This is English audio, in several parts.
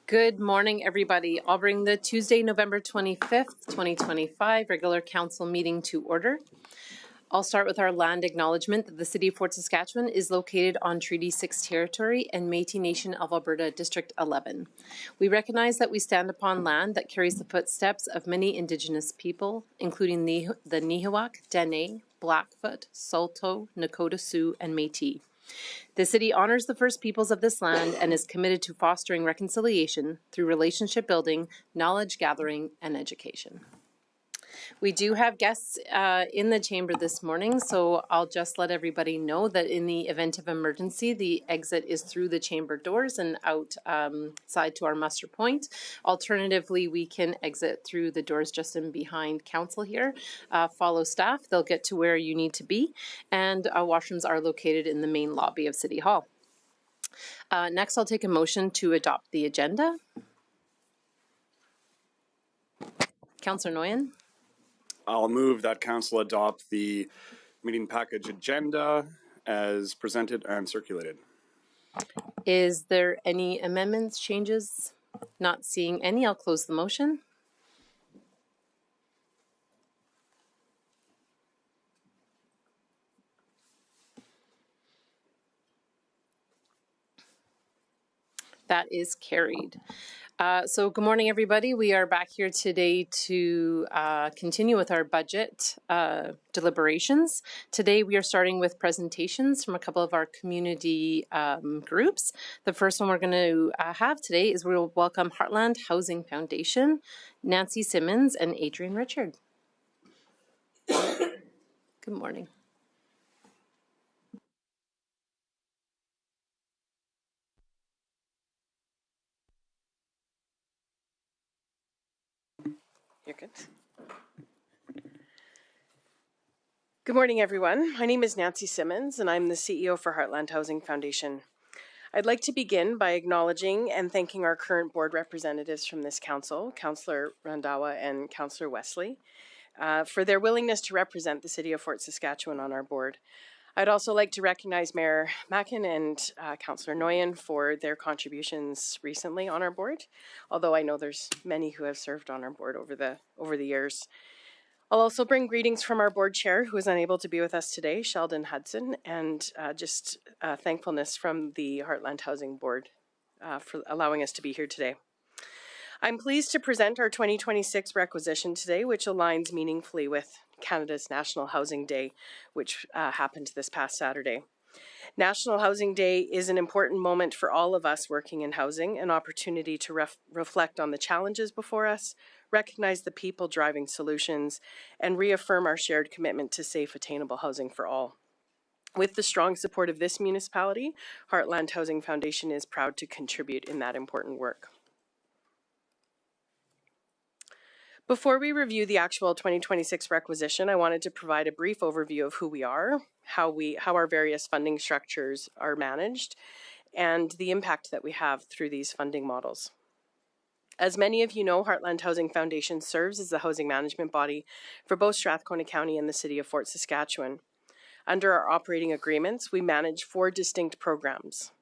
Good morning, everybody. I'll bring the Tuesday, November 25th, 2025 regular council meeting to order. I'll start with our land acknowledgement that the City of Fort Saskatchewan is located on Treaty 6 territory and Métis Nation of Alberta, District 11. We recognize that we stand upon land that carries the footsteps of many Indigenous people, including the Nihilwak, Dene, Blackfoot, Saulteaux, Nakota Sioux, and Métis. The City honors the First Peoples of this land and is committed to fostering reconciliation through relationship building, knowledge gathering, and education. We do have guests in the chamber this morning, so I'll just let everybody know that in the event of emergency, the exit is through the chamber doors and outside to our muster point. Alternatively, we can exit through the doors just in behind council here. Follow staff, they'll get to where you need to be, and washrooms are located in the main lobby of City Hall. Next, I'll take a motion to adopt the agenda. Councillor Nguyen. I'll move that council adopt the meeting package agenda as presented and circulated. Is there any amendments, changes? Not seeing any, I'll close the motion. That is carried. So good morning, everybody. We are back here today to continue with our budget deliberations. Today we are starting with presentations from a couple of our community groups. The first one we're going to have today is we'll welcome Heartland Housing Foundation, Nancy Simmons and Adrian Richard. Good morning. You're good. Good morning, everyone. My name is Nancy Simmons, and I'm the CEO for Heartland Housing Foundation. I'd like to begin by acknowledging and thanking our current board representatives from this council, Councillor Randawa and Councillor Wesley, for their willingness to represent the City of Fort Saskatchewan on our board. I'd also like to recognize Mayor Mackin and Councillor Nguyen for their contributions recently on our board, although I know there's many who have served on our board over the years. I'll also bring greetings from our board chair, who is unable to be with us today, Sheldon Hudson, and just thankfulness from the Heartland Housing Board for allowing us to be here today. I'm pleased to present our 2026 requisition today, which aligns meaningfully with Canada's National Housing Day, which happened this past Saturday. National Housing Day is an important moment for all of us working in housing, an opportunity to reflect on the challenges before us, recognize the people driving solutions, and reaffirm our shared commitment to safe, attainable housing for all. With the strong support of this municipality, Heartland Housing Foundation is proud to contribute in that important work. Before we review the actual 2026 requisition, I wanted to provide a brief overview of who we are, how our various funding structures are managed, and the impact that we have through these funding models. As many of you know, Heartland Housing Foundation serves as the housing management body for both Strathcona County and the City of Fort Saskatchewan. Under our operating agreements, we manage 4 distinct programs.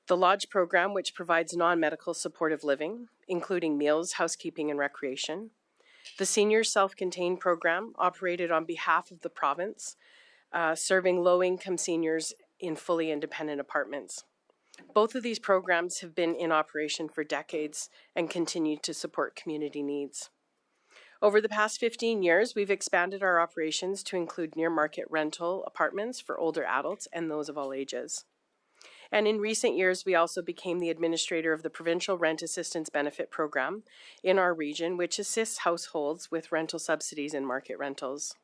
The Lodge program, which provides non-medical supportive living, including meals, housekeeping, and recreation. The Senior Self-Contained program, operated on behalf of the province, serving low-income seniors in fully independent apartments. Both of these programs have been in operation for decades and continue to support community needs. Over the past 15 years, we've expanded our operations to include near-market rental apartments for older adults and those of all ages. And in recent years, we also became the administrator of the Provincial Rent Assistance Benefit Program in our region, which assists households with rental subsidies and market rentals.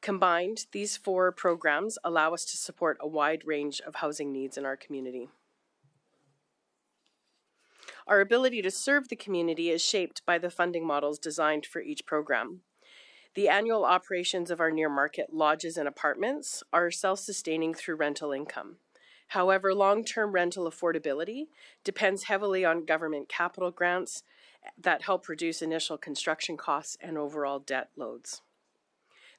Combined, these 4 programs allow us to support a wide range of housing needs in our community. Our ability to serve the community is shaped by the funding models designed for each program. The annual operations of our near-market lodges and apartments are self-sustaining through rental income. However, long-term rental affordability depends heavily on government capital grants that help reduce initial construction costs and overall debt loads.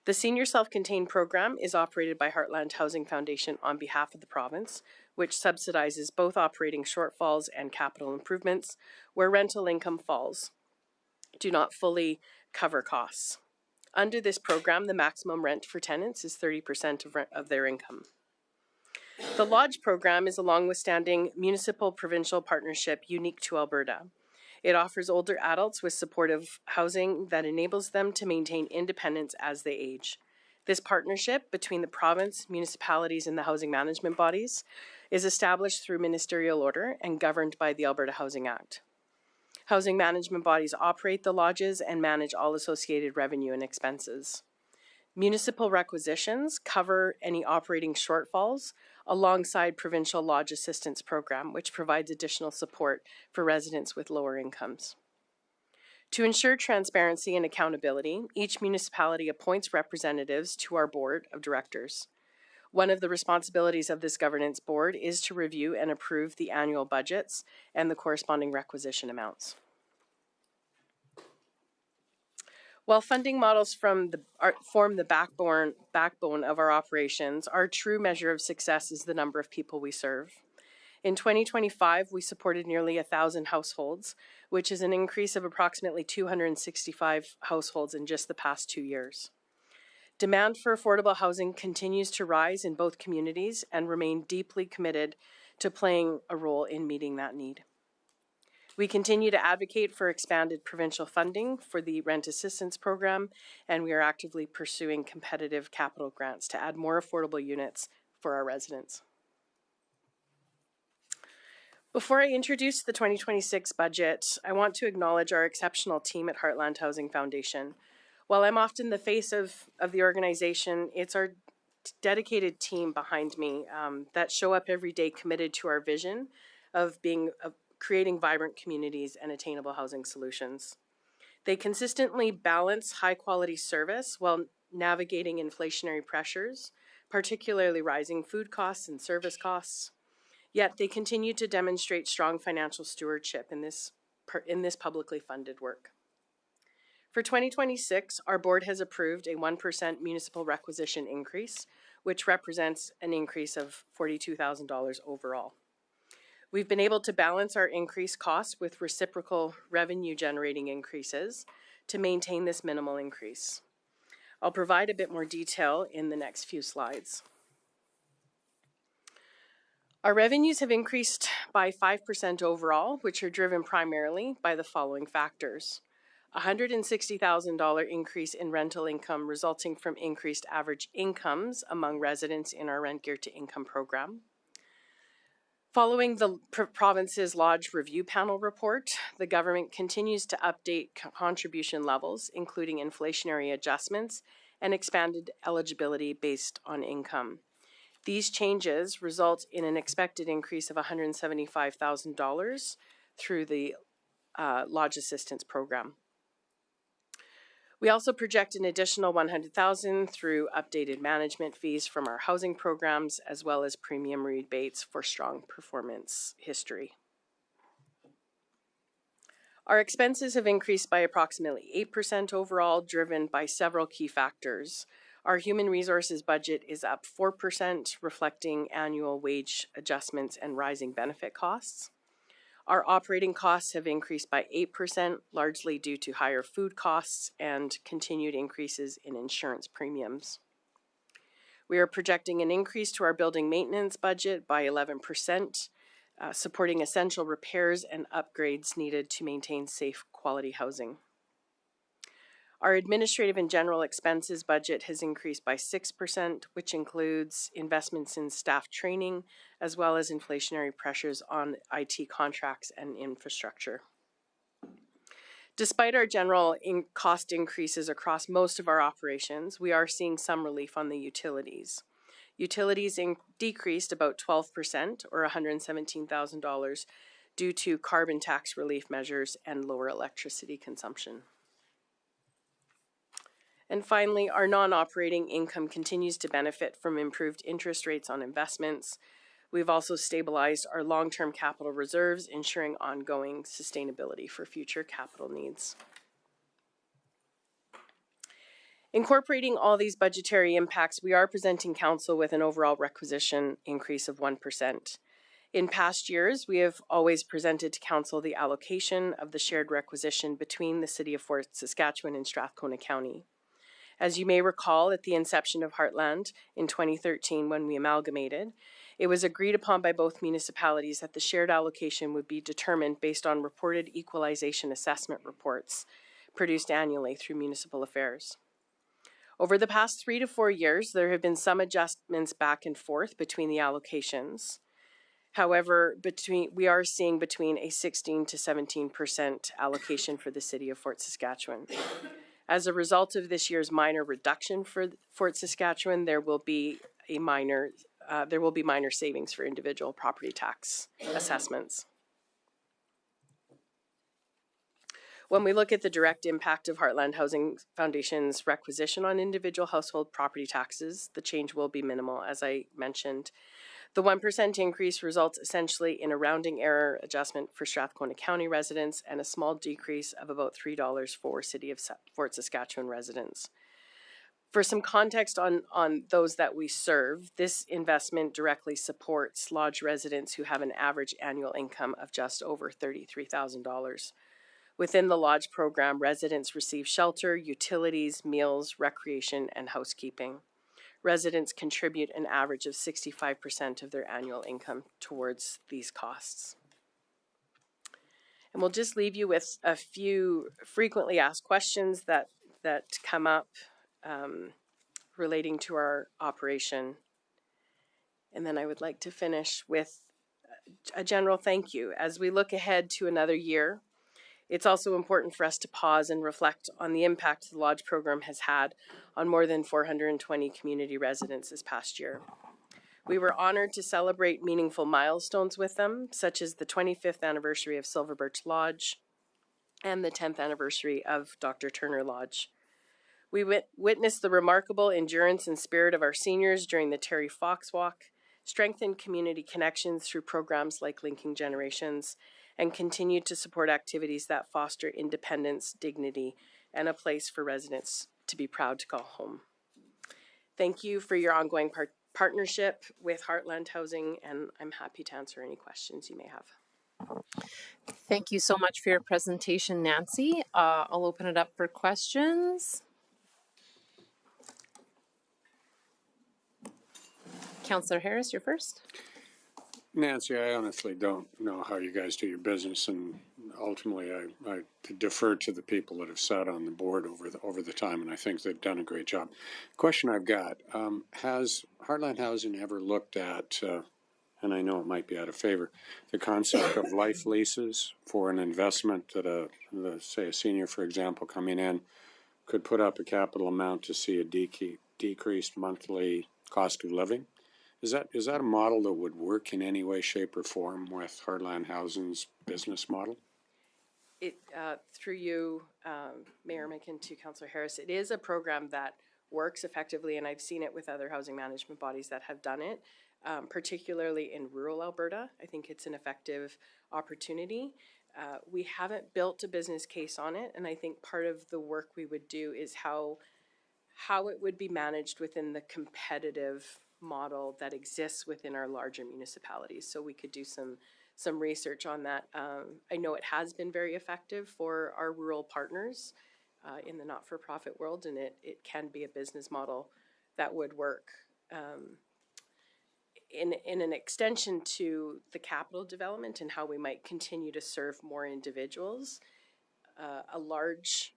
The Senior Self-Contained program is operated by Heartland Housing Foundation on behalf of the province, which subsidizes both operating shortfalls and capital improvements, where rental income falls do not fully cover costs. Under this program, the maximum rent for tenants is 30% of their income. The Lodge program is a long-withstanding municipal-provincial partnership unique to Alberta. It offers older adults with supportive housing that enables them to maintain independence as they age. This partnership between the province, municipalities, and the housing management bodies is established through ministerial order and governed by the Alberta Housing Act. Housing management bodies operate the lodges and manage all associated revenue and expenses. Municipal requisitions cover any operating shortfalls alongside Provincial Lodge Assistance Program, which provides additional support for residents with lower incomes. To ensure transparency and accountability, each municipality appoints representatives to our board of directors. One of the responsibilities of this governance board is to review and approve the annual budgets and the corresponding requisition amounts. While funding models form the backbone of our operations, our true measure of success is the number of people we serve. In 2025, we supported nearly 1,000 households, which is an increase of approximately 265 households in just the past 2 years. Demand for affordable housing continues to rise in both communities and remain deeply committed to playing a role in meeting that need. We continue to advocate for expanded provincial funding for the Rent Assistance Program, and we are actively pursuing competitive capital grants to add more affordable units for our residents. Before I introduce the 2026 budget, I want to acknowledge our exceptional team at Heartland Housing Foundation. While I'm often the face of the organization, it's our dedicated team behind me that show up every day committed to our vision of creating vibrant communities and attainable housing solutions. They consistently balance high-quality service while navigating inflationary pressures, particularly rising food costs and service costs. Yet they continue to demonstrate strong financial stewardship in this publicly funded work. For 2026, our board has approved a 1% municipal requisition increase, which represents an increase of $42,000 overall. We've been able to balance our increased costs with reciprocal revenue generating increases to maintain this minimal increase. I'll provide a bit more detail in the next few slides. Our revenues have increased by 5% overall, which are driven primarily by the following factors. A $160,000 increase in rental income resulting from increased average incomes among residents in our Rent Geared to Income program. Following the province's Lodge Review Panel report, the government continues to update contribution levels, including inflationary adjustments and expanded eligibility based on income. These changes result in an expected increase of $175,000 through the Lodge Assistance Program. We also project an additional $100,000 through updated management fees from our housing programs, as well as premium rebates for strong performance history. Our expenses have increased by approximately 8% overall, driven by several key factors. Our human resources budget is up 4%, reflecting annual wage adjustments and rising benefit costs. Our operating costs have increased by 8%, largely due to higher food costs and continued increases in insurance premiums. We are projecting an increase to our building maintenance budget by 11%, supporting essential repairs and upgrades needed to maintain safe, quality housing. Our administrative and general expenses budget has increased by 6%, which includes investments in staff training, as well as inflationary pressures on IT contracts and infrastructure. Despite our general cost increases across most of our operations, we are seeing some relief on the utilities. Utilities decreased about 12%, or $117,000, due to carbon tax relief measures and lower electricity consumption. And finally, our non-operating income continues to benefit from improved interest rates on investments. We've also stabilized our long-term capital reserves, ensuring ongoing sustainability for future capital needs. Incorporating all these budgetary impacts, we are presenting Council with an overall requisition increase of 1%. In past years, we have always presented to Council the allocation of the shared requisition between the City of Fort Saskatchewan and Strathcona County. As you may recall, at the inception of Heartland in 2013, when we amalgamated, it was agreed upon by both municipalities that the shared allocation would be determined based on reported equalization assessment reports produced annually through municipal affairs. Over the past 3 to 4 years, there have been some adjustments back and forth between the allocations. However, we are seeing between a 16 to 17% allocation for the City of Fort Saskatchewan. As a result of this year's minor reduction for Fort Saskatchewan, there will be minor savings for individual property tax assessments. When we look at the direct impact of Heartland Housing Foundation's requisition on individual household property taxes, the change will be minimal, as I mentioned. The 1% increase results essentially in a rounding error adjustment for Strathcona County residents and a small decrease of about $3 for City of Fort Saskatchewan residents. For some context on those that we serve, this investment directly supports lodge residents who have an average annual income of just over $33,000. Within the lodge program, residents receive shelter, utilities, meals, recreation, and housekeeping. Residents contribute an average of 65% of their annual income towards these costs. And we'll just leave you with a few frequently asked questions that come up relating to our operation. And then I would like to finish with a general thank you. As we look ahead to another year, it's also important for us to pause and reflect on the impact the Lodge program has had on more than 420 community residents this past year. We were honored to celebrate meaningful milestones with them, such as the 25th anniversary of Silver Birch Lodge and the 10th anniversary of Dr. Turner Lodge. We witnessed the remarkable endurance and spirit of our seniors during the Terry Fox Walk, strengthened community connections through programs like Linking Generations, and continued to support activities that foster independence, dignity, and a place for residents to be proud to call home. Thank you for your ongoing partnership with Heartland Housing, and I'm happy to answer any questions you may have. Thank you so much for your presentation, Nancy. I'll open it up for questions. Councillor Harris, you're first. Nancy, I honestly don't know how you guys do your business, and ultimately I defer to the people that have sat on the board over the time, and I think they've done a great job. Question I've got, has Heartland Housing ever looked at, and I know it might be out of favor, the concept of life leases for an investment that say a senior, for example, coming in could put up a capital amount to see a decreased monthly cost of living? Is that a model that would work in any way, shape, or form with Heartland Housing's business model? Through you, Mayor Micken, to Councillor Harris, it is a program that works effectively, and I've seen it with other housing management bodies that have done it, particularly in rural Alberta. I think it's an effective opportunity. We haven't built a business case on it, and I think part of the work we would do is how it would be managed within the competitive model that exists within our larger municipalities. So we could do some research on that. I know it has been very effective for our rural partners in the not-for-profit world, and it can be a business model that would work. In an extension to the capital development and how we might continue to serve more individuals, a large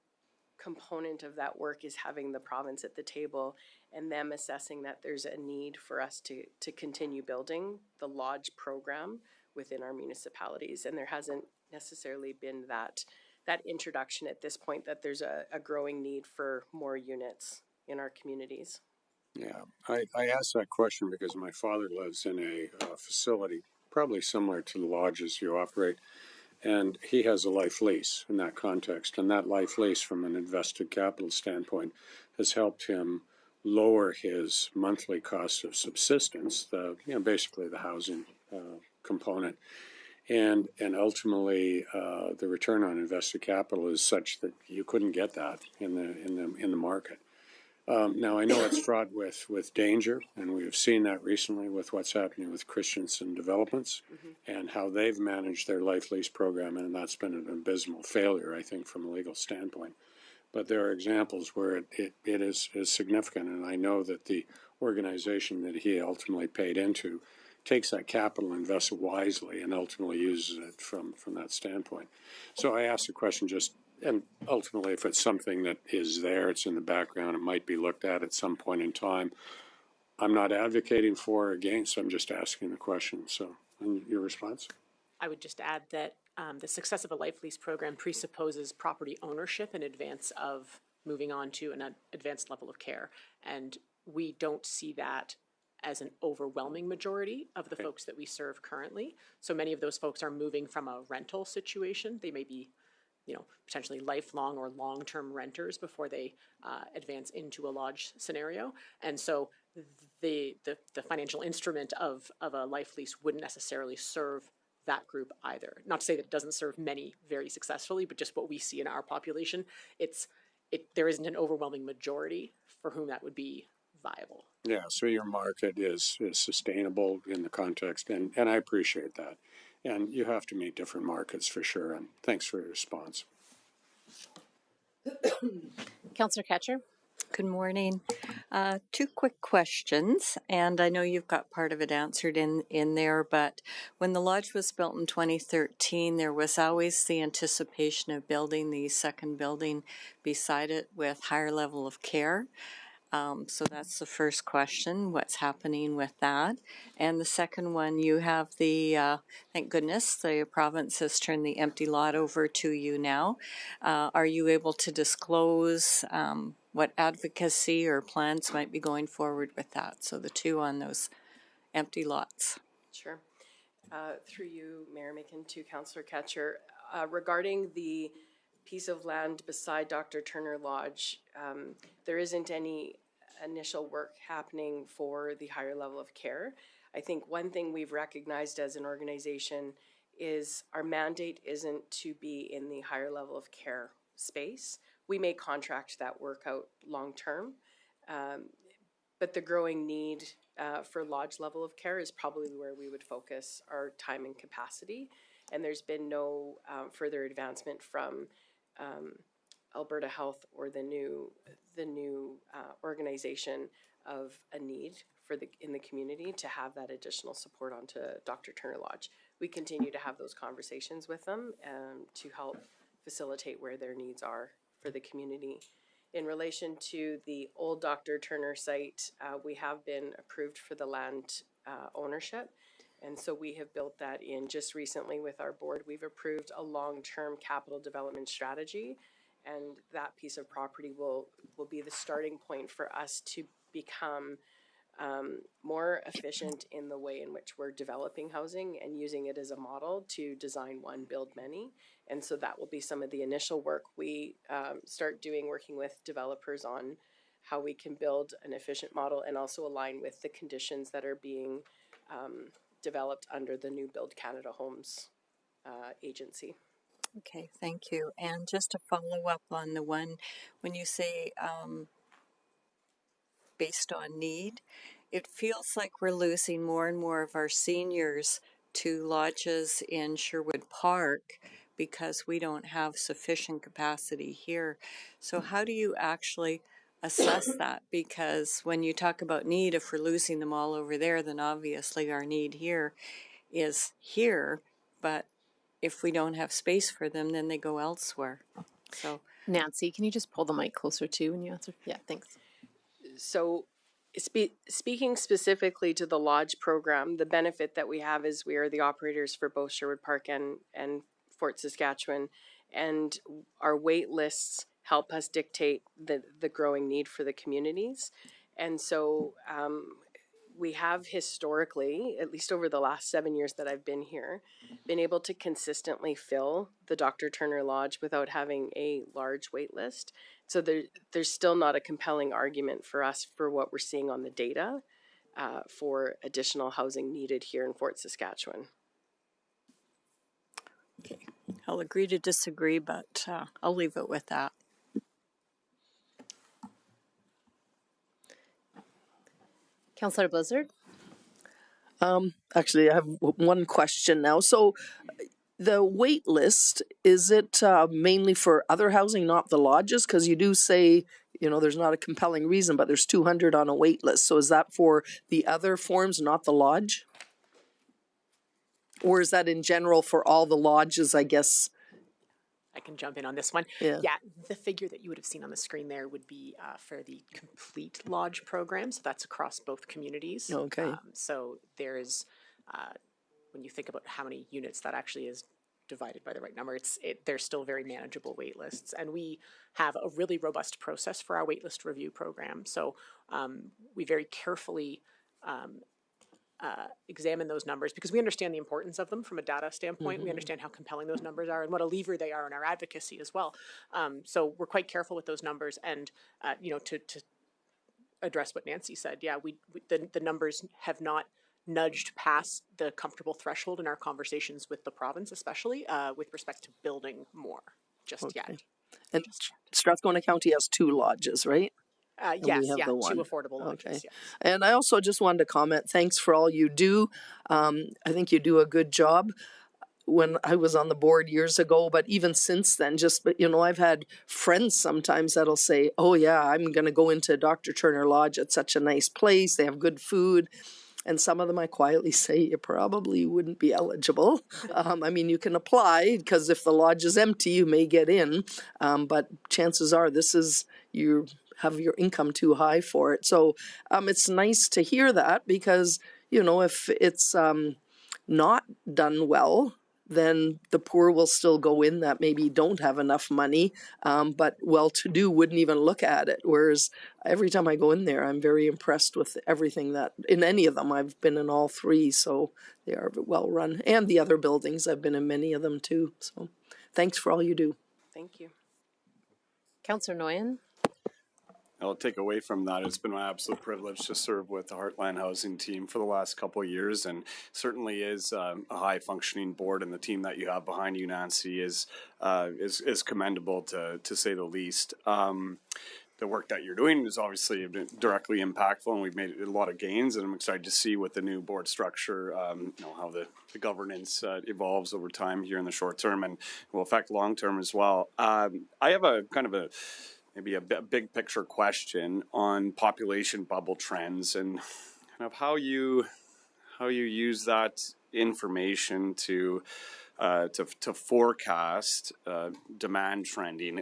component of that work is having the province at the table and them assessing that there's a need for us to continue building the lodge program within our municipalities. And there hasn't necessarily been that introduction at this point, that there's a growing need for more units in our communities. Yeah, I asked that question because my father lives in a facility probably similar to the lodges you operate, and he has a life lease in that context. And that life lease, from an invested capital standpoint, has helped him lower his monthly cost of subsistence, basically the housing component. And ultimately, the return on invested capital is such that you couldn't get that in the market. Now, I know it's fraught with danger, and we've seen that recently with what's happening with Christensen Developments and how they've managed their life lease program, and that's been an abysmal failure, I think, from a legal standpoint. But there are examples where it is significant, and I know that the organization that he ultimately paid into takes that capital, invests it wisely, and ultimately uses it from that standpoint. So I asked the question just, and ultimately if it's something that is there, it's in the background, it might be looked at some point in time. I'm not advocating for or against, I'm just asking the question. So, and your response? I would just add that the success of a life lease program presupposes property ownership in advance of moving on to an advanced level of care. And we don't see that as an overwhelming majority of the folks that we serve currently. So many of those folks are moving from a rental situation. They may be, potentially lifelong or long-term renters before they advance into a lodge scenario. And so the financial instrument of a life lease wouldn't necessarily serve that group either. Not to say that it doesn't serve many very successfully, but just what we see in our population, there isn't an overwhelming majority for whom that would be viable. Yeah, so your market is sustainable in the context, and I appreciate that. And you have to meet different markets for sure, and thanks for your response. Councillor Catcher. Good morning. Two quick questions, and I know you've got part of it answered in there, but when the lodge was built in 2013, there was always the anticipation of building the second building beside it with higher level of care. So that's the first question, what's happening with that? And the second one, you have thank goodness, the province has turned the empty lot over to you now. Are you able to disclose what advocacy or plans might be going forward with that? So the two on those empty lots. Sure. Through you, Mayor Macon, to Councillor Catcher, regarding the piece of land beside Dr. Turner Lodge, there isn't any initial work happening for the higher level of care. I think one thing we've recognized as an organization is our mandate isn't to be in the higher level of care space. We may contract that work out long term, but the growing need for lodge level of care is probably where we would focus our time and capacity. And there's been no further advancement from Alberta Health or the new organization of a need in the community to have that additional support onto Dr. Turner Lodge. We continue to have those conversations with them to help facilitate where their needs are for the community. In relation to the old Dr. Turner site, we have been approved for the land ownership. And so we have built that in just recently with our board. We've approved a long-term capital development strategy, and that piece of property will be the starting point for us to become more efficient in the way in which we're developing housing and using it as a model to design one, build many. And so that will be some of the initial work we start doing, working with developers on how we can build an efficient model and also align with the conditions that are being developed under the new Build Canada Homes agency. Okay, thank you. And just to follow up on the one, when you say based on need, it feels like we're losing more and more of our seniors to lodges in Sherwood Park because we don't have sufficient capacity here. So how do you actually assess that? Because when you talk about need, if we're losing them all over there, then obviously our need here is here, but if we don't have space for them, then they go elsewhere. So Nancy, can you just pull the mic closer to when you answer? Yeah, thanks. So speaking specifically to the lodge program, the benefit that we have is we are the operators for both Sherwood Park and Fort Saskatchewan, and our wait lists help us dictate the growing need for the communities. And so we have historically, at least over the last 7 years that I've been here, been able to consistently fill the Dr. Turner Lodge without having a large wait list. So there's still not a compelling argument for us for what we're seeing on the data for additional housing needed here in Fort Saskatchewan. okay, I'll agree to disagree, but I'll leave it with that. Councillor Blizzard? Actually, I have one question now. So the wait list, is it mainly for other housing, not the lodges? Because you do say, there's not a compelling reason, but there's 200 on a wait list. So is that for the other forms, not the lodge? Or is that in general for all the lodges, I guess? I can jump in on this one. Yeah. The figure that you would have seen on the screen there would be for the complete lodge program. So that's across both communities. Okay. So there is, when you think about how many units that actually is divided by the right number, there's still very manageable wait lists. And we have a really robust process for our wait list review program. So we very carefully examine those numbers because we understand the importance of them from a data standpoint. Mm-hmm. We understand how compelling those numbers are and what a lever they are in our advocacy as well. So we're quite careful with those numbers. And, to address what Nancy said, the numbers have not nudged past the comfortable threshold in our conversations with the province, especially with respect to building more just yet. And Strathcona County has 2 lodges, right? Yes, 2 affordable lodges. Okay. Yes. And I also just wanted to comment, thanks for all you do. I think you do a good job. When I was on the board years ago, but even since then, I've had friends sometimes that'll say, oh yeah, I'm going to go into Dr. Turner Lodge. It's such a nice place. They have good food. And some of them I quietly say, you probably wouldn't be eligible. You can apply because if the lodge is empty, you may get in. But chances are you have your income too high for it. So it's nice to hear that because, if it's not done well, then the poor will still go in that maybe don't have enough money, but well-to-do wouldn't even look at it. Whereas every time I go in there, I'm very impressed with everything in any of them. I've been in all 3, so they are well run. And the other buildings, I've been in many of them too. So thanks for all you do. Thank you. Councillor Nguyen? I'll take away from that. It's been my absolute privilege to serve with the Heartland Housing team for the last couple of years, and certainly is a high functioning board. And the team that you have behind you, Nancy, is commendable to say the least. The work that you're doing is obviously directly impactful, and we've made a lot of gains. And I'm excited to see with the new board structure, how the governance evolves over time here in the short term, and will affect long term as well. I have a kind of maybe a big picture question on population bubble trends and kind of how you use that information to forecast demand trending.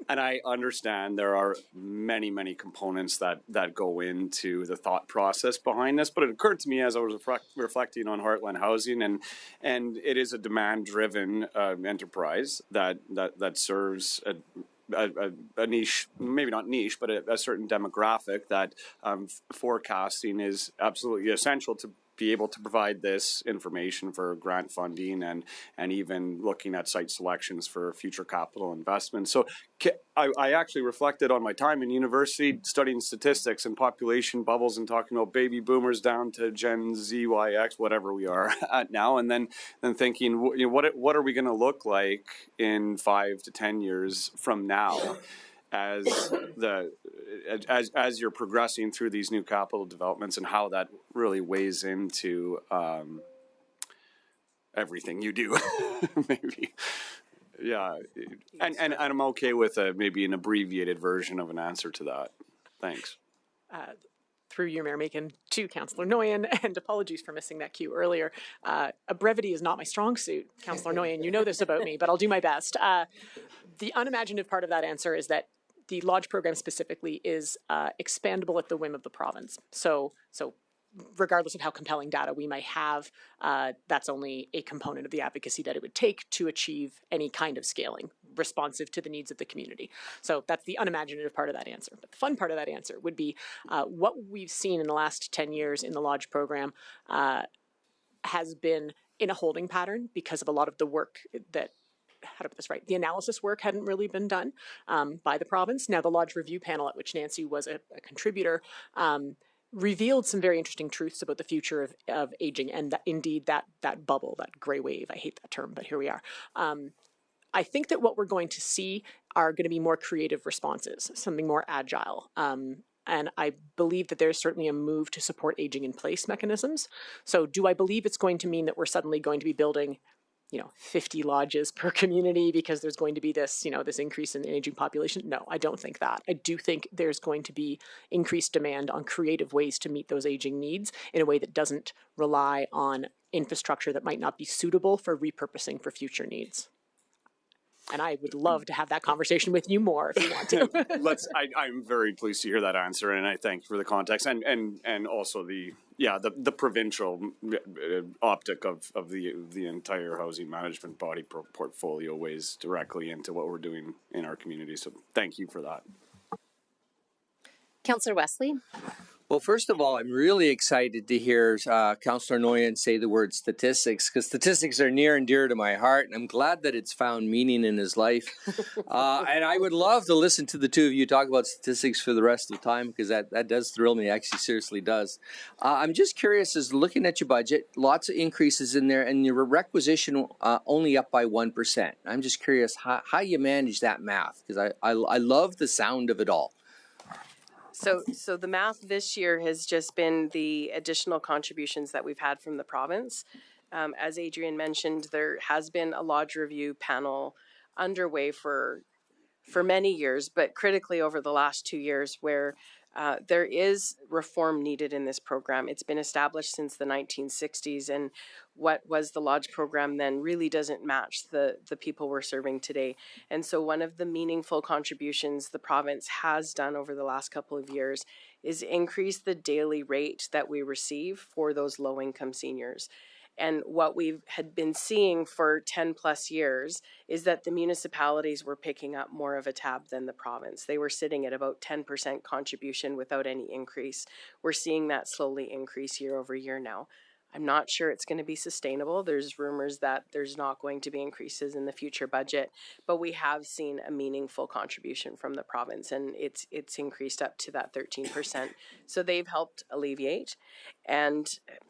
And I understand there are many components that go into the thought process behind this, but it occurred to me as I was reflecting on Heartland Housing, and it is a demand driven enterprise that serves a niche, maybe not niche, but a certain demographic that forecasting is absolutely essential to be able to provide this information for grant funding and even looking at site selections for future capital investments. So I actually reflected on my time in university studying statistics and population bubbles and talking about baby boomers down to Gen Z, Y, X, whatever we are at now, and then thinking, what are we going to look like in 5 to 10 years from now? As you're progressing through these new capital developments and how that really weighs into everything you do, maybe. Yeah, and I'm okay with maybe an abbreviated version of an answer to that. Thanks. Through you, Mayor Macon, to Councillor Nguyen, and apologies for missing that cue earlier. A brevity is not my strong suit, Councillor Nguyen. You know this about me, but I'll do my best. The unimaginative part of that answer is that the lodge program specifically is expandable at the whim of the province. So regardless of how compelling data we might have, that's only a component of the advocacy that it would take to achieve any kind of scaling responsive to the needs of the community. So that's the unimaginative part of that answer. But the fun part of that answer would be what we've seen in the last 10 years in the lodge program has been in a holding pattern because of a lot of the work that, how to put this right, the analysis work hadn't really been done by the province. Now the Lodge Review Panel, at which Nancy was a contributor, revealed some very interesting truths about the future of aging, and indeed that bubble, that gray wave, I hate that term, but here we are. I think that what we're going to see are going to be more creative responses, something more agile. And I believe that there's certainly a move to support aging in place mechanisms. So do I believe it's going to mean that we're suddenly going to be building 50 lodges per community because there's going to be this, this increase in the aging population? No, I don't think that. I do think there's going to be increased demand on creative ways to meet those aging needs in a way that doesn't rely on infrastructure that might not be suitable for repurposing for future needs. And I would love to have that conversation with you more if you want to. I'm very pleased to hear that answer, and I thank you for the context and also the provincial optic of the entire housing management body portfolio weighs directly into what we're doing in our community. So thank you for that. Councillor Wesley. Well, first of all, I'm really excited to hear Councillor Noyan say the word statistics, because statistics are near and dear to my heart, and I'm glad that it's found meaning in his life. And I would love to listen to the two of you talk about statistics for the rest of the time, because that does thrill me, actually seriously does. I'm just curious, as looking at your budget, lots of increases in there, and your requisition only up by 1%. I'm just curious how you manage that math, because I love the sound of it all. So the math this year has just been the additional contributions that we've had from the province. As Adrian mentioned, there has been a lodge review panel underway for many years, but critically over the last 2 years, where there is reform needed in this program. It's been established since the 1960s, and what was the lodge program then really doesn't match the people we're serving today. And so one of the meaningful contributions the province has done over the last couple of years is increase the daily rate that we receive for those low-income seniors. And what we had been seeing for 10 plus years is that the municipalities were picking up more of a tab than the province. They were sitting at about 10% contribution without any increase. We're seeing that slowly increase year over year now. I'm not sure it's going to be sustainable. There's rumors that there's not going to be increases in the future budget, but we have seen a meaningful contribution from the province, and it's increased up to that 13%. So they've helped alleviate. And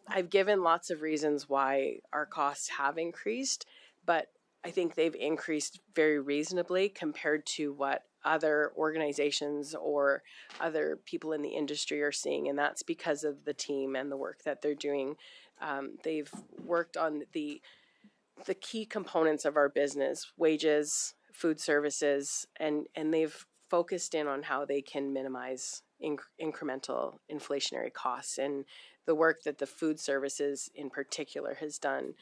I've given lots of reasons why our costs have increased, but I think they've increased very reasonably compared to what other organizations or other people in the industry are seeing, and that's because of the team and the work that they're doing. They've worked on the key components of our business: wages, food services, and they've focused in on how they can minimize incremental inflationary costs. And the work that the food services in particular has done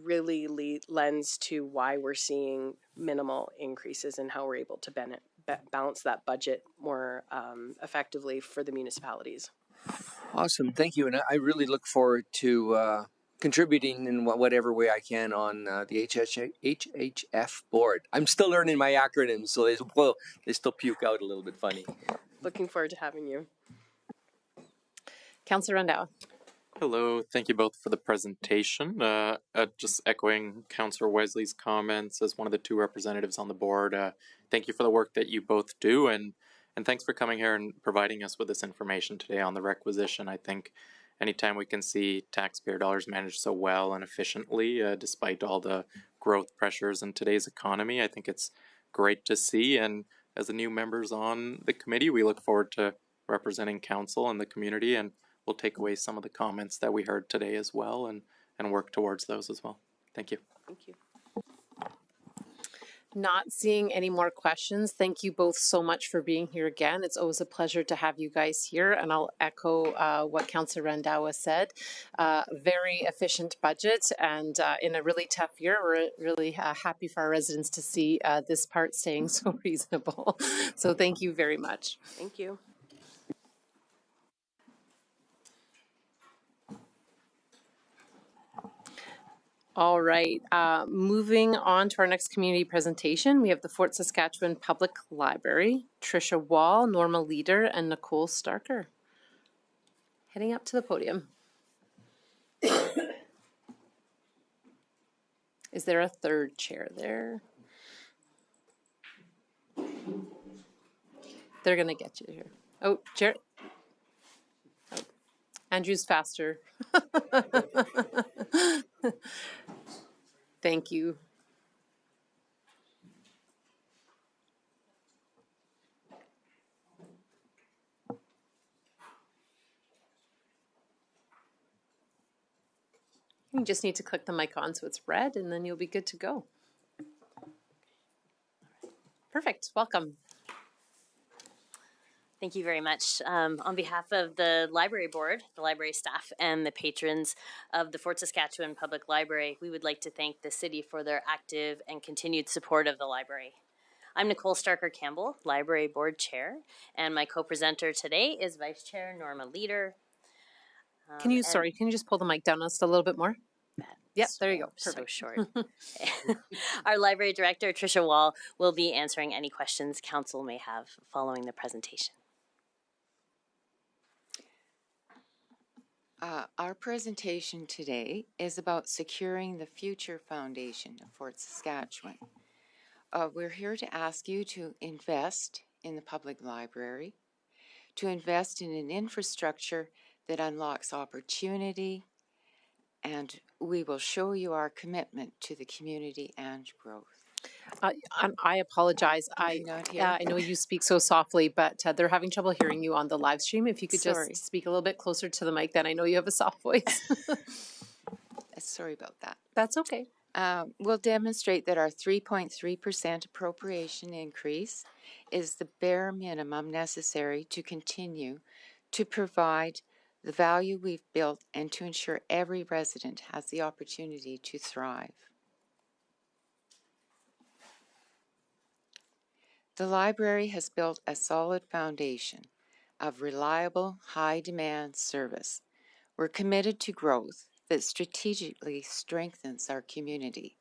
really lends to why we're seeing minimal increases and how we're able to balance that budget more effectively for the municipalities. Awesome, thank you, and I really look forward to contributing in whatever way I can on the HHF board. I'm still learning my acronyms, so they still puke out a little bit funny. Looking forward to having you. Councillor Randhawa. Hello, thank you both for the presentation. Just echoing Councillor Wesley's comments as one of the two representatives on the board. Thank you for the work that you both do, and thanks for coming here and providing us with this information today on the requisition. I think anytime we can see taxpayer dollars managed so well and efficiently, despite all the growth pressures in today's economy, I think it's great to see. And as the new members on the committee, we look forward to representing council and the community, and we'll take away some of the comments that we heard today as well and work towards those as well. Thank you. Thank you. Not seeing any more questions. Thank you both so much for being here again. It's always a pleasure to have you guys here, and I'll echo what Councillor Randhawa said. Very efficient budget, and in a really tough year, we're really happy for our residents to see this part staying so reasonable. So thank you very much. Thank you. All right, moving on to our next community presentation, we have the Fort Saskatchewan Public Library, Tricia Wall, Norma Leader, and Nicole Starker. Heading up to the podium. Is there a third chair there? They're gonna get you here. Oh, chair. Oh. Andrew's faster. Thank you. You just need to click the mic on so it's red, and then you'll be good to go. Perfect. Welcome. Thank you very much. On behalf of the Library Board, the library staff, and the patrons of the Fort Saskatchewan Public Library, we would like to thank the city for their active and continued support of the library. I'm Nicole Starker-Campbell, Library Board Chair, and my co-presenter today is Vice Chair Norma Leader. Can you just pull the mic down just a little bit more? Yep, there you go. So Perfect. short. Our Library Director, Tricia Wall, will be answering any questions Council may have following the presentation. Our presentation today is about securing the future foundation of Fort Saskatchewan. We're here to ask you to invest in the public library, to invest in an infrastructure that unlocks opportunity, and we will show you our commitment to the community and growth. I apologize. I know you speak so softly, but they're having trouble hearing you on the live stream. If you could Sorry. just speak a little bit closer to the mic, then I know you have a soft voice. Sorry about that. That's okay. We'll demonstrate that our 3.3% appropriation increase is the bare minimum necessary to continue to provide the value we've built and to ensure every resident has the opportunity to thrive. The library has built a solid foundation of reliable, high-demand service. We're committed to growth that strategically strengthens our community.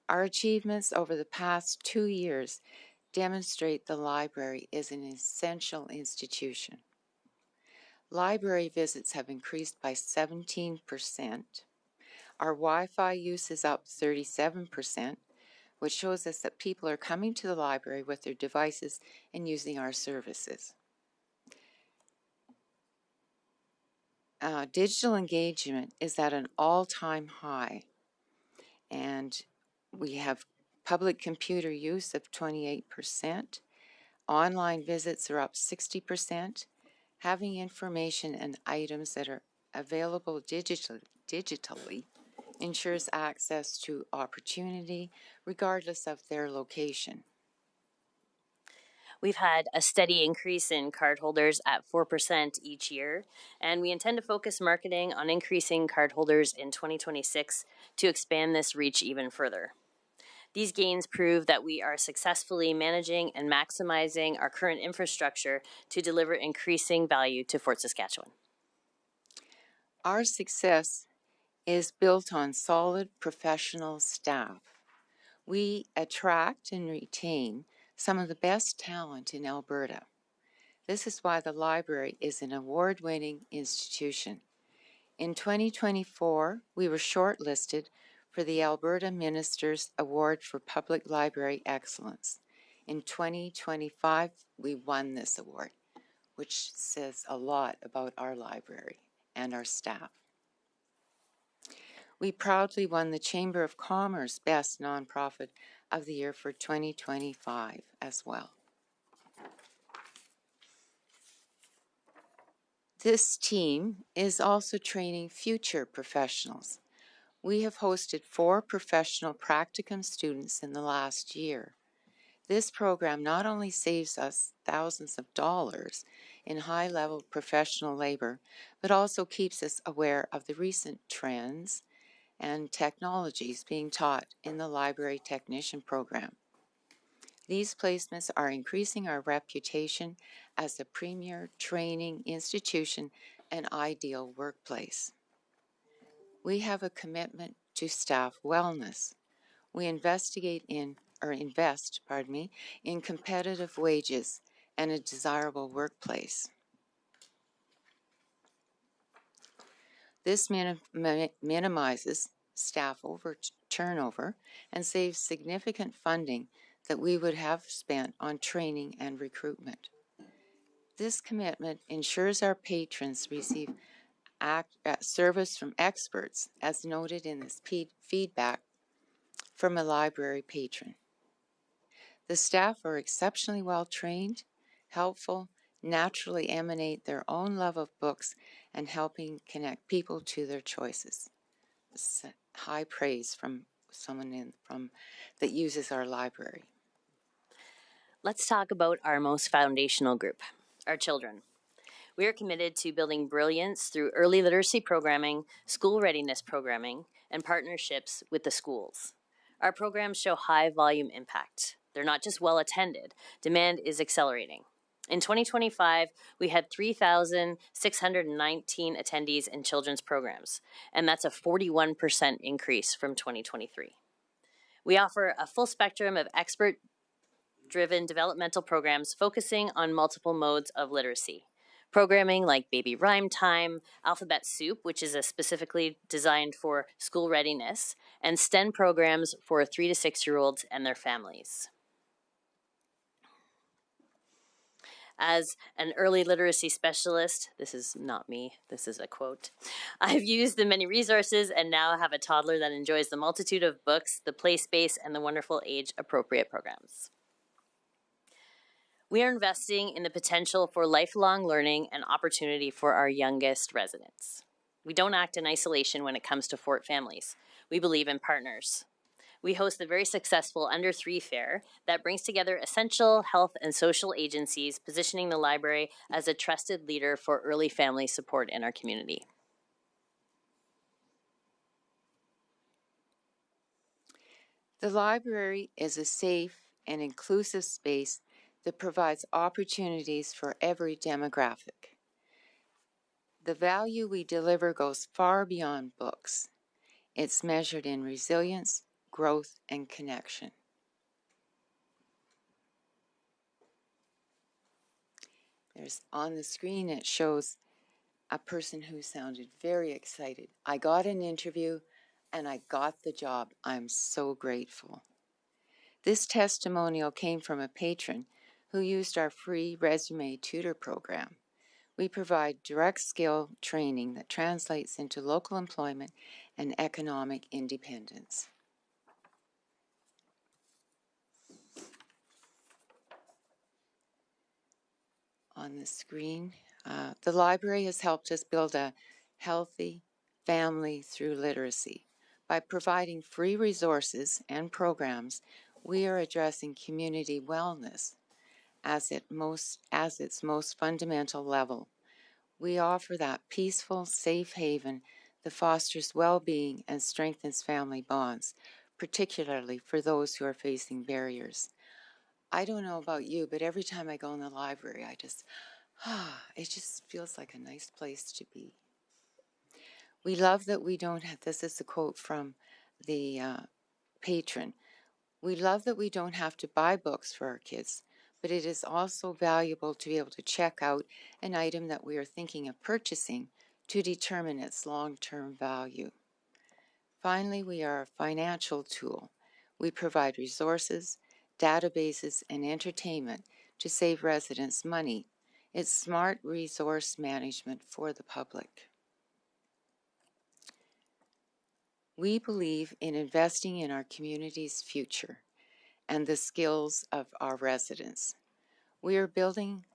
Our achievements over the past 2 years demonstrate the library is an essential institution. Library visits have increased by 17%. Our Wi-Fi use is up 37%, which shows us that people are coming to the library with their devices and using our services. Digital engagement is at an all-time high, and we have public computer use of 28%. Online visits are up 60%. Having information and items that are available digitally ensures access to opportunity regardless of their location. We've had a steady increase in cardholders at 4% each year, and we intend to focus marketing on increasing cardholders in 2026 to expand this reach even further. These gains prove that we are successfully managing and maximizing our current infrastructure to deliver increasing value to Fort Saskatchewan. Our success is built on solid professional staff. We attract and retain some of the best talent in Alberta. This is why the library is an award-winning institution. In 2024, we were shortlisted for the Alberta Minister's Award for Public Library Excellence. In 2025, we won this award, which says a lot about our library and our staff. We proudly won the Chamber of Commerce Best Nonprofit of the Year for 2025 as well. This team is also training future professionals. We have hosted 4 professional practicum students in the last year. This program not only saves us thousands of dollars in high-level professional labor, but also keeps us aware of the recent trends and technologies being taught in the library technician program. These placements are increasing our reputation as a premier training institution and ideal workplace. We have a commitment to staff wellness. We invest in competitive wages and a desirable workplace. This minimizes staff turnover and saves significant funding that we would have spent on training and recruitment. This commitment ensures our patrons receive service from experts, as noted in this feedback from a library patron. The staff are exceptionally well trained, helpful, naturally emanate their own love of books and helping connect people to their choices. high praise from someone that uses our library. Let's talk about our most foundational group, our children. We are committed to building brilliance through early literacy programming, school readiness programming, and partnerships with the schools. Our programs show high volume impact. They're not just well attended, demand is accelerating. In 2025, we had 3,619 attendees in children's programs, and that's a 41% increase from 2023. We offer a full spectrum of expert-driven developmental programs focusing on multiple modes of literacy. Programming like Baby Rhyme Time, Alphabet Soup, which is specifically designed for school readiness, and STEM programs for 3 to 6-year-olds and their families. As an early literacy specialist, this is not me, this is a quote, I've used the many resources and now have a toddler that enjoys the multitude of books, the play space, and the wonderful age-appropriate programs. We are investing in the potential for lifelong learning and opportunity for our youngest residents. We don't act in isolation when it comes to Fort families. We believe in partners. We host the very successful Under 3 Fair that brings together essential health and social agencies, positioning the library as a trusted leader for early family support in our community. The library is a safe and inclusive space that provides opportunities for every demographic. The value we deliver goes far beyond books. It's measured in resilience, growth, and connection. There's on the screen, it shows a person who sounded very excited. I got an interview and I got the job. I'm so grateful. This testimonial came from a patron who used our free resume tutor program. We provide direct skill training that translates into local employment and economic independence. On the screen, the library has helped us build a healthy family through literacy. By providing free resources and programs, we are addressing community wellness as its most fundamental level. We offer that peaceful, safe haven that fosters well-being and strengthens family bonds, particularly for those who are facing barriers. I don't know about you, but every time I go in the library, it just feels like a nice place to be. We love that we don't have, this is a quote from the patron, we love that we don't have to buy books for our kids, but it is also valuable to be able to check out an item that we are thinking of purchasing to determine its long-term value. Finally, we are a financial tool. We provide resources, databases, and entertainment to save residents money. It's smart resource management for the public. We believe in investing in our community's future and the skills of our residents. We are building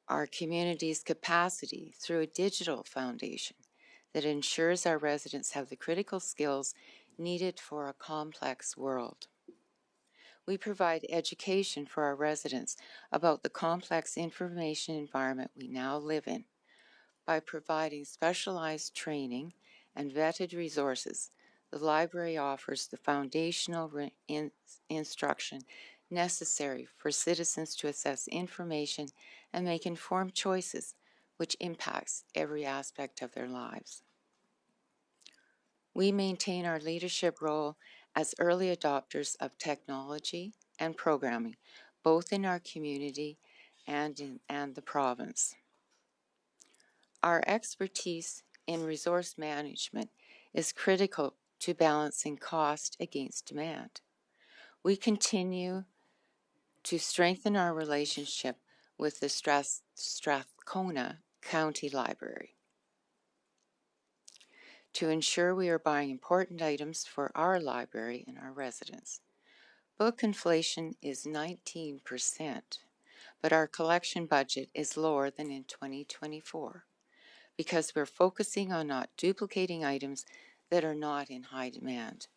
our community's capacity through a digital foundation that ensures our residents have the critical skills needed for a complex world. We provide education for our residents about the complex information environment we now live in. By providing specialized training and vetted resources, the library offers the foundational instruction necessary for citizens to assess information and make informed choices, which impacts every aspect of their lives. We maintain our leadership role as early adopters of technology and programming, both in our community and the province. Our expertise in resource management is critical to balancing cost against demand. We continue to strengthen our relationship with the Strathcona County Library to ensure we are buying important items for our library and our residents. Book inflation is 19%, but our collection budget is lower than in 2024 because we're focusing on not duplicating items that are not in high demand.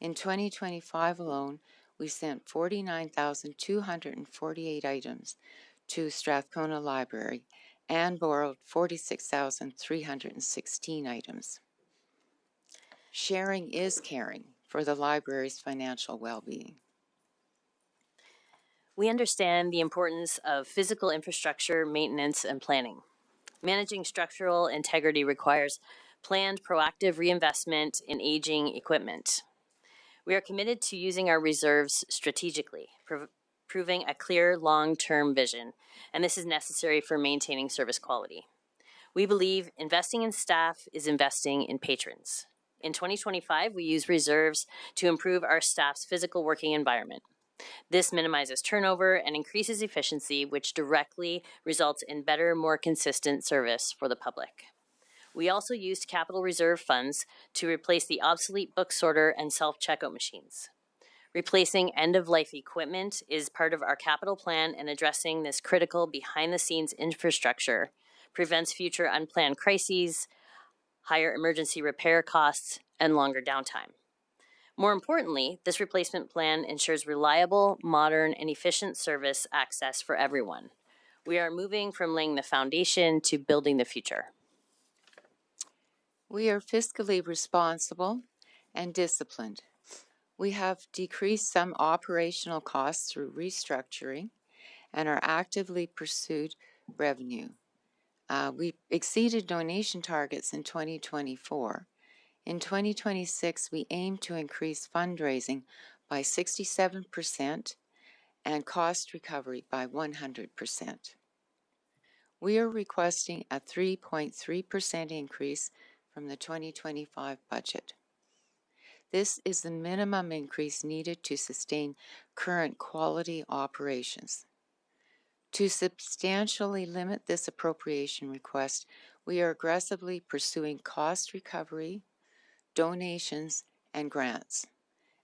In 2025 alone, we sent 49,248 items to Strathcona Library and borrowed 46,316 items. Sharing is caring for the library's financial well-being. We understand the importance of physical infrastructure, maintenance, and planning. Managing structural integrity requires planned, proactive reinvestment in aging equipment. We are committed to using our reserves strategically, proving a clear long-term vision, and this is necessary for maintaining service quality. We believe investing in staff is investing in patrons. In 2025, we use reserves to improve our staff's physical working environment. This minimizes turnover and increases efficiency, which directly results in better, more consistent service for the public. We also used capital reserve funds to replace the obsolete book sorter and self-checkout machines. Replacing end-of-life equipment is part of our capital plan, and addressing this critical behind-the-scenes infrastructure prevents future unplanned crises, higher emergency repair costs, and longer downtime. More importantly, this replacement plan ensures reliable, modern, and efficient service access for everyone. We are moving from laying the foundation to building the future. We are fiscally responsible and disciplined. We have decreased some operational costs through restructuring and are actively pursued revenue. We exceeded donation targets in 2024. In 2026, we aim to increase fundraising by 67% and cost recovery by 100%. We are requesting a 3.3% increase from the 2025 budget. This is the minimum increase needed to sustain current quality operations. To substantially limit this appropriation request, we are aggressively pursuing cost recovery, donations, and grants,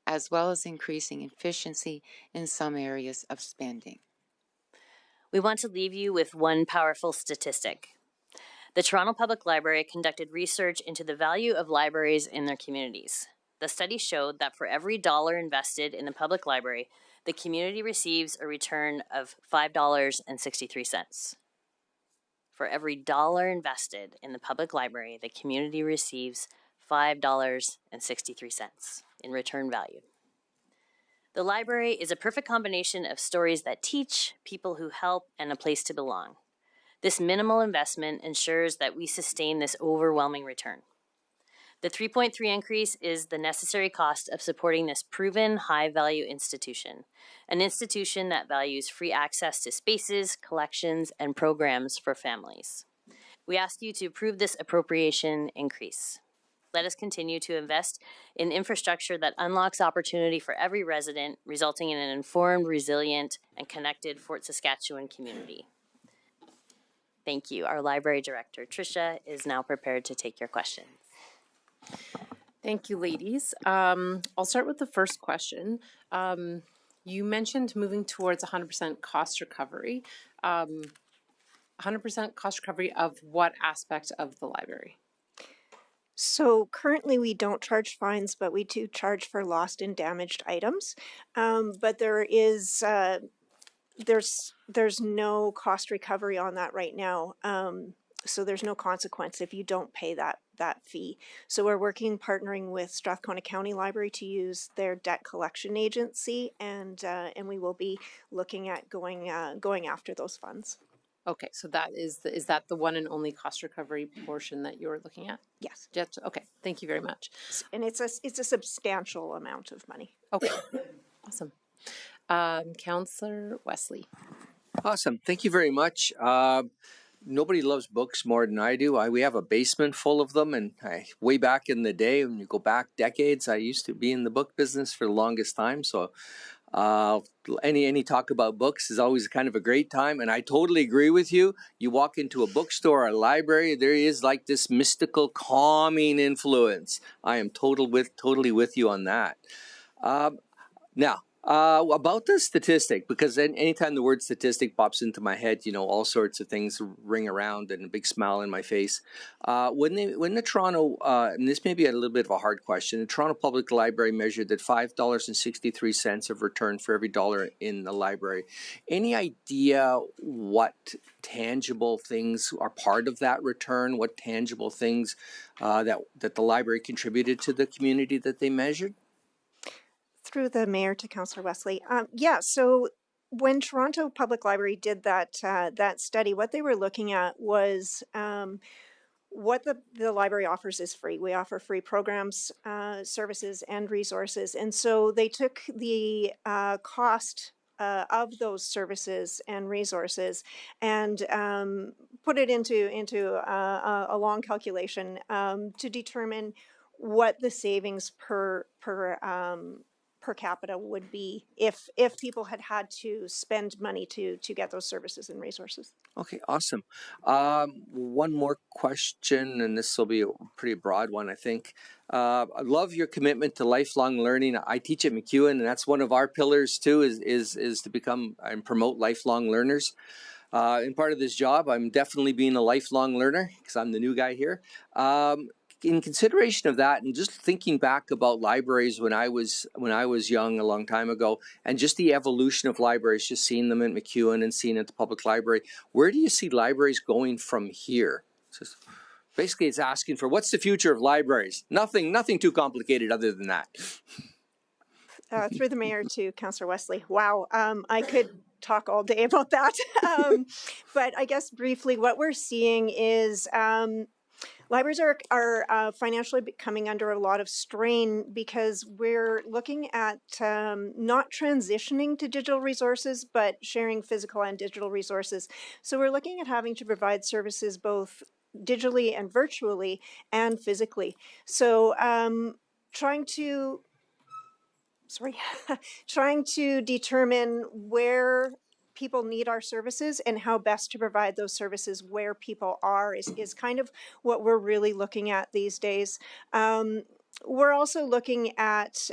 as well as increasing efficiency in some areas of spending. We want to leave you with one powerful statistic. The Toronto Public Library conducted research into the value of libraries in their communities. The study showed that for every dollar invested in the public library, the community receives a return of $5.63. For every dollar invested in the public library, the community receives $5.63 in return value. The library is a perfect combination of stories that teach, people who help, and a place to belong. This minimal investment ensures that we sustain this overwhelming return. The 3.3 increase is the necessary cost of supporting this proven high-value institution, an institution that values free access to spaces, collections, and programs for families. We ask you to approve this appropriation increase. Let us continue to invest in infrastructure that unlocks opportunity for every resident, resulting in an informed, resilient, and connected Fort Saskatchewan community. Thank you. Our library director, Tricia, is now prepared to take your questions. Thank you, ladies. I'll start with the first question. You mentioned moving towards 100% cost recovery. 100% cost recovery of what aspect of the library? So currently we don't charge fines, but we do charge for lost and damaged items. But there is there's no cost recovery on that right now. So there's no consequence if you don't pay that fee. So we're partnering with Strathcona County Library to use their debt collection agency, and we will be looking at going after those funds. Okay, so that is that the one and only cost recovery portion that you're looking at? Yes. Okay, thank you very much. And it's a substantial amount of money. Okay, awesome. Councillor Wesley. Awesome. Thank you very much. Nobody loves books more than I do. We have a basement full of them, and way back in the day, when you go back decades, I used to be in the book business for the longest time. So any talk about books is always kind of a great time, and I totally agree with you. You walk into a bookstore or a library, there is like this mystical calming influence. I am totally with you on that. Now, About the statistic, because anytime the word statistic pops into my head, all sorts of things ring around and a big smile in my face. When the Toronto, and this may be a little bit of a hard question, the Toronto Public Library measured that $5.63 of return for every dollar in the library. Any idea what tangible things are part of that return? What tangible things that the library contributed to the community that they measured? Through the mayor to Councillor Wesley. So when Toronto Public Library did that study, what they were looking at was what the library offers is free. We offer free programs, services, and resources. And so they took the cost of those services and resources and put it into a long calculation to determine what the savings per capita would be if people had to spend money to get those services and resources. Okay, awesome. One more question, and this will be a pretty broad one, I think. I love your commitment to lifelong learning. I teach at MacEwan, and that's one of our pillars too, is to become and promote lifelong learners. In part of this job, I'm definitely being a lifelong learner because I'm the new guy here. In consideration of that, and just thinking back about libraries when I was young a long time ago, and just the evolution of libraries, just seeing them at MacEwan and seeing at the public library, where do you see libraries going from here? Basically, it's asking for what's the future of libraries. Nothing too complicated other than that. Through the mayor to Councillor Wesley. Wow, I could talk all day about that. But I guess briefly, what we're seeing is libraries are financially coming under a lot of strain because we're looking at not transitioning to digital resources, but sharing physical and digital resources. So we're looking at having to provide services both digitally and virtually and physically. So trying to determine where people need our services and how best to provide those services where people are is kind of what we're really looking at these days. We're also looking at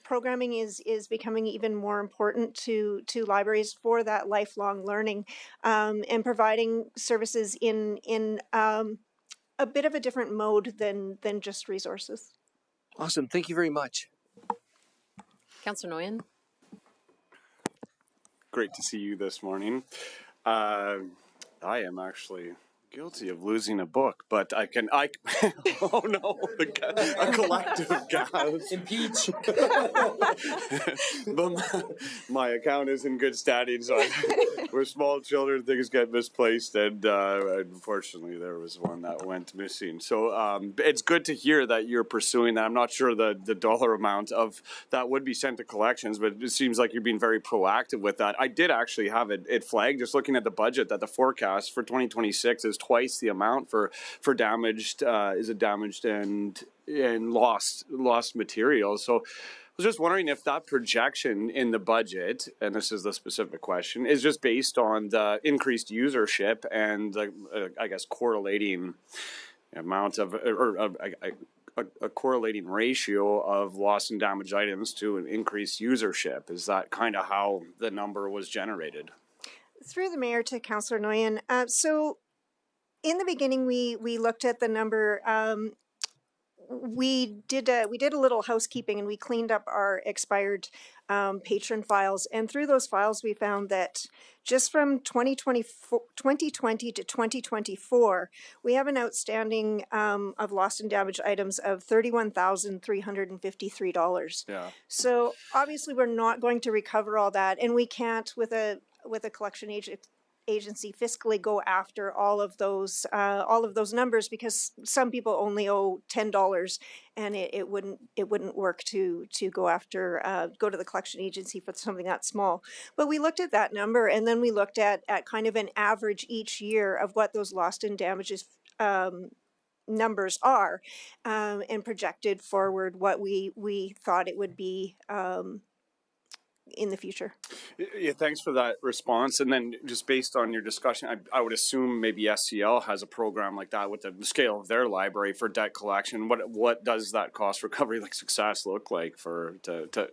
programming is becoming even more important to libraries for that lifelong learning and providing services in a bit of a different mode than just resources. Awesome. Thank you very much. Councillor Nguyen. Great to see you this morning. I am actually guilty of losing a book, but I oh no, a collective gasp. Impeach. But my account is in good standing, so we're small children, things get misplaced, and unfortunately there was one that went missing. So it's good to hear that you're pursuing that. I'm not sure the dollar amount of that would be sent to collections, but it seems like you're being very proactive with that. I did actually have it flagged, just looking at the budget, that the forecast for 2026 is twice the amount for damaged and lost materials. So I was just wondering if that projection in the budget, and this is the specific question, is just based on the increased usership and I guess correlating amount of a correlating ratio of lost and damaged items to an increased usership. Is that kind of how the number was generated? Through the mayor to Councillor Nguyen. So in the beginning, we looked at the number. We did a little housekeeping and we cleaned up our expired patron files. And through those files, we found that just from 2020 to 2024, we have an outstanding of lost and damaged items of $31,353. Yeah. So obviously, we're not going to recover all that, and we can't with a collection agency fiscally go after all of those numbers, because some people only owe $10, and it wouldn't work to go after go to the collection agency for something that small. But we looked at that number, and then we looked at kind of an average each year of what those lost and damages numbers are, and projected forward what we thought it would be in the future. Yeah, thanks for that response. And then just based on your discussion, I would assume maybe SCL has a program like that with the scale of their library for debt collection. What does that cost recovery success look like for to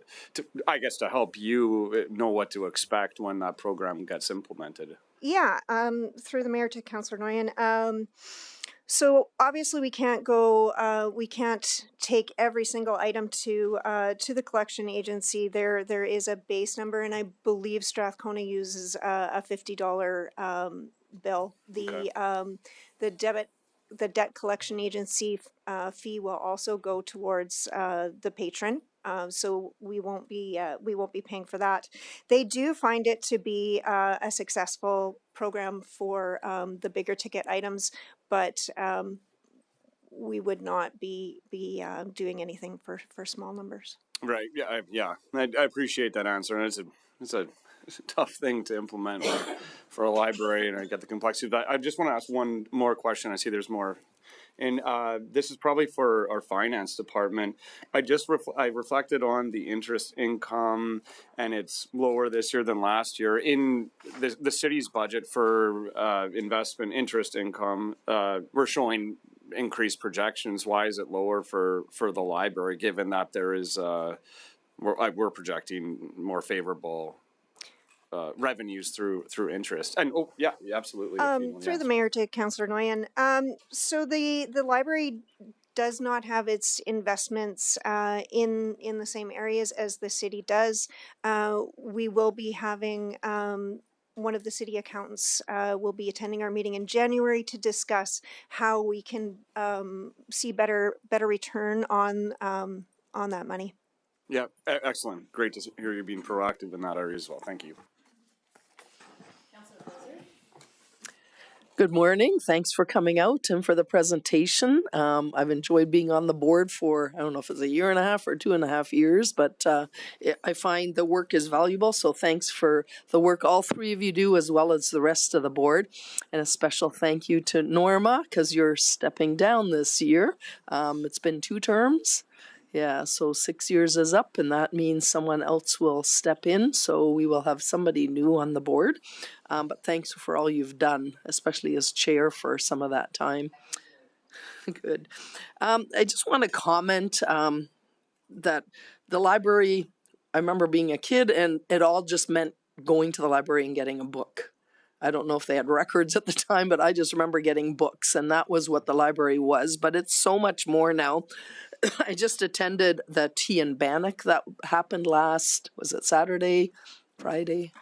I guess to help you know what to expect when that program gets implemented? Yeah, through the mayor to Councillor Nguyen. So obviously we can't go, we can't take every single item to the collection agency. There is a base number, and I believe Strathcona uses a $50 bill. The debt collection agency fee will also go towards the patron. So we won't be paying for that. They do find it to be a successful program for the bigger ticket items, but we would not be doing anything for small numbers. Right. Yeah. I appreciate that answer, and it's a tough thing to implement for a library, and I get the complexity of that. I just want to ask one more question. I see there's more. And this is probably for our finance department. I reflected on the interest income, and it's lower this year than last year. In the city's budget for investment interest income, we're showing increased projections. Why is it lower for the library, given that there is we're projecting more favorable revenues through interest? And absolutely. Through the mayor to Councillor Nguyen. So the library does not have its investments in the same areas as the city does. We will be having one of the city accountants will be attending our meeting in January to discuss how we can see better return on that money. Yeah, excellent. Great to hear you being proactive in that area as well. Thank you. Good morning. Thanks for coming out and for the presentation. I've enjoyed being on the board for, I don't know if it's a year and a half or 2.5 years, but I find the work is valuable. So thanks for the work all three of you do, as well as the rest of the board. And a special thank you to Norma, because you're stepping down this year. It's been 2 terms. Yeah, so 6 years is up, and that means someone else will step in. So we will have somebody new on the board. But thanks for all you've done, especially as chair for some of that time. Good. I just want to comment that the library, I remember being a kid, and it all just meant going to the library and getting a book. I don't know if they had records at the time, but I just remember getting books, and that was what the library was. But it's so much more now. I just attended the tea and bannock that happened was it Saturday? Friday.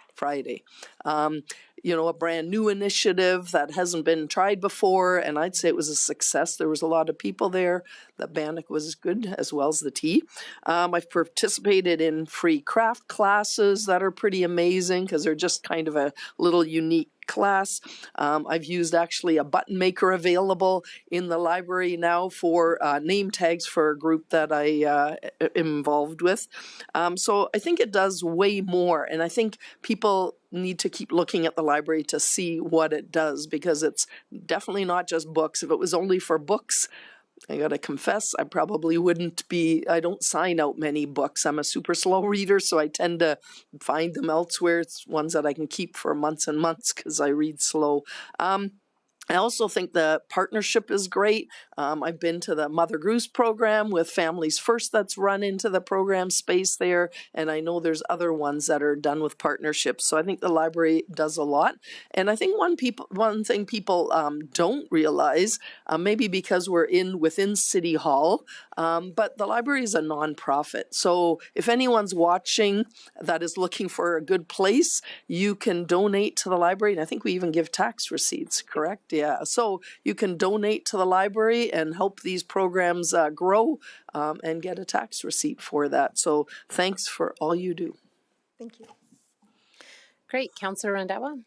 A brand new initiative that hasn't been tried before, and I'd say it was a success. There was a lot of people there. The bannock was good, as well as the tea. I've participated in free craft classes that are pretty amazing because they're just kind of a little unique class. I've used actually a button maker available in the library now for name tags for a group that I am involved with. So I think it does way more, and I think people need to keep looking at the library to see what it does, because it's definitely not just books. If it was only for books, I gotta confess, I probably wouldn't be, I don't sign out many books. I'm a super slow reader, so I tend to find them elsewhere. It's ones that I can keep for months and months because I read slow. I also think the partnership is great. I've been to the Mother Goose program with Families First that's run into the program space there, and I know there's other ones that are done with partnerships. So I think the library does a lot. And I think one thing people don't realize, maybe because we're within City Hall, but the library is a nonprofit. So if anyone's watching that is looking for a good place, you can donate to the library. And I think we even give tax receipts, correct? Yeah, so you can donate to the library and help these programs grow and get a tax receipt for that. So thanks for all you do. Thank you. Great. Councillor Randawa.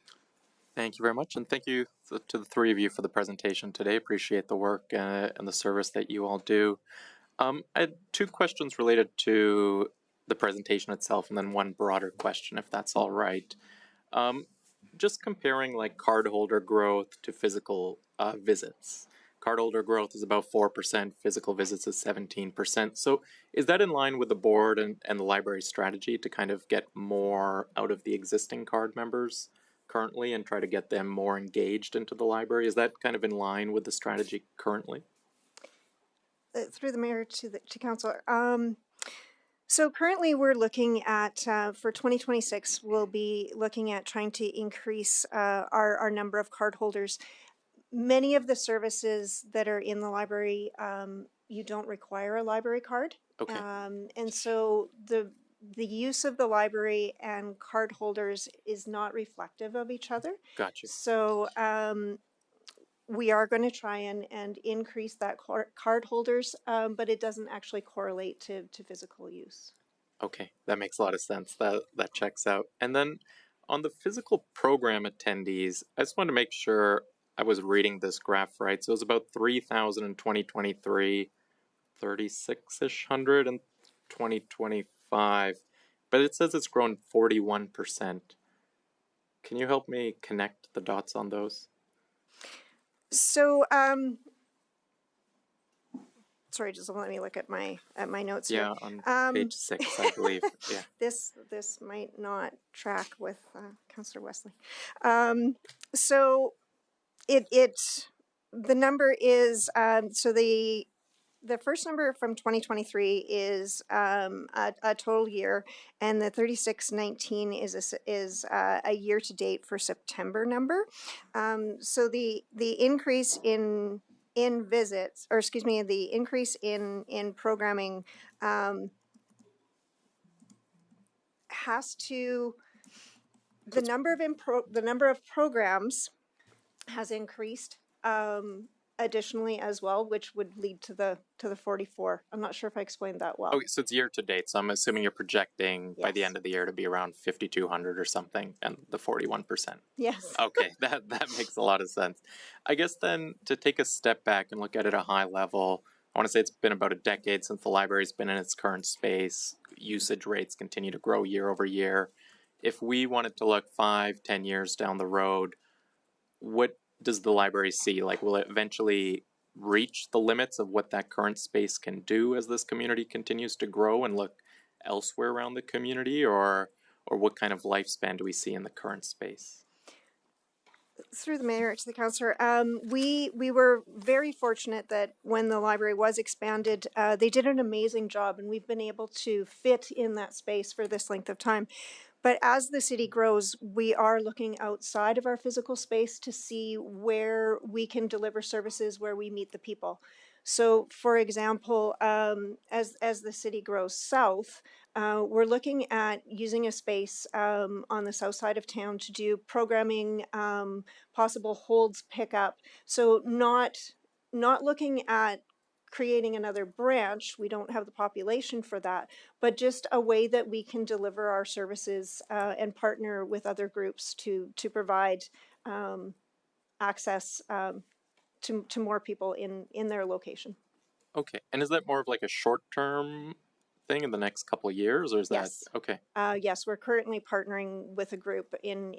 Thank you very much, and thank you to the three of you for the presentation today. Appreciate the work and the service that you all do. I had 2 questions related to the presentation itself, and then one broader question, if that's all right. Just comparing cardholder growth to physical visits. cardholder growth is about 4%, physical visits is 17%. So is that in line with the board and the library strategy to kind of get more out of the existing card members currently and try to get them more engaged into the library? Is that kind of in line with the strategy currently? Through the mayor to council. So currently we're looking at, for 2026, we'll be looking at trying to increase our number of card holders. Many of the services that are in the library, you don't require a library card. Okay. And so the use of the library and card holders is not reflective of each other. Gotcha. So we are going to try and increase that card holders, but it doesn't actually correlate to physical use. Okay, that makes a lot of sense. That checks out. And then on the physical program attendees, I just wanted to make sure I was reading this graph right. So it was about 3,000 in 2023, 36-ish hundred in 2025, but it says it's grown 41%. Can you help me connect the dots on those? So, sorry, just let me look at my notes here. Yeah, on page 6, I believe. Yeah. This might not track with Councillor Wesley. So the number is so the first number from 2023 is a total year, and the 3619 is a year to date for September number. So the increase in visits, or excuse me, the increase in programming has to the number of programs has increased additionally as well, which would lead to the 44. I'm not sure if I explained that well. Okay, so it's year to date. So I'm assuming you're projecting by the end of the year to be around 5,200 or something, and the 41%. Yes. Okay, that makes a lot of sense. I guess then to take a step back and look at it at a high level, I want to say it's been about a decade since the library's been in its current space. Usage rates continue to grow year over year. If we wanted to look 5-10 years down the road, what does the library see? Like, will it eventually reach the limits of what that current space can do as this community continues to grow and look elsewhere around the community, or what kind of lifespan do we see in the current space? Through the mayor to the councillor, we were very fortunate that when the library was expanded, they did an amazing job, and we've been able to fit in that space for this length of time. But as the city grows, we are looking outside of our physical space to see where we can deliver services, where we meet the people. So, for example, as the city grows south, we're looking at using a space on the south side of town to do programming, possible holds pickup. So not looking at creating another branch, we don't have the population for that, but just a way that we can deliver our services and partner with other groups to provide access to more people in their location. Okay, and is that more of like a short-term thing in the next couple of years, or is Yes. that okay? Yes, we're currently partnering with a group in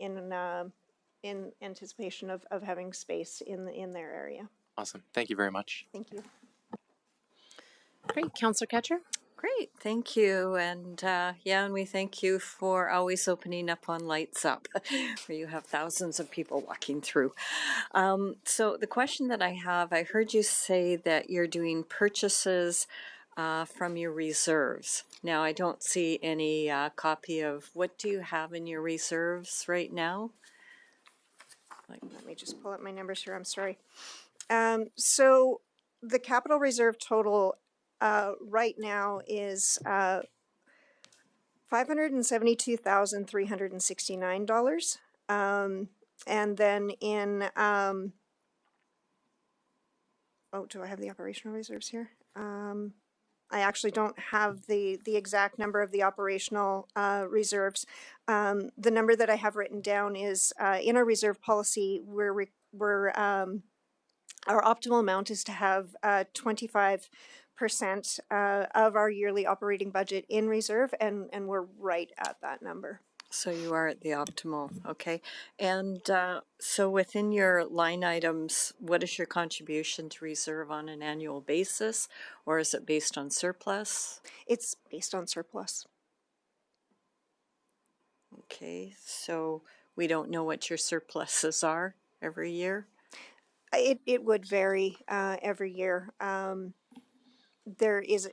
anticipation of having space in their area. Awesome, thank you very much. Thank you. Great. Councillor Ketcher? Great, thank you. And and we thank you for always opening up on Lights Up, where you have thousands of people walking through. So the question that I have, I heard you say that you're doing purchases from your reserves. Now, I don't see any copy of what do you have in your reserves right now? Let me just pull up my numbers here. I'm sorry. So the capital reserve total right now is $572,369. And then in do I have the operational reserves here? I actually don't have the exact number of the operational reserves. The number that I have written down is in our reserve policy, our optimal amount is to have 25% of our yearly operating budget in reserve, and we're right at that number. So you are at the optimal, okay. And so within your line items, what is your contribution to reserve on an annual basis, or is it based on surplus? It's based on surplus. Okay, so we don't know what your surpluses are every year? It would vary every year. There is,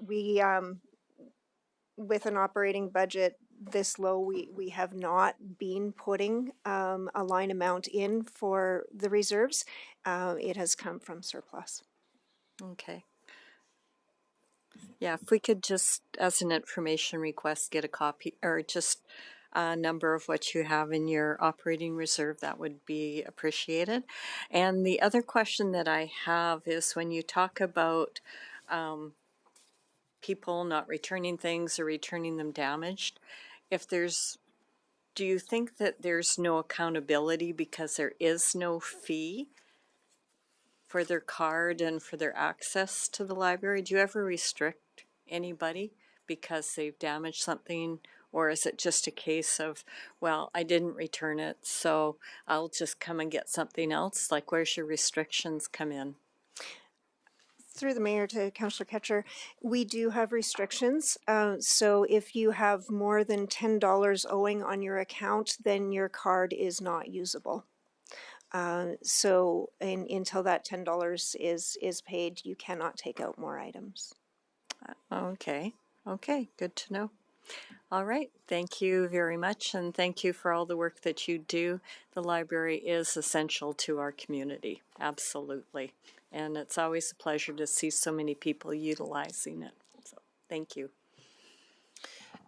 with an operating budget this low, we have not been putting a line amount in for the reserves. It has come from surplus. Okay. Yeah, if we could just, as an information request, get a copy or just a number of what you have in your operating reserve, that would be appreciated. And the other question that I have is when you talk about people not returning things or returning them damaged, do you think that there's no accountability because there is no fee for their card and for their access to the library? Do you ever restrict anybody because they've damaged something? Or is it just a case of, well, I didn't return it, so I'll just come and get something else? Like, where's your restrictions come in? Through the mayor to Councillor Ketcher, we do have restrictions. So if you have more than $10 owing on your account, then your card is not usable. So until that $10 is paid, you cannot take out more items. Okay, good to know. All right, thank you very much, and thank you for all the work that you do. The library is essential to our community, absolutely. And it's always a pleasure to see so many people utilizing it. So thank you.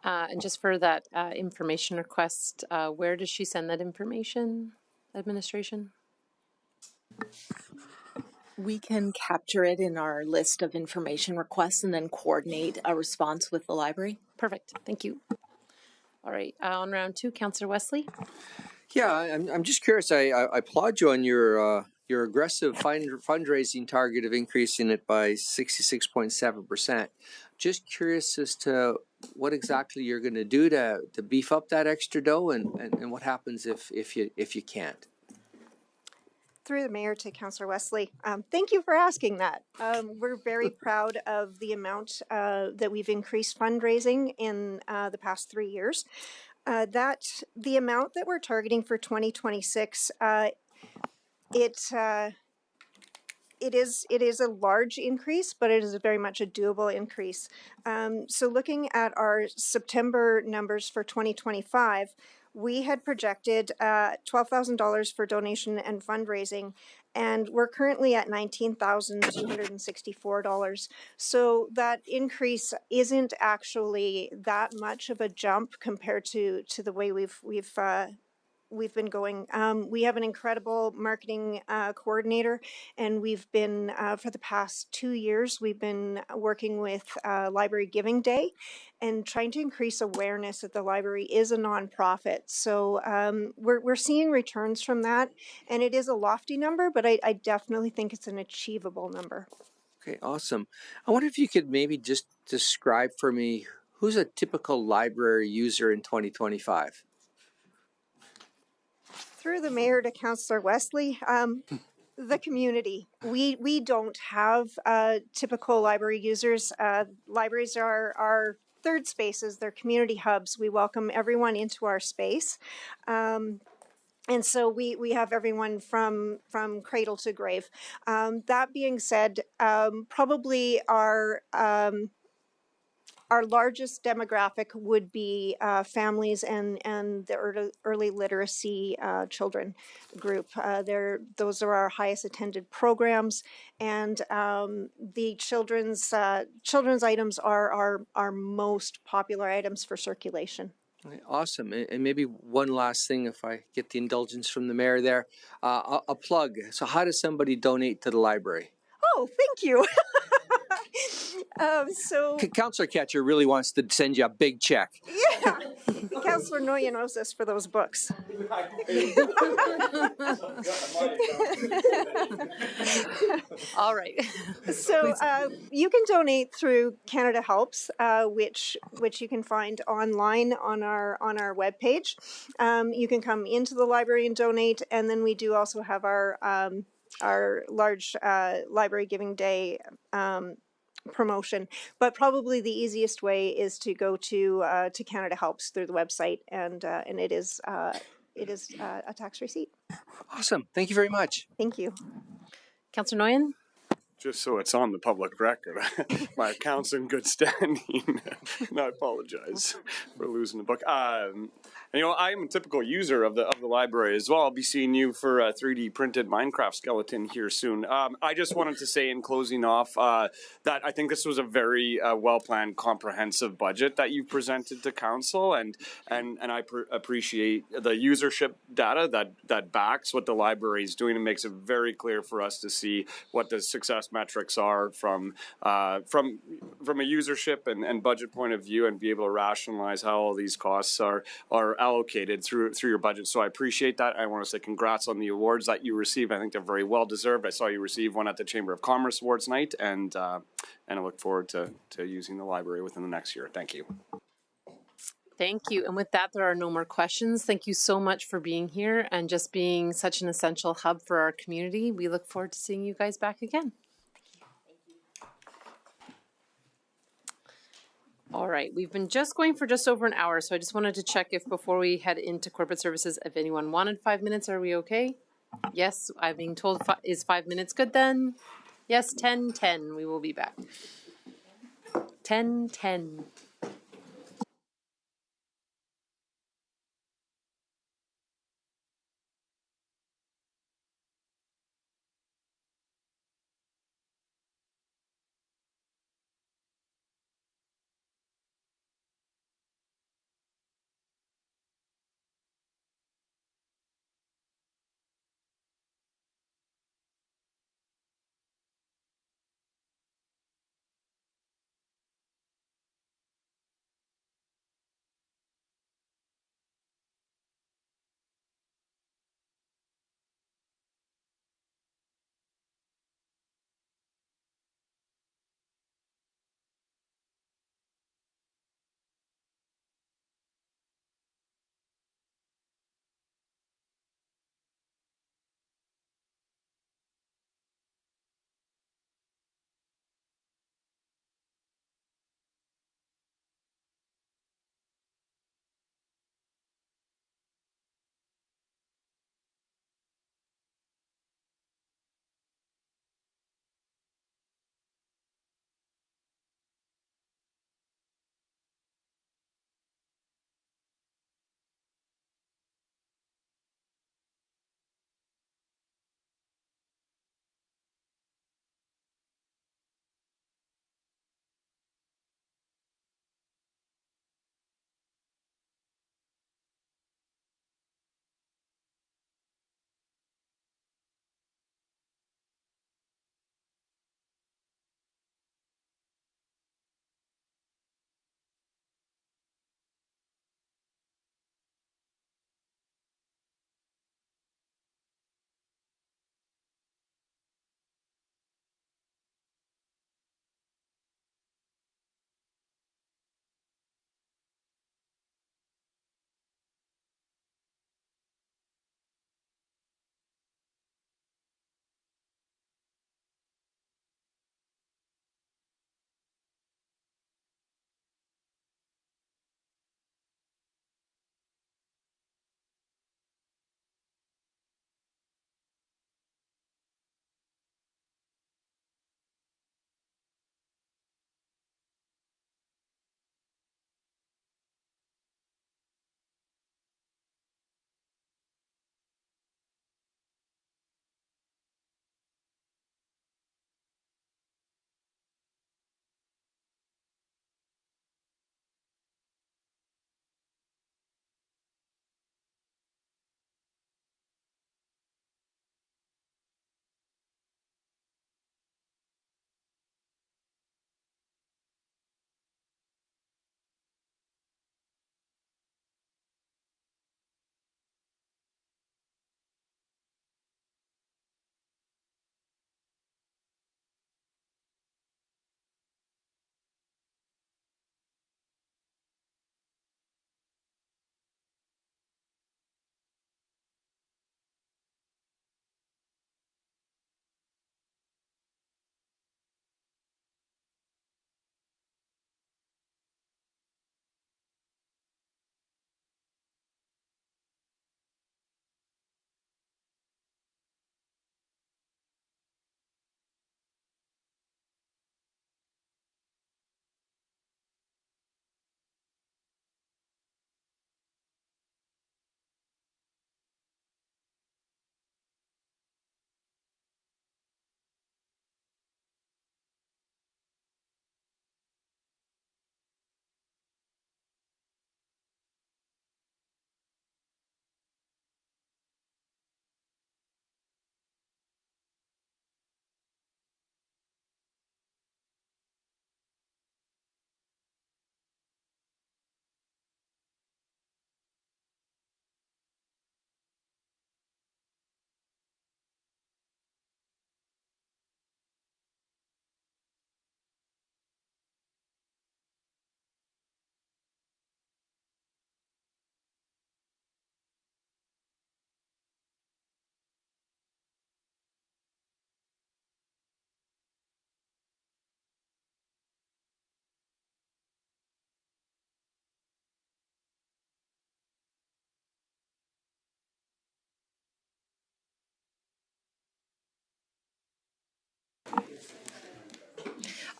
And just for that information request, where does she send that information, administration? We can capture it in our list of information requests and then coordinate a response with the library. Perfect, thank you. All right, on round two, Councillor Wesley. Yeah, I'm just curious. I applaud you on your aggressive fundraising target of increasing it by 66.7%. Just curious as to what exactly you're going to do to beef up that extra dough, and what happens if you can't. Through the mayor to Councillor Wesley, thank you for asking that. We're very proud of the amount that we've increased fundraising in the past 3 years. The amount that we're targeting for 2026, it is a large increase, but it is very much a doable increase. So looking at our September numbers for 2025, we had projected $12,000 for donation and fundraising, and we're currently at $19,264. So that increase isn't actually that much of a jump compared to the way we've been going. We have an incredible marketing coordinator, and we've been, for the past 2 years, we've been working with Library Giving Day and trying to increase awareness that the library is a nonprofit. So we're seeing returns from that, and it is a lofty number, but I definitely think it's an achievable number. Okay, awesome. I wonder if you could maybe just describe for me who's a typical library user in 2025? Through the mayor to Councillor Wesley, the community. We don't have typical library users. Libraries are our third spaces. They're community hubs. We welcome everyone into our space. And so we have everyone from cradle to grave. That being said, probably our largest demographic would be families and the early literacy children group. Those are our highest attended programs, and the children's items are our most popular items for circulation. Okay, awesome. And maybe one last thing, if I get the indulgence from the mayor there, a plug. So how does somebody donate to the library? Oh, thank you. Councillor Ketcher really wants to send you a big check. Yeah, Councillor Noya knows us for those books. All right. So you can donate through Canada Helps, which you can find online on our webpage. You can come into the library and donate, and then we do also have our large library giving day promotion. But probably the easiest way is to go to Canada Helps through the website, and it is a tax receipt. Awesome. Thank you very much. Thank you. Councillor Noyan? Just so it's on the public record, my account's in good standing. And I apologize for losing the book. And, I'm a typical user of the library as well. I'll be seeing you for a 3D printed Minecraft skeleton here soon. I just wanted to say in closing off that I think this was a very well-planned, comprehensive budget that you presented to council, and I appreciate the usership data that backs what the library is doing and makes it very clear for us to see what the success metrics are from a usership and budget point of view, and be able to rationalize how all these costs are allocated through your budget. So I appreciate that. I want to say congrats on the awards that you received. I think they're very well deserved. I saw you receive one at the Chamber of Commerce Awards night, and I look forward to using the library within the next year. Thank you. Thank you. And with that, there are no more questions. Thank you so much for being here and just being such an essential hub for our community. We look forward to seeing you guys back again. All right, we've been just going for just over an hour, so I just wanted to check if before we head into corporate services, if anyone wanted 5 minutes, are we okay? Yes, I'm being told is 5 minutes good then? Yes, 10:10, we will be back. 10:10.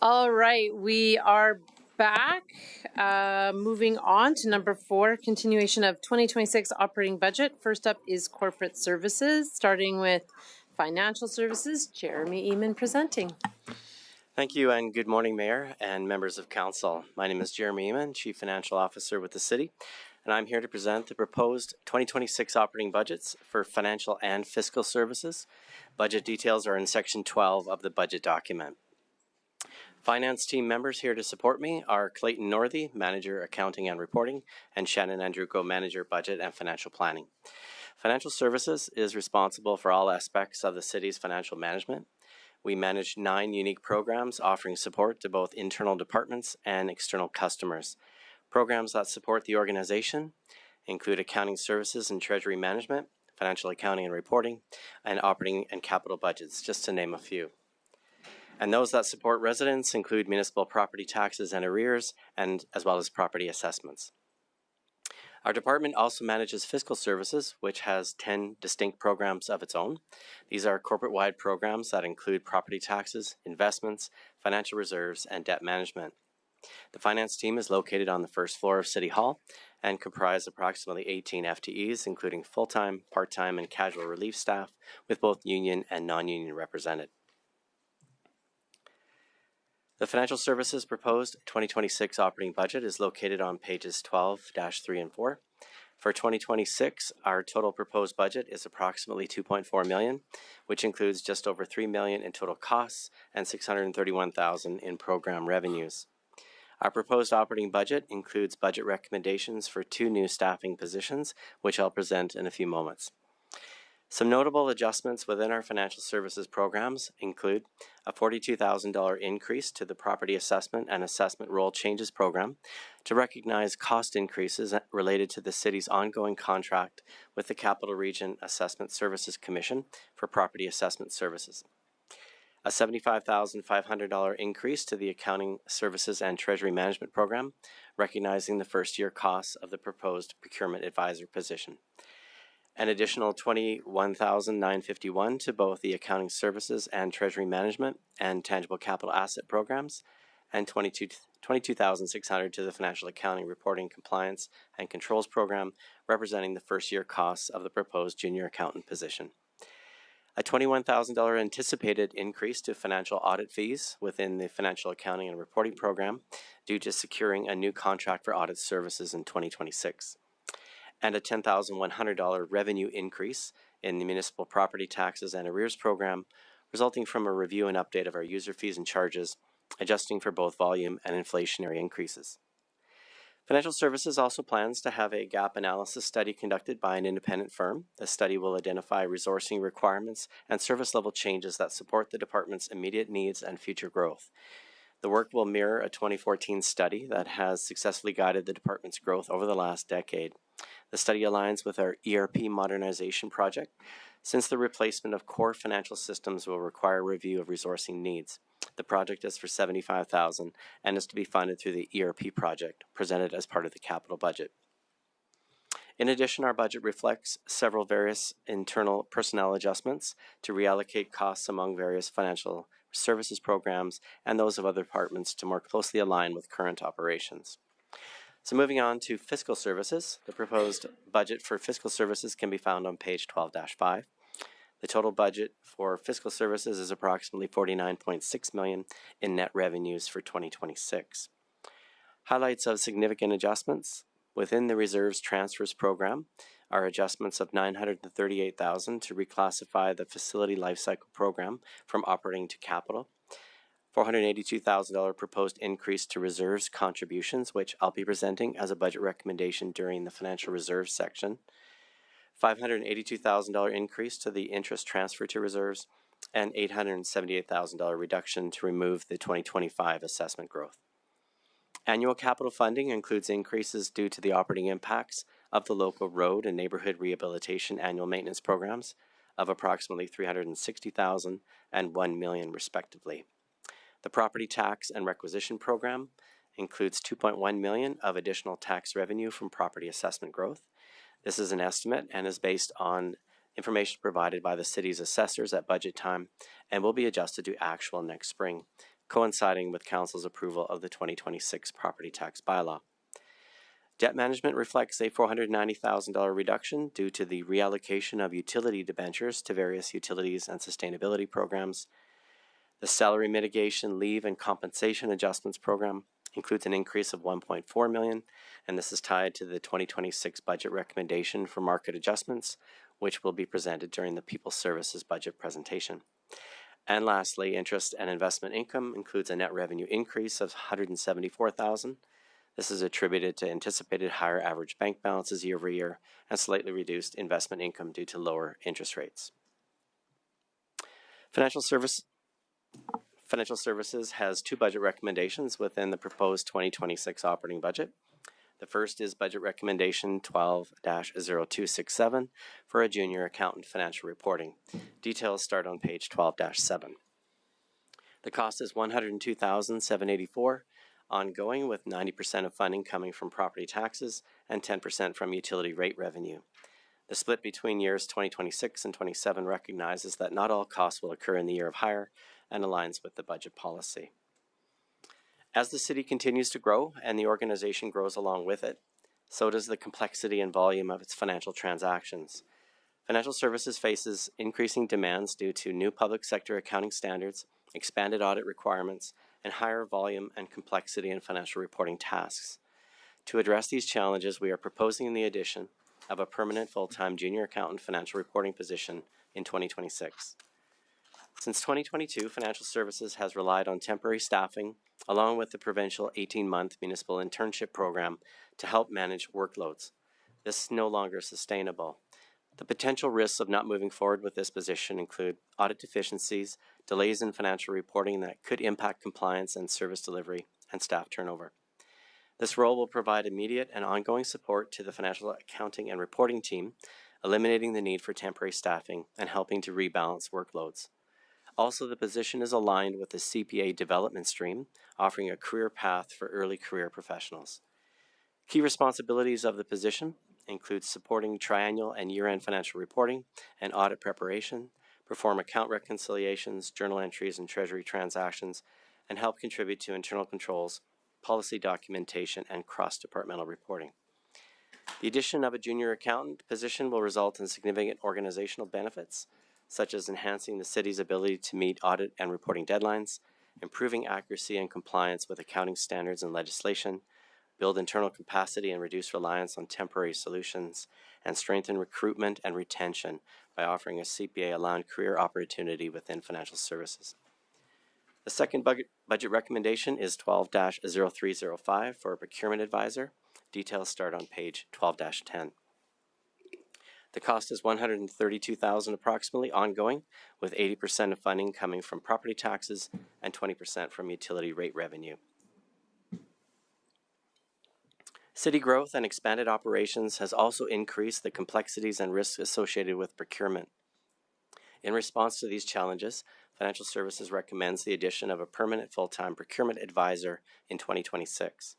All right, we are back. Moving on to number 4, continuation of 2026 operating budget. First up is corporate services, starting with financial services. Jeremy Eamon presenting. Thank you, and good morning, Mayor and members of Council. My name is Jeremy Eamon, Chief Financial Officer with the City, and I'm here to present the proposed 2026 operating budgets for financial and fiscal services. Budget details are in Section 12 of the budget document. Finance team members here to support me are Clayton Northey, Manager, Accounting and Reporting, and Shannon Andruko, Manager, Budget and Financial Planning. Financial Services is responsible for all aspects of the City's financial management. We manage 9 unique programs offering support to both internal departments and external customers. Programs that support the organization include accounting services and treasury management, financial accounting and reporting, and operating and capital budgets, just to name a few. And those that support residents include municipal property taxes and arrears, and as well as property assessments. Our department also manages fiscal services, which has 10 distinct programs of its own. These are corporate-wide programs that include property taxes, investments, financial reserves, and debt management. The finance team is located on the first floor of City Hall and comprise approximately 18 FTEs, including full-time, part-time, and casual relief staff, with both union and non-union represented. The Financial Services proposed 2026 operating budget is located on pages 12-3 and 4. For 2026, our total proposed budget is approximately $2.4 million, which includes just over $3 million in total costs and $631,000 in program revenues. Our proposed operating budget includes budget recommendations for 2 new staffing positions, which I'll present in a few moments. Some notable adjustments within our financial services programs include a $42,000 increase to the property assessment and assessment role changes program to recognize cost increases related to the city's ongoing contract with the Capital Region Assessment Services Commission for property assessment services. A $75,500 increase to the accounting services and treasury management program, recognizing the first-year costs of the proposed procurement advisor position. An additional $21,951 to both the accounting services and treasury management and tangible capital asset programs, and $22,600 to the financial accounting reporting compliance and controls program, representing the first year costs of the proposed junior accountant position. A $21,000 anticipated increase to financial audit fees within the financial accounting and reporting program due to securing a new contract for audit services in 2026. And a $10,100 revenue increase in the municipal property taxes and arrears program, resulting from a review and update of our user fees and charges, adjusting for both volume and inflationary increases. Financial Services also plans to have a gap analysis study conducted by an independent firm. The study will identify resourcing requirements and service level changes that support the department's immediate needs and future growth. The work will mirror a 2014 study that has successfully guided the department's growth over the last decade. The study aligns with our ERP modernization project, since the replacement of core financial systems will require review of resourcing needs. The project is for $75,000 and is to be funded through the ERP project, presented as part of the capital budget. In addition, our budget reflects several various internal personnel adjustments to reallocate costs among various financial services programs and those of other departments to more closely align with current operations. So moving on to fiscal services, the proposed budget for fiscal services can be found on page 12-5. The total budget for fiscal services is approximately $49.6 million in net revenues for 2026. Highlights of significant adjustments within the reserves transfers program are adjustments of $938,000 to reclassify the facility lifecycle program from operating to capital. $482,000 proposed increase to reserves contributions, which I'll be presenting as a budget recommendation during the financial reserves section. $582,000 increase to the interest transfer to reserves, and $878,000 reduction to remove the 2025 assessment growth. Annual capital funding includes increases due to the operating impacts of the local road and neighborhood rehabilitation annual maintenance programs of approximately $360,000 and $1 million respectively. The property tax and requisition program includes $2.1 million of additional tax revenue from property assessment growth. This is an estimate and is based on information provided by the city's assessors at budget time and will be adjusted to actual next spring coinciding with Council's approval of the 2026 property tax bylaw. Debt management reflects a $490,000 reduction due to the reallocation of utility debentures to various utilities and sustainability programs. The salary mitigation, leave, and compensation adjustments program includes an increase of $1.4 million, and this is tied to the 2026 budget recommendation for market adjustments, which will be presented during the People Services budget presentation. And lastly, interest and investment income includes a net revenue increase of $174,000. This is attributed to anticipated higher average bank balances year over year and slightly reduced investment income due to lower interest rates. Financial Services has two budget recommendations within the proposed 2026 operating budget. The first is Budget Recommendation 12-0267 for a junior accountant financial reporting. Details start on page 12-7. The cost is $102,784 ongoing, with 90% of funding coming from property taxes and 10% from utility rate revenue. The split between years 2026 and 27 recognizes that not all costs will occur in the year of hire and aligns with the budget policy. As the city continues to grow and the organization grows along with it, so does the complexity and volume of its financial transactions. Financial Services faces increasing demands due to new public sector accounting standards, expanded audit requirements, and higher volume and complexity in financial reporting tasks. To address these challenges, we are proposing the addition of a permanent full-time junior accountant financial reporting position in 2026. Since 2022, Financial Services has relied on temporary staffing along with the provincial 18-month municipal internship program to help manage workloads. This is no longer sustainable. The potential risks of not moving forward with this position include audit deficiencies, delays in financial reporting that could impact compliance and service delivery, and staff turnover. This role will provide immediate and ongoing support to the financial accounting and reporting team, eliminating the need for temporary staffing and helping to rebalance workloads. Also, the position is aligned with the CPA development stream, offering a career path for early career professionals. Key responsibilities of the position include supporting triennial and year-end financial reporting and audit preparation, perform account reconciliations, journal entries, and treasury transactions, and help contribute to internal controls, policy documentation, and cross-departmental reporting. The addition of a junior accountant position will result in significant organizational benefits, such as enhancing the city's ability to meet audit and reporting deadlines, improving accuracy and compliance with accounting standards and legislation, build internal capacity and reduce reliance on temporary solutions, and strengthen recruitment and retention by offering a CPA-aligned career opportunity within financial services. The second budget recommendation is 12-0305 for a procurement advisor. Details start on page 12-10. The cost is $132,000 approximately ongoing, with 80% of funding coming from property taxes and 20% from utility rate revenue. City growth and expanded operations has also increased the complexities and risks associated with procurement. In response to these challenges, Financial Services recommends the addition of a permanent full-time procurement advisor in 2026.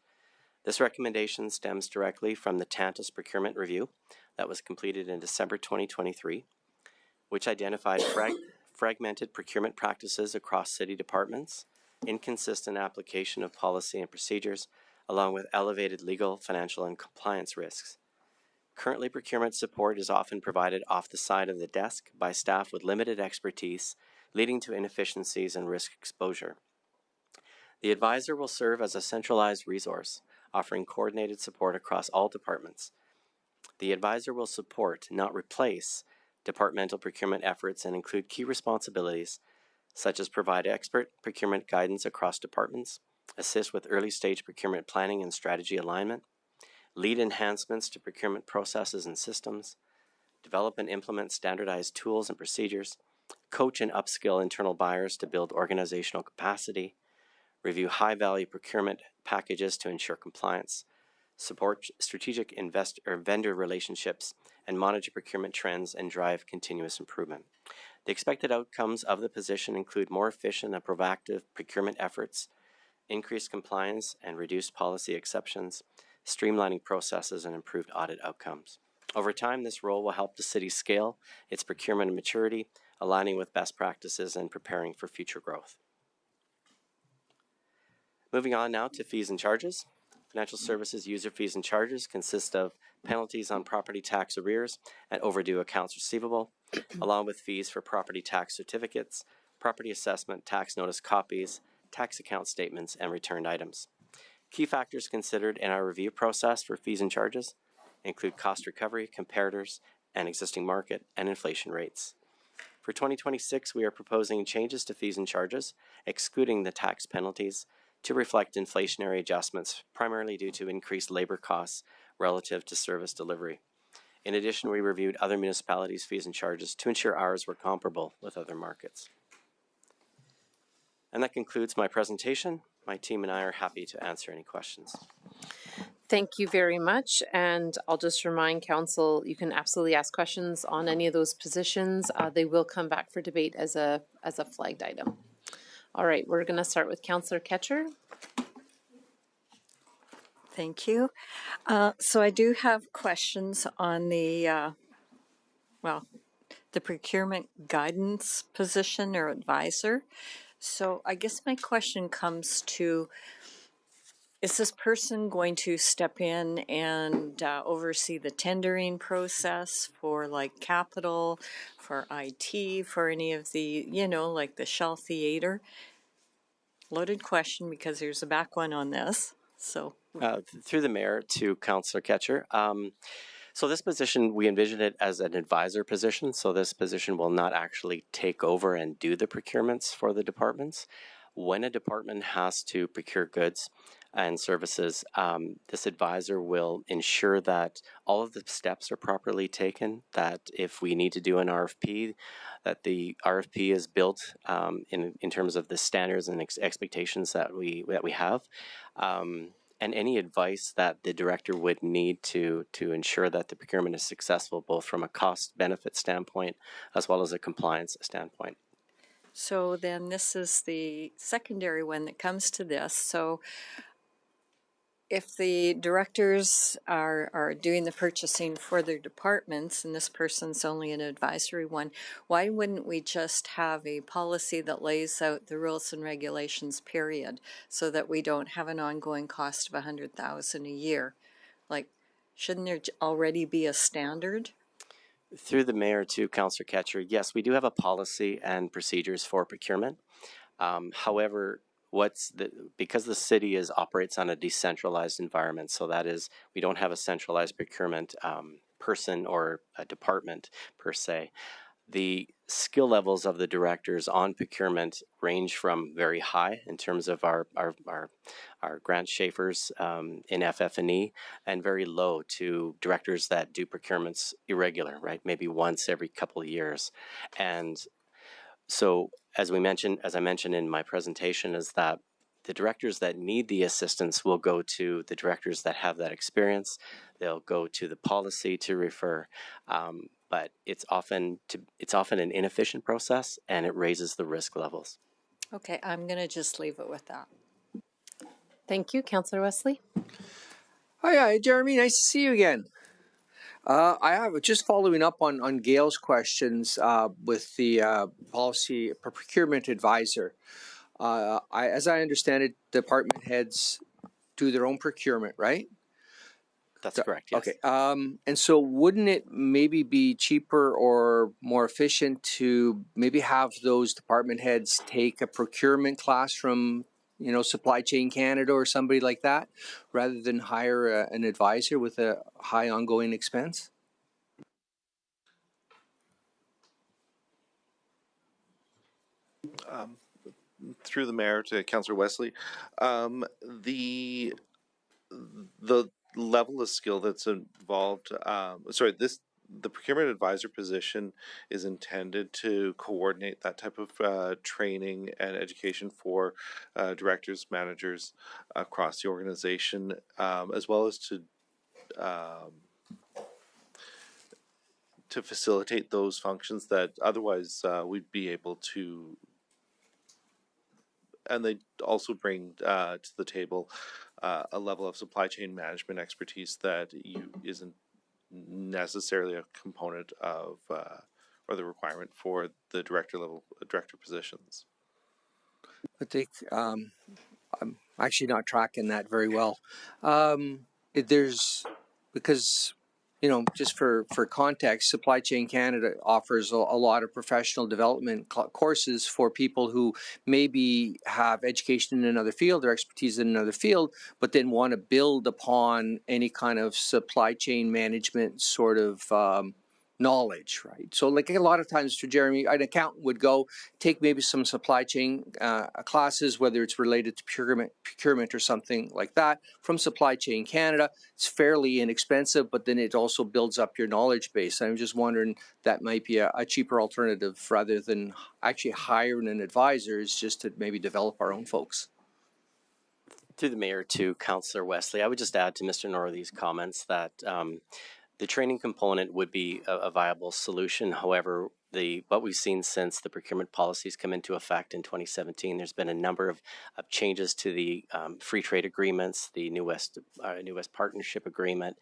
This recommendation stems directly from the Tantus procurement review that was completed in December 2023, which identified fragmented procurement practices across city departments, inconsistent application of policy and procedures, along with elevated legal, financial, and compliance risks. Currently, procurement support is often provided off the side of the desk by staff with limited expertise, leading to inefficiencies and risk exposure. The advisor will serve as a centralized resource, offering coordinated support across all departments. The advisor will support, not replace, departmental procurement efforts and include key responsibilities such as provide expert procurement guidance across departments, assist with early-stage procurement planning and strategy alignment, lead enhancements to procurement processes and systems, develop and implement standardized tools and procedures, coach and upskill internal buyers to build organizational capacity, review high-value procurement packages to ensure compliance, support strategic vendor relationships, and monitor procurement trends and drive continuous improvement. The expected outcomes of the position include more efficient and proactive procurement efforts, increased compliance and reduced policy exceptions, streamlining processes, and improved audit outcomes. Over time, this role will help the city scale its procurement maturity, aligning with best practices and preparing for future growth. Moving on now to fees and charges. Financial services user fees and charges consist of penalties on property tax arrears and overdue accounts receivable, along with fees for property tax certificates, property assessment, tax notice copies, tax account statements, and returned items. Key factors considered in our review process for fees and charges include cost recovery, comparators, and existing market and inflation rates. For 2026, we are proposing changes to fees and charges, excluding the tax penalties, to reflect inflationary adjustments, primarily due to increased labor costs relative to service delivery. In addition, we reviewed other municipalities' fees and charges to ensure ours were comparable with other markets. And that concludes my presentation. My team and I are happy to answer any questions. Thank you very much. And I'll just remind council, you can absolutely ask questions on any of those positions. They will come back for debate as a flagged item. All right, we're going to start with Councillor Ketcher. Thank you. So I do have questions on the procurement guidance position or advisor. So I guess my question comes to, is this person going to step in and oversee the tendering process for like capital, for IT, for any of the, like the Shell Theater? Loaded question because there's a back one on this. So through the mayor to Councillor Ketcher. So this position, we envision it as an advisor position. So this position will not actually take over and do the procurements for the departments. When a department has to procure goods and services, this advisor will ensure that all of the steps are properly taken, that if we need to do an RFP, that the RFP is built in terms of the standards and expectations that we have. And any advice that the director would need to ensure that the procurement is successful, both from a cost-benefit standpoint as well as a compliance standpoint. So then this is the secondary one that comes to this. So if the directors are doing the purchasing for their departments and this person's only an advisory one, why wouldn't we just have a policy that lays out the rules and regulations, period, so that we don't have an ongoing cost of $100,000 a year? Like, shouldn't there already be a standard? Through the mayor to Councillor Ketcher, yes, we do have a policy and procedures for procurement. However, because the city operates on a decentralized environment, so that is, we don't have a centralized procurement person or a department per se. The skill levels of the directors on procurement range from very high in terms of our grant Schaefer's in FF&E, and very low to directors that do procurements irregular, right? Maybe once every couple of years. And so as I mentioned in my presentation, is that the directors that need the assistance will go to the directors that have that experience. They'll go to the policy to refer. But it's often an inefficient process, and it raises the risk levels. Okay, I'm going to just leave it with that. Thank you, Councillor Wesley. Hi, Jeremy. Nice to see you again. I have just following up on Gail's questions with the policy procurement advisor. As I understand it, department heads do their own procurement, right? That's correct, yes. Okay. And so wouldn't it maybe be cheaper or more efficient to maybe have those department heads take a procurement class from, Supply Chain Canada or somebody like that, rather than hire an advisor with a high ongoing expense? Through the mayor to Councillor Wesley, the level of skill that's involved. The procurement advisor position is intended to coordinate that type of training and education for directors, managers across the organization, as well as to facilitate those functions that otherwise we'd be able to. And they also bring to the table a level of supply chain management expertise that isn't necessarily a component of or the requirement for the director positions. I think actually not tracking that very well. Because, you know, just for context, Supply Chain Canada offers a lot of professional development courses for people who maybe have education in another field or expertise in another field, but then want to build upon any kind of supply chain management sort of knowledge, right? So like a lot of times for Jeremy, an accountant would go take maybe some supply chain classes, whether it's related to procurement or something like that from Supply Chain Canada. It's fairly inexpensive, but then it also builds up your knowledge base. I'm just wondering that might be a cheaper alternative rather than actually hiring an advisor, is just to maybe develop our own folks. Through the mayor to Councillor Wesley, I would just add to Mr. Northey's comments that the training component would be a viable solution. However, what we've seen since the procurement policies come into effect in 2017, there's been a number of changes to the free trade agreements, the New West Partnership Agreement.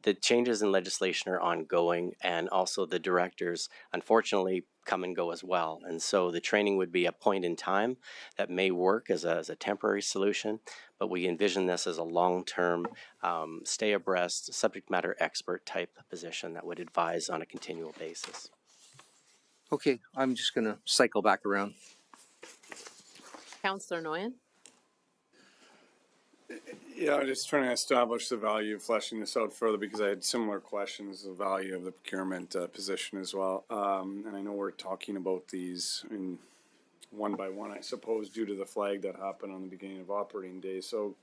The changes in legislation are ongoing, and also the directors, unfortunately, come and go as well. And so the training would be a point in time that may work as a temporary solution, but we envision this as a long-term, stay abreast, subject matter expert type position that would advise on a continual basis. Okay, I'm just going to cycle back around. Councillor Noyan? Yeah, I'm just trying to establish the value of fleshing this out further, because I had similar questions, the value of the procurement position as well. And I know we're talking about these in one by one, I suppose, due to the flag that happened on the beginning of operating day. So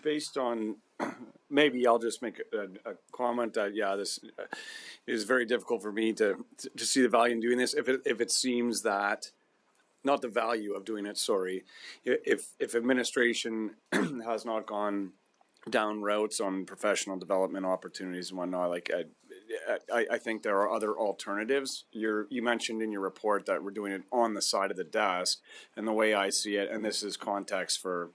based on, maybe I'll just make a comment that, yeah, this is very difficult for me to see the value in doing this. If it seems that, not the value of doing it, sorry, if administration has not gone down routes on professional development opportunities and whatnot, like I think there are other alternatives. You mentioned in your report that we're doing it on the side of the desk, and the way I see it, and this is context for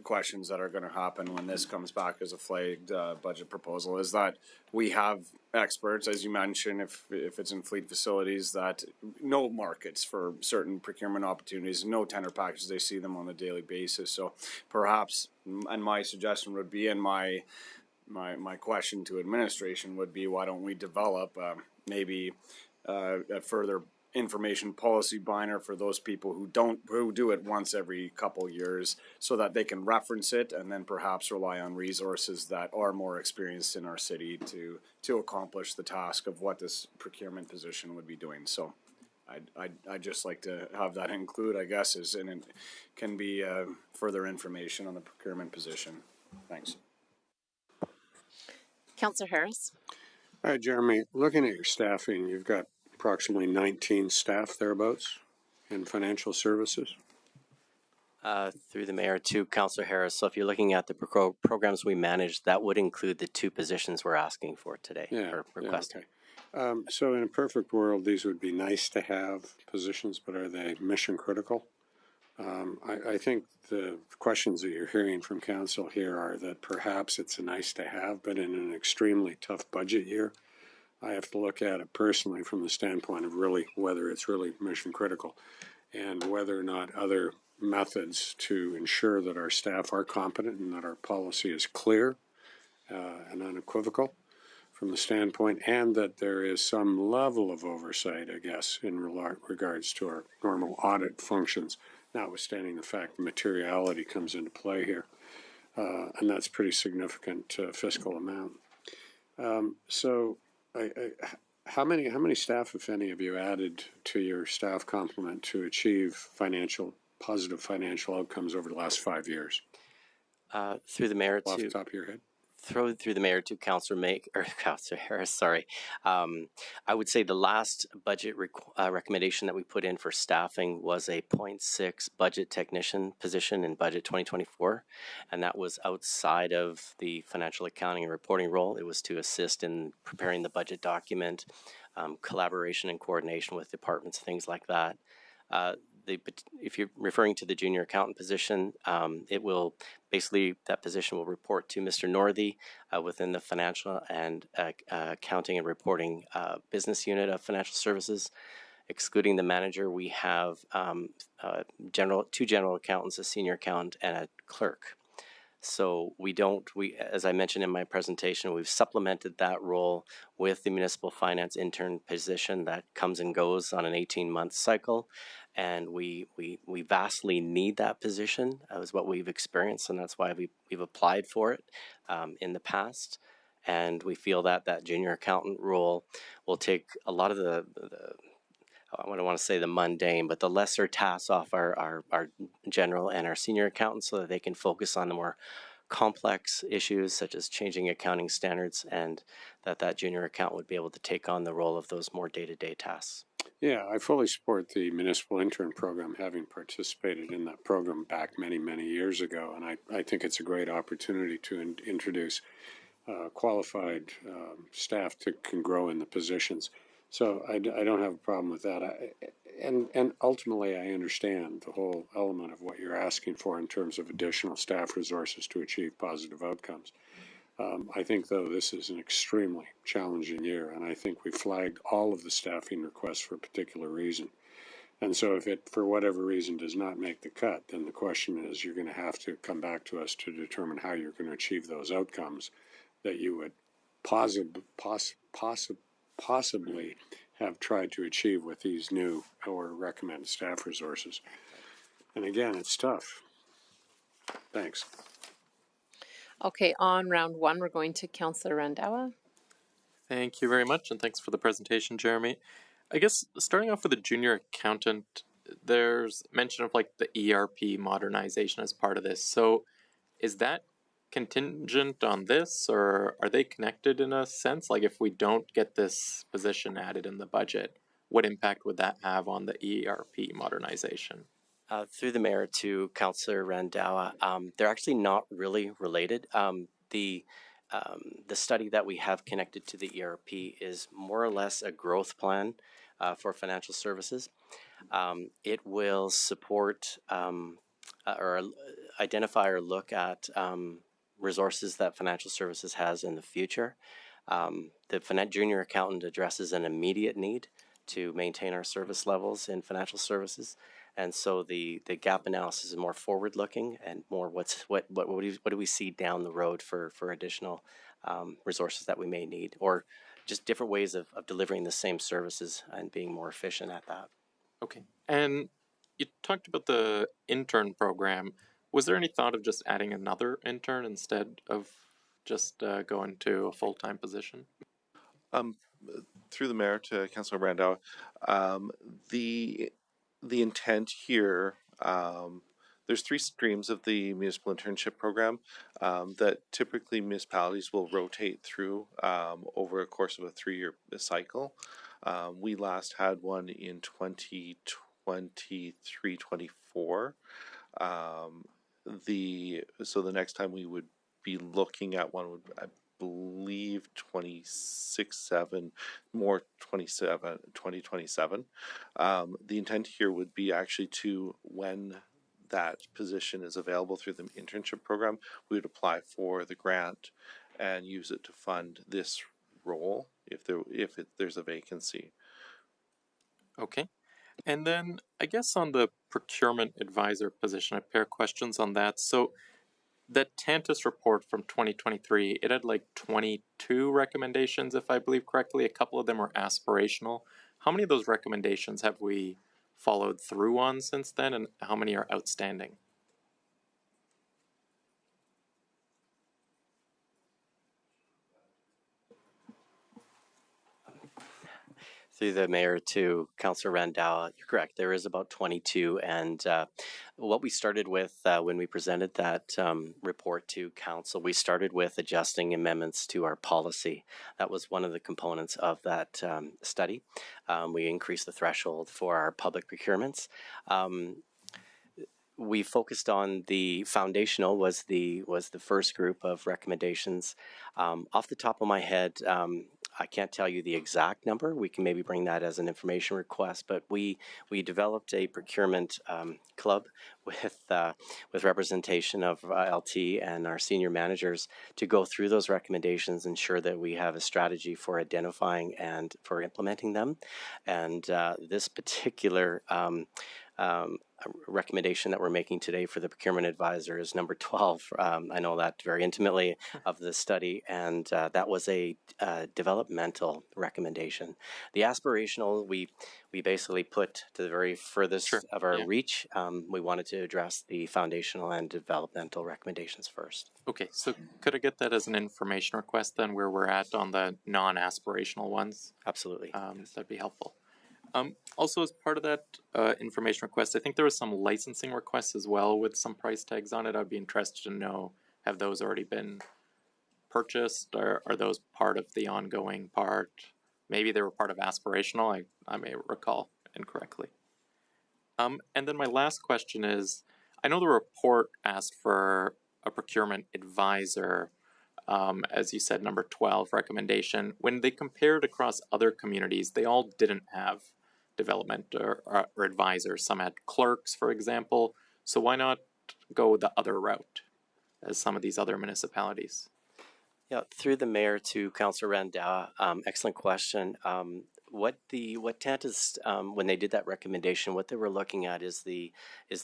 questions that are going to happen when this comes back as a flagged budget proposal, is that we have experts, as you mentioned, if it's in fleet facilities, that know markets for certain procurement opportunities, no tender packages, they see them on a daily basis. So perhaps, and my suggestion would be, and my question to administration would be, why don't we develop maybe a further information policy binder for those people who do it once every couple years, so that they can reference it and then perhaps rely on resources that are more experienced in our city to accomplish the task of what this procurement position would be doing. So I'd just like to have that include, I guess, and it can be further information on the procurement position. Thanks. Councillor Harris? All right, Jeremy, looking at your staffing, you've got approximately 19 staff thereabouts in financial services. Through the mayor to Councillor Harris. So if you're looking at the programs we manage, that would include the two positions we're asking for today, or requesting. Yeah, okay. So in a perfect world, these would be nice to have positions, but are they mission critical? I think the questions that you're hearing from council here are that perhaps it's a nice to have, but in an extremely tough budget year, I have to look at it personally from the standpoint of really whether it's really mission critical, and whether or not other methods to ensure that our staff are competent and that our policy is clear and unequivocal from the standpoint, and that there is some level of oversight, I guess, in regards to our normal audit functions, notwithstanding the fact that materiality comes into play here. And that's pretty significant fiscal amount. So how many staff, if any, have you added to your staff complement to achieve positive financial outcomes over the last 5 years? Through the mayor off the top of your head. Through the mayor to Councillor Harris. Sorry, I would say the last budget recommendation that we put in for staffing was a 0.6 budget technician position in budget 2024, and that was outside of the financial accounting and reporting role. It was to assist in preparing the budget document, collaboration and coordination with departments, things like that. If you're referring to the junior accountant position, that position will report to Mr. Northey within the financial and accounting and reporting business unit of financial services. Excluding the manager, we have two general accountants, a senior accountant, and a clerk. So as I mentioned in my presentation, we've supplemented that role with the municipal finance intern position that comes and goes on an 18-month cycle. And we vastly need that position, is what we've experienced, and that's why we've applied for it in the past. And we feel that that junior accountant role will take a lot of the I don't want to say the mundane, but the lesser tasks off our general and our senior accountants so that they can focus on the more complex issues such as changing accounting standards, and that junior accountant would be able to take on the role of those more day-to-day tasks. Yeah, I fully support the municipal intern program, having participated in that program back many, many years ago. And I think it's a great opportunity to introduce qualified staff that can grow in the positions. So I don't have a problem with that. And ultimately, I understand the whole element of what you're asking for in terms of additional staff resources to achieve positive outcomes. I think, though, this is an extremely challenging year, and I think we flagged all of the staffing requests for a particular reason. And so if it, for whatever reason, does not make the cut, then the question is you're going to have to come back to us to determine how you're going to achieve those outcomes that you would possibly have tried to achieve with these new or recommended staff resources. And again, it's tough. Thanks. Okay, on round one, we're going to Councillor Randawa. Thank you very much, and thanks for the presentation, Jeremy. I guess starting off with the junior accountant, there's mention of like the ERP modernization as part of this. So is that contingent on this, or are they connected in a sense? Like if we don't get this position added in the budget, what impact would that have on the ERP modernization? Through the mayor to Councillor Randawa, they're actually not really related. The study that we have connected to the ERP is more or less a growth plan for financial services. It will support or identify or look at resources that financial services has in the future. The junior accountant addresses an immediate need to maintain our service levels in financial services. And so the gap analysis is more forward-looking and more what do we see down the road for additional resources that we may need, or just different ways of delivering the same services and being more efficient at that. Okay. And you talked about the intern program. Was there any thought of just adding another intern instead of just going to a full-time position? Through the mayor to Councillor Randawa, the intent here, there's three streams of the municipal internship program that typically municipalities will rotate through over a course of a 3-year cycle. We last had one in 2023-24. So the next time we would be looking at one would, I believe, 2027. The intent here would be actually to, when that position is available through the internship program, we would apply for the grant and use it to fund this role if there's a vacancy. Okay. And then I guess on the procurement advisor position, I have a pair of questions on that. So the Tantus report from 2023, it had like 22 recommendations, if I believe correctly. A couple of them were aspirational. How many of those recommendations have we followed through on since then, and how many are outstanding? Through the mayor to Councillor Randawa, you're correct. There is about 22, and what we started with when we presented that report to council, we started with adjusting amendments to our policy. That was one of the components of that study. We increased the threshold for our public procurements. We focused on the foundational was the first group of recommendations. Off the top of my head, I can't tell you the exact number. We can maybe bring that as an information request, but we developed a procurement club with representation of LT and our senior managers to go through those recommendations, ensure that we have a strategy for identifying and for implementing them. And this particular recommendation that we're making today for the procurement advisor is number 12. I know that very intimately of the study, and that was a developmental recommendation. The aspirational, we basically put to the very furthest of our reach. We wanted to address the foundational and developmental recommendations first. Okay, so could I get that as an information request then, where we're at on the non-aspirational ones? Absolutely. That'd be helpful. Also, as part of that information request, I think there was some licensing requests as well with some price tags on it. I'd be interested to know, have those already been purchased, or are those part of the ongoing part? Maybe they were part of aspirational, I may recall incorrectly. And then my last question is, I know the report asked for a procurement advisor, as you said, number 12 recommendation. When they compared across other communities, they all didn't have development or advisors. Some had clerks, for example. So why not go the other route as some of these other municipalities? Yeah, through the mayor to Councillor Randall, excellent question. What Tantas, when they did that recommendation, what they were looking at is the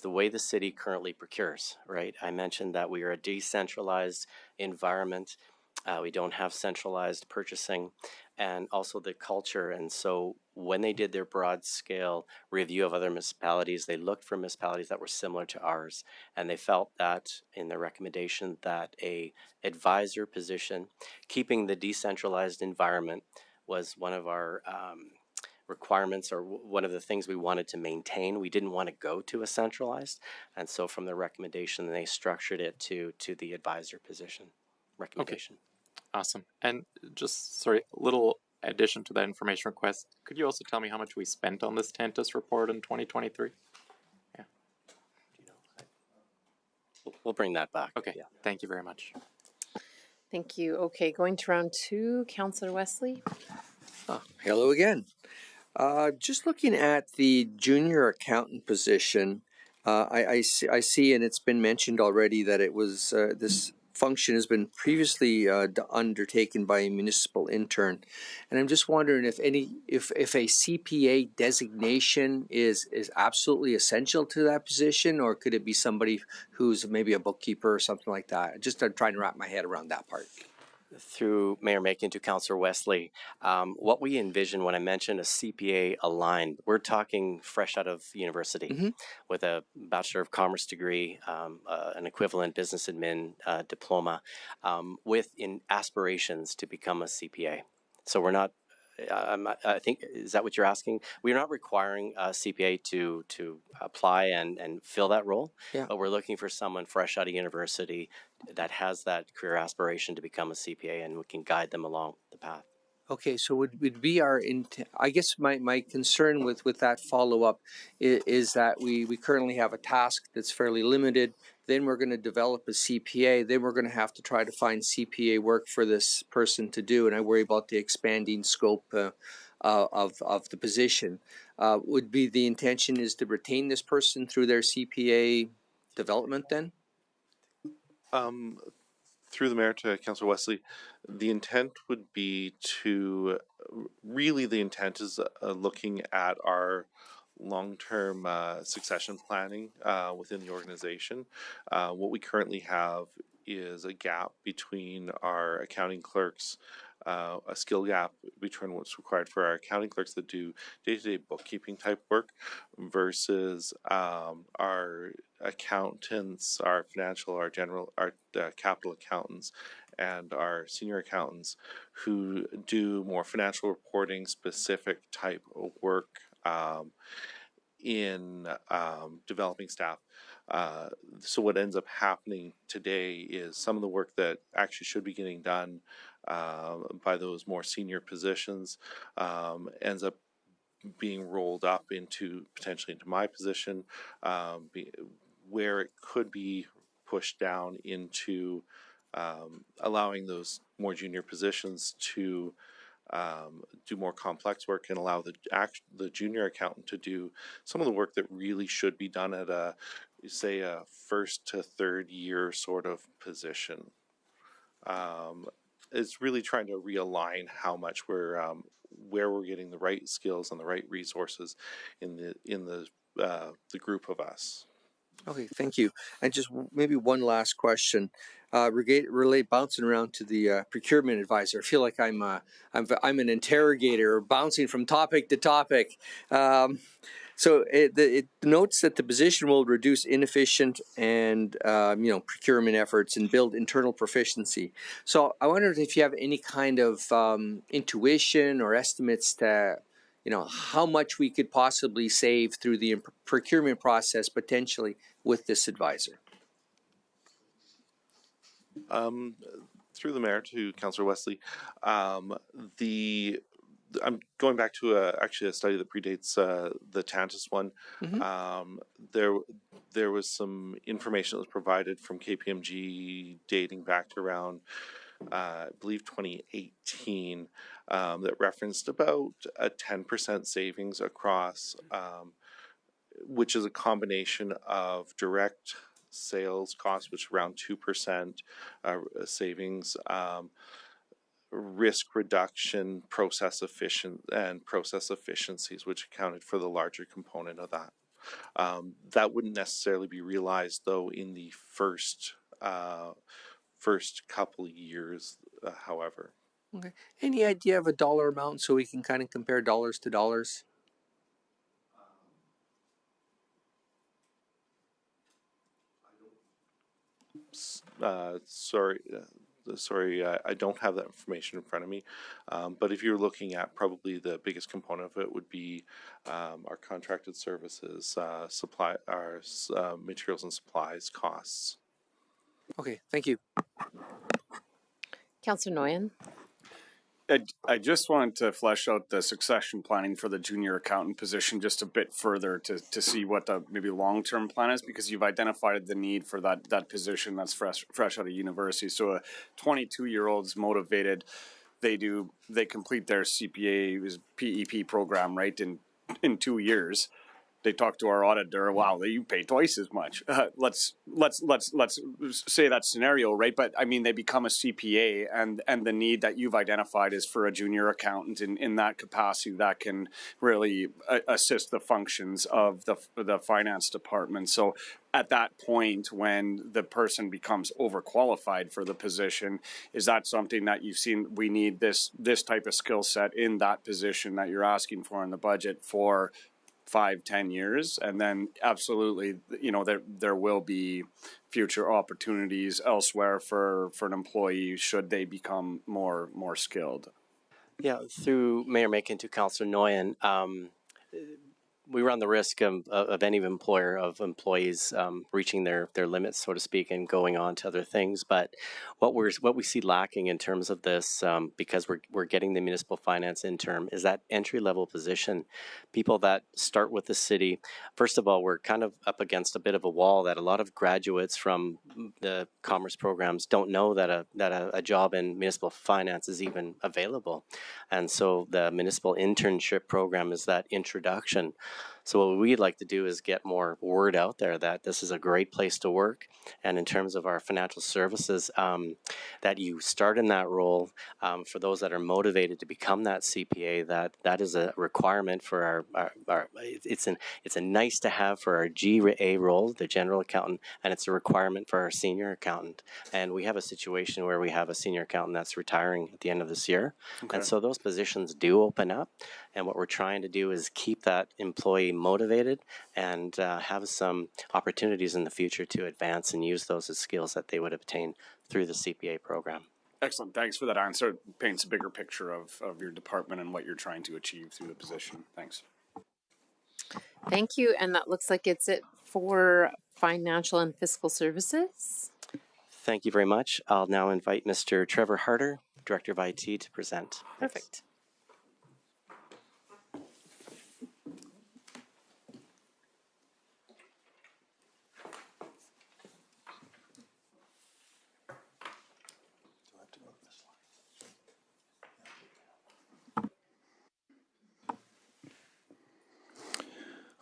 way the city currently procures, right? I mentioned that we are a decentralized environment. We don't have centralized purchasing, and also the culture. And so when they did their broad scale review of other municipalities, they looked for municipalities that were similar to ours. And they felt that in their recommendation that a advisor position, keeping the decentralized environment, was one of our requirements, or one of the things we wanted to maintain. We didn't want to go to a centralized. And so from the recommendation, they structured it to the advisor position recommendation. Okay. Awesome. And just, sorry, a little addition to that information request. Could you also tell me how much we spent on this Tantas report in 2023? Yeah. We'll bring that back. Okay. Yeah. Thank you very much. Thank you. Okay, going to round two, Councillor Wesley. Hello again. Just looking at the junior accountant position, I see, and it's been mentioned already, that it was this function has been previously undertaken by a municipal intern, and I'm just wondering if a CPA designation is absolutely essential to that position, or could it be somebody who's maybe a bookkeeper or something like that? Just I'm trying to wrap my head around that part. Through Mayor Macon to Councillor Wesley, what we envision when I mention a CPA aligned, we're talking fresh out of university with a Bachelor of Commerce degree, an equivalent business admin diploma, with aspirations to become a CPA. So we're not, I think, is that what you're asking? We're not requiring a CPA to apply and fill that role, but we're looking for someone fresh out of university that has that career aspiration to become a CPA, and we can guide them along the path. Okay, so would be our I guess my concern with that follow-up is that we currently have a task that's fairly limited. Then we're going to develop a CPA. Then we're going to have to try to find CPA work for this person to do, and I worry about the expanding scope of the position. Would be the intention is to retain this person through their CPA development then? Through the mayor to Councillor Wesley, the intent would be to, really the intent is looking at our long-term succession planning within the organization. What we currently have is a gap between our accounting clerks, a skill gap between what's required for our accounting clerks that do day-to-day bookkeeping type work versus our accountants, our financial, our general, our capital accountants, and our senior accountants who do more financial reporting specific type of work in developing staff. So what ends up happening today is some of the work that actually should be getting done by those more senior positions ends up being rolled up into potentially into my position, where it could be pushed down into allowing those more junior positions to do more complex work and allow the junior accountant to do some of the work that really should be done at a first to third year sort of position. It's really trying to realign how much we're where we're getting the right skills and the right resources in the group of us. Okay, thank you. And just maybe one last question, relate bouncing around to the procurement advisor. I feel like I'm an interrogator, bouncing from topic to topic. So it notes that the position will reduce inefficient and procurement efforts and build internal proficiency. So I wondered if you have any kind of intuition or estimates to how much we could possibly save through the procurement process potentially with this advisor. Through the mayor to Councillor Wesley, I'm going back to actually a study that predates the Tantus one. Mm-hmm. There was some information that was provided from KPMG dating back to around I believe 2018 that referenced about a 10% savings across, which is a combination of direct sales costs, which is around 2% savings, risk reduction, process efficiencies, which accounted for the larger component of that. That wouldn't necessarily be realized though in the first couple of years, however. Okay. Any idea of a dollar amount so we can kind of compare dollars to dollars? Sorry, I don't have that information in front of me. But if you're looking at probably the biggest component of it would be our contracted services, materials and supplies costs. Okay, thank you. Councillor Nguyen. I just wanted to flesh out the succession planning for the junior accountant position just a bit further to see what the maybe long-term plan is, because you've identified the need for that position that's fresh out of university. So a 22-year-old is motivated. They complete their CPA PEP program, right, in 2 years. They talk to our auditor. Wow, you pay twice as much. Let's say that scenario, right? But I mean, they become a CPA, and the need that you've identified is for a junior accountant in that capacity that can really assist the functions of the finance department. So at that point, when the person becomes overqualified for the position, is that something that you've seen? We need this type of skill set in that position that you're asking for in the budget for 5-10 years, and then absolutely, there will be future opportunities elsewhere for an employee should they become more skilled. Yeah, through Mayor Macon to Councillor Nguyen, we run the risk of any employer of employees reaching their limits, so to speak, and going on to other things. But what we see lacking in terms of this, because we're getting the municipal finance intern, is that entry level position. People that start with the city. First of all, we're kind of up against a bit of a wall that a lot of graduates from the commerce programs don't know that a job in municipal finance is even available, and so the municipal internship program is that introduction. So what we'd like to do is get more word out there that this is a great place to work. And in terms of our financial services, that you start in that role, for those that are motivated to become that CPA, that is a requirement for our it's a nice to have for our GA role, the general accountant, and it's a requirement for our senior accountant. And we have a situation where we have a senior accountant that's retiring at the end of this year. Okay. And so those positions do open up. And what we're trying to do is keep that employee motivated and have some opportunities in the future to advance and use those as skills that they would obtain through the CPA program. Excellent. Thanks for that answer. It paints a bigger picture of your department and what you're trying to achieve through the position. Thanks. Thank you. And that looks like it's it for financial and fiscal services. Thank you very much. I'll now invite Mr. Trevor Harder, Director of IT, to present. Perfect.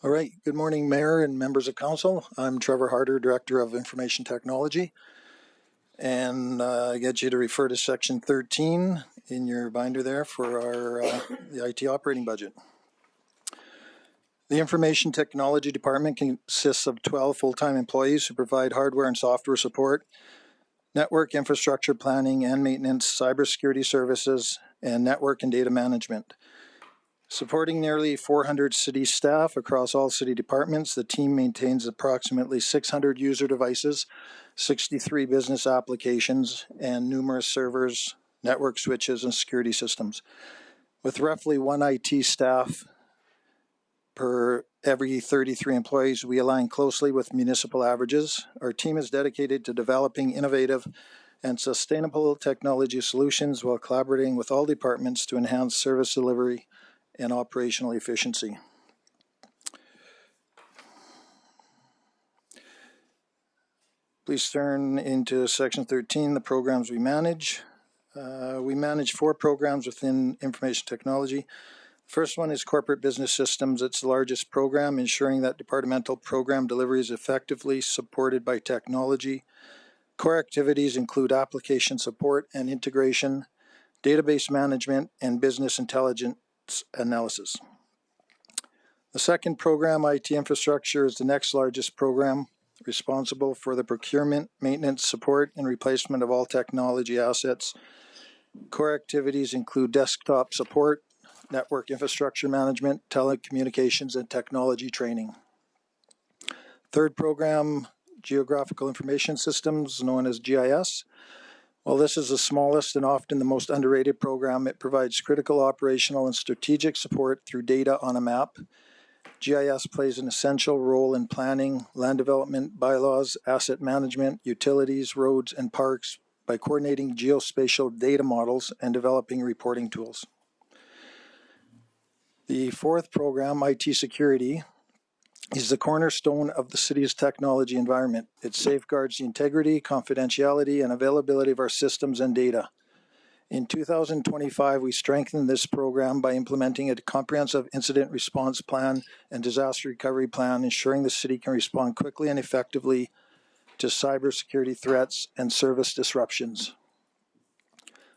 All right. Good morning, Mayor and members of Council. I'm Trevor Harder, Director of Information Technology. And I get you to refer to Section 13 in your binder there for our the IT operating budget. The Information Technology Department consists of 12 full-time employees who provide hardware and software support, network infrastructure planning and maintenance, cybersecurity services, and network and data management. Supporting nearly 400 city staff across all city departments, the team maintains approximately 600 user devices, 63 business applications, and numerous servers, network switches, and security systems. With roughly one IT staff per every 33 employees, we align closely with municipal averages. Our team is dedicated to developing innovative and sustainable technology solutions while collaborating with all departments to enhance service delivery and operational efficiency. Please turn into Section 13, the programs we manage. We manage 4 programs within information technology. First one is Corporate Business Systems. It's the largest program, ensuring that departmental program delivery is effectively supported by technology. Core activities include application support and integration, database management, and business intelligence analysis. The second program, IT Infrastructure, is the next largest program, responsible for the procurement, maintenance, support, and replacement of all technology assets. Core activities include desktop support, network infrastructure management, telecommunications, and technology training. Third program, Geographical Information Systems, known as GIS. While this is the smallest and often the most underrated program, it provides critical operational and strategic support through data on a map. GIS plays an essential role in planning, land development, bylaws, asset management, utilities, roads, and parks by coordinating geospatial data models and developing reporting tools. The fourth program, IT Security, is the cornerstone of the city's technology environment. It safeguards the integrity, confidentiality, and availability of our systems and data. In 2025, we strengthened this program by implementing a comprehensive incident response plan and disaster recovery plan, ensuring the city can respond quickly and effectively to cybersecurity threats and service disruptions.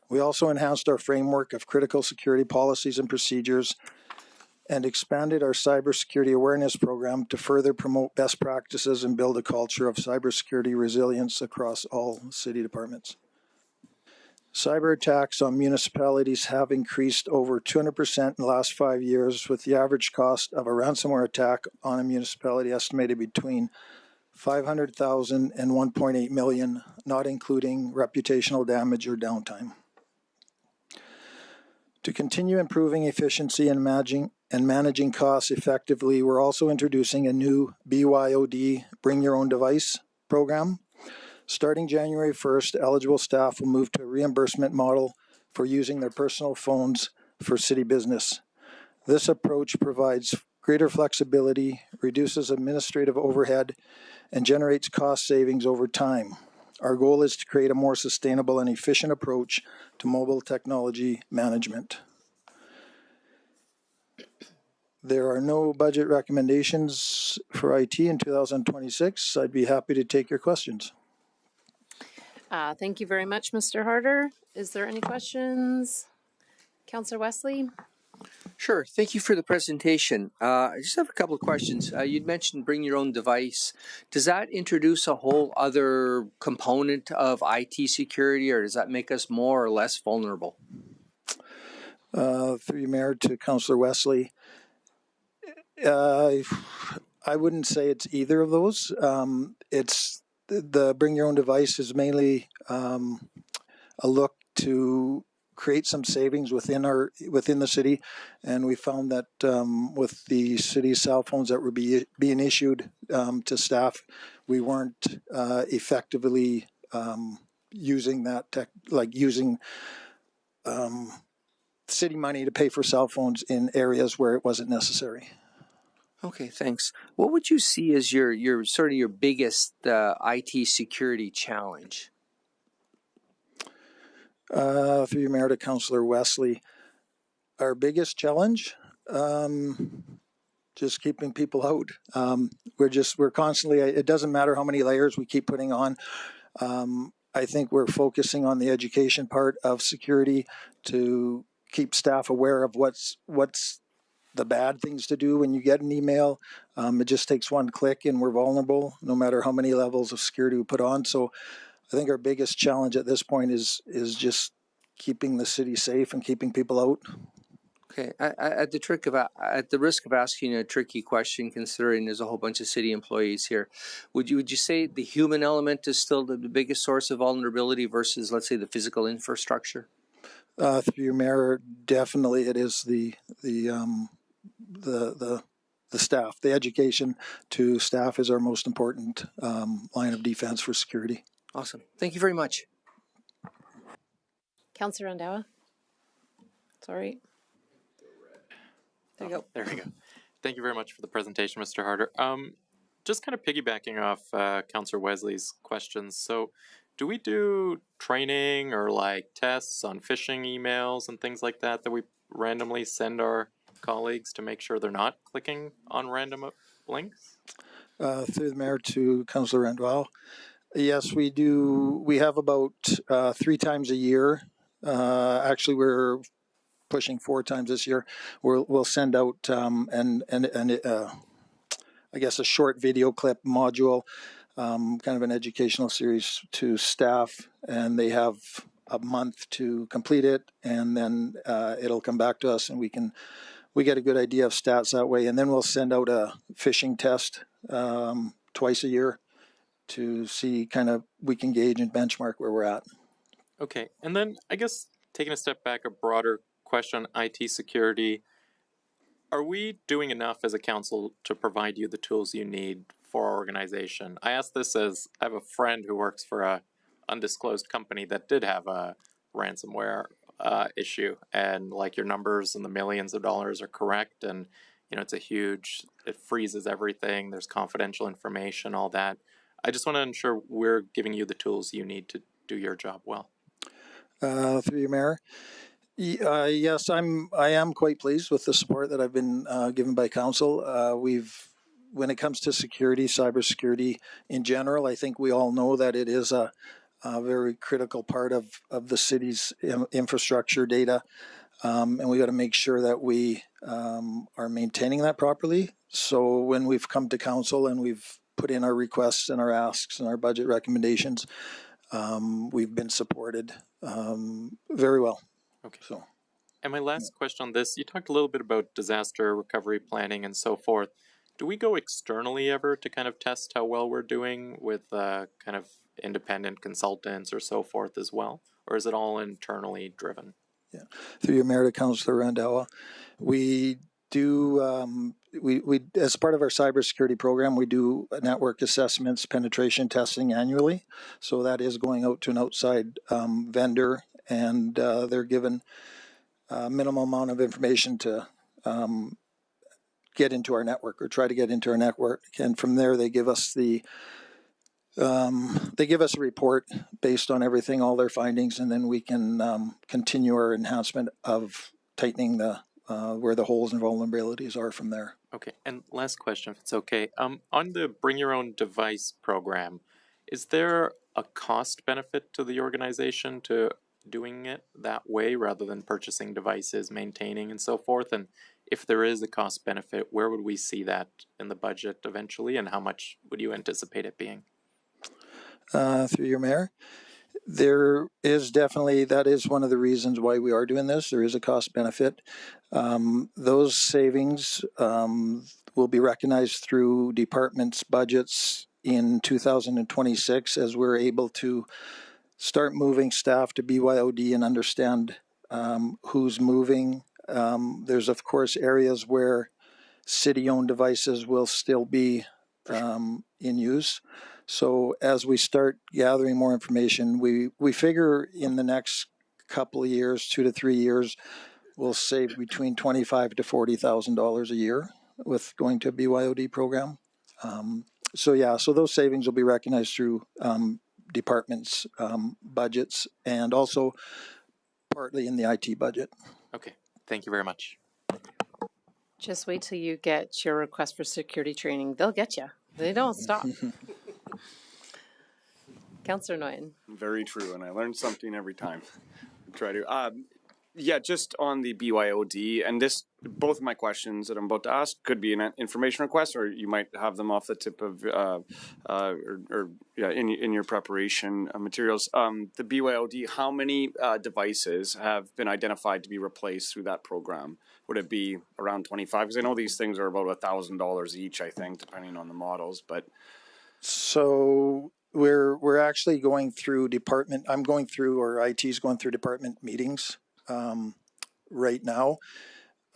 We also enhanced our framework of critical security policies and procedures and expanded our cybersecurity awareness program to further promote best practices and build a culture of cybersecurity resilience across all city departments. Cyber attacks on municipalities have increased over 200% in the last 5 years, with the average cost of a ransomware attack on a municipality estimated between $500,000 and $1.8 million, not including reputational damage or downtime. To continue improving efficiency and managing costs effectively, we're also introducing a new BYOD, Bring Your Own Device program. Starting January 1st, eligible staff will move to a reimbursement model for using their personal phones for city business. This approach provides greater flexibility, reduces administrative overhead, and generates cost savings over time. Our goal is to create a more sustainable and efficient approach to mobile technology management. There are no budget recommendations for IT in 2026. I'd be happy to take your questions. Thank you very much, Mr. Harder. Is there any questions? Councillor Wesley? Sure. Thank you for the presentation. I just have a couple of questions. You'd mentioned bring your own device. Does that introduce a whole other component of IT security, or does that make us more or less vulnerable? Through you, Mayor, to Councillor Wesley. I wouldn't say it's either of those. It's the bring your own device is mainly a look to create some savings within the city, and we found that with the city's cell phones that were being issued to staff, we weren't effectively using that tech, like using city money to pay for cell phones in areas where it wasn't necessary. Okay, thanks. What would you see as your sort of your biggest IT security challenge? Through your Mayor to Councillor Wesley, our biggest challenge, just keeping people out. We're constantly, it doesn't matter how many layers we keep putting on. I think we're focusing on the education part of security to keep staff aware of what's the bad things to do when you get an email. It just takes one click and we're vulnerable no matter how many levels of security we put on. So I think our biggest challenge at this point is just keeping the city safe and keeping people out. Okay, at the risk of asking a tricky question, considering there's a whole bunch of city employees here, would you say the human element is still the biggest source of vulnerability versus, let's say, the physical infrastructure? Through your mayor, definitely it is the staff. The education to staff is our most important line of defense for security. Awesome. Thank you very much. Councillor Randawa. Sorry. There you go. There we go. Thank you very much for the presentation, Mr. Harder. Just kind of piggybacking off Councillor Wesley's questions. So do we do training or like tests on phishing emails and things like that we randomly send our colleagues to make sure they're not clicking on random links? Through the mayor to Councillor Randwell. Yes, we do. We have about 3 times a year. Actually, we're pushing 4 times this year. We'll send out I guess a short video clip module, kind of an educational series to staff, and they have a month to complete it, and then it'll come back to us, and we get a good idea of stats that way, and then we'll send out a phishing test twice a year to see kind of we can gauge and benchmark where we're at. Okay, and then I guess taking a step back, a broader question on IT security. Are we doing enough as a council to provide you the tools you need for our organization? I ask this as I have a friend who works for a undisclosed company that did have a ransomware issue, and like your numbers in the millions of dollars are correct, and it's it freezes everything, there's confidential information, all that. I just want to ensure we're giving you the tools you need to do your job well. Through your mayor. Yes, I am quite pleased with the support that I've been given by council. When it comes to security, cybersecurity in general, I think we all know that it is a very critical part of the city's infrastructure data, and we got to make sure that we are maintaining that properly. So when we've come to council and we've put in our requests and our asks and our budget recommendations, we've been supported very well. Okay. So, and my last question on this, you talked a little bit about disaster recovery planning and so forth. Do we go externally ever to kind of test how well we're doing with kind of independent consultants or so forth as well? Or is it all internally driven? Yeah. Through your mayor to Councillor Randawa, we do, we as part of our cybersecurity program, we do network assessments, penetration testing annually. So that is going out to an outside vendor, and they're given a minimal amount of information to get into our network or try to get into our network. And from there, they give us a report based on everything, all their findings, and then we can continue our enhancement of tightening the where the holes and vulnerabilities are from there. Okay, and last question, if it's okay. On the Bring Your Own Device program, is there a cost benefit to the organization to doing it that way rather than purchasing devices, maintaining, and so forth? And if there is a cost benefit, where would we see that in the budget eventually, and how much would you anticipate it being? Through your mayor, there is definitely, that is one of the reasons why we are doing this. There is a cost benefit. Those savings will be recognized through departments' budgets in 2026 as we're able to start moving staff to BYOD and understand who's moving. There's of course areas where city-owned devices will still be in use. So as we start gathering more information, we figure in the next couple of years, 2 to 3 years, we'll save between $25,000 to $40,000 a year with going to a BYOD program. So those savings will be recognized through departments' budgets and also partly in the IT budget. Okay, thank you very much. Just wait till you get your request for security training. They'll get you. They don't stop. Councillor Nguyen. Very true, and I learned something every time. Try to. Yeah, just on the BYOD, and this, both of my questions that I'm about to ask could be an information request, or you might have them off the tip of, in your preparation materials. The BYOD, how many devices have been identified to be replaced through that program? Would it be around 25? Because I know these things are about $1,000 each, I think, depending on the models. But so we're actually going through department. I'm going through, or IT's going through department meetings right now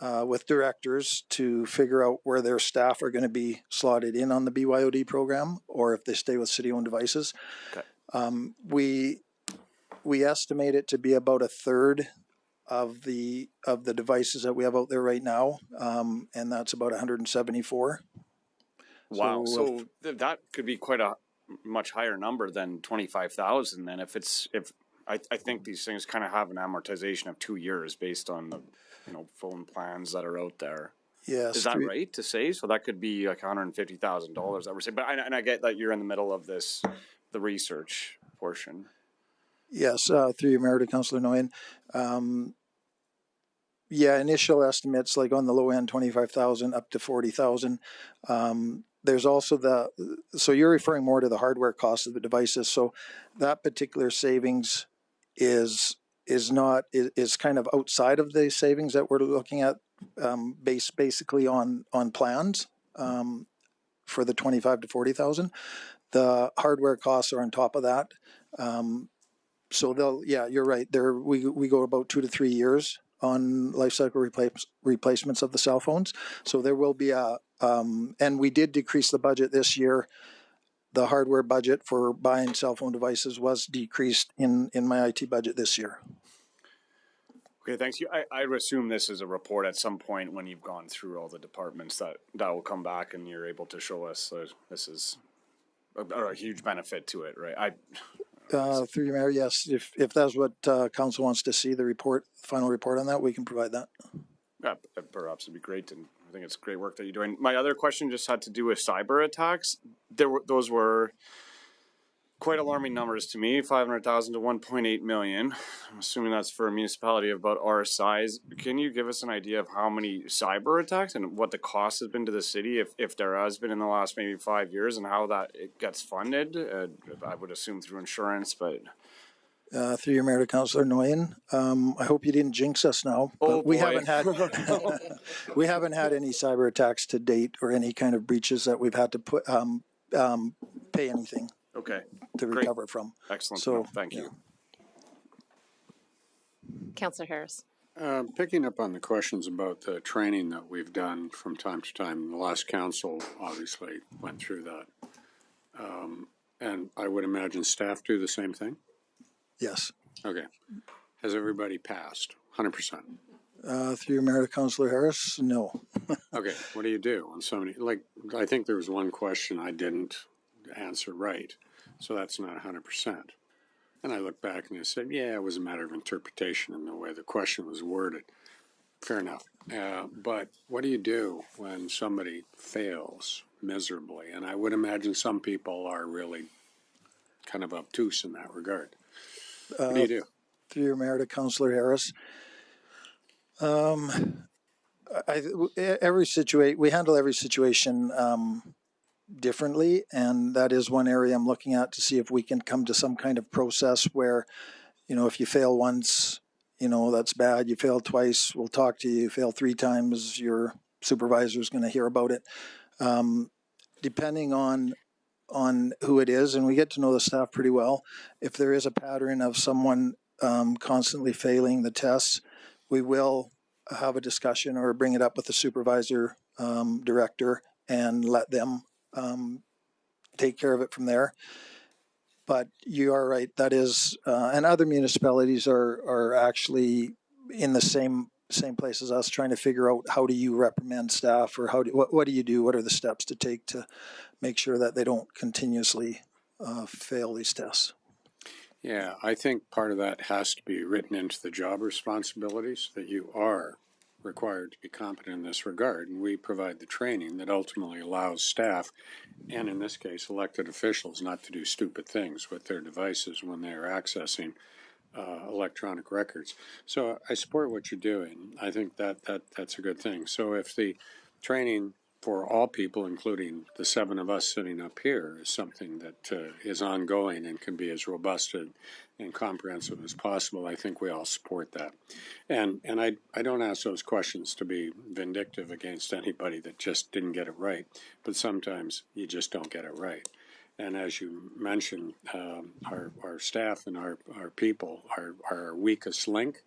with directors to figure out where their staff are going to be slotted in on the BYOD program, or if they stay with city-owned devices. Okay. We estimate it to be about a third of the devices that we have out there right now, and that's about 174. Wow! So that could be quite a much higher number than 25,000. Then, if I think these things kind of have an amortization of 2 years based on the phone plans that are out there. Yes. Is that right to say? So that could be like $150,000 that we're saying. But I get that you're in the middle of this, the research portion. Yes, through your Mayor to Councillor Nguyen. Yeah, initial estimates like on the low end, 25,000 up to 40,000. There's also so you're referring more to the hardware cost of the devices. So that particular savings is kind of outside of the savings that we're looking at, basically on plans for the 25 to 40,000. The hardware costs are on top of that. So you're right. We go about 2 to 3 years on life cycle replacements of the cell phones. So there will be and we did decrease the budget this year. The hardware budget for buying cell phone devices was decreased in my IT budget this year. Okay, thanks. I assume this is a report at some point when you've gone through all the departments that will come back and you're able to show us this is a huge benefit to it, right? Through your Mayor, yes. If that's what council wants to see, the final report on that, we can provide that. Yeah, perhaps it'd be great, and I think it's great work that you're doing. My other question just had to do with cyber attacks. Those were quite alarming numbers to me, 500,000 to 1.8 million. I'm assuming that's for a municipality of about our size. Can you give us an idea of how many cyber attacks and what the cost has been to the city, if there has been in the last maybe 5 years, and how it gets funded? I would assume through insurance, but... Through your Mayor to Councillor Nguyen, I hope you didn't jinx us now. But we haven't had we haven't had any cyber attacks to date, or any kind of breaches that we've had to pay anything. Okay. To recover from. Excellent. So thank you. Councillor Harris. Picking up on the questions about the training that we've done from time to time, the last council obviously went through that. And I would imagine staff do the same thing? Yes. Okay. Has everybody passed? 100%? Through your Mayor to Councillor Harris, no. Okay. What do you do when somebody, I think there was one question I didn't answer right, so that's not 100%. And I look back and I said, yeah, it was a matter of interpretation and the way the question was worded. Fair enough. But what do you do when somebody fails miserably? And I would imagine some people are really kind of obtuse in that regard. What do you do? Through your Mayor to Councillor Harris, we handle every situation differently, and that is one area I'm looking at to see if we can come to some kind of process where, if you fail once, that's bad. You fail twice, we'll talk to you. You fail 3 times, your supervisor is going to hear about it. Depending on who it is, and we get to know the staff pretty well. If there is a pattern of someone constantly failing the tests, we will have a discussion or bring it up with the supervisor, director, and let them take care of it from there. But you are right, that is, and other municipalities are actually in the same place as us, trying to figure out how do you reprimand staff, or what do you do, what are the steps to take to make sure that they don't continuously fail these tests. Yeah, I think part of that has to be written into the job responsibilities, that you are required to be competent in this regard, and we provide the training that ultimately allows staff, and in this case elected officials, not to do stupid things with their devices when they are accessing electronic records. So I support what you're doing. I think that's a good thing. So if the training for all people, including the 7 of us sitting up here, is something that is ongoing and can be as robust and comprehensive as possible, I think we all support that. And I don't ask those questions to be vindictive against anybody that just didn't get it right, but sometimes you just don't get it right. And as you mentioned, our staff and our people are our weakest link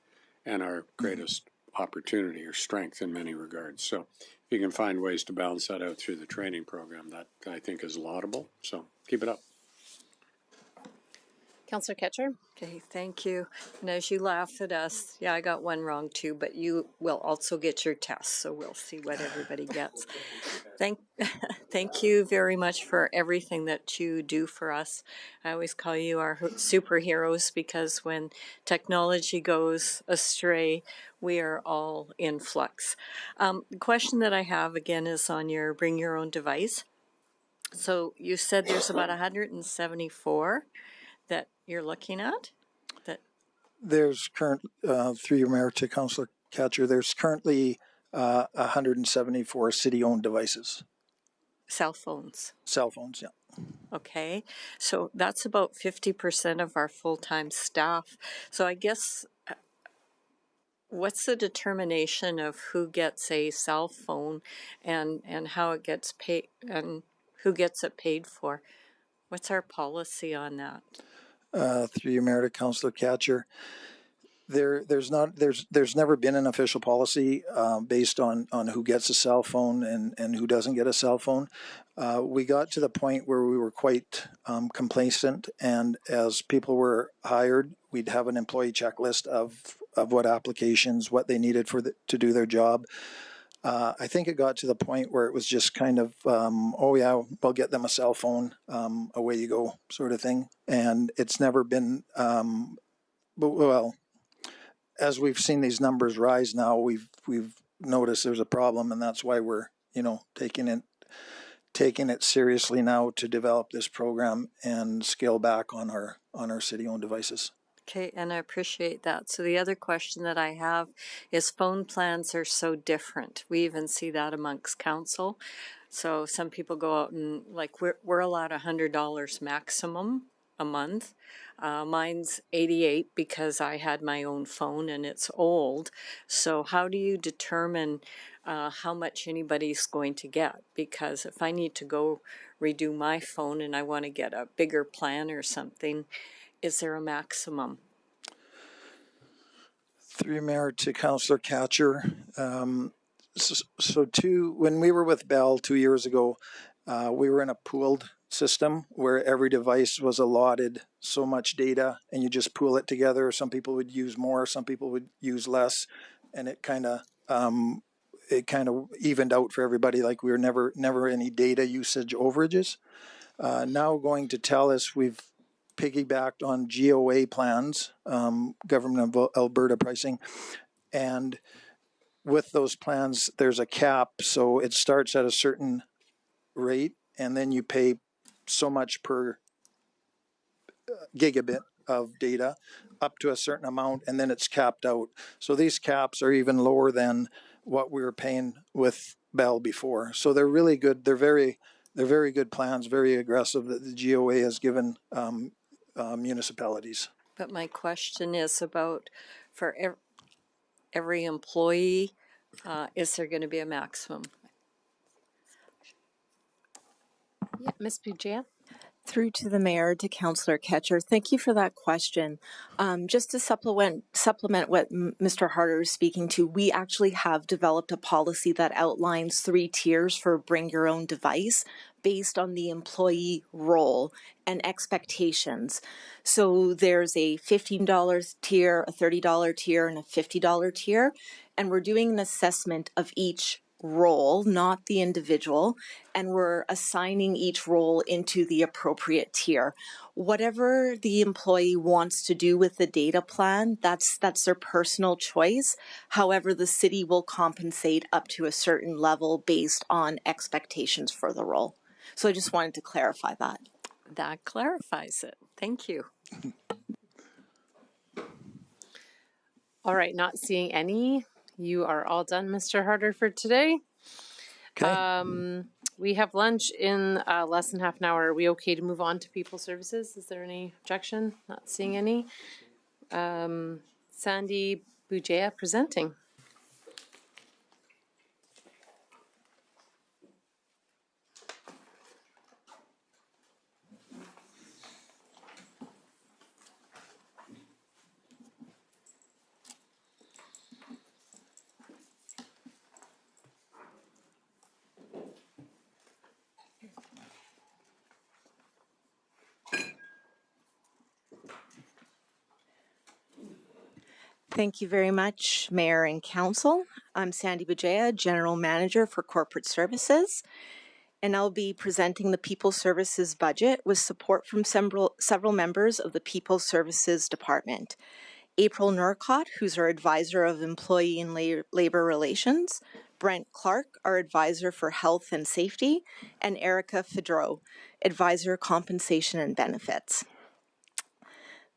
and our greatest opportunity or strength in many regards. So if you can find ways to balance that out through the training program, that I think is laudable. So keep it up. Councillor Ketcher. Okay, thank you. And as you laugh at us, yeah, I got one wrong too, but you will also get your test, so we'll see what everybody gets. Thank you very much for everything that you do for us. I always call you our superheroes because when technology goes astray, we are all in flux. The question that I have again is on your bring your own device. So you said there's about 174 that you're looking at? There's through your mayor to Councillor Catcher, there's currently 174 city-owned devices. Cell phones? Cell phones, yeah. Okay, so that's about 50% of our full-time staff. So I guess, what's the determination of who gets a cell phone and how it gets paid and who gets it paid for? What's our policy on that? Through your mayor to Councillor Catcher, there's never been an official policy based on who gets a cell phone and who doesn't get a cell phone. We got to the point where we were quite complacent, and as people were hired, we'd have an employee checklist of what applications, what they needed to do their job. I think it got to the point where it was just kind of, oh yeah, we'll get them a cell phone, away you go, sort of thing. And it's never been, well, as we've seen these numbers rise now, we've noticed there's a problem, and that's why we're, taking it seriously now to develop this program and scale back on our city-owned devices. Okay, and I appreciate that. So the other question that I have is phone plans are so different. We even see that amongst council. So some people go out and we're allowed $100 maximum a month. Mine's $88 because I had my own phone and it's old. So how do you determine how much anybody's going to get? Because if I need to go redo my phone and I want to get a bigger plan or something, is there a maximum? Through mayor to Councillor Catcher. When we were with Bell 2 years ago, we were in a pooled system where every device was allotted so much data and you just pool it together. Some people would use more, some people would use less, and it kind of evened out for everybody. Like we were never any data usage overages. Now going to TELUS, we've piggybacked on GOA plans, Government of Alberta pricing, and with those plans there's a cap, so it starts at a certain rate and then you pay so much per gigabit of data up to a certain amount, and then it's capped out. So these caps are even lower than what we were paying with Bell before. So they're really good. They're very good plans, very aggressive that the GOA has given municipalities. But my question is about for every employee, is there going to be a maximum? Yeah, Ms. Bujia. Through to the mayor, to Councillor Catcher. Thank you for that question. Just to supplement what Mr. Harder is speaking to, we actually have developed a policy that outlines 3 tiers for bring your own device based on the employee role and expectations. So there's a $15 tier, a $30 tier, and a $50 tier, and we're doing an assessment of each role, not the individual, and we're assigning each role into the appropriate tier. Whatever the employee wants to do with the data plan, that's their personal choice. However, the city will compensate up to a certain level based on expectations for the role. So I just wanted to clarify that. That clarifies it. Thank you. All right, not seeing any. You are all done, Mr. Harder, for today. Okay. We have lunch in less than half an hour. Are we okay to move on to people services? Is there any objection? Not seeing any. Sandy Bujaya presenting. Thank you very much, Mayor and Council. I'm Sandy Bujaya, General Manager for Corporate Services, and I'll be presenting the People Services budget with support from several members of the People Services Department. April Norcott, who's our Advisor of Employee and Labor Relations, Brent Clark, our Advisor for Health and Safety, and Erica Fedreau, Advisor Compensation and Benefits.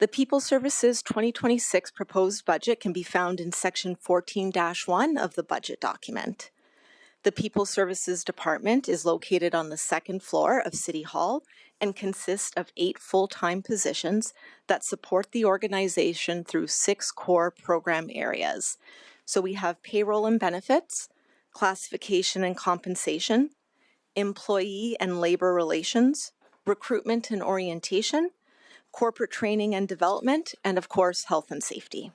The People Services 2026 proposed budget can be found in Section 14-1 of the budget document. The People Services Department is located on the second floor of City Hall and consists of 8 full-time positions that support the organization through 6 core program areas. So we have payroll and benefits, classification and compensation, employee and labor relations, recruitment and orientation, corporate training and development, and of course, health and safety.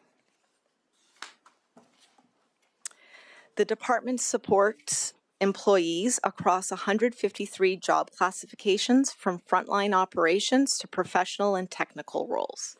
The department supports employees across 153 job classifications from frontline operations to professional and technical roles.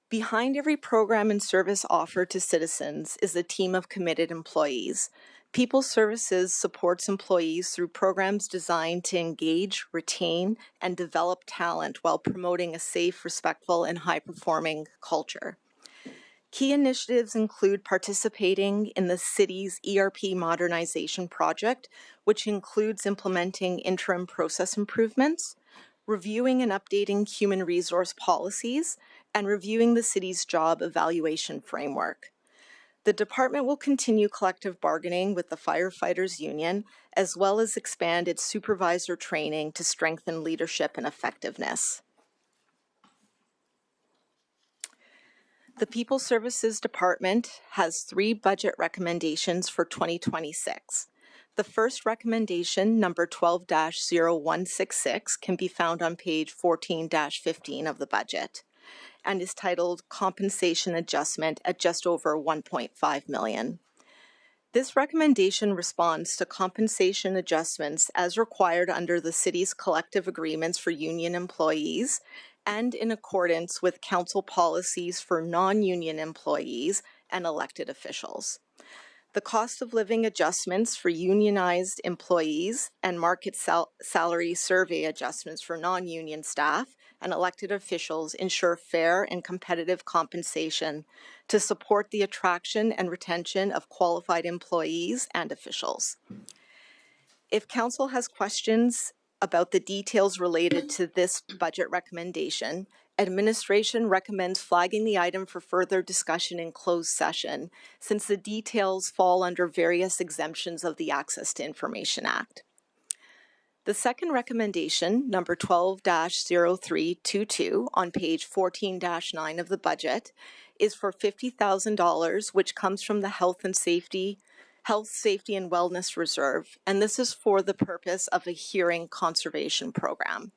Behind every program and service offered to citizens is a team of committed employees. People Services supports employees through programs designed to engage, retain, and develop talent while promoting a safe, respectful, and high-performing culture. Key initiatives include participating in the city's ERP modernization project, which includes implementing interim process improvements, reviewing and updating human resource policies, and reviewing the city's job evaluation framework. The department will continue collective bargaining with the Firefighters Union, as well as expand its supervisor training to strengthen leadership and effectiveness. The People Services Department has 3 budget recommendations for 2026. The first recommendation, number 12-0166, can be found on page 14-15 of the budget and is titled Compensation Adjustment at just over $1.5 million. This recommendation responds to compensation adjustments as required under the city's collective agreements for union employees and in accordance with council policies for non-union employees and elected officials. The cost of living adjustments for unionized employees and market salary survey adjustments for non-union staff and elected officials ensure fair and competitive compensation to support the attraction and retention of qualified employees and officials. If council has questions about the details related to this budget recommendation, administration recommends flagging the item for further discussion in closed session, since the details fall under various exemptions of the Access to Information Act. The second recommendation, number 12-0322 on page 14-9 of the budget, is for $50,000, which comes from the Health, Safety and Wellness Reserve, and this is for the purpose of a hearing conservation program.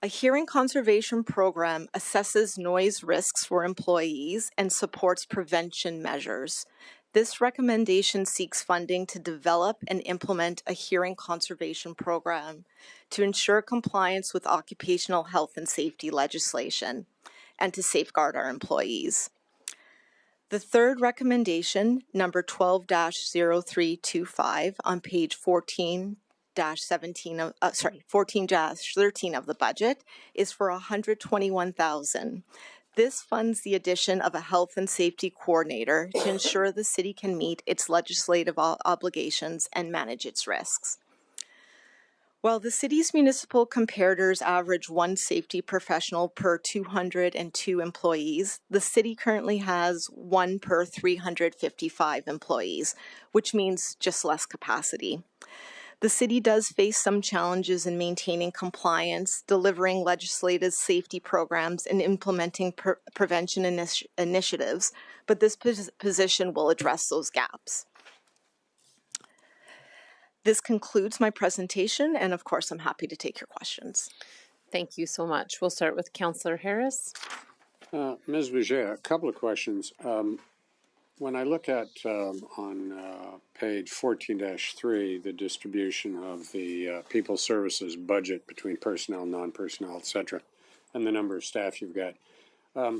A hearing conservation program assesses noise risks for employees and supports prevention measures. This recommendation seeks funding to develop and implement a hearing conservation program to ensure compliance with occupational health and safety legislation and to safeguard our employees. The third recommendation, number 12-0325 on page 14-17 of, 14-13 of the budget, is for $121,000. This funds the addition of a health and safety coordinator to ensure the city can meet its legislative obligations and manage its risks. While the city's municipal comparators average one safety professional per 202 employees, the city currently has one per 355 employees, which means just less capacity. The city does face some challenges in maintaining compliance, delivering legislative safety programs, and implementing prevention initiatives, but this position will address those gaps. This concludes my presentation, and of course, I'm happy to take your questions. Thank you so much. We'll start with Councillor Harris. Ms. Bouget, a couple of questions. When I look at on page 14-3, the distribution of the people services budget between personnel, non-personnel, etc., and the number of staff you've got,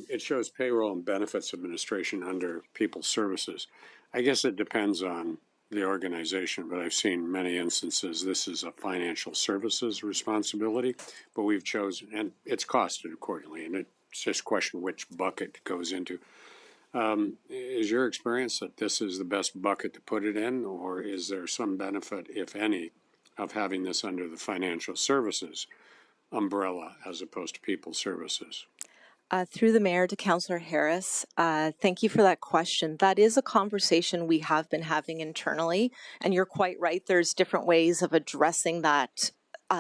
it shows payroll and benefits administration under people services. I guess it depends on the organization, but I've seen many instances this is a financial services responsibility, but we've chosen, and it's costed accordingly, and it's just a question which bucket it goes into. Is your experience that this is the best bucket to put it in, or is there some benefit, if any, of having this under the financial services umbrella as opposed to people services? Through the mayor to Councillor Harris, thank you for that question. That is a conversation we have been having internally, and you're quite right. There's different ways of addressing that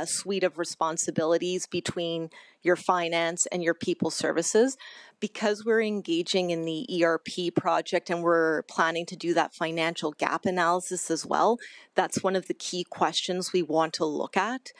suite of responsibilities between your finance and your people services. Because we're engaging in the ERP project and we're planning to do that financial gap analysis as well, that's one of the key questions we want to look at.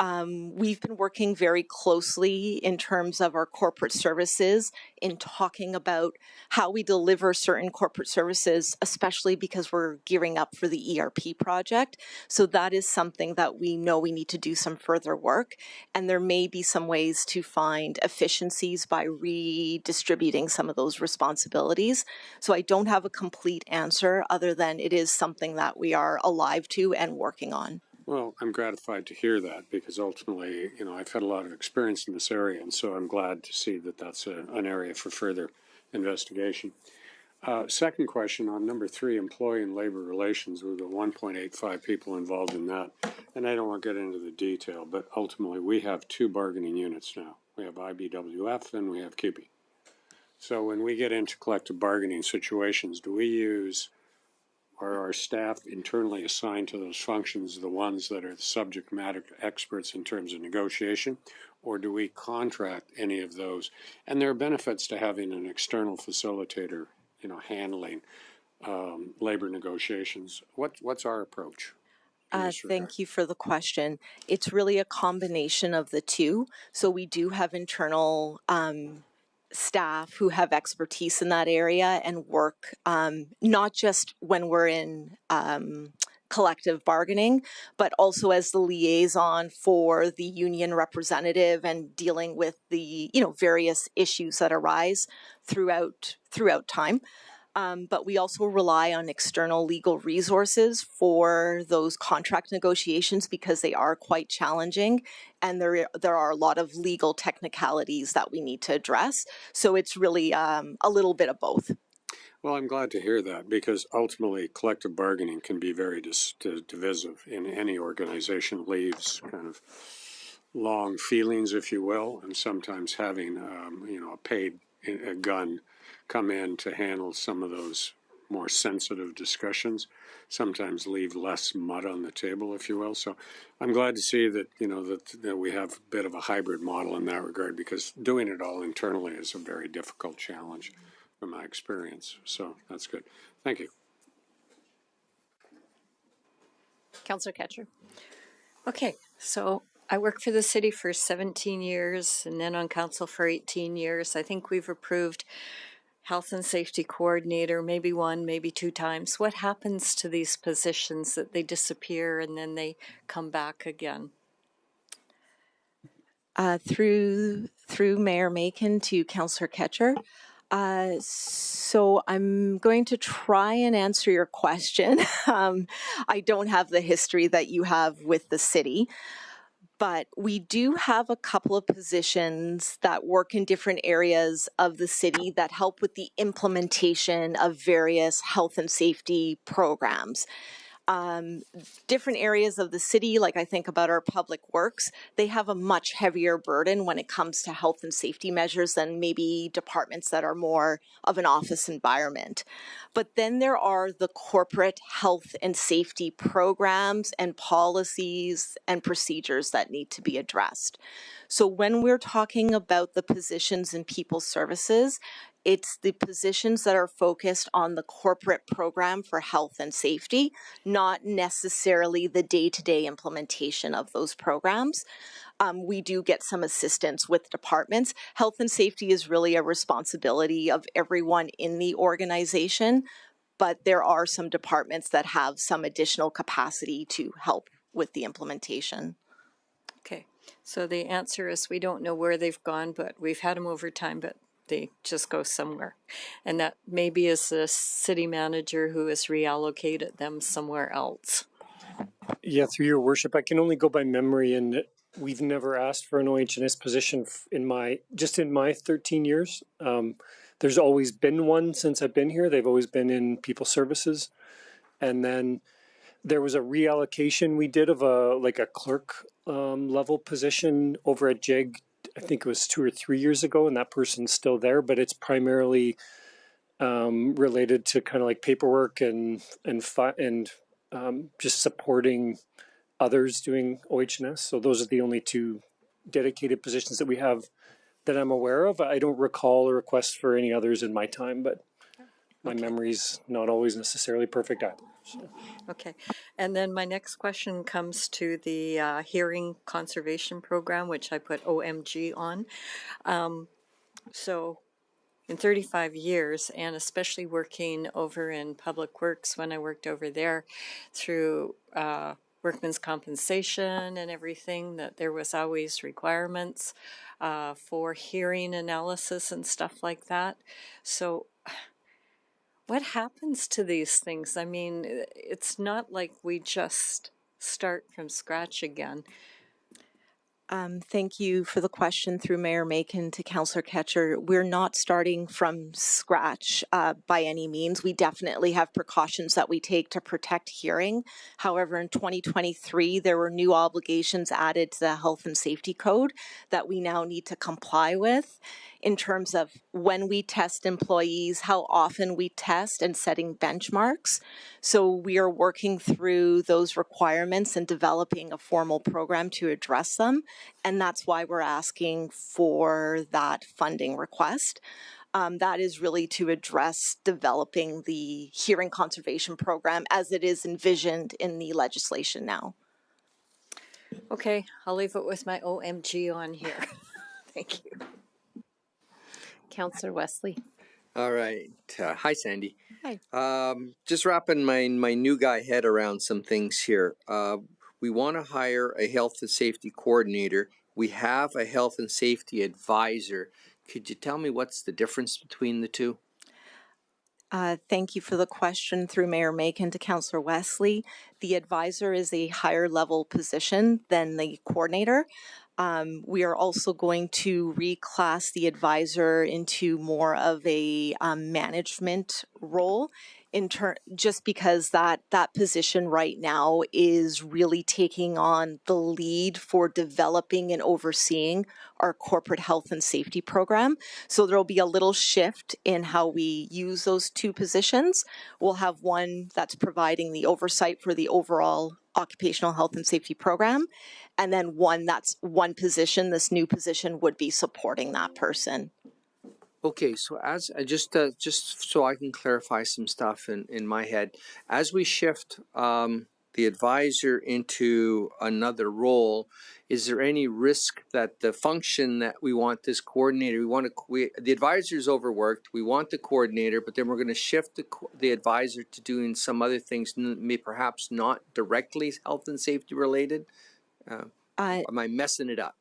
We've been working very closely in terms of our corporate services in talking about how we deliver certain corporate services, especially because we're gearing up for the ERP project. So that is something that we know we need to do some further work. And there may be some ways to find efficiencies by redistributing some of those responsibilities. So I don't have a complete answer other than it is something that we are alive to and working on. Well, I'm gratified to hear that because ultimately, you know, I've had a lot of experience in this area, and so I'm glad to see that that's an area for further investigation. Second question on number 3, employee and labor relations. We've got 1.85 people involved in that, and I don't want to get into the detail, but ultimately we have 2 bargaining units now. We have IBWF and we have CUPE. So when we get into collective bargaining situations, do we use, are our staff internally assigned to those functions the ones that are the subject matter experts in terms of negotiation, or do we contract any of those? And there are benefits to having an external facilitator, you know, handling labor negotiations. What's our approach? Thank you for the question. It's really a combination of the two. So we do have internal staff who have expertise in that area and work not just when we're in collective bargaining, but also as the liaison for the union representative and dealing with the, you know, various issues that arise throughout time. But we also rely on external legal resources for those contract negotiations because they are quite challenging and there are a lot of legal technicalities that we need to address. So it's really a little bit of both. Well, I'm glad to hear that because ultimately collective bargaining can be very divisive in any organization, leaves kind of long feelings, if you will, and sometimes having, you know, a gun come in to handle some of those more sensitive discussions, sometimes leave less mud on the table, if you will. So I'm glad to see that, you know, that we have a bit of a hybrid model in that regard because doing it all internally is a very difficult challenge from my experience. So that's good. Thank you. Councillor Ketcher. Okay, so I worked for the city for 17 years and then on council for 18 years. I think we've approved health and safety coordinator, maybe 1, maybe 2 times. What happens to these positions that they disappear and then they come back again? Through Mayor Macon to Councillor Ketcher, So I'm going to try and answer your question. I don't have the history that you have with the city, but we do have a couple of positions that work in different areas of the city that help with the implementation of various health and safety programs. Different areas of the city, like I think about our public works, they have a much heavier burden when it comes to health and safety measures than maybe departments that are more of an office environment. But then there are the corporate health and safety programs and policies and procedures that need to be addressed. So when we're talking about the positions in people services, it's the positions that are focused on the corporate program for health and safety, not necessarily the day-to-day implementation of those programs. We do get some assistance with departments. Health and safety is really a responsibility of everyone in the organization, but there are some departments that have some additional capacity to help with the implementation. Okay, so the answer is we don't know where they've gone, but we've had them over time, but they just go somewhere. And that maybe is the city manager who has reallocated them somewhere else. Yeah, through your worship, I can only go by memory, and we've never asked for an OH&S position in my 13 years. There's always been one since I've been here. They've always been in people services. And then there was a reallocation we did of a clerk level position over at JIG. I think it was 2 or 3 years ago, and that person's still there, but it's primarily related to kind of like paperwork and just supporting others doing OH&S. So those are the only 2 dedicated positions that we have that I'm aware of. I don't recall a request for any others in my time, but my memory's not always necessarily perfect either. So. Okay, and then my next question comes to the hearing conservation program, which I put OMG on. So in 35 years, and especially working over in Public Works when I worked over there through workman's compensation and everything, that there was always requirements for hearing analysis and stuff like that. So what happens to these things? I mean, it's not like we just start from scratch again. Thank you for the question through Mayor Macon to Councillor Ketcher. We're not starting from scratch by any means. We definitely have precautions that we take to protect hearing. However, in 2023, there were new obligations added to the Health and Safety Code that we now need to comply with in terms of when we test employees, how often we test, and setting benchmarks. So we are working through those requirements and developing a formal program to address them. And that's why we're asking for that funding request. That is really to address developing the hearing conservation program as it is envisioned in the legislation now. Okay, I'll leave it with my OMG on here. Thank you. Councillor Wesley. All right. Hi, Sandy. Hi. Just wrapping my new guy head around some things here. We want to hire a health and safety coordinator. We have a health and safety advisor. Could you tell me what's the difference between the 2? Thank you for the question through Mayor Macon to Councillor Wesley. The advisor is a higher level position than the coordinator. We are also going to reclass the advisor into more of a management role just because that position right now is really taking on the lead for developing and overseeing our corporate health and safety program. So there will be a little shift in how we use those 2 positions. We'll have one that's providing the oversight for the overall occupational health and safety program, and then one position, this new position would be supporting that person. Okay, so as just so I can clarify some stuff in my head, as we shift the advisor into another role, is there any risk that the function that we want this coordinator, the advisor is overworked, we want the coordinator, but then we're going to shift the advisor to doing some other things, perhaps not directly health and safety related? Am I messing it up?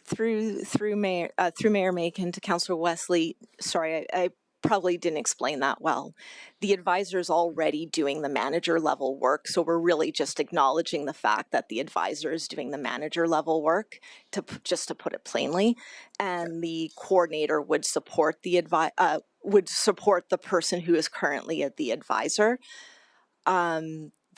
through Mayor Macon to Councillor Wesley. Sorry, I probably didn't explain that well. The advisor is already doing the manager level work, so we're really just acknowledging the fact that the advisor is doing the manager level work, just to put it plainly, and the coordinator would support the person who is currently the advisor.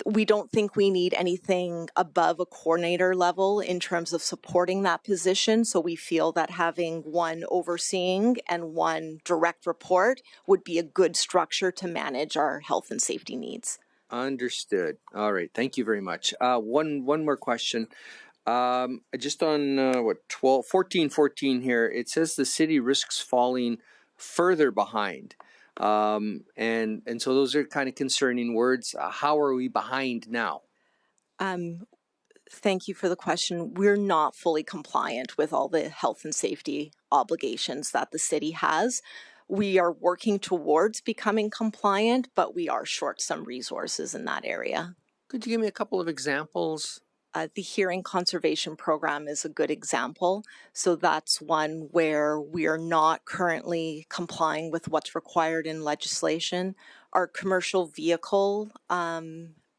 We don't think we need anything above a coordinator level in terms of supporting that position. So we feel that having one overseeing and one direct report would be a good structure to manage our health and safety needs. Understood. All right. Thank you very much. One more question. Just on 1414 here, it says the city risks falling further behind. And so those are kind of concerning words. How are we behind now? Thank you for the question. We're not fully compliant with all the health and safety obligations that the city has. We are working towards becoming compliant, but we are short some resources in that area. Could you give me a couple of examples? The hearing conservation program is a good example. So that's one where we are not currently complying with what's required in legislation. Our commercial vehicle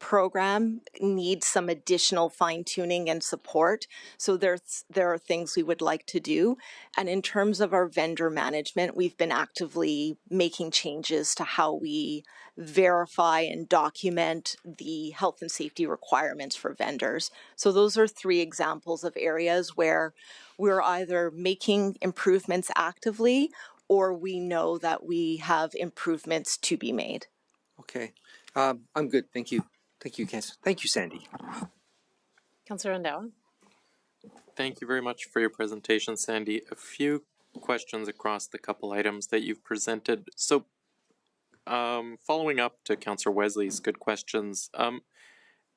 program needs some additional fine-tuning and support. So there are things we would like to do. And in terms of our vendor management, we've been actively making changes to how we verify and document the health and safety requirements for vendors. So those are three examples of areas where we're either making improvements actively or we know that we have improvements to be made. Okay. I'm good. Thank you. Thank you, Cancer. Thank you, Sandy. Councillor Andawa. Thank you very much for your presentation, Sandy. A few questions across the couple items that you've presented. So, following up to Councillor Wesley's good questions,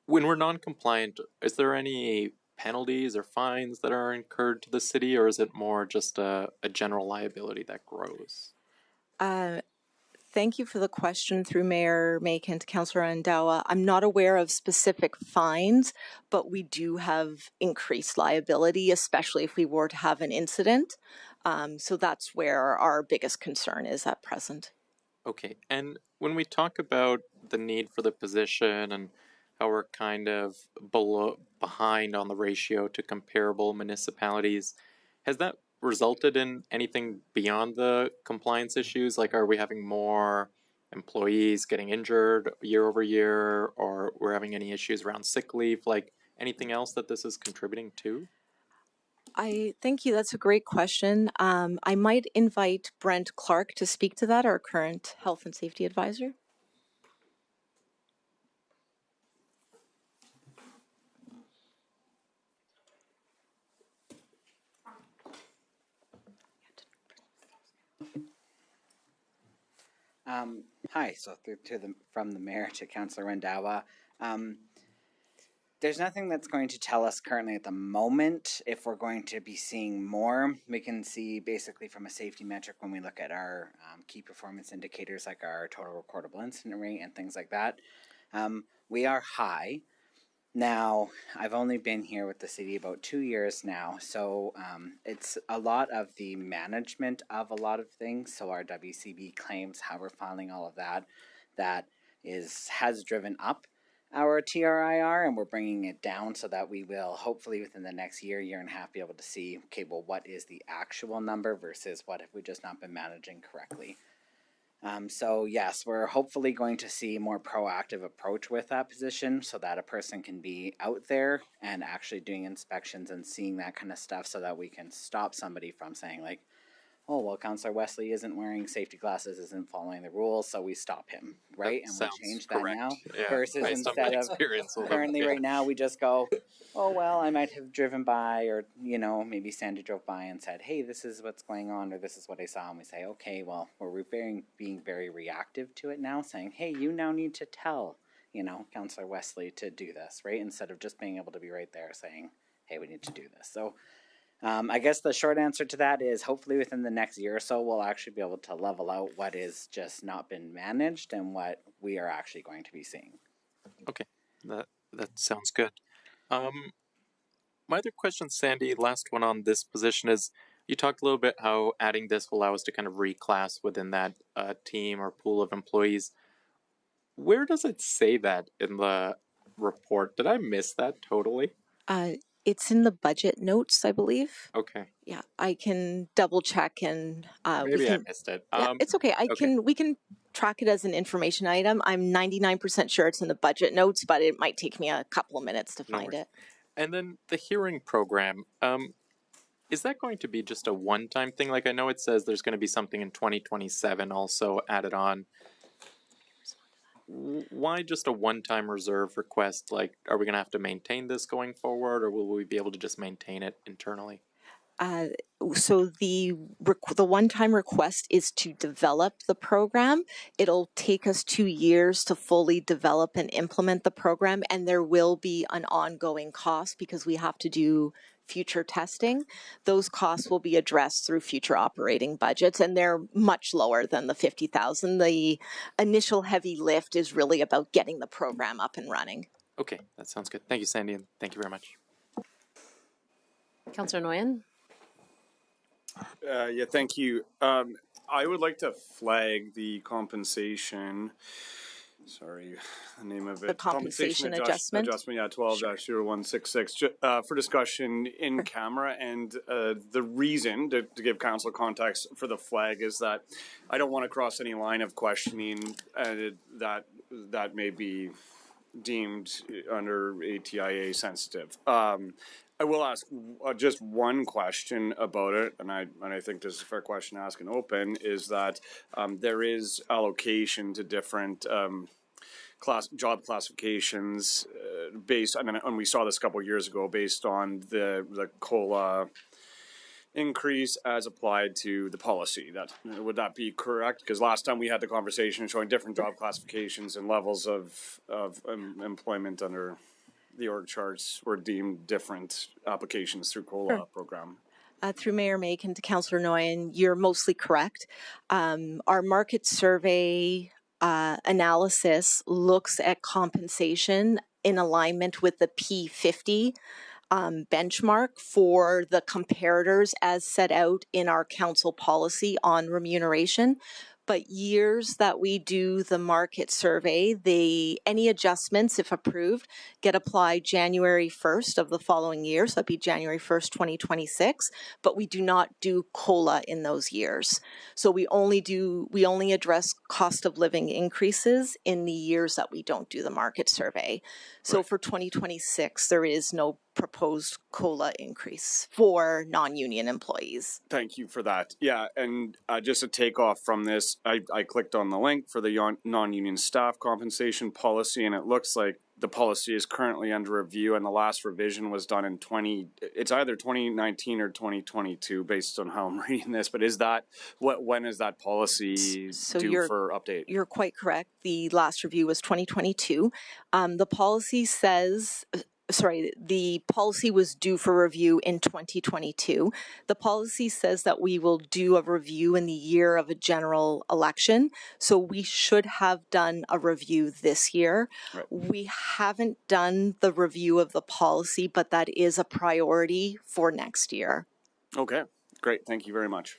when we're non-compliant, is there any penalties or fines that are incurred to the city, or is it more just a general liability that grows? Thank you for the question through Mayor Macon to Councillor Andawa. I'm not aware of specific fines, but we do have increased liability, especially if we were to have an incident. So that's where our biggest concern is at present. Okay, and when we talk about the need for the position and how we're kind of behind on the ratio to comparable municipalities, has that resulted in anything beyond the compliance issues? Like, are we having more employees getting injured year over year, or we're having any issues around sick leave? Like, anything else that this is contributing to? I thank you. That's a great question. I might invite Brent Clark to speak to that, our current health and safety advisor. Hi, so from the mayor to Councillor Rendawa. There's nothing that's going to tell us currently at the moment if we're going to be seeing more. We can see basically from a safety metric when we look at our key performance indicators like our total recordable incident rate and things like that. We are high. Now, I've only been here with the city about 2 years now, so it's a lot of the management of a lot of things. So our WCB claims, how we're filing all of that, has driven up our TRIR, and we're bringing it down so that we will hopefully within the next year and a half be able to see, okay, well, what is the actual number versus what have we just not been managing correctly. So yes, we're hopefully going to see a more proactive approach with that position so that a person can be out there and actually doing inspections and seeing that kind of stuff so that we can stop somebody from saying like, oh, well, Councillor Wesley isn't wearing safety glasses, isn't following the rules, so we stop him, right? That and we change that correct. now versus instead of currently right now we just go, oh, well, I might have driven by or, maybe Sandy drove by and said, hey, this is what's going on or this is what I saw. And we say, okay, well, we're being very reactive to it now, saying, hey, you now need to tell, Councillor Wesley to do this, right? Instead of just being able to be right there saying, hey, we need to do this. So I guess the short answer to that is hopefully within the next year or so, we'll actually be able to level out what is just not been managed and what we are actually going to be seeing. Okay, that sounds good. My other question, Sandy, last one on this position is, you talked a little bit how adding this will allow us to kind of reclass within that team or pool of employees. Where does it say that in the report? Did I miss that totally? It's in the budget notes, I believe. Okay. Yeah, I can double check and Maybe I missed it. Yeah, it's okay. We can track it as an information item. I'm 99% sure it's in the budget notes, but it might take me a couple of minutes to find it. And then the hearing program, is that going to be just a one-time thing? Like, I know it says there's going to be something in 2027 also added on. Why just a one-time reserve request? Like, are we going to have to maintain this going forward, or will we be able to just maintain it internally? So the one-time request is to develop the program. It'll take us 2 years to fully develop and implement the program, and there will be an ongoing cost because we have to do future testing. Those costs will be addressed through future operating budgets, and they're much lower than the $50,000. The initial heavy lift is really about getting the program up and running. Okay, that sounds good. Thank you, Sandy, and thank you very much. Councillor Nguyen? Yeah, thank you. I would like to flag the compensation. Sorry, the name of it. The compensation adjustment. Yeah, 12-0166 for discussion in camera. And the reason, to give council context for the flag, is that I don't want to cross any line of questioning that may be deemed under ATIA sensitive. I will ask just one question about it, and I think this is a fair question to ask and open, is that there is allocation to different job classifications based, and we saw this a couple of years ago, based on the COLA increase as applied to the policy. Would that be correct? Because last time we had the conversation showing different job classifications and levels of employment under the org charts were deemed different applications through COLA program. Through Mayor Make and to Councillor Nguyen, you're mostly correct. Our market survey analysis looks at compensation in alignment with the P50 benchmark for the comparators as set out in our council policy on remuneration. But years that we do the market survey, any adjustments, if approved, get applied January 1st of the following year. So that'd be January 1st, 2026. But we do not do COLA in those years. So we only address cost of living increases in the years that we don't do the market survey. So for 2026, there is no proposed COLA increase for non-union employees. Thank you for that. Yeah, and just to take off from this, I clicked on the link for the non-union staff compensation policy, and it looks like the policy is currently under review, and the last revision was done in it's either 2019 or 2022 based on how I'm reading this, but when is that policy due for update? You're quite correct. The last review was 2022. The policy says... the policy was due for review in 2022. The policy says that we will do a review in the year of a general election. So we should have done a review this year. Right. We haven't done the review of the policy, but that is a priority for next year. Okay, great. Thank you very much.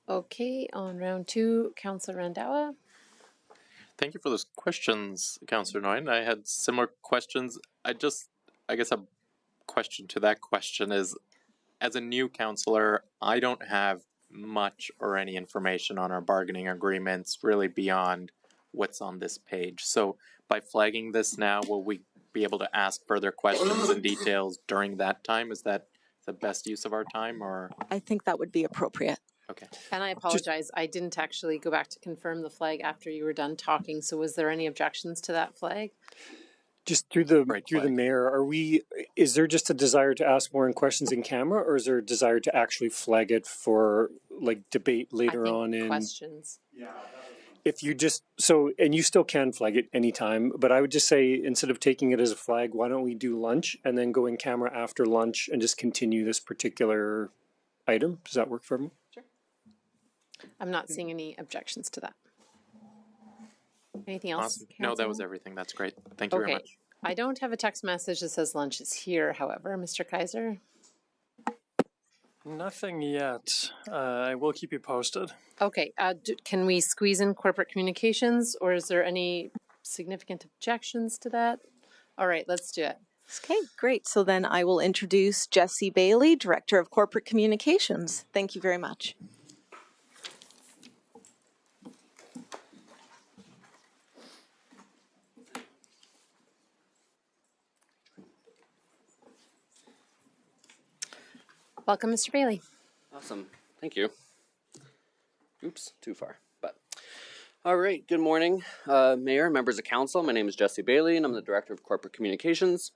Okay, on round 2, Councillor Randawa. Thank you for those questions, Councillor Nguyen. I had similar questions. I guess a question to that question is, as a new councillor, I don't have much or any information on our bargaining agreements really beyond what's on this page. So by flagging this now, will we be able to ask further questions and details during that time? Is that the best use of our time, or? I think that would be appropriate. Okay. And I apologize, I didn't actually go back to confirm the flag after you were done talking. So was there any objections to that flag? Just through the mayor, is there just a desire to ask more questions in camera, or is there a desire to actually flag it for like debate later on in questions? Yeah. If you and you still can flag it anytime, but I would just say, instead of taking it as a flag, why don't we do lunch and then go in camera after lunch and just continue this particular item? Does that work for everyone? Sure. I'm not seeing any objections to that. Anything else? Awesome. No, that was everything. That's great. Thank you very much. I don't have a text message that says lunch is here, however. Mr. Kaiser? Nothing yet. I will keep you posted. Okay, can we squeeze in corporate communications, or is there any significant objections to that? All right, let's do it. Okay, great. So then I will introduce Jessie Bailey, Director of Corporate Communications. Thank you very much. Welcome, Mr. Bailey. Awesome. Thank you. Oops, too far. But all right. Good morning, Mayor, members of council. My name is Jessie Bailey, and I'm the Director of Corporate Communications.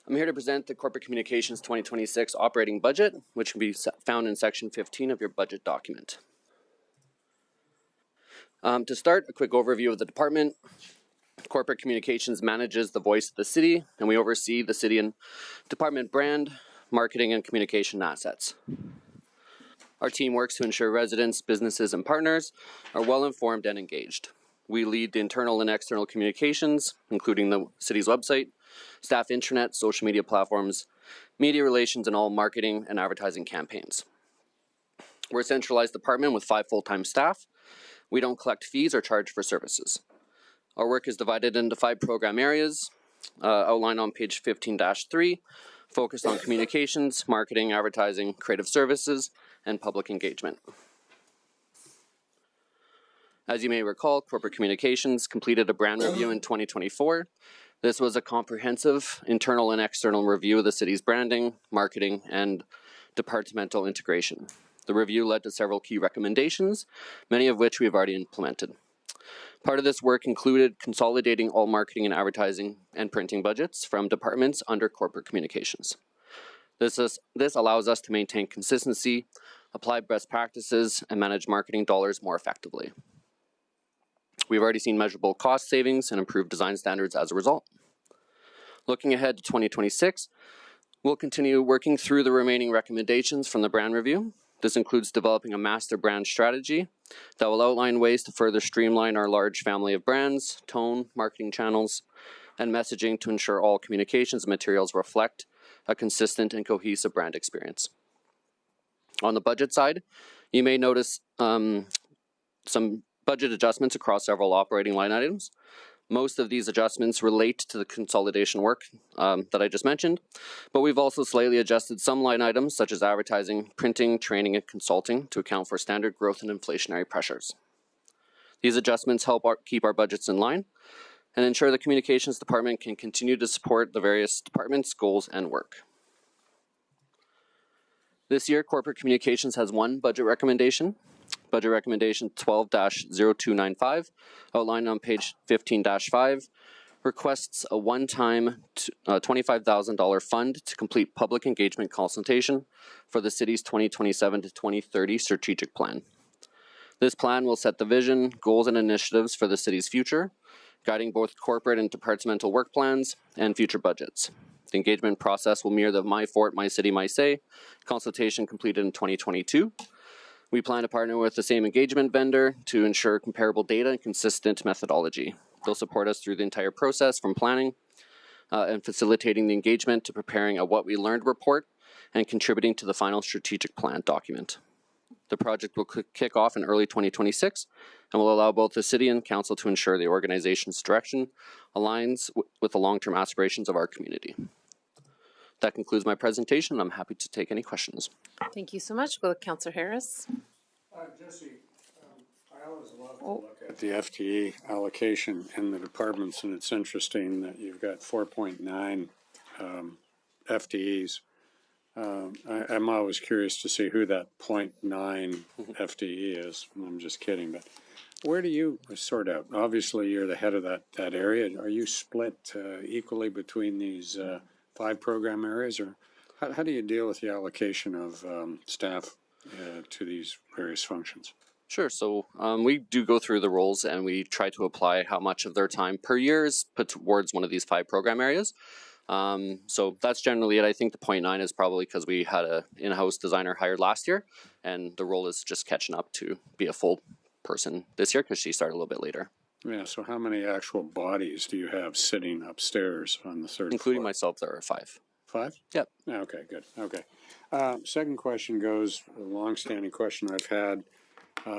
I'm here to present the Corporate Communications 2026 operating budget, which can be found in section 15 of your budget document. To start, a quick overview of the department. Corporate Communications manages the voice of the city, and we oversee the city and department brand, marketing, and communication assets. Our team works to ensure residents, businesses, and partners are well informed and engaged. We lead the internal and external communications, including the city's website, staff intranet, social media platforms, media relations, and all marketing and advertising campaigns. We're a centralized department with 5 full-time staff. We don't collect fees or charge for services. Our work is divided into 5 program areas, outlined on page 15-3, focused on communications, marketing, advertising, creative services, and public engagement. As you may recall, Corporate Communications completed a brand review in 2024. This was a comprehensive internal and external review of the city's branding, marketing, and departmental integration. The review led to several key recommendations, many of which we have already implemented. Part of this work included consolidating all marketing and advertising and printing budgets from departments under Corporate Communications. This allows us to maintain consistency, apply best practices, and manage marketing dollars more effectively. We've already seen measurable cost savings and improved design standards as a result. Looking ahead to 2026, we'll continue working through the remaining recommendations from the brand review. This includes developing a master brand strategy that will outline ways to further streamline our large family of brands, tone, marketing channels, and messaging to ensure all communications materials reflect a consistent and cohesive brand experience. On the budget side, you may notice some budget adjustments across several operating line items. Most of these adjustments relate to the consolidation work that I just mentioned, but we've also slightly adjusted some line items such as advertising, printing, training, and consulting to account for standard growth and inflationary pressures. These adjustments help keep our budgets in line and ensure the communications department can continue to support the various departments' goals and work. This year, Corporate Communications has one budget recommendation. Budget recommendation 12-0295, outlined on page 15-5, requests a one-time $25,000 fund to complete public engagement consultation for the city's 2027 to 2030 strategic plan. This plan will set the vision, goals, and initiatives for the city's future, guiding both corporate and departmental work plans and future budgets. The engagement process will mirror the My Fort, My City, My Say consultation completed in 2022. We plan to partner with the same engagement vendor to ensure comparable data and consistent methodology. They'll support us through the entire process from planning and facilitating the engagement to preparing a What We Learned report and contributing to the final strategic plan document. The project will kick off in early 2026 and will allow both the city and council to ensure the organization's direction aligns with the long-term aspirations of our community. That concludes my presentation. I'm happy to take any questions. Thank you so much. Go with Councillor Harris. Jesse, I always love to look at the FTE allocation in the departments, and it's interesting that you've got 4.9 FTEs. I'm always curious to see who that 0.9 FTE is. I'm just kidding, but where do you sort out? Obviously, you're the head of that area. Are you split equally between these 5 program areas, or how do you deal with the allocation of staff to these various functions? Sure. So we do go through the roles and we try to apply how much of their time per year is put towards one of these 5 program areas. So that's generally it. I think the 0.9 is probably because we had an in-house designer hired last year, and the role is just catching up to be a full person this year because she started a little bit later. Yeah, so how many actual bodies do you have sitting upstairs on the third Including floor? myself, there are 5. 5? Yep. Okay, good. Okay. Second question goes, a long-standing question I've had.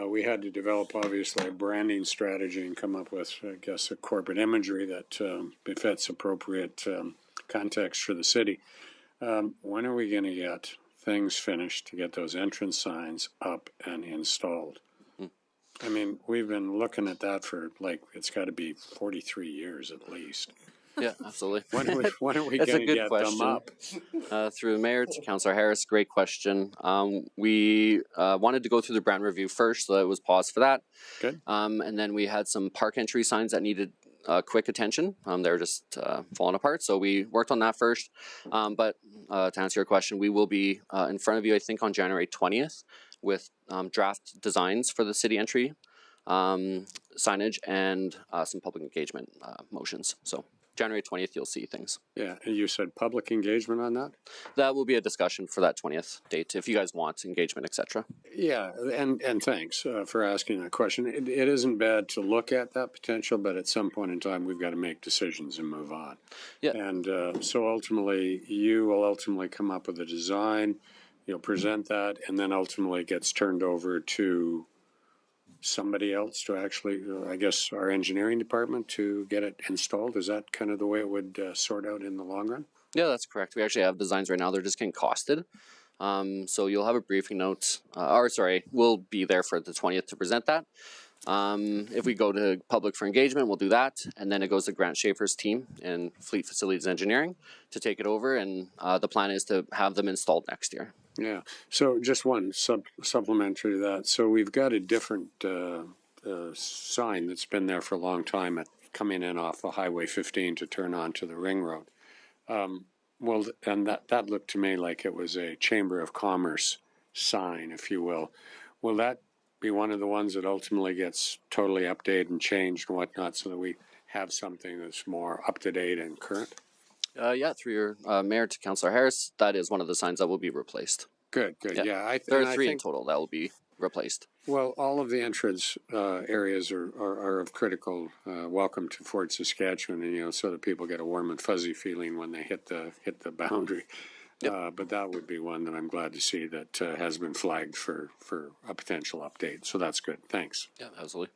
We had to develop, obviously, a branding strategy and come up with, I guess, a corporate imagery that befits appropriate context for the city. When are we going to get things finished to get those entrance signs up and installed? I mean, we've been looking at that for, like, it's got to be 43 years at least. Yeah, absolutely. When are we That's going a to good get question. them up? Through the mayor to Councillor Harris, great question. We wanted to go through the brand review first, so that was paused for that. Good. And then we had some park entry signs that needed quick attention. They were just falling apart, so we worked on that first. But to answer your question, we will be in front of you, I think, on January 20th with draft designs for the city entry signage and some public engagement motions. So January 20th, you'll see things. Yeah, and you said public engagement on that? That will be a discussion for that 20th date, if you guys want engagement, etc. Yeah, and thanks for asking that question. It isn't bad to look at that potential, but at some point in time, we've got to make decisions and move on. Yeah. And so ultimately, you will ultimately come up with a design, you'll present that, and then ultimately it gets turned over to somebody else to actually, I guess, our engineering department to get it installed. Is that kind of the way it would sort out in the long run? Yeah, that's correct. We actually have designs right now. They're just getting costed. So you'll have a briefing note, we'll be there for the 20th to present that. If we go to public for engagement, we'll do that. And then it goes to Grant Schaefer's team in Fleet Facilities Engineering to take it over. And the plan is to have them installed next year. Yeah. So just one supplementary to that. So we've got a different sign that's been there for a long time at coming in off the Highway 15 to turn onto the Ring Road. Well, and that looked to me like it was a Chamber of Commerce sign, if you will. Will that be one of the ones that ultimately gets totally updated and changed and whatnot so that we have something that's more up-to-date and current? Yeah, through your mayor to Councillor Harris, that is one of the signs that will be replaced. Good. Yeah, there are 3 in total that will be replaced. Well, all of the entrance areas are of critical welcome to Fort Saskatchewan, and so that people get a warm and fuzzy feeling when they hit the boundary. Yep. But that would be one that I'm glad to see that has been flagged for a potential update. So that's good. Thanks. Yeah, absolutely.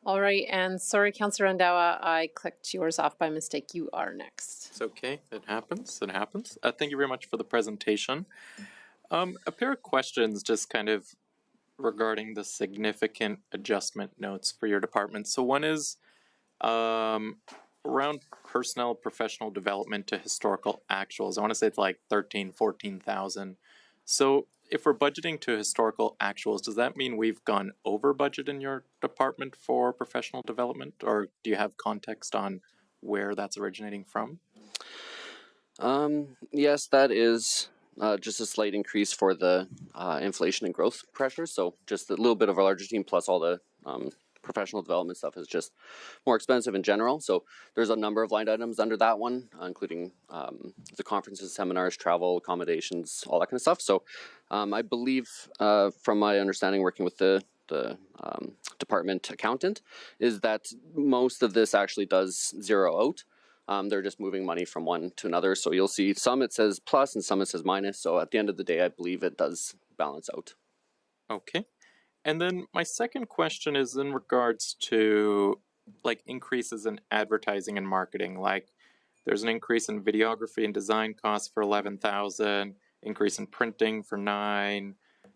All right, and sorry, Councillor Randawa, I clicked yours off by mistake. You are next. It's okay. It happens. Thank you very much for the presentation. A pair of questions just kind of regarding the significant adjustment notes for your department. So one is around personnel professional development to historical actuals. I want to say it's like 14,000. So if we're budgeting to historical actuals, does that mean we've gone over budget in your department for professional development, or do you have context on where that's originating from? Yes, that is just a slight increase for the inflation and growth pressures. So just a little bit of a larger team plus all the professional development stuff is just more expensive in general. So there's a number of line items under that one, including the conferences, seminars, travel, accommodations, all that kind of stuff. So I believe, from my understanding, working with the department accountant, is that most of this actually does zero out. They're just moving money from one to another. So you'll see some it says plus and some it says minus. So at the end of the day, I believe it does balance out. Okay. And then my second question is in regards to like increases in advertising and marketing. Like there's an increase in videography and design costs for 11,000, increase in printing for 9,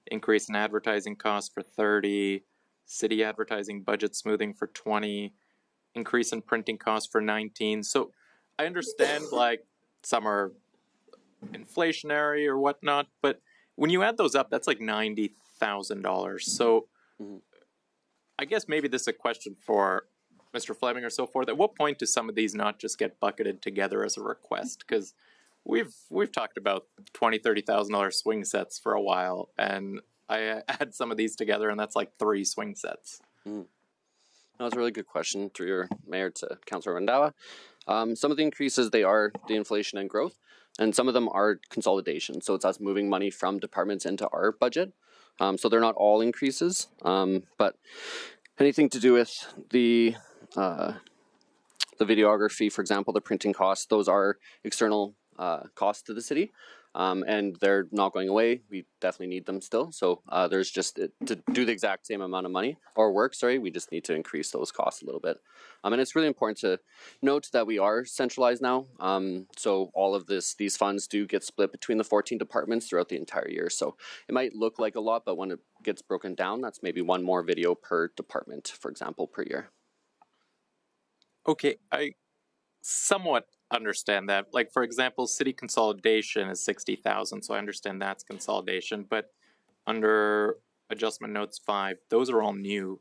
increase in advertising costs for 30, city advertising budget smoothing for 20, increase in printing costs for 19. So I understand like some are inflationary or whatnot, but when you add those up, that's like $90,000. So I guess maybe this is a question for Mr. Fleming or so forth. At what point do some of these not just get bucketed together as a request? Because we've talked about $20,000, $30,000 swing sets for a while, and I add some of these together, and that's like 3 swing sets. That's a really good question through your mayor to Councillor Randawa. Some of the increases, they are the inflation and growth, and some of them are consolidation. So it's us moving money from departments into our budget. So they're not all increases, but Anything to do with the videography, for example, the printing costs, those are external costs to the city. And they're not going away. We definitely need them still. So there's just to do the exact same amount of money or work, we just need to increase those costs a little bit. And it's really important to note that we are centralized now. So all of these funds do get split between the 14 departments throughout the entire year. So it might look like a lot, but when it gets broken down, that's maybe one more video per department, for example, per year. Okay, I somewhat understand that. Like, for example, city consolidation is 60,000, so I understand that's consolidation. But under adjustment notes 5, those are all new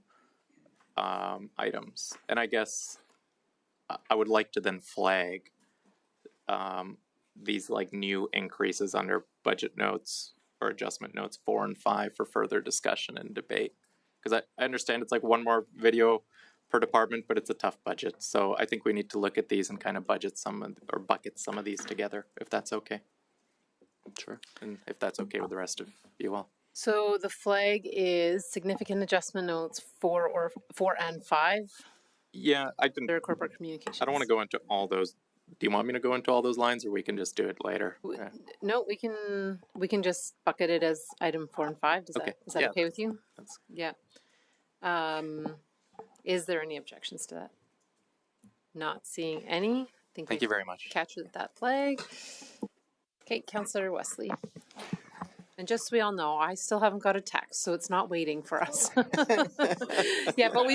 items, and I guess I would like to then flag these like new increases under budget notes or adjustment notes 4 and 5 for further discussion and debate. Because I understand it's like one more video per department, but it's a tough budget. So I think we need to look at these and kind of bucket some of these together, if that's okay. Sure. And if that's okay with the rest of you all. So the flag is significant adjustment notes 4 and 5. Yeah, I can. They're corporate communications. I don't want to go into all those. Do you want me to go into all those lines, or we can just do it later? No, we can just bucket it as item 4 and 5. Is that okay with you? Yeah. Is there any objections to that? Not seeing any. Thank you very much. Captured that flag. Okay, Councillor Wesley. And just so we all know, I still haven't got a text, so it's not waiting for us. Yeah, but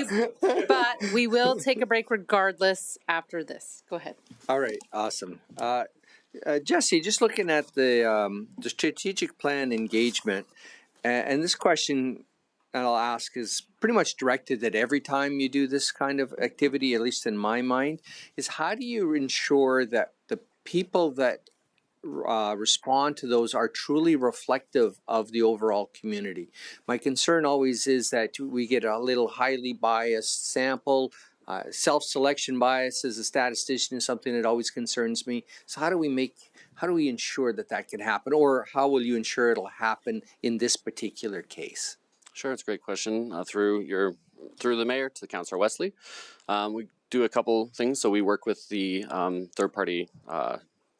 we will take a break regardless after this. Go ahead. All right, awesome. Jesse, just looking at the strategic plan engagement, and this question that I'll ask is pretty much directed at every time you do this kind of activity, at least in my mind, is how do you ensure that the people that respond to those are truly reflective of the overall community? My concern always is that we get a little highly biased sample. Self-selection bias as a statistician is something that always concerns me. So how do we ensure that can happen, or how will you ensure it'll happen in this particular case? Sure, it's a great question. Through the mayor to Councillor Wesley, we do a couple things. So we work with the third-party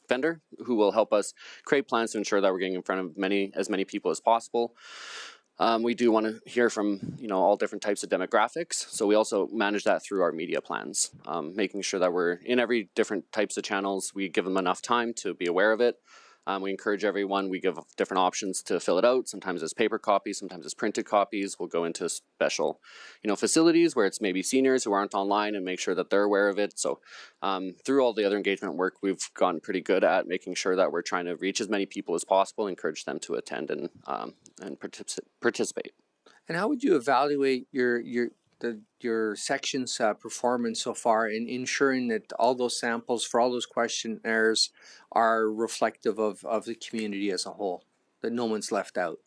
vendor who will help us create plans to ensure that we're getting in front of as many people as possible. We do want to hear from all different types of demographics, so we also manage that through our media plans, making sure that we're in every different types of channels. We give them enough time to be aware of it. We encourage everyone. We give different options to fill it out. Sometimes as paper copies, sometimes as printed copies. We'll go into special, facilities where it's maybe seniors who aren't online and make sure that they're aware of it. So through all the other engagement work, we've gotten pretty good at making sure that we're trying to reach as many people as possible, encourage them to attend and participate. And how would you evaluate your section's performance so far in ensuring that all those samples for all those questionnaires are reflective of the community as a whole, that no one's left out?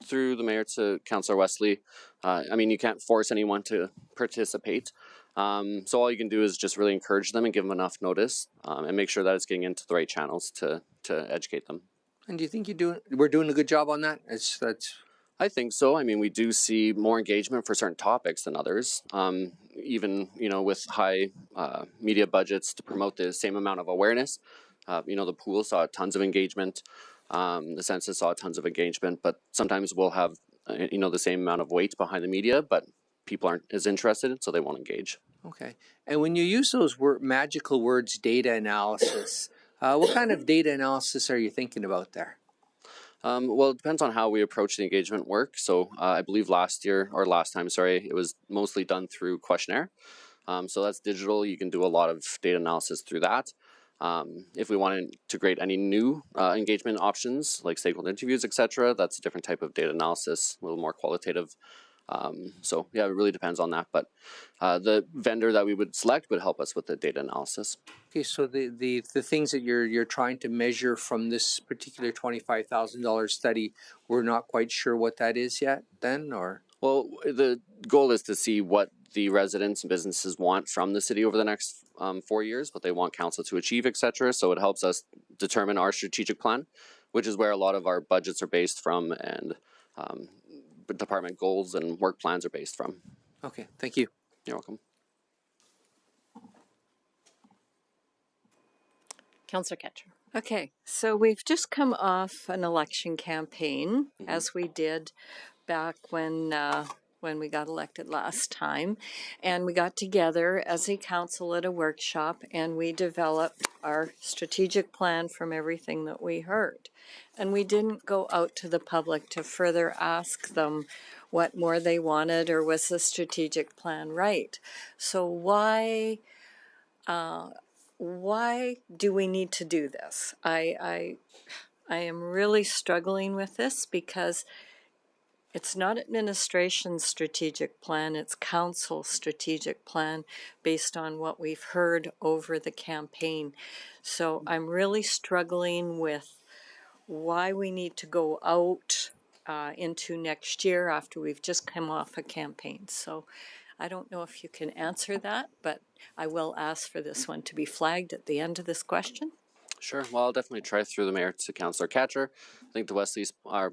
Through the mayor to Councillor Wesley, you can't force anyone to participate. So all you can do is just really encourage them and give them enough notice and make sure that it's getting into the right channels to educate them. And do you think we're doing a good job on that? I think so. We do see more engagement for certain topics than others. Even, with high media budgets to promote the same amount of awareness. The pool saw tons of engagement. The census saw tons of engagement, but sometimes we'll have, the same amount of weight behind the media, but people aren't as interested, so they won't engage. Okay. And when you use those magical words, data analysis, what kind of data analysis are you thinking about there? Well, it depends on how we approach the engagement work. So I believe last time, it was mostly done through questionnaire. So that's digital. You can do a lot of data analysis through that. If we want to integrate any new engagement options like stakeholder interviews, etc., that's a different type of data analysis, a little more qualitative. So yeah, it really depends on that. But the vendor that we would select would help us with the data analysis. Okay, so the things that you're trying to measure from this particular $25,000 study, we're not quite sure what that is yet then, or? Well, the goal is to see what the residents and businesses want from the city over the next 4 years, what they want council to achieve, etc. So it helps us determine our strategic plan, which is where a lot of our budgets are based from, and department goals and work plans are based from. Okay, thank you. You're welcome. Councillor Ketcher. Okay, so we've just come off an election campaign, as we did back when we got elected last time, and we got together as a council at a workshop, and we developed our strategic plan from everything that we heard. And we didn't go out to the public to further ask them what more they wanted or was the strategic plan right. So why do we need to do this? I am really struggling with this because it's not administration's strategic plan, it's council's strategic plan based on what we've heard over the campaign. So I'm really struggling with why we need to go out into next year after we've just come off a campaign. So I don't know if you can answer that, but I will ask for this one to be flagged at the end of this question. Sure. Well, I'll definitely try through the mayor to Councillor Catcher. I think to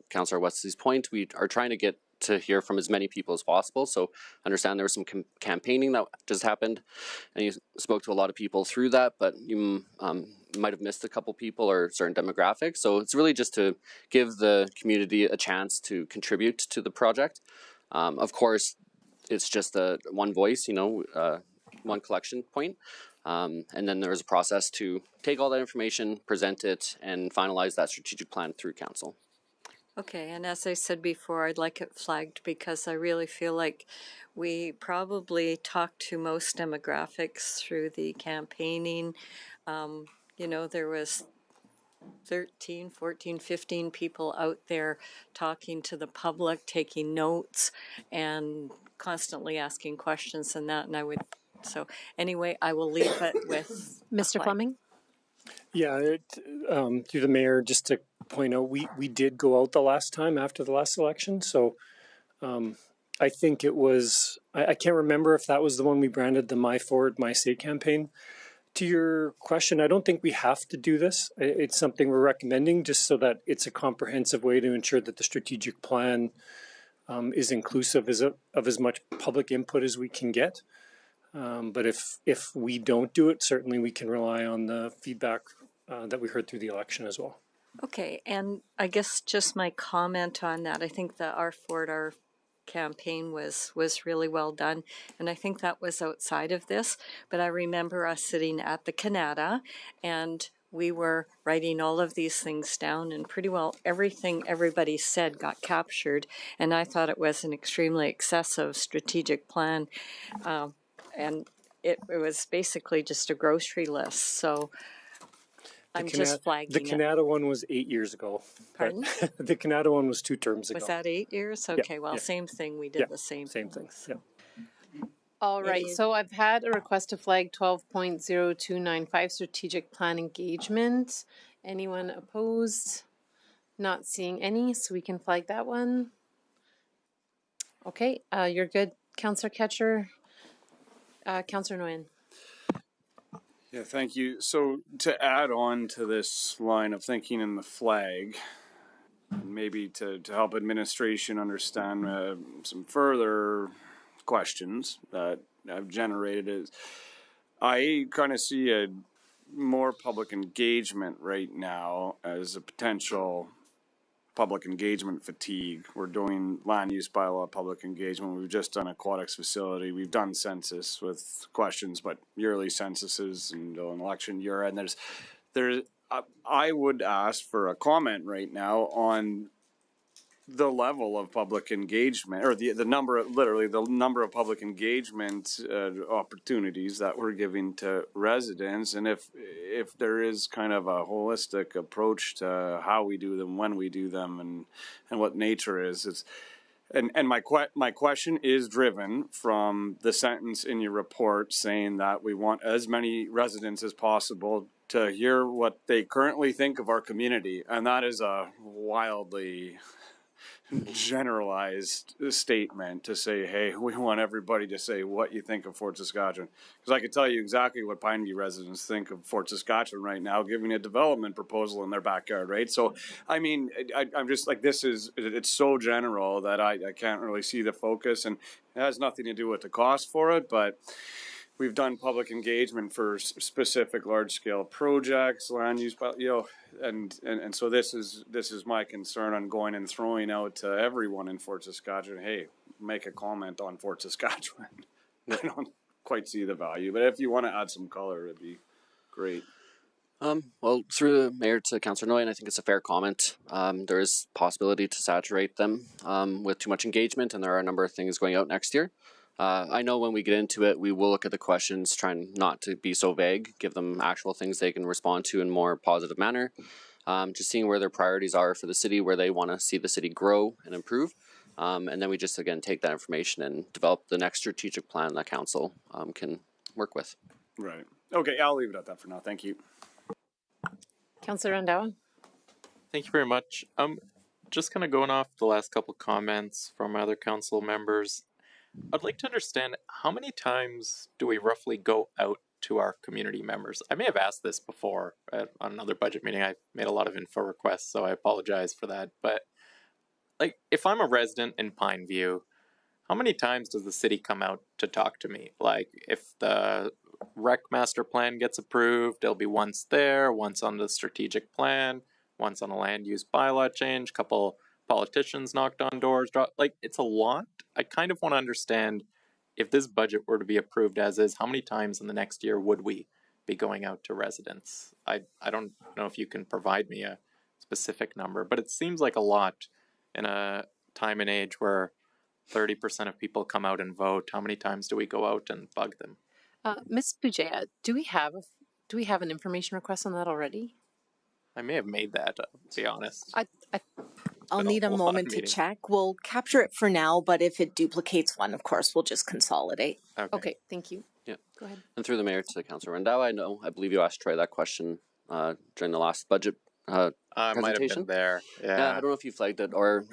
Councillor Wesley's point, we are trying to get to hear from as many people as possible. So I understand there was some campaigning that just happened, and you spoke to a lot of people through that, but you might have missed a couple people or certain demographics. So it's really just to give the community a chance to contribute to the project. Of course, it's just one voice, one collection point. And then there's a process to take all that information, present it, and finalize that strategic plan through council. Okay, and as I said before, I'd like it flagged because I really feel like we probably talked to most demographics through the campaigning. There was 13, 14, 15 people out there talking to the public, taking notes, and constantly asking questions and that, and so anyway, I will leave it with Mr. Fleming. Yeah, through the mayor, just to point out, we did go out the last time after the last election. So I think it was, I can't remember if that was the one we branded the My Forward, My Say campaign. To your question, I don't think we have to do this. It's something we're recommending just so that it's a comprehensive way to ensure that the strategic plan is inclusive of as much public input as we can get. But if we don't do it, certainly we can rely on the feedback that we heard through the election as well. Okay, and I guess just my comment on that, I think that our campaign was really well done, and I think that was outside of this, but I remember us sitting at the Canada, and we were writing all of these things down, and pretty well everything everybody said got captured, and I thought it was an extremely excessive strategic plan, and it was basically just a grocery list, so I'm just flagging the Canada one was 8 years ago. Pardon? The Canada one was 2 terms ago. Was that 8 years? Okay, yeah, well, yeah. Same thing. We did the same thing. Yeah. All right, so I've had a request to flag 12.0295 strategic plan engagement. Anyone opposed? Not seeing any, so we can flag that one. Okay, you're good, Councillor Ketcher. Councillor Nguyen. Yeah, thank you. So to add on to this line of thinking in the flag, maybe to help administration understand some further questions that I've generated, is I kind of see a more public engagement right now as a potential public engagement fatigue. We're doing land use bylaw public engagement. We've just done aquatics facility. We've done census with questions, but yearly censuses and an election year. And I would ask for a comment right now on the level of public engagement, or the number of public engagement opportunities that we're giving to residents, and if there is kind of a holistic approach to how we do them, when we do them, and what nature is. And my question is driven from the sentence in your report saying that we want as many residents as possible to hear what they currently think of our community, and that is a wildly generalized statement to say, hey, we want everybody to say what you think of Fort Saskatchewan. Because I can tell you exactly what Pineview residents think of Fort Saskatchewan right now, giving a development proposal in their backyard, right? So, I mean, I'm just like, it's so general that I can't really see the focus, and it has nothing to do with the cost for it, but we've done public engagement for specific large scale projects, land use, and so this is my concern on going and throwing out to everyone in Fort Saskatchewan, hey, make a comment on Fort Saskatchewan. I don't quite see the value, but if you want to add some color, it'd be great. Well, through the mayor to Councillor Noyan, I think it's a fair comment. There is possibility to saturate them with too much engagement, and there are a number of things going out next year. I know when we get into it, we will look at the questions, trying not to be so vague, give them actual things they can respond to in a more positive manner. Just seeing where their priorities are for the city, where they want to see the city grow and improve. And then we just, again, take that information and develop the next strategic plan that council can work with. Right. Okay, I'll leave it at that for now. Thank you. Councillor Randawa. Thank you very much. Just kind of going off the last couple comments from other council members, I'd like to understand how many times do we roughly go out to our community members? I may have asked this before on another budget meeting. I made a lot of info requests, so I apologize for that. But like, if I'm a resident in Pineview, how many times does the city come out to talk to me? Like, if the rec master plan gets approved, there'll be once there, once on the strategic plan, once on a land use bylaw change, couple politicians knocked on doors. Like, it's a lot. I kind of want to understand, if this budget were to be approved as is, how many times in the next year would we be going out to residents? I don't know if you can provide me a specific number, but it seems like a lot in a time and age where 30% of people come out and vote. How many times do we go out and bug them? Ms. Pujaya, do we have an information request on that already? I may have made that, to be honest. I'll need a moment to check. We'll capture it for now, but if it duplicates one, of course, we'll just consolidate. Okay, thank you. Yeah. Go ahead. And through the mayor to Councillor Randawa, I believe you asked Troy that question during the last budget I might have been there. Yeah. I don't know if you flagged it or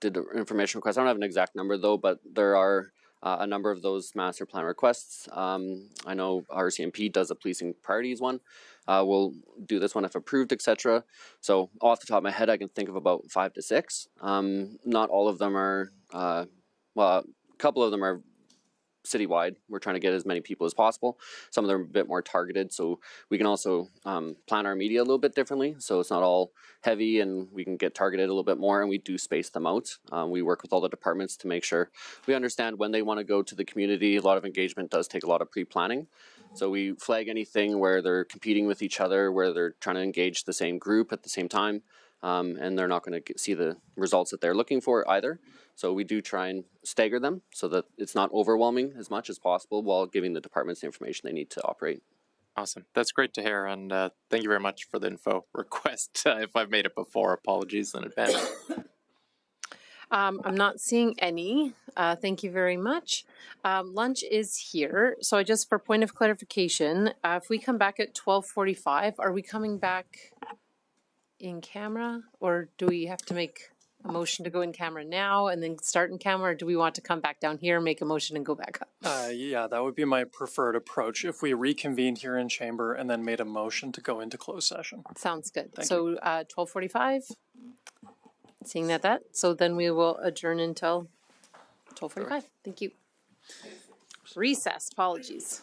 did the information request. I don't have an exact number though, but there are a number of those master plan requests. I know RCMP does a policing priorities one. We'll do this one if approved, etc. So off the top of my head, I can think of about 5 to 6. Not all of them are, well, a couple of them are citywide. We're trying to get as many people as possible. Some of them are a bit more targeted, so we can also plan our media a little bit differently, so it's not all heavy and we can get targeted a little bit more, and we do space them out. We work with all the departments to make sure we understand when they want to go to the community. A lot of engagement does take a lot of pre-planning, so we flag anything where they're competing with each other, where they're trying to engage the same group at the same time, and they're not going to see the results that they're looking for either. So we do try and stagger them so that it's not overwhelming as much as possible while giving the departments the information they need to operate. Awesome. That's great to hear. And thank you very much for the info request. If I've made it before, apologies in advance. I'm not seeing any. Thank you very much. Lunch is here. So just for point of clarification, if we come back at 12:45, are we coming back in camera, or do we have to make a motion to go in camera now and then start in camera, or do we want to come back down here, make a motion and go back up? Yeah, that would be my preferred approach, if we reconvened here in chamber and then made a motion to go into closed session. Sounds good. Thank so 12:45, seeing that, so then we will adjourn until 12:45. Thank you. Recess, apologies.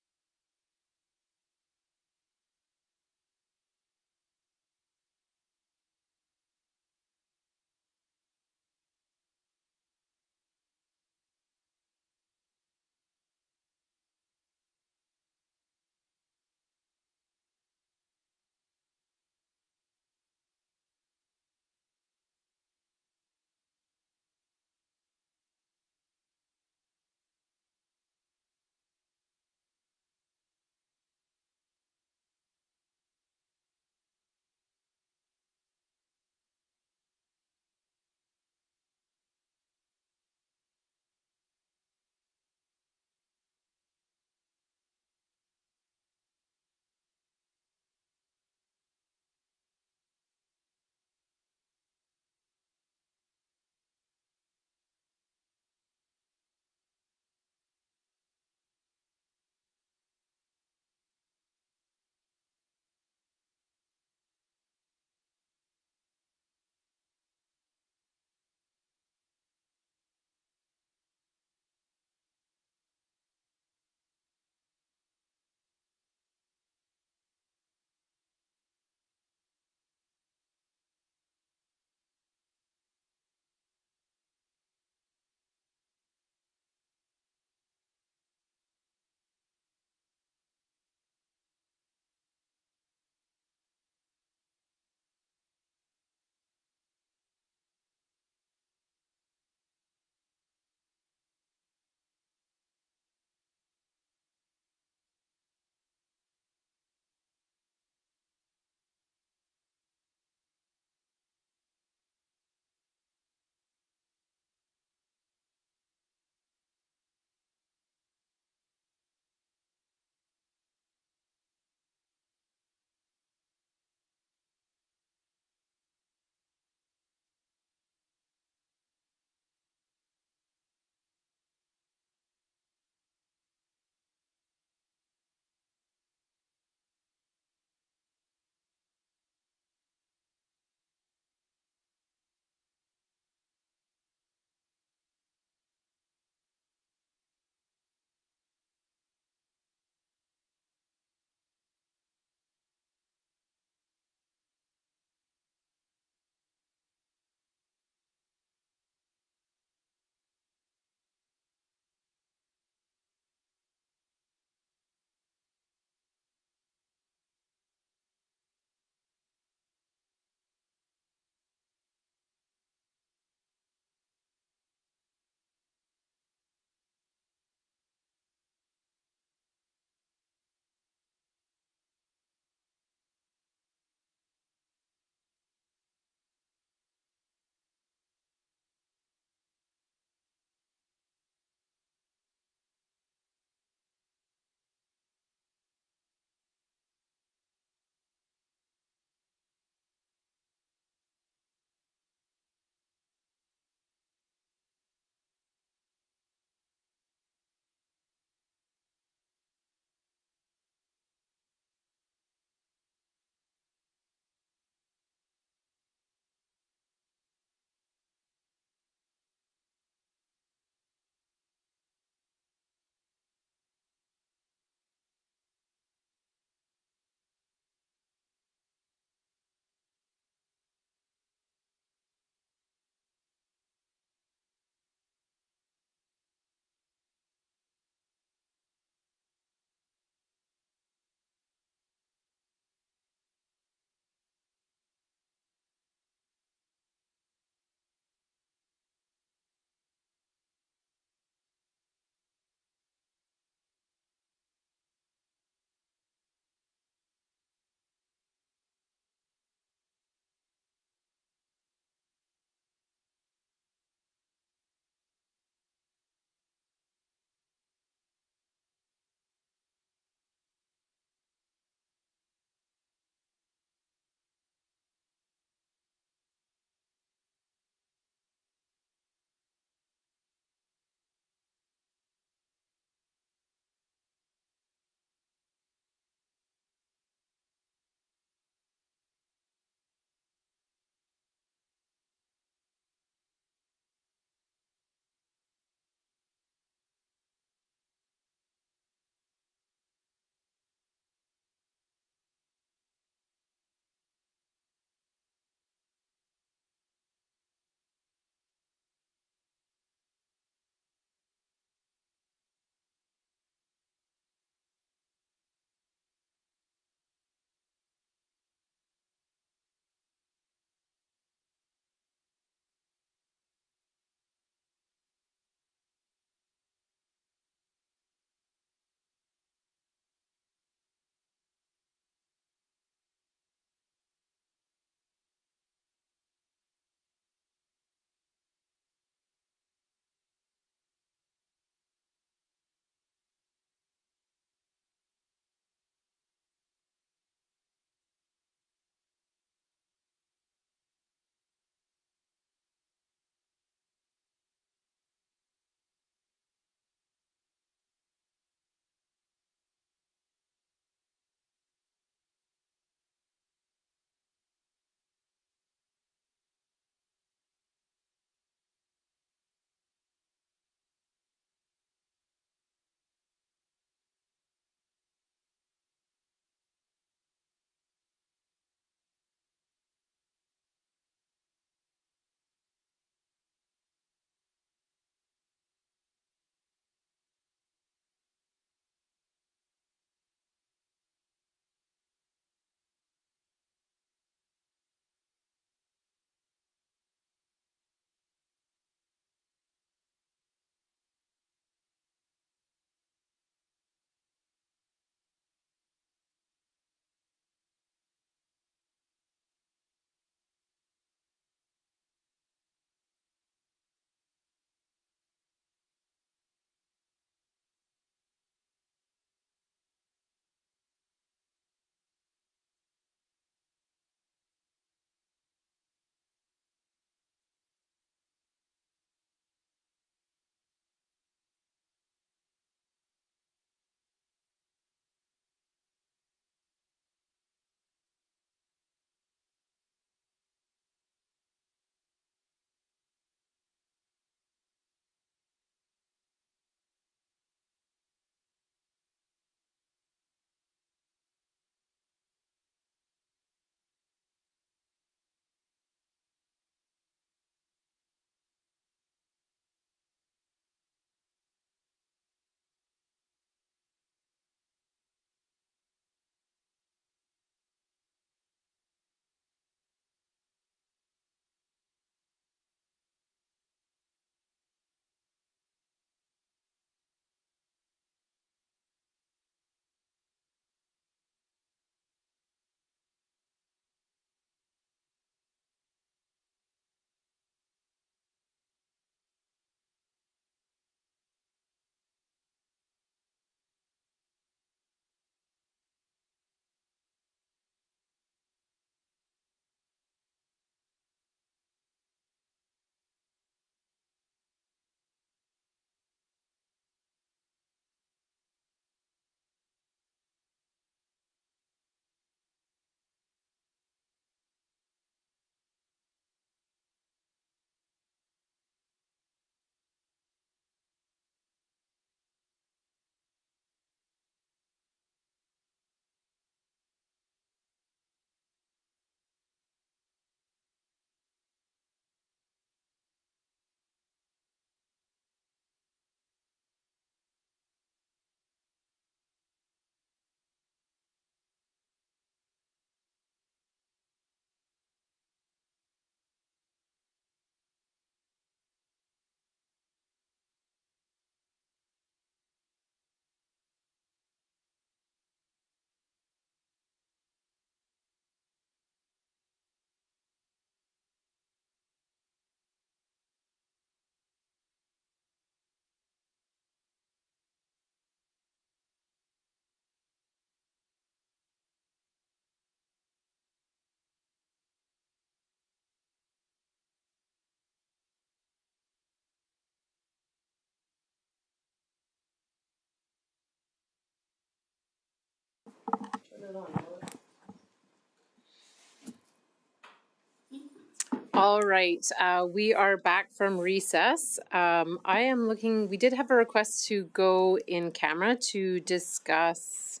All right, we are back from recess. I am looking, we did have a request to go in camera to discuss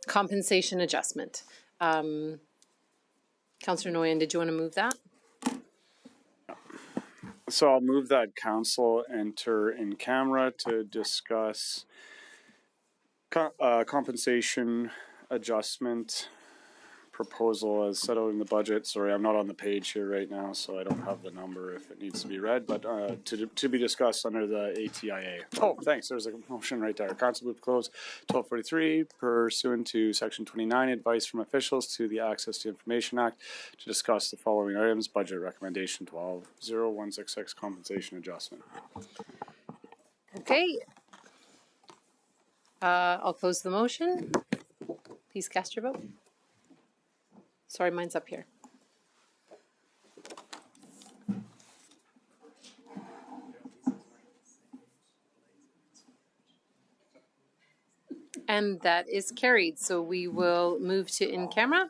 compensation adjustment. Councillor Nguyen, did you want to move that? So I'll move that council enter in camera to discuss compensation adjustment proposal as set out in the budget. Sorry, I'm not on the page here right now, so I don't have the number if it needs to be read, but to be discussed under the ATIA. Oh, thanks. There's a motion right there. Council move to close 12:43 pursuant to Section 29, advice from officials to the Access to Information Act to discuss the following items: budget recommendation 120166 compensation adjustment. Okay. I'll close the motion. Please cast your vote. Sorry, mine's up here. And that is carried. So we will move to in camera.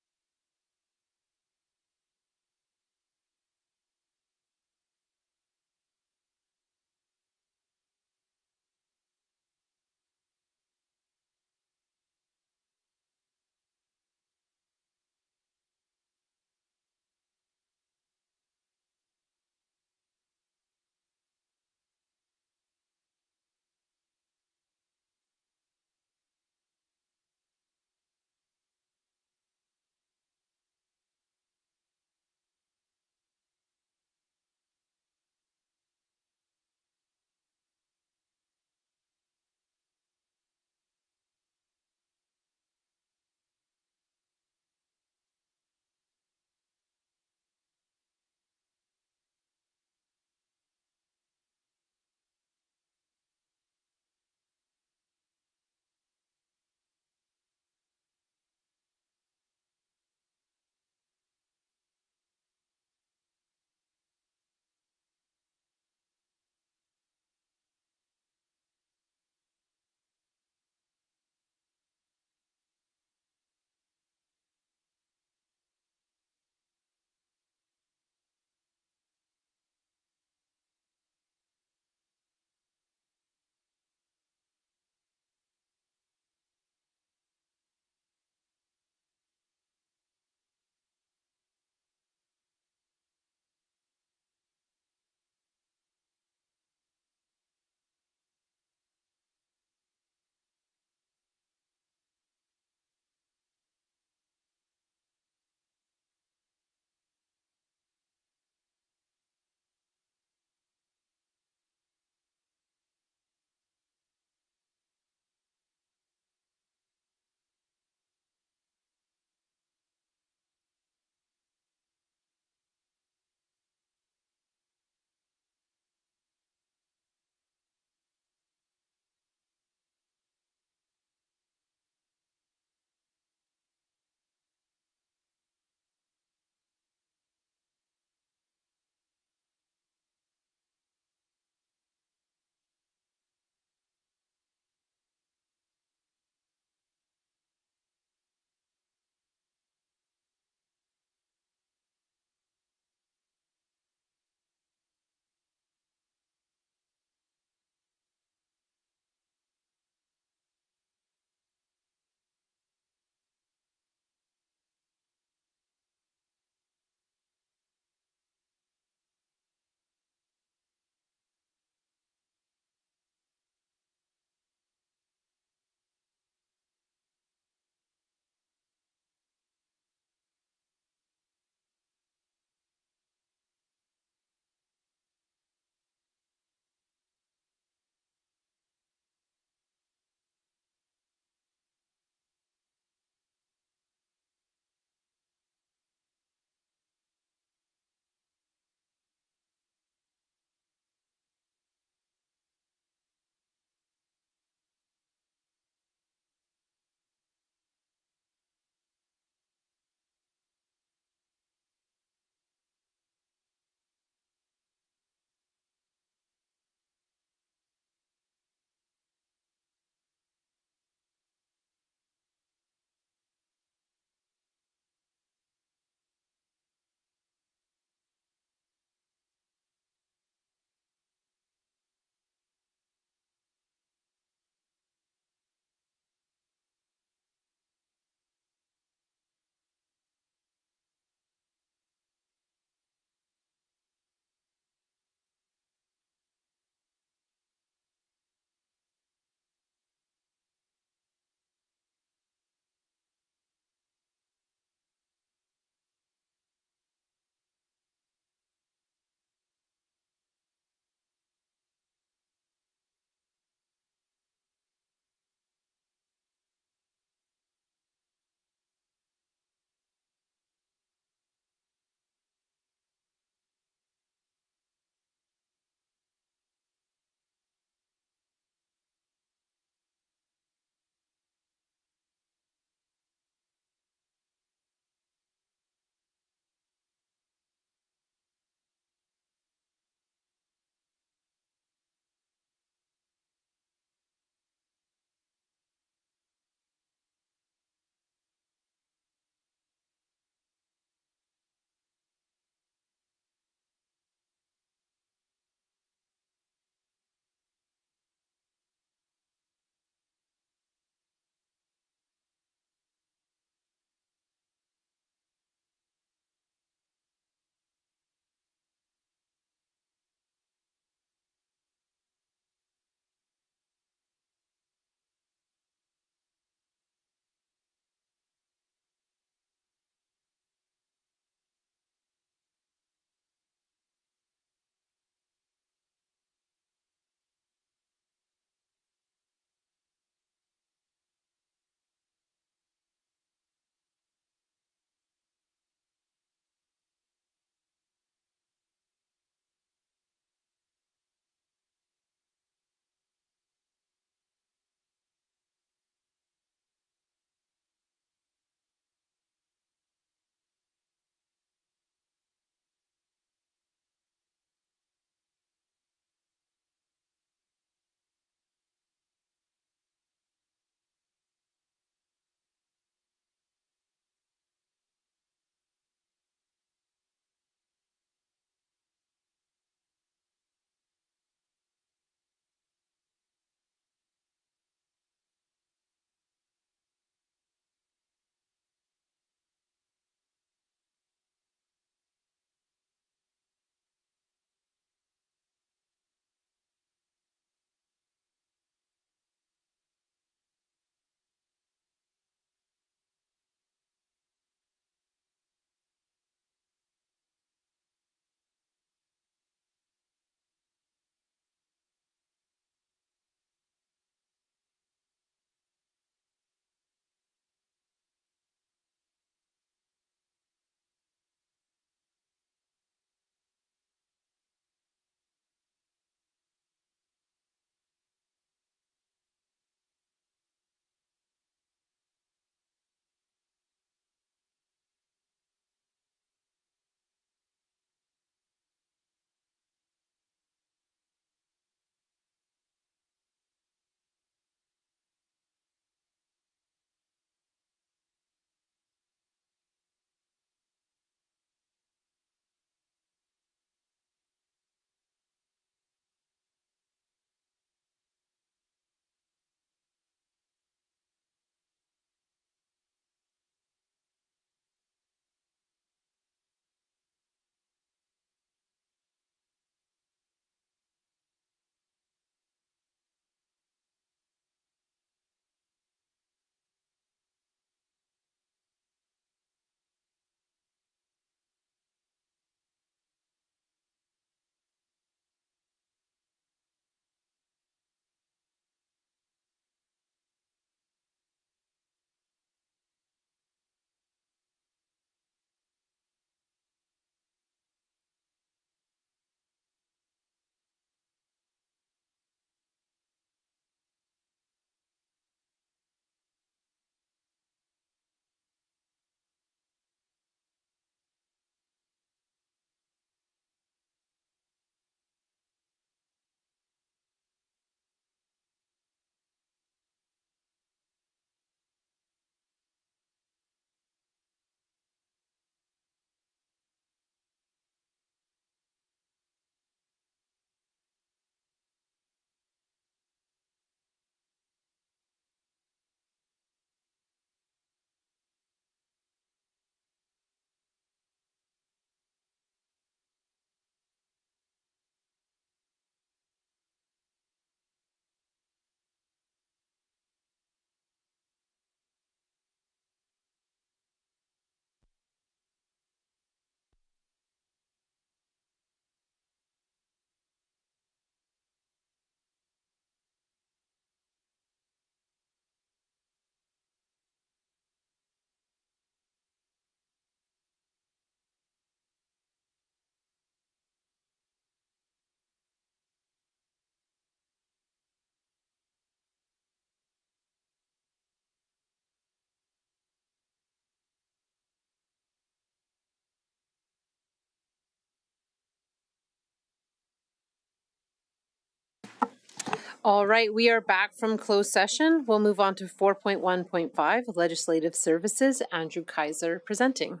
All right, we are back from closed session. We'll move on to 4.1.5, Legislative Services. Andrew Kaiser presenting.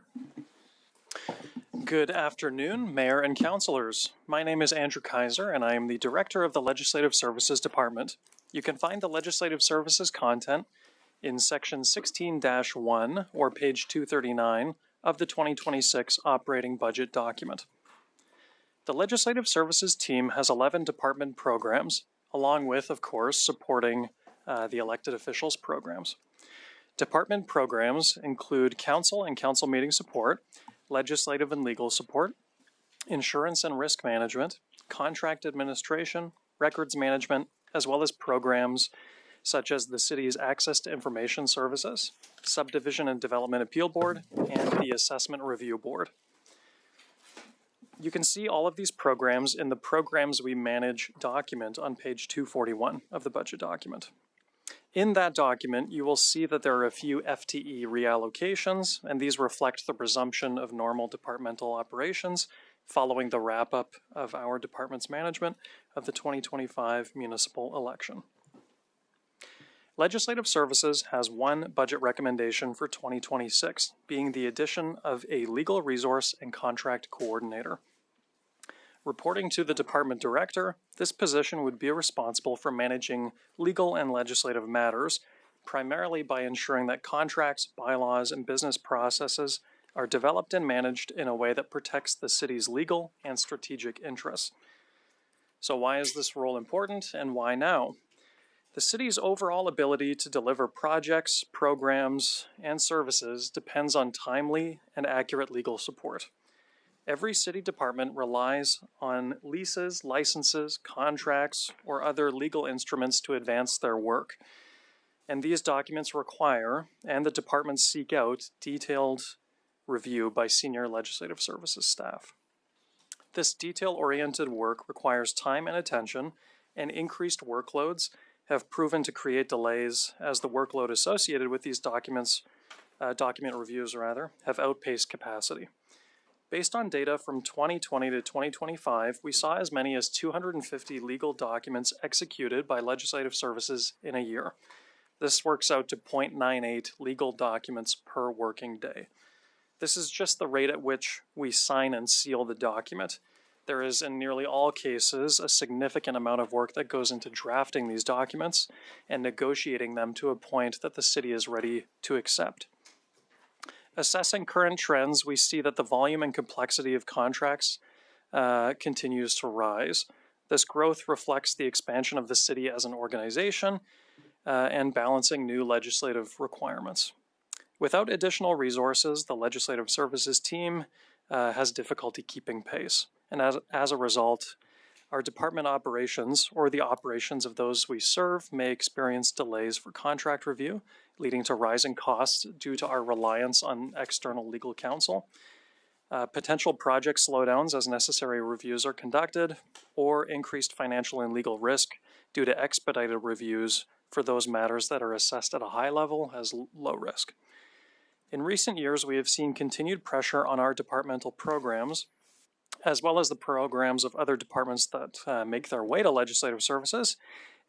Good afternoon, Mayor and Councilors. My name is Andrew Kaiser, and I am the Director of the Legislative Services Department. You can find the Legislative Services content in Section 16-1 or page 239 of the 2026 Operating Budget document. The Legislative Services team has 11 department programs, along with, of course, supporting the elected officials' programs. Department programs include council and council meeting support, legislative and legal support, insurance and risk management, contract administration, records management, as well as programs such as the city's Access to Information Services, Subdivision and Development Appeal Board, and the Assessment Review Board. You can see all of these programs in the Programs We Manage document on page 241 of the budget document. In that document, you will see that there are a few FTE reallocations, and these reflect the resumption of normal departmental operations following the wrap-up of our department's management of the 2025 municipal election. Legislative Services has one budget recommendation for 2026, being the addition of a legal resource and contract coordinator. Reporting to the department director, this position would be responsible for managing legal and legislative matters, primarily by ensuring that contracts, bylaws, and business processes are developed and managed in a way that protects the city's legal and strategic interests. So why is this role important, and why now? The city's overall ability to deliver projects, programs, and services depends on timely and accurate legal support. Every city department relies on leases, licenses, contracts, or other legal instruments to advance their work. And these documents require, and the departments seek out, detailed review by senior legislative services staff. This detail-oriented work requires time and attention, and increased workloads have proven to create delays as the workload associated with these document reviews have outpaced capacity. Based on data from 2020 to 2025, we saw as many as 250 legal documents executed by legislative services in a year. This works out to 0.98 legal documents per working day. This is just the rate at which we sign and seal the document. There is, in nearly all cases, a significant amount of work that goes into drafting these documents and negotiating them to a point that the city is ready to accept. Assessing current trends, we see that the volume and complexity of contracts continues to rise. This growth reflects the expansion of the city as an organization and balancing new legislative requirements. Without additional resources, the Legislative Services team has difficulty keeping pace. And as a result, our department operations, or the operations of those we serve, may experience delays for contract review, leading to rising costs due to our reliance on external legal counsel, potential project slowdowns as necessary reviews are conducted, or increased financial and legal risk due to expedited reviews for those matters that are assessed at a high level as low risk. In recent years, we have seen continued pressure on our departmental programs, as well as the programs of other departments that make their way to legislative services,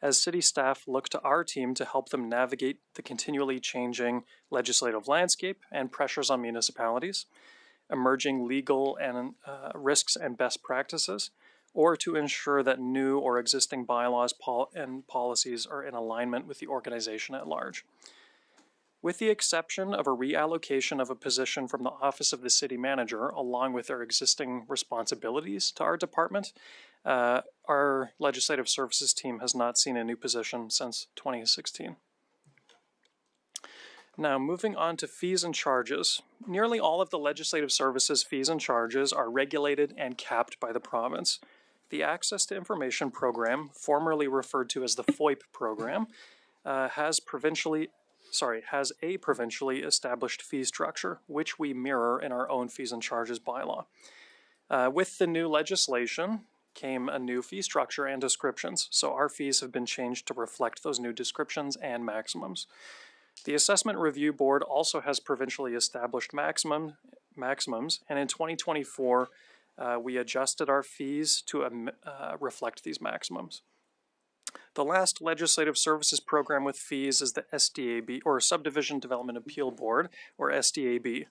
as city staff look to our team to help them navigate the continually changing legislative landscape and pressures on municipalities, emerging legal and risks and best practices, or to ensure that new or existing bylaws and policies are in alignment with the organization at large. With the exception of a reallocation of a position from the Office of the City Manager, along with their existing responsibilities to our department, our Legislative Services team has not seen a new position since 2016. Now, moving on to fees and charges. Nearly all of the Legislative Services fees and charges are regulated and capped by the province. The Access to Information Program, formerly referred to as the FOIP program, has a provincially established fee structure, which we mirror in our own fees and charges bylaw. With the new legislation came a new fee structure and descriptions, so our fees have been changed to reflect those new descriptions and maximums. The Assessment Review Board also has provincially established maximums, and in 2024, we adjusted our fees to reflect these maximums. The last legislative services program with fees is the SDAB, or Subdivision Development Appeal Board, or SDAB.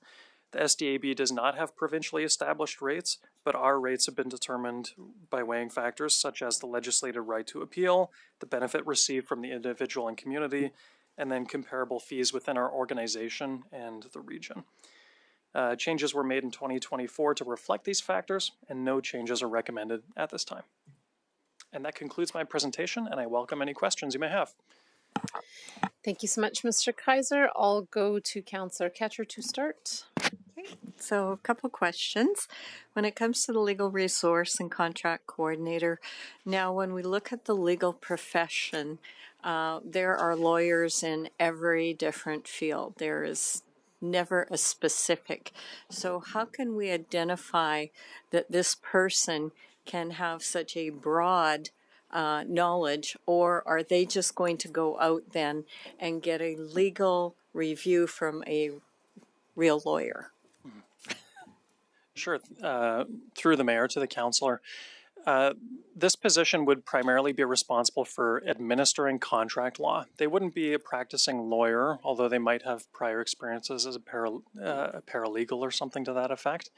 The SDAB does not have provincially established rates, but our rates have been determined by weighing factors such as the legislative right to appeal, the benefit received from the individual and community, and then comparable fees within our organization and the region. Changes were made in 2024 to reflect these factors, and no changes are recommended at this time. And that concludes my presentation, and I welcome any questions you may have. Thank you so much, Mr. Kaiser. I'll go to Councillor Ketcher to start. So a couple questions. When it comes to the legal resource and contract coordinator, now when we look at the legal profession, there are lawyers in every different field. There is never a specific. So how can we identify that this person can have such a broad knowledge, or are they just going to go out then and get a legal review from a real lawyer? Sure. Through the mayor to the councillor, this position would primarily be responsible for administering contract law. They wouldn't be a practicing lawyer, although they might have prior experiences as a paralegal or something to that effect.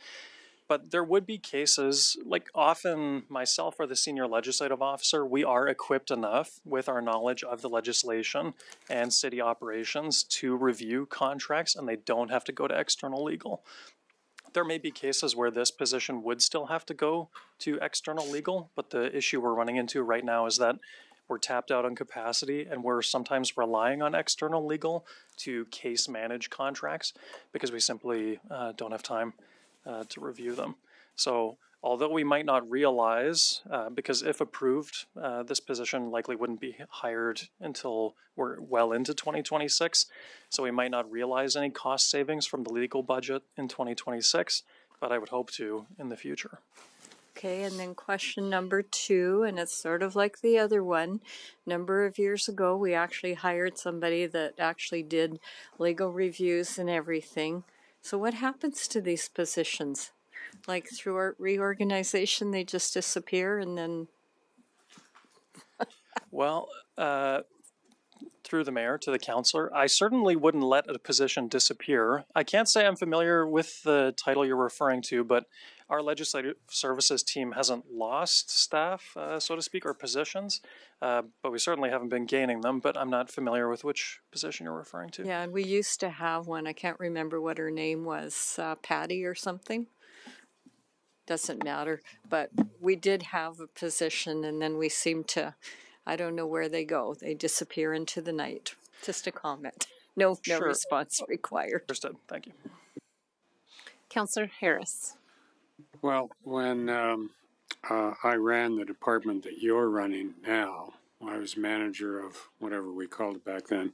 But there would be cases, like often myself or the senior legislative officer, we are equipped enough with our knowledge of the legislation and city operations to review contracts, and they don't have to go to external legal. There may be cases where this position would still have to go to external legal, but the issue we're running into right now is that we're tapped out on capacity, and we're sometimes relying on external legal to case manage contracts because we simply don't have time to review them. So although we might not realize, because if approved, this position likely wouldn't be hired until we're well into 2026. So we might not realize any cost savings from the legal budget in 2026, but I would hope to in the future. Okay, and then question number 2, and it's sort of like the other one. Number of years ago, we actually hired somebody that actually did legal reviews and everything. So what happens to these positions? Like through our reorganization, they just disappear and then... Well, through the mayor to the councillor, I certainly wouldn't let a position disappear. I can't say I'm familiar with the title you're referring to, but our legislative services team hasn't lost staff, so to speak, or positions, but we certainly haven't been gaining them, but I'm not familiar with which position you're referring to. Yeah, and we used to have one, I can't remember what her name was, Patty or something. Doesn't matter, but we did have a position, and then we seem to, I don't know where they go. They disappear into the night. Just a comment. No response required. Understood. Thank you. Councillor Harris. Well, when I ran the department that you're running now, I was manager of whatever we called it back then,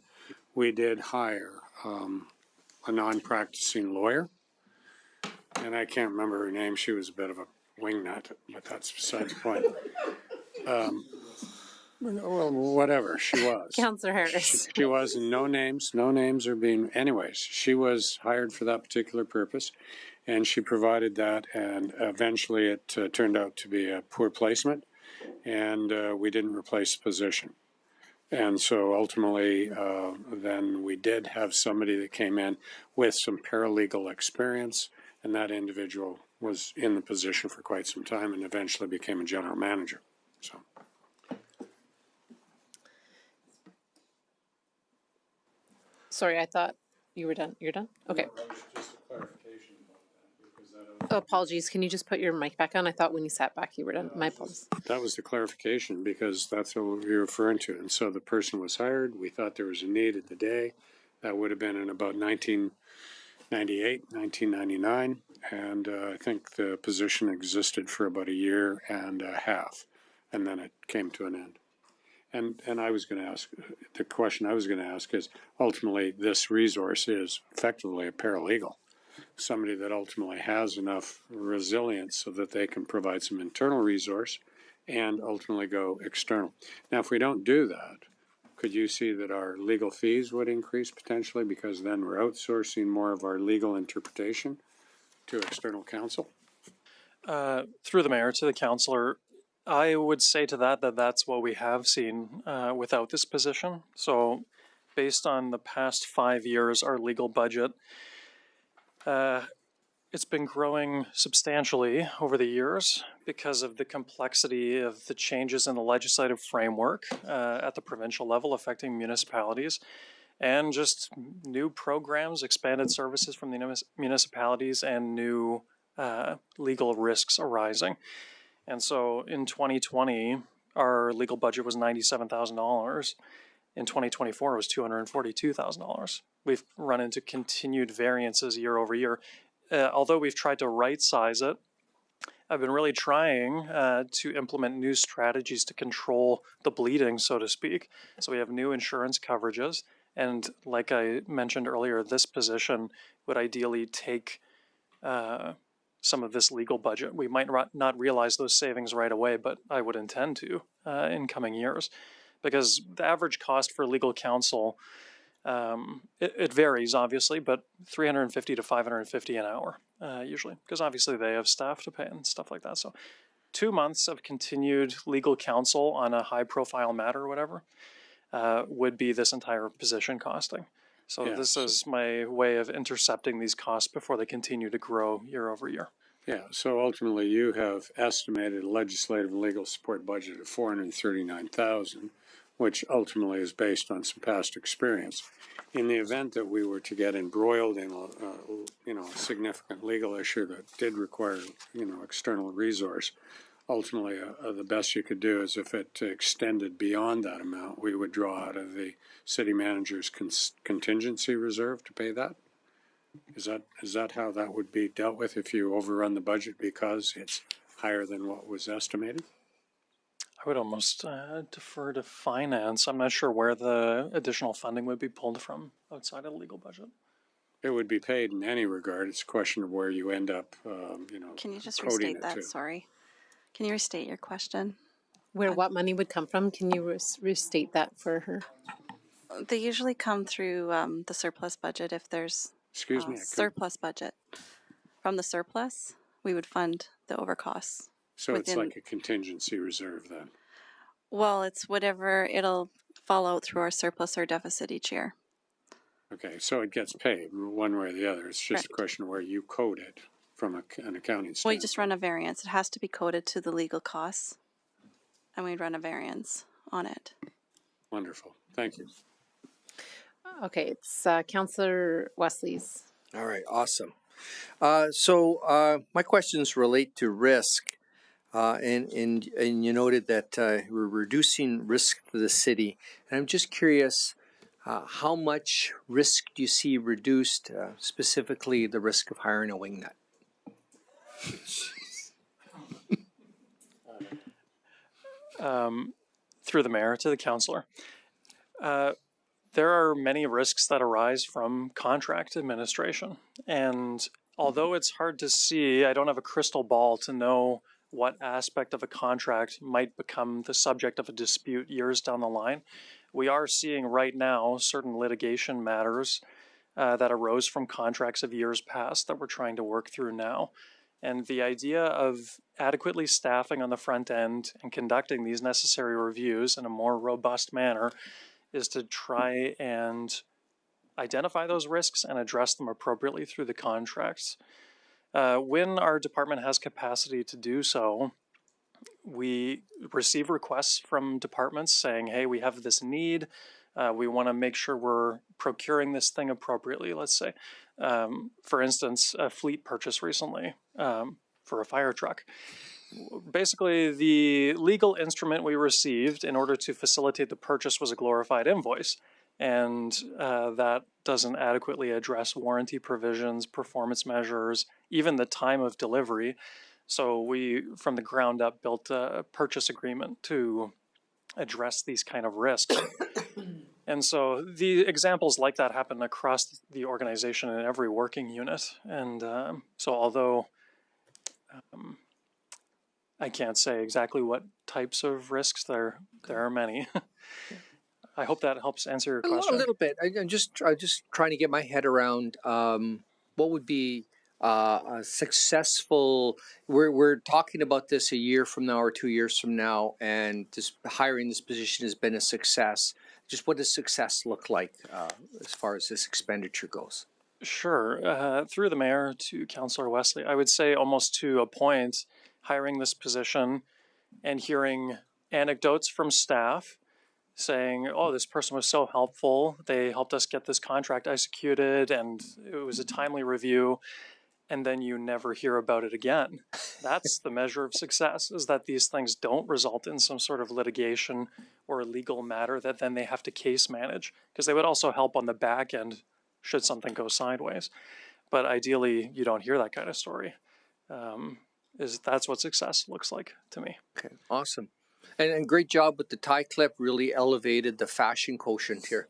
we did hire a non-practicing lawyer. And I can't remember her name. She was a bit of a wingnut, but that's beside the point. Well, whatever she was. Councillor Harris. She was, and no names are being, anyways, she was hired for that particular purpose, and she provided that, and eventually it turned out to be a poor placement, and we didn't replace the position. And so ultimately, then we did have somebody that came in with some paralegal experience, and that individual was in the position for quite some time and eventually became a general manager. So. Sorry, I thought you were done. You're done? Okay. No, that was just a clarification about that, because Oh, apologies. Can you just put your mic back on? I thought when you sat back you were done. My apologies. That was the clarification, because that's what you're referring to. And so the person was hired. We thought there was a need at the day. That would have been in about 1998, 1999. And I think the position existed for about a year and a half. And then it came to an end. And I was going to ask, the question I was going to ask is, ultimately, this resource is effectively a paralegal. Somebody that ultimately has enough resilience so that they can provide some internal resource and ultimately go external. Now, if we don't do that, could you see that our legal fees would increase potentially, because then we're outsourcing more of our legal interpretation to external counsel? Through the mayor to the councillor, I would say to that that's what we have seen without this position. So based on the past 5 years, our legal budget, it's been growing substantially over the years because of the complexity of the changes in the legislative framework at the provincial level affecting municipalities, and just new programs, expanded services from the municipalities, and new legal risks arising. And so in 2020, our legal budget was $97,000. In 2024, it was $242,000. We've run into continued variances year over year. Although we've tried to right size it, I've been really trying to implement new strategies to control the bleeding, so to speak. So we have new insurance coverages. And like I mentioned earlier, this position would ideally take some of this legal budget. We might not realize those savings right away, but I would intend to in coming years. Because the average cost for legal counsel, it varies obviously, but $350 to $550 an hour usually, because obviously they have staff to pay and stuff like that. So 2 months of continued legal counsel on a high-profile matter or whatever would be this entire position costing. So this is my way of intercepting these costs before they continue to grow year over year. Yeah, so ultimately you have estimated a legislative and legal support budget of $439,000, which ultimately is based on some past experience. In the event that we were to get embroiled in a significant legal issue that did require external resource, ultimately the best you could do is if it extended beyond that amount, we would draw out of the city manager's contingency reserve to pay that. Is that how that would be dealt with if you overrun the budget because it's higher than what was estimated? I would almost defer to finance. I'm not sure where the additional funding would be pulled from outside of the legal budget. It would be paid in any regard. It's a question of where you end up, Can you just restate that? Sorry. Can you restate your question? Where what money would come from? Can you restate that for her? They usually come through the surplus budget if there's surplus budget. From the surplus, we would fund the overcosts. So it's like a contingency reserve then? Well, it's whatever, it'll fall out through our surplus or deficit each year. Okay, so it gets paid one way or the other. It's just a question of where you code it from an accounting standpoint. Well, you just run a variance. It has to be coded to the legal costs, and we'd run a variance on it. Wonderful. Thank you. Okay, it's Councillor Wesley's. All right, awesome. So my questions relate to risk. And you noted that we're reducing risk to the city. And I'm just curious, how much risk do you see reduced, specifically the risk of hiring a wingnut? Through the mayor to the councillor. There are many risks that arise from contract administration. And although it's hard to see, I don't have a crystal ball to know what aspect of a contract might become the subject of a dispute years down the line. We are seeing right now certain litigation matters that arose from contracts of years past that we're trying to work through now. And the idea of adequately staffing on the front end and conducting these necessary reviews in a more robust manner is to try and identify those risks and address them appropriately through the contracts. When our department has capacity to do so, we receive requests from departments saying, hey, we have this need. We want to make sure we're procuring this thing appropriately, let's say. For instance, a fleet purchase recently for a fire truck. Basically, the legal instrument we received in order to facilitate the purchase was a glorified invoice. And that doesn't adequately address warranty provisions, performance measures, even the time of delivery. So we, from the ground up, built a purchase agreement to address these kind of risks. And so the examples like that happen across the organization in every working unit. And so although I can't say exactly what types of risks, there are many. I hope that helps answer your question. A little bit. I'm just trying to get my head around what would be a successful, we're talking about this a year from now or 2 years from now, and this hiring this position has been a success. Just what does success look like as far as this expenditure goes? Sure. Through the mayor to Councillor Wesley, I would say almost to a point, hiring this position and hearing anecdotes from staff saying, oh, this person was so helpful. They helped us get this contract executed and it was a timely review. And then you never hear about it again. That's the measure of success, is that these things don't result in some sort of litigation or a legal matter that then they have to case manage, because they would also help on the back end should something go sideways. But ideally, you don't hear that kind of story. That's what success looks like to me. Okay, awesome. And great job with the tie clip, really elevated the fashion quotient here.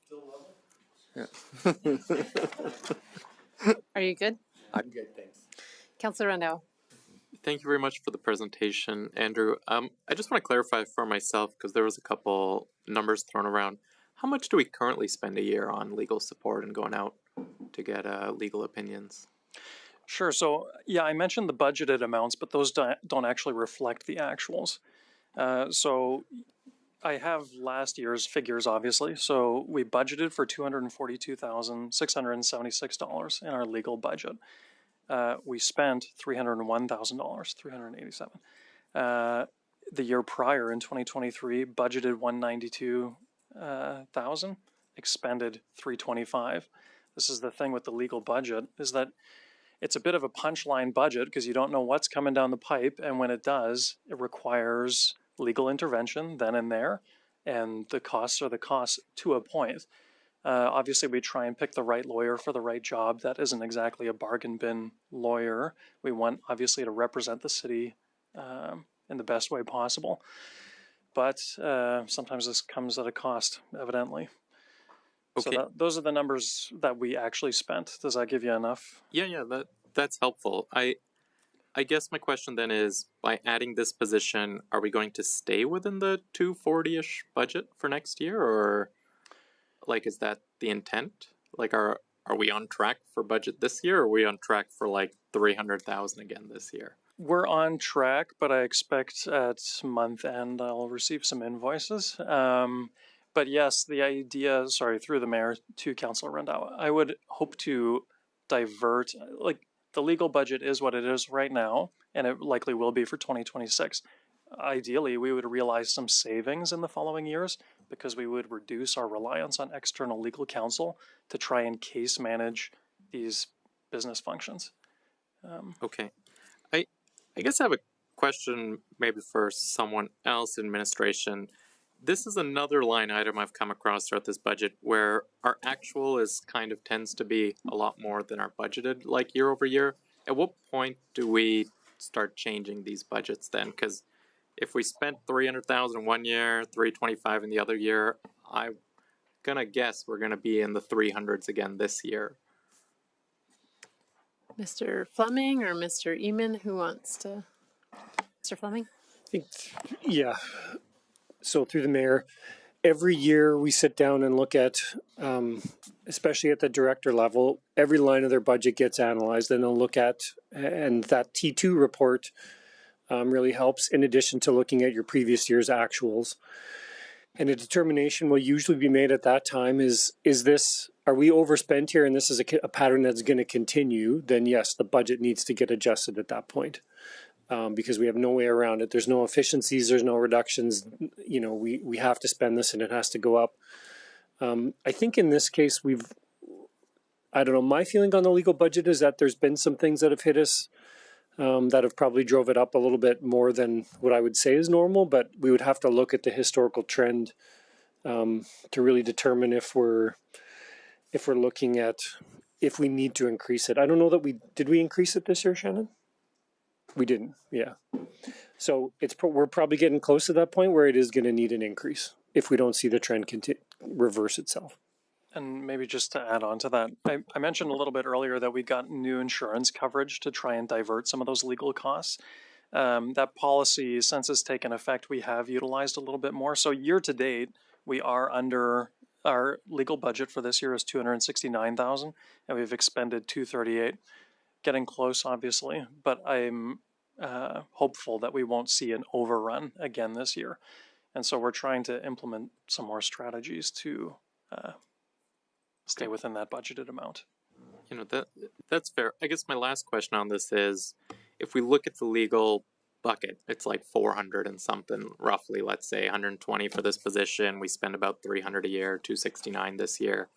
Yeah. Are you good? I'm good, thanks. Councillor Rondeau. Thank you very much for the presentation, Andrew. I just want to clarify for myself, because there was a couple numbers thrown around. How much do we currently spend a year on legal support and going out to get legal opinions? Sure. So, yeah, I mentioned the budgeted amounts, but those don't actually reflect the actuals. So I have last year's figures, obviously. So we budgeted for $242,676 in our legal budget. We spent $301,000, $387. The year prior, in 2023, budgeted $192,000, expended $325,000. This is the thing with the legal budget, is that it's a bit of a punchline budget because you don't know what's coming down the pipe, and when it does, it requires legal intervention then and there, and the costs are the costs to a point. Obviously, we try and pick the right lawyer for the right job. That isn't exactly a bargain bin lawyer. We want, obviously, to represent the city in the best way possible. But sometimes this comes at a cost, evidently. Okay. So those are the numbers that we actually spent. Does that give you enough? Yeah, that's helpful. I guess my question then is, by adding this position, are we going to stay within the 240-ish budget for next year, or like is that the intent? Like are we on track for budget this year, or are we on track for like 300,000 again this year? We're on track, but I expect at month end I'll receive some invoices. But yes, the idea, through the mayor to Councillor Rendau, I would hope to divert, like the legal budget is what it is right now, and it likely will be for 2026. Ideally, we would realize some savings in the following years because we would reduce our reliance on external legal counsel to try and case manage these business functions. Okay. I guess I have a question maybe for someone else in administration. This is another line item I've come across throughout this budget where our actual tends to be a lot more than our budgeted, like year over year. At what point do we start changing these budgets then? Because if we spent 300,000 one year, 325 in the other year, I'm gonna guess we're gonna be in the 300s again this year. Mr. Fleming or Mr. Eamon, who wants to? Mr. Fleming? Yeah. So through the mayor, every year we sit down and look at, especially at the director level, every line of their budget gets analyzed, and they'll look at, and that T2 report really helps in addition to looking at your previous year's actuals. And a determination will usually be made at that time are we overspent here and this is a pattern that's going to continue? Then yes, the budget needs to get adjusted at that point. Because we have no way around it. There's no efficiencies, there's no reductions. You know, we have to spend this and it has to go up. I think in this case, I don't know, my feeling on the legal budget is that there's been some things that have hit us that have probably drove it up a little bit more than what I would say is normal, but we would have to look at the historical trend to really determine if we're looking at, if we need to increase it. I don't know that did we increase it this year, Shannon? We didn't, yeah. So we're probably getting close to that point where it is going to need an increase if we don't see the trend reverse itself. And maybe just to add on to that, I mentioned a little bit earlier that we got new insurance coverage to try and divert some of those legal costs. That policy, since it's taken effect, we have utilized a little bit more. So year to date, we are under, our legal budget for this year is $269,000, and we've expended $238,000. getting close, obviously, but I'm hopeful that we won't see an overrun again this year. And so we're trying to implement some more strategies to stay within that budgeted amount. You know, that's fair. I guess my last question on this is, if we look at the legal bucket, it's like 400 and something, roughly, let's say 120 for this position. We spend about 300 a year, 269 this year.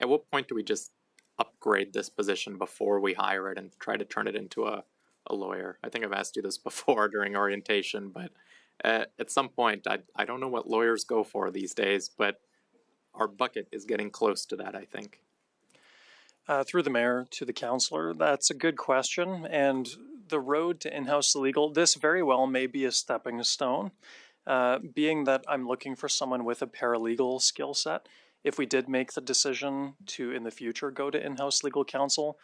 At what point do we just upgrade this position before we hire it and try to turn it into a lawyer? I think I've asked you this before during orientation, but at some point, I don't know what lawyers go for these days, but our bucket is getting close to that, I think. Through the mayor to the councillor, that's a good question. And the road to in-house legal, this very well may be a stepping stone. Being that I'm looking for someone with a paralegal skill set, if we did make the decision to, in the future, go to in-house legal counsel,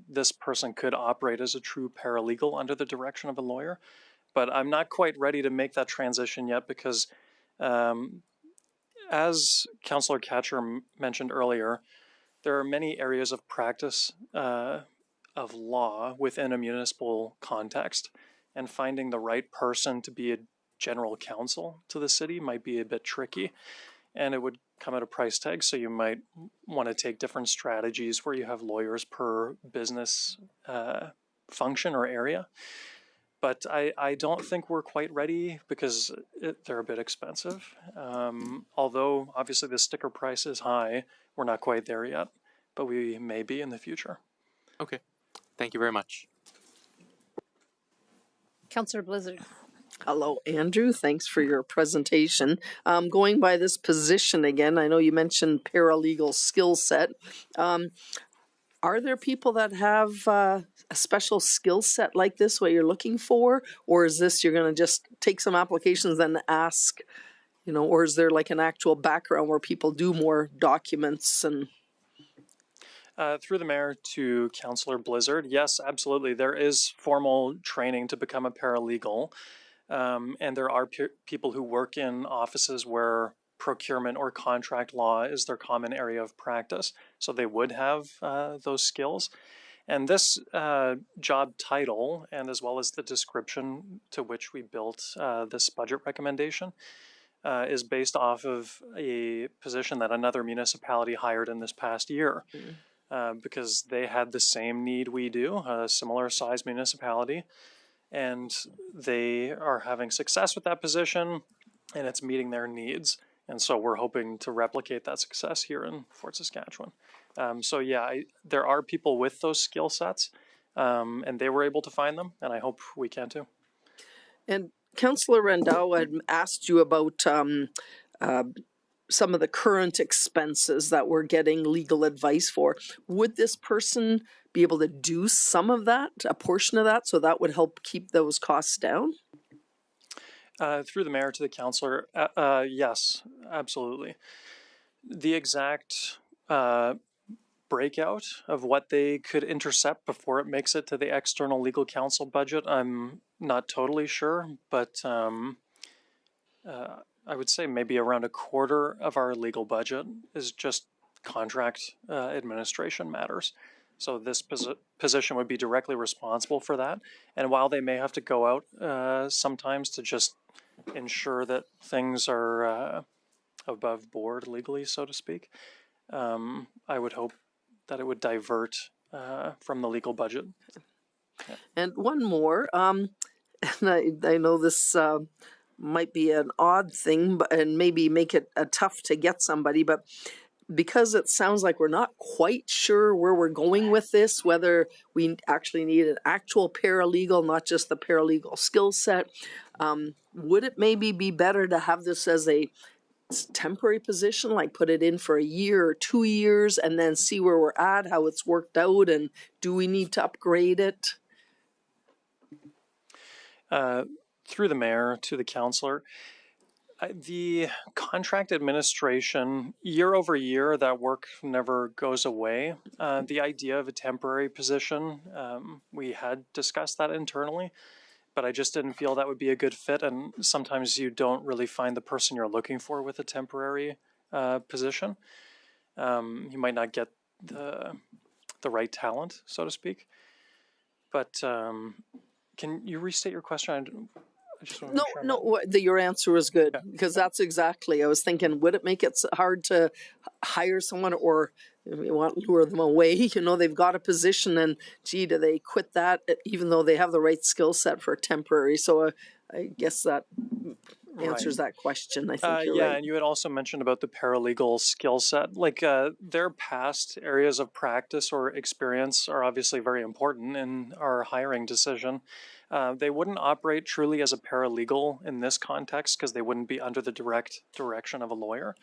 this person could operate as a true paralegal under the direction of a lawyer. But I'm not quite ready to make that transition yet because, as Councillor Katcher mentioned earlier, there are many areas of practice of law within a municipal context, and finding the right person to be a general counsel to the city might be a bit tricky, and it would come at a price tag. So you might want to take different strategies where you have lawyers per business function or area. But I don't think we're quite ready because they're a bit expensive. Although obviously the sticker price is high, we're not quite there yet, but we may be in the future. Okay, thank you very much. Councillor Blizzard. Hello, Andrew. Thanks for your presentation. Going by this position again, I know you mentioned paralegal skill set. Are there people that have a special skill set like this, what you're looking for? Or is this you're going to just take some applications and ask, you know, or is there like an actual background where people do more documents and... Through the mayor to Councillor Blizzard, yes, absolutely. There is formal training to become a paralegal, and there are people who work in offices where procurement or contract law is their common area of practice, so they would have those skills. And this job title, and as well as the description to which we built this budget recommendation, is based off of a position that another municipality hired in this past year. Mm-hmm. Because they had the same need we do, a similar size municipality, and they are having success with that position, and it's meeting their needs. And so we're hoping to replicate that success here in Fort Saskatchewan. So yeah, there are people with those skill sets, and they were able to find them, and I hope we can too. And Councillor Rendau had asked you about some of the current expenses that we're getting legal advice for. Would this person be able to do some of that, a portion of that, so that would help keep those costs down? Through the mayor to the councillor, yes, absolutely. The exact breakout of what they could intercept before it makes it to the external legal counsel budget, I'm not totally sure, but I would say maybe around a quarter of our legal budget is just contract administration matters. So this position would be directly responsible for that. And while they may have to go out sometimes to just ensure that things are above board legally, so to speak, I would hope that it would divert from the legal budget. Yeah. And one more, and I know this might be an odd thing, but and maybe make it tough to get somebody, but because it sounds like we're not quite sure where we're going with this, whether we actually need an actual paralegal, not just the paralegal skill set, would it maybe be better to have this as a temporary position, like put it in for a year or 2 years and then see where we're at, how it's worked out, and do we need to upgrade it? Through the mayor to the councillor, the contract administration, year over year, that work never goes away. The idea of a temporary position, we had discussed that internally, but I just didn't feel that would be a good fit, and sometimes you don't really find the person you're looking for with a temporary position. You might not get the right talent, so to speak. But can you restate your question? I just want to No, make sure no, your answer was good because that's exactly. I was thinking, would it make it hard to hire someone, or you want to lure them away? You know, they've got a position, and gee, do they quit that even though they have the right skill set for temporary? So I guess that answers that question. I think you're yeah, right. and you had also mentioned about the paralegal skill set. Like their past areas of practice or experience are obviously very important in our hiring decision. They wouldn't operate truly as a paralegal in this context because they wouldn't be under the direct direction of a lawyer.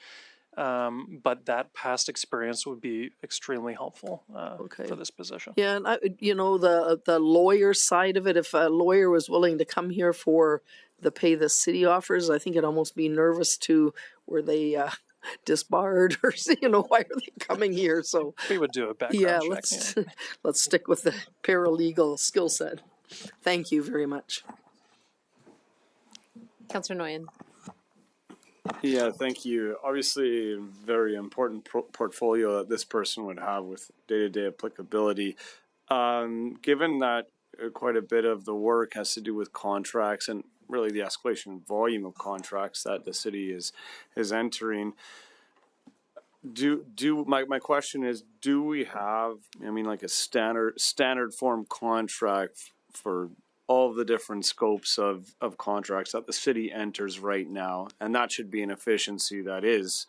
But that past experience would be extremely helpful for this position. Yeah, and you know, the lawyer side of it, if a lawyer was willing to come here for the pay the city offers, I think it'd almost be nervous to, were they disbarred or, you know, why are they coming here? So we would do a background check. Let's stick with the paralegal skill set. Thank you very much. Councillor Nguyen. Yeah, thank you. Obviously, a very important portfolio that this person would have with day-to-day applicability. Given that quite a bit of the work has to do with contracts and really the escalation volume of contracts that the city is entering, my question is, do we have, I mean, like a standard form contract for all of the different scopes of contracts that the city enters right now? And that should be an efficiency that is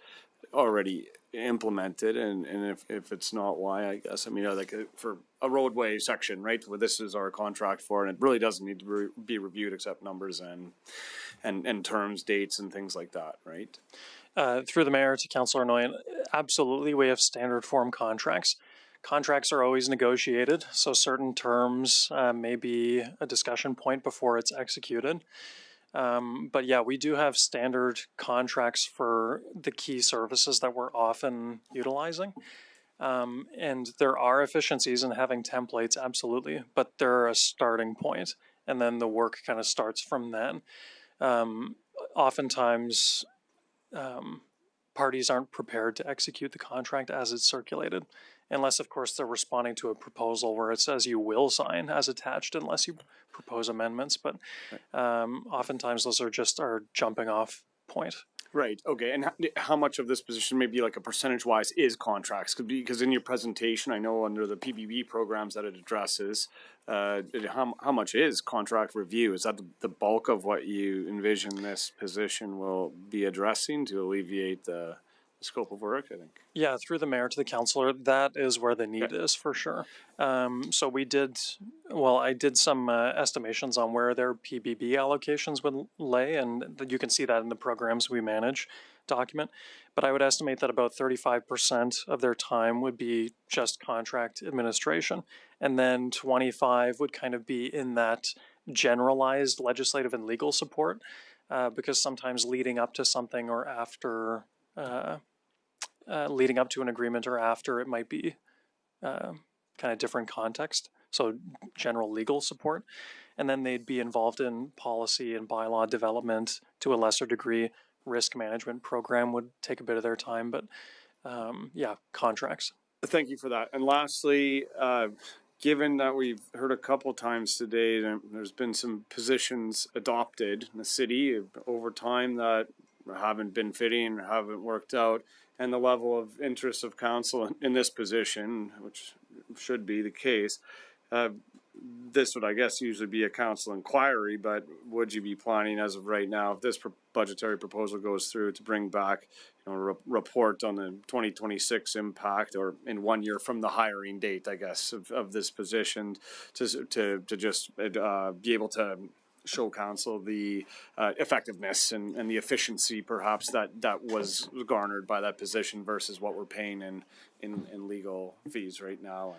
already implemented, and if it's not, why? I guess, I mean, like for a roadway section, right, where this is our contract for, and it really doesn't need to be reviewed except numbers and terms, dates, and things like that, right? Through the mayor to Councillor Nguyen, absolutely, we have standard form contracts. Contracts are always negotiated, so certain terms may be a discussion point before it's executed. But yeah, we do have standard contracts for the key services that we're often utilizing. And there are efficiencies in having templates, absolutely, but they're a starting point, and then the work kind of starts from then. Oftentimes, parties aren't prepared to execute the contract as it's circulated, unless, of course, they're responding to a proposal where it says you will sign as attached unless you propose amendments. But oftentimes those are just our jumping off point. Right. Okay. And how much of this position, maybe like a percentage wise, is contracts? Because in your presentation, I know under the PBB programs that it addresses, how much is contract review? Is that the bulk of what you envision this position will be addressing to alleviate the scope of work, I think? Yeah, through the mayor to the councillor, that is where the need is for sure. So I did some estimations on where their PBB allocations would lay, and you can see that in the programs we manage document. But I would estimate that about 35% of their time would be just contract administration, and then 25 would kind of be in that generalized legislative and legal support, because sometimes leading up to something or after leading up to an agreement or after, it might be kind of different context. So general legal support. And then they'd be involved in policy and bylaw development to a lesser degree. Risk management program would take a bit of their time, but yeah, contracts. Thank you for that. And lastly, given that we've heard a couple times today, there's been some positions adopted in the city over time that haven't been fitting, haven't worked out, and the level of interest of council in this position, which should be the case, this would, I guess, usually be a council inquiry, but would you be planning as of right now, if this budgetary proposal goes through, to bring back a report on the 2026 impact, or in 1 year from the hiring date, I guess, of this position, to just be able to show council the effectiveness and the efficiency perhaps that was garnered by that position versus what we're paying in legal fees right now?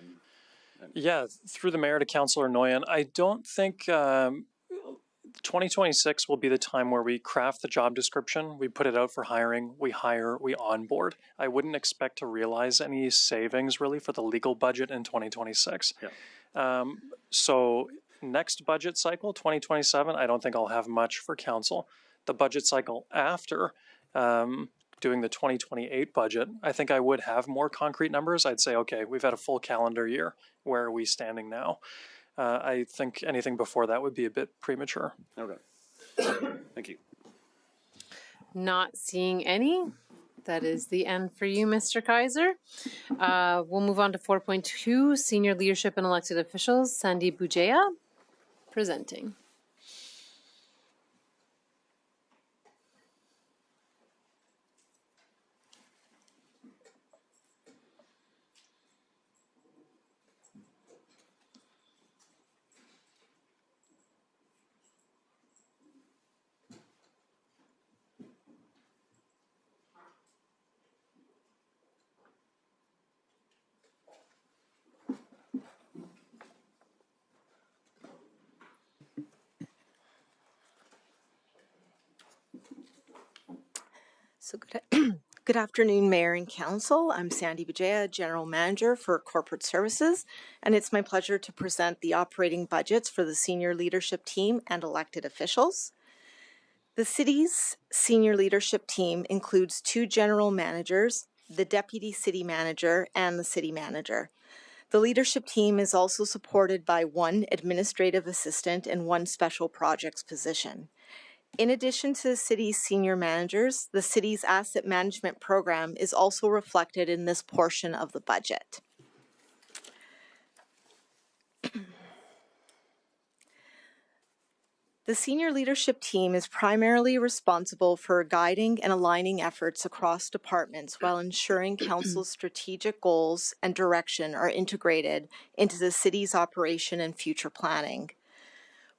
Yeah, through the mayor to Councillor Nguyen, I don't think 2026 will be the time where we craft the job description, we put it out for hiring, we hire, we onboard. I wouldn't expect to realize any savings really for the legal budget in 2026. Yeah. So next budget cycle, 2027, I don't think I'll have much for council. The budget cycle after, doing the 2028 budget, I think I would have more concrete numbers. I'd say, okay, we've had a full calendar year. Where are we standing now? I think anything before that would be a bit premature. Okay. Thank you. Not seeing any. That is the end for you, Mr. Kaiser. We'll move on to 4.2, Senior Leadership and Elected Officials. Sandy Bujaya presenting. So good afternoon, Mayor and Council. I'm Sandy Bujaya, General Manager for Corporate Services, and it's my pleasure to present the operating budgets for the senior leadership team and elected officials. The city's senior leadership team includes 2 general managers, the deputy city manager, and the city manager. The leadership team is also supported by 1 administrative assistant and 1 special projects position. In addition to the city's senior managers, the city's asset management program is also reflected in this portion of the budget. The senior leadership team is primarily responsible for guiding and aligning efforts across departments while ensuring council's strategic goals and direction are integrated into the city's operation and future planning.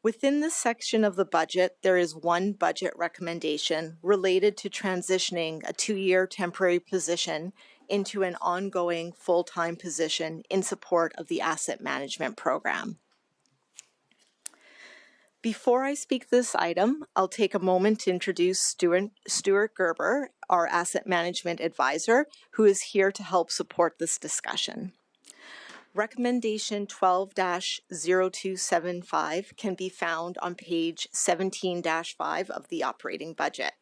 Within this section of the budget, there is 1 budget recommendation related to transitioning a 2-year temporary position into an ongoing full-time position in support of the asset management program. Before I speak this item, I'll take a moment to introduce Stuart Gerber, our asset management advisor, who is here to help support this discussion. Recommendation 12-0275 can be found on page 17-5 of the operating budget.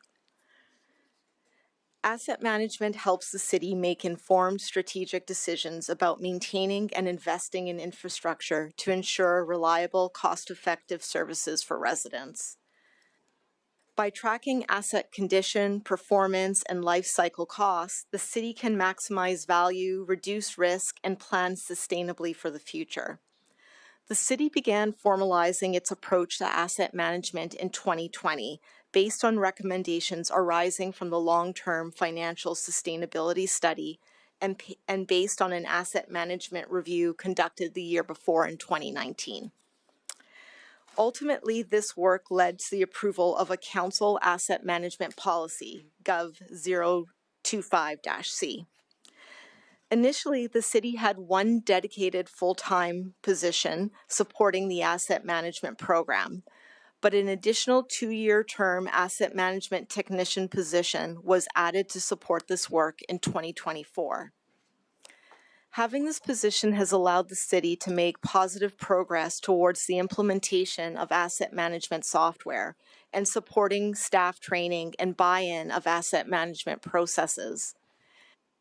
Asset management helps the city make informed strategic decisions about maintaining and investing in infrastructure to ensure reliable, cost-effective services for residents. By tracking asset condition, performance, and life cycle costs, the city can maximize value, reduce risk, and plan sustainably for the future. The city began formalizing its approach to asset management in 2020, based on recommendations arising from the long-term financial sustainability study and based on an asset management review conducted the year before in 2019. Ultimately, this work led to the approval of a council asset management policy, Gov 025-C. Initially, the city had 1 dedicated full-time position supporting the asset management program, but an additional 2-year term asset management technician position was added to support this work in 2024. Having this position has allowed the city to make positive progress towards the implementation of asset management software and supporting staff training and buy-in of asset management processes.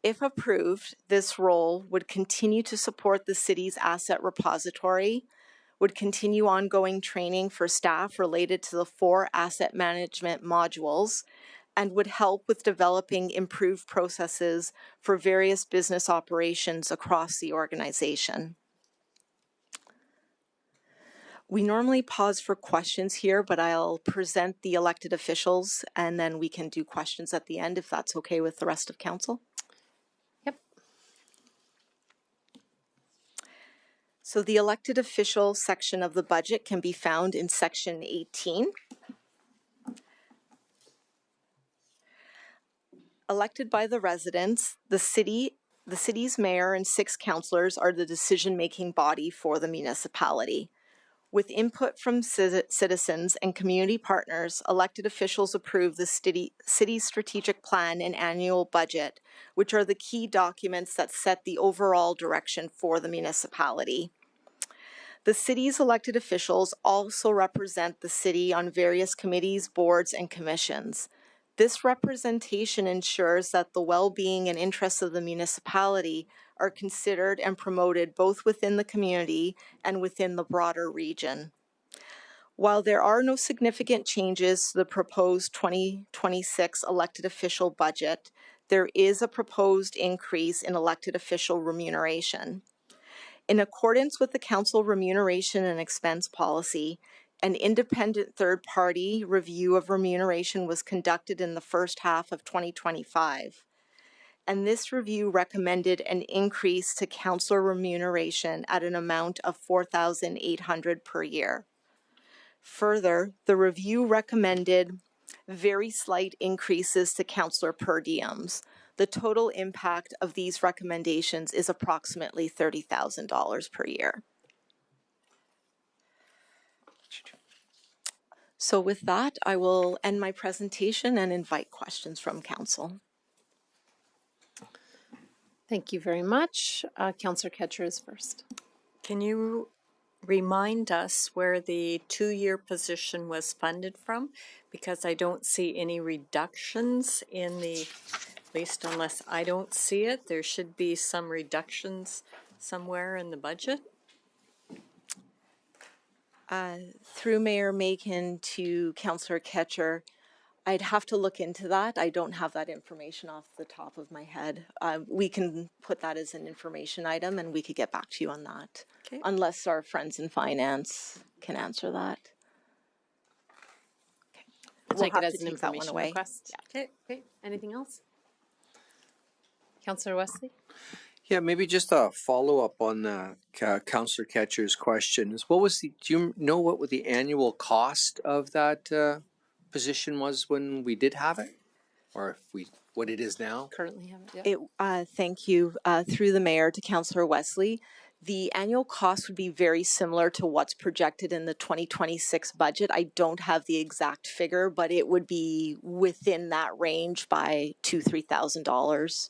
If approved, this role would continue to support the city's asset repository, would continue ongoing training for staff related to the 4 asset management modules, and would help with developing improved processes for various business operations across the organization. We normally pause for questions here, but I'll present the elected officials and then we can do questions at the end if that's okay with the rest of council. So the elected official section of the budget can be found in section 18. Elected by the residents, the city's mayor and 6 councillors are the decision-making body for the municipality. With input from citizens and community partners, elected officials approve the city's strategic plan and annual budget, which are the key documents that set the overall direction for the municipality. The city's elected officials also represent the city on various committees, boards, and commissions. This representation ensures that the well-being and interests of the municipality are considered and promoted both within the community and within the broader region. While there are no significant changes to the proposed 2026 elected official budget, there is a proposed increase in elected official remuneration. In accordance with the Council Remuneration and Expense Policy, an independent third-party review of remuneration was conducted in the first half of 2025. And this review recommended an increase to councillor remuneration at an amount of $4,800 per year. Further, the review recommended very slight increases to councillor per diems. The total impact of these recommendations is approximately $30,000 per year. So with that, I will end my presentation and invite questions from council. Thank you very much. Councillor Ketcher is first. Can you remind us where the 2-year position was funded from? Because I don't see any reductions in the, at least unless I don't see it, there should be some reductions somewhere in the budget. Through Mayor Macon to Councillor Ketcher, I'd have to look into that. I don't have that information off the top of my head. We can put that as an information item and we could get back to you on that. Okay. Unless our friends in finance can answer that. Okay. We'll take it as an information request. Yeah. Okay. Anything else? Councillor Wesley? Yeah, maybe just a follow-up on Councillor Ketcher's question. Is what was the? Do you know what the annual cost of that position was when we did have it, or if we what it is now? Currently have it. Yeah. Thank you. Through the mayor to Councillor Wesley, the annual cost would be very similar to what's projected in the 2026 budget. I don't have the exact figure, but it would be within that range by $2,000-3,000.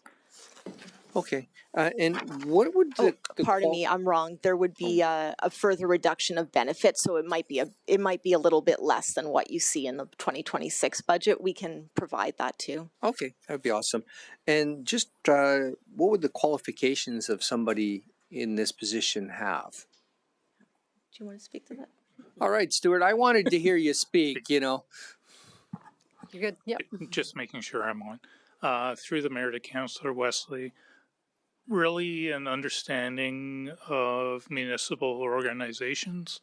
Okay. And what would the pardon me, I'm wrong. There would be a further reduction of benefits, so it might be a little bit less than what you see in the 2026 budget. We can provide that too. Okay, that would be awesome. And just what would the qualifications of somebody in this position have? Do you want to speak to that? All right, Stuart, I wanted to hear you speak, you know. You're good. Yep. Just making sure I'm on. Through the mayor to Councillor Wesley, really an understanding of municipal organizations,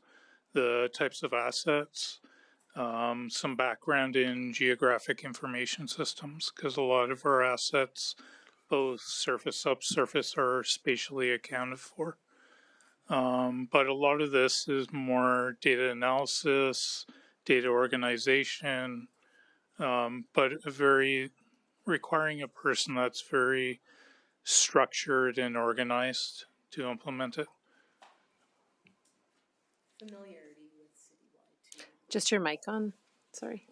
the types of assets, some background in geographic information systems, because a lot of our assets, both surface, subsurface, are spatially accounted for. But a lot of this is more data analysis, data organization, but requiring a person that's very structured and organized to implement it. Familiarity with Citywide too. Just your mic on. Sorry.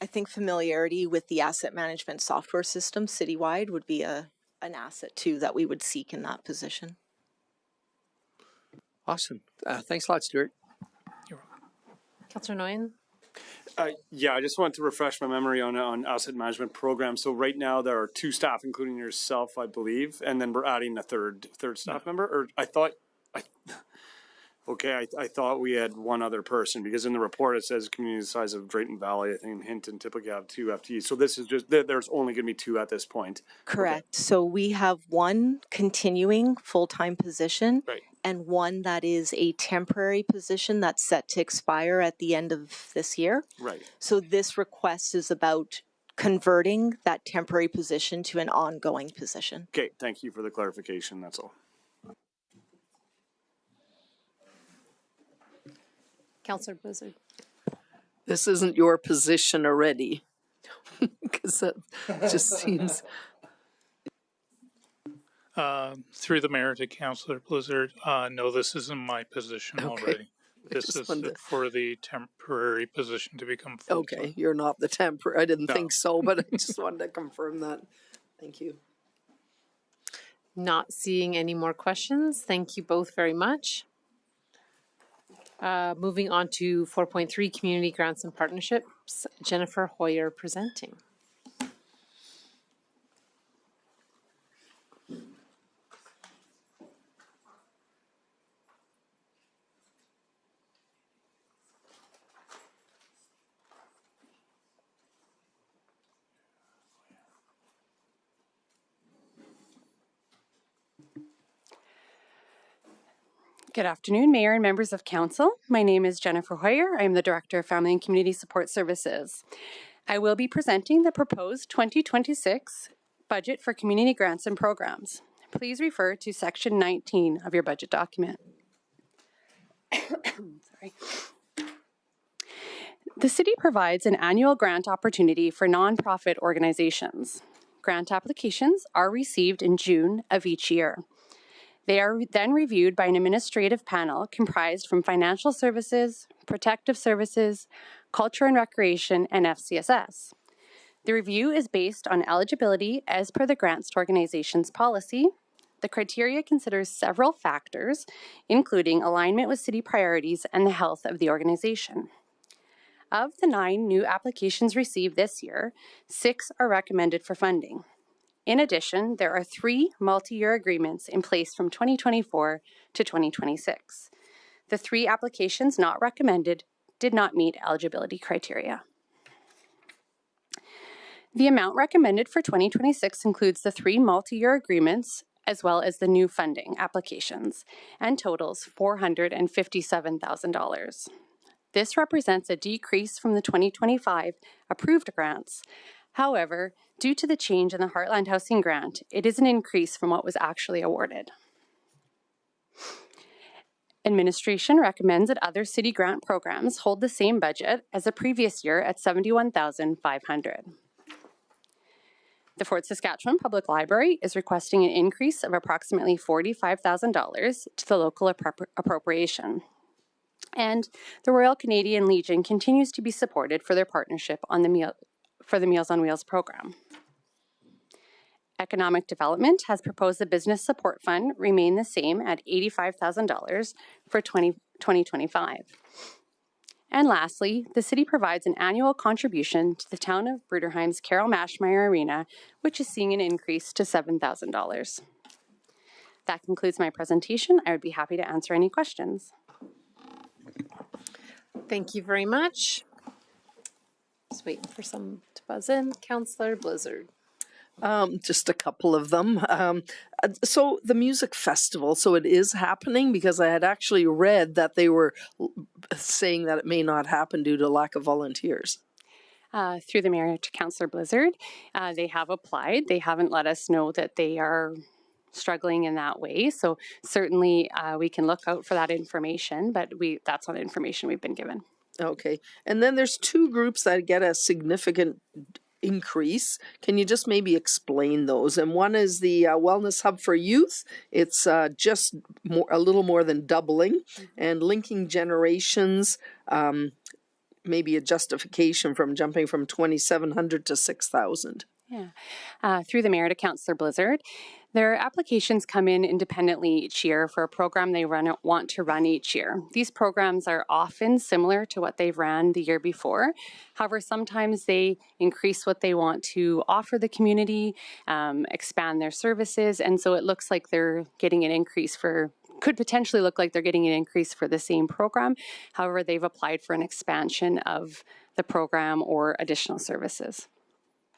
I think familiarity with the asset management software system Citywide would be an asset too that we would seek in that position. Awesome. Thanks a lot, Stuart. You're welcome. Councillor Nguyen? Yeah, I just wanted to refresh my memory on asset management programs. So right now there are 2 staff, including yourself, I believe, and then we're adding a third staff member. Or I thought we had one other person, because in the report it says community size of Drayton Valley. I think Hinton typically have 2 FTEs. So this is just there's only going to be 2 at this point. Correct. Okay. So we have one continuing full-time position. Right. And one that is a temporary position that's set to expire at the end of this year. Right. So this request is about converting that temporary position to an ongoing position. Okay, thank you for the clarification, that's all. Councillor Blizzard. This isn't your position already, because that just seems... Through the mayor to Councillor Blizzard, no, this isn't my position already. This is for the temporary position to become full-time. Okay, you're not the temporary. I didn't think so, but I just wanted to confirm that. Thank you. Not seeing any more questions. Thank you both very much. Moving on to 4.3, Community Grants and Partnerships. Jennifer Hoyer presenting. Good afternoon, Mayor and members of Council. My name is Jennifer Hoyer. I am the Director of Family and Community Support Services. I will be presenting the proposed 2026 budget for community grants and programs. Please refer to Section 19 of your budget document. Sorry. The city provides an annual grant opportunity for nonprofit organizations. Grant applications are received in June of each year. They are then reviewed by an administrative panel comprised from financial services, protective services, culture and recreation, and FCSS. The review is based on eligibility as per the grants to organizations policy. The criteria considers several factors, including alignment with city priorities and the health of the organization. Of the 9 new applications received this year, 6 are recommended for funding. In addition, there are 3 multi-year agreements in place from 2024 to 2026. The 3 applications not recommended did not meet eligibility criteria. The amount recommended for 2026 includes the 3 multi-year agreements as well as the new funding applications and totals $457,000. This represents a decrease from the 2025 approved grants. However, due to the change in the Heartland Housing Grant, it is an increase from what was actually awarded. Administration recommends that other city grant programs hold the same budget as the previous year at $71,500. The Fort Saskatchewan Public Library is requesting an increase of approximately $45,000 to the local appropriation. And the Royal Canadian Legion continues to be supported for their partnership on the Meals on Wheels program. Economic Development has proposed the Business Support Fund remain the same at $85,000 for 2025. And lastly, the city provides an annual contribution to the town of Bruderheim's Carol Mashmeyer Arena, which is seeing an increase to $7,000. That concludes my presentation. I would be happy to answer any questions. Thank you very much. Just waiting for some to buzz in. Councillor Blizzard. Just a couple of them. So the music festival, so it is happening, because I had actually read that they were saying that it may not happen due to lack of volunteers. Through the mayor to Councillor Blizzard, they have applied. They haven't let us know that they are struggling in that way. So certainly we can look out for that information, but that's not information we've been given. Okay. And then there's 2 groups that get a significant increase. Can you just maybe explain those? And one is the Wellness Hub for Youth. It's just a little more than doubling. And Linking Generations, maybe a justification from jumping from 2,700 to 6,000. Yeah. Through the mayor to Councillor Blizzard, their applications come in independently each year for a program they want to run each year. These programs are often similar to what they've ran the year before. However, sometimes they increase what they want to offer the community, expand their services, and so it looks like they're getting an increase could potentially look like they're getting an increase for the same program. However, they've applied for an expansion of the program or additional services.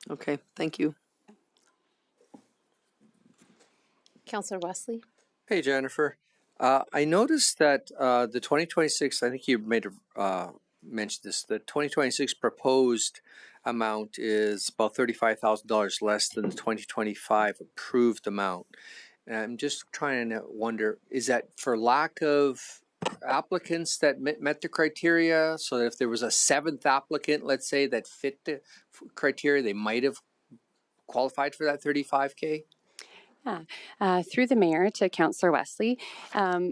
Okay, thank you. Councillor Wesley. Hey, Jennifer. I noticed that the 2026, I think you mentioned this, the 2026 proposed amount is about $35,000 less than the 2025 approved amount. And I'm just trying to wonder, is that for lack of applicants that met the criteria? So that if there was a 7th applicant, let's say, that fit the criteria, they might have qualified for that $35K? Yeah. Through the mayor to Councillor Wesley.